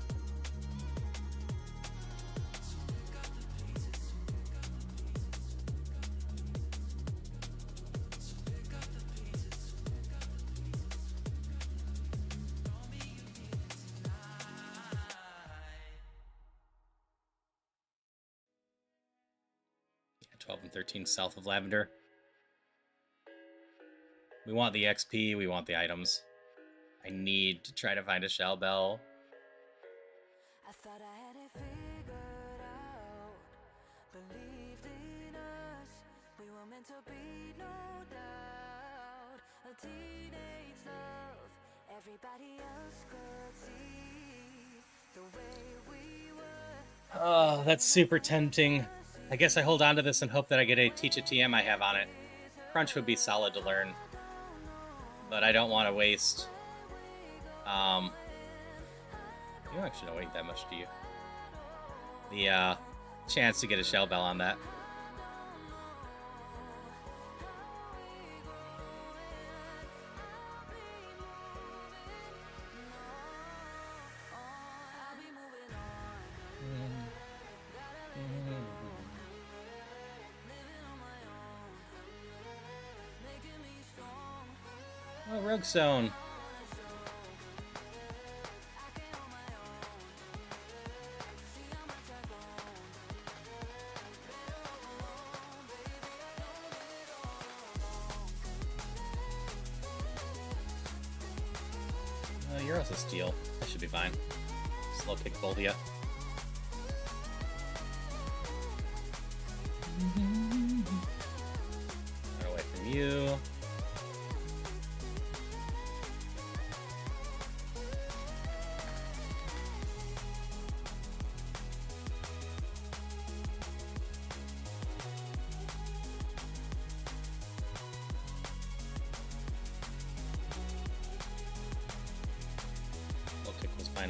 Yeah, 12 and 13 south of Lavender. We want the XP, we want the items. I need to try to find a Shell Bell. I thought I had it figured out. Believed in us. We were meant to be, no doubt. A teenage love. Everybody else could see the way we were. Oh, that's super tempting. I guess I hold on to this and hope that I get a Teach a TM I have on it. Crunch would be solid to learn. But I don't want to waste... you actually don't wait that much, do you? The chance to get a Shell Bell on that. Oh, Rogue Zone. You're also steel. That should be fine. Slow kick Voldia. Run away from you.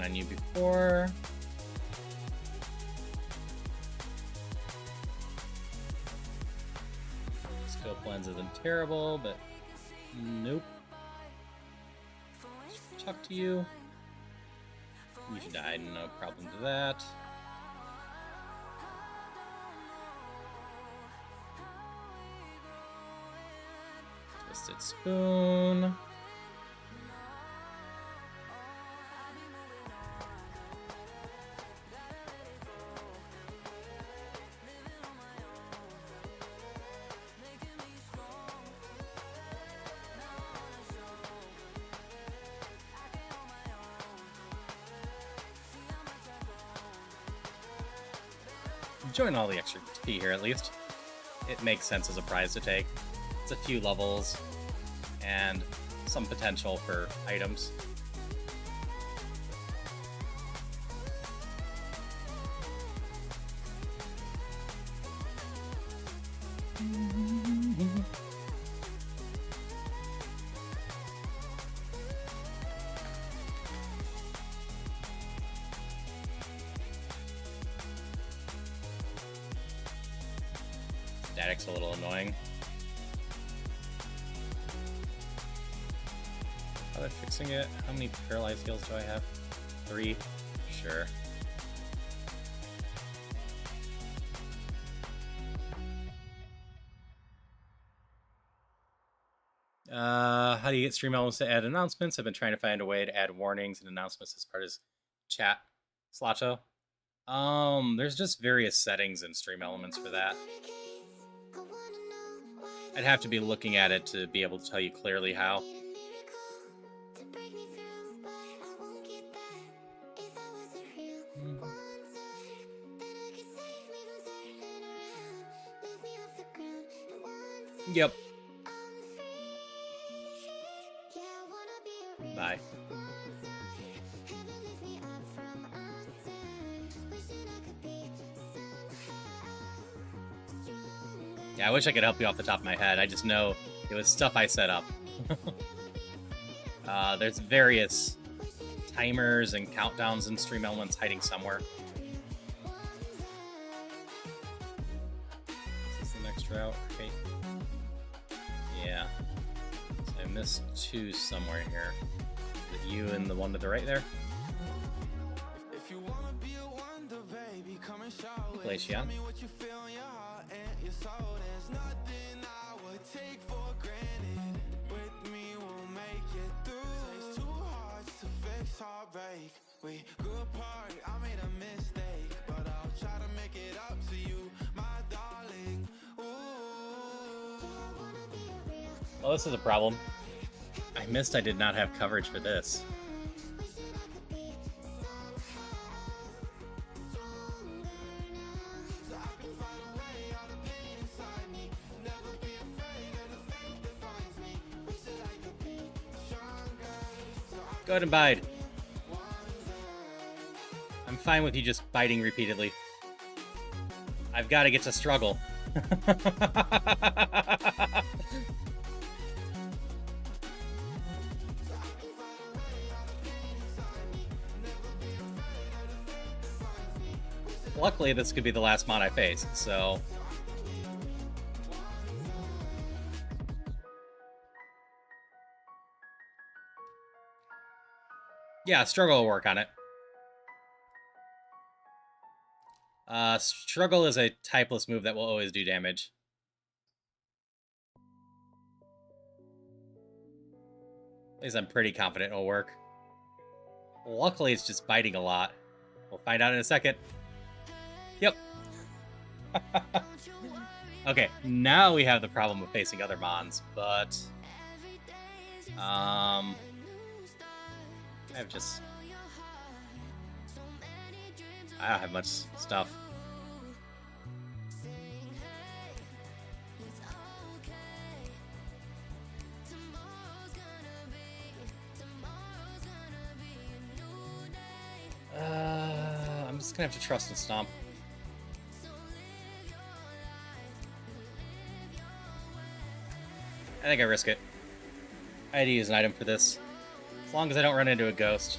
On you before. Scope lens isn't terrible, but nope. Talk to you. You should die, no problem to that. Twisted Spoon. enjoying all the extra XP here at least. It makes sense as a prize to take. It's a few levels and some potential for items. Static's a little annoying. How about fixing it? How many paralyzed heals do I have? 3? Sure. How do you get stream elements to add announcements? I've been trying to find a way to add warnings and announcements as part of chat. Slacho. There's just various settings in stream elements for that. I'd have to be looking at it to be able to tell you clearly how. Yep. Bye. Yeah, I wish I could help you off the top of my head. I just know it was stuff I set up. There's various timers and countdowns in stream elements hiding somewhere. Is this the next route? Okay. Yeah. So I missed 2 somewhere here. Is it you and the one to the right there? Glacian. We grew apart, I made a mistake, but I'll try to make it up to you, my darling. Well, this is a problem. I missed I did not have coverage for this. Go ahead and bide. I'm fine with you just biting repeatedly. I've got to get to struggle. Luckily, this could be the last mod I face, so... yeah, struggle will work on it. Struggle is a typeless move that will always do damage. At least I'm pretty confident it'll work. Luckily, it's just biting a lot. We'll find out in a second. Yep. Okay, now we have the problem of facing other mons, but... I don't have much stuff. I'm just gonna have to trust and stomp. I think I risk it. I had to use an item for this. As long as I don't run into a ghost.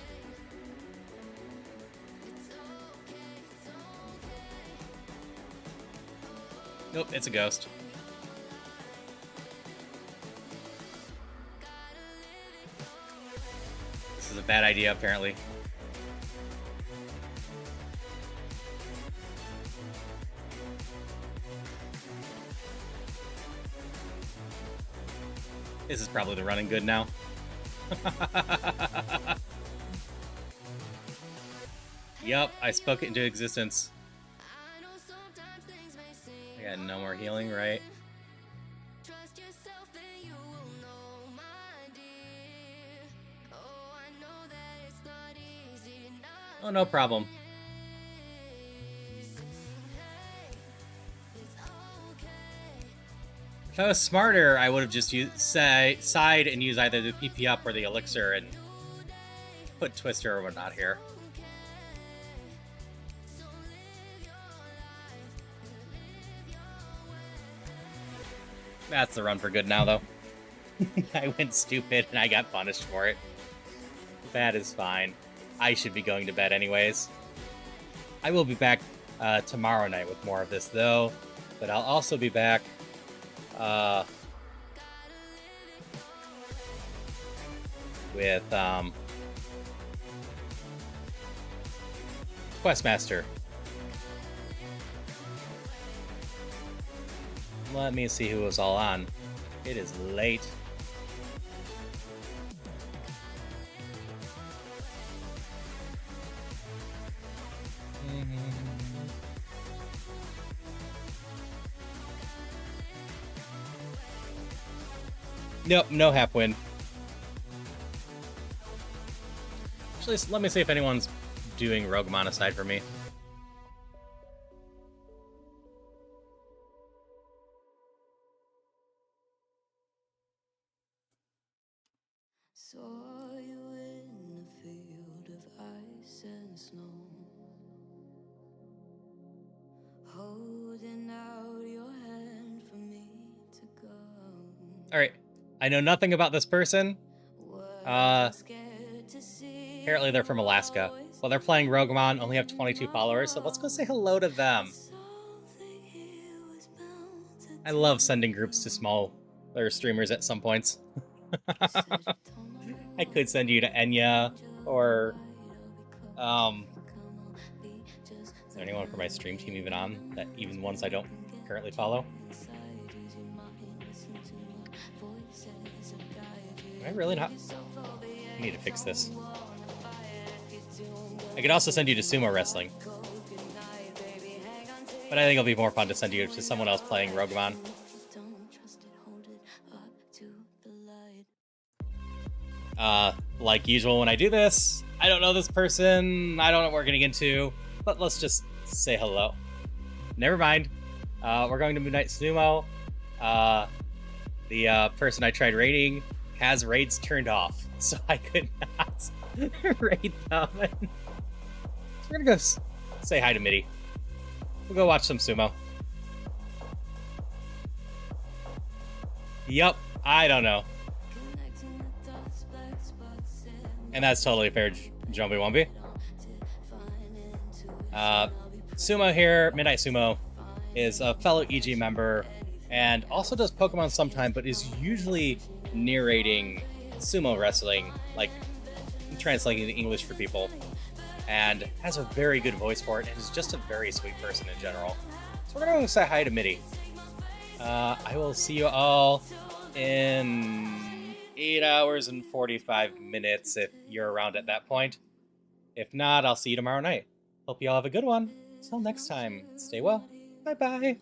Nope, it's a ghost. This is a bad idea, apparently. This is probably the running good now. Yup, I spoke it into existence. I got no more healing, right? Oh, no problem. If I was smarter, I would have just sighed and used either the PP up or the elixir and put Twister or whatnot here. That's the run for good now, though. I went stupid and I got punished for it. That is fine. I should be going to bed anyways. I will be back tomorrow night with more of this, though. But I'll also be back with Questmaster. Let me see who was all on. It is late. Nope, no half win. Actually, let me see if anyone's doing Rougemon aside for me. Saw you in a field of ice and snow, holding out your hand for me to go. Alright, I know nothing about this person. Apparently they're from Alaska. Well, they're playing Rougemon, only have 22 followers, so let's go say hello to them. I love sending groups to smaller streamers at some points. I could send you to Enya, or is there anyone from my stream team even on, that even ones I don't currently follow? Am I really not? I need to fix this. I could also send you to sumo wrestling, but I think it'll be more fun to send you to someone else playing Rougemon. Like usual when I do this, I don't know this person, I don't know what we're getting into, but let's just say hello. Never mind. We're going to Midnight Sumo. The person I tried raiding has raids turned off, so I could not raid them. So we're gonna go say hi to Mitty. We'll go watch some sumo. Yup, I don't know. And that's totally fair, Jumpy Wumpy. Sumo here, Midnight Sumo, is a fellow EG member and also does Pokemon sometime, but is usually narrating sumo wrestling, like translating the English for people, and has a very good voice for it and is just a very sweet person in general. So we're going to say hi to Mitty. I will see you all in 8 hours and 45 minutes if you're around at that point. If not, I'll see you tomorrow night. Hope you all have a good one. Until next time, stay well. Bye-bye.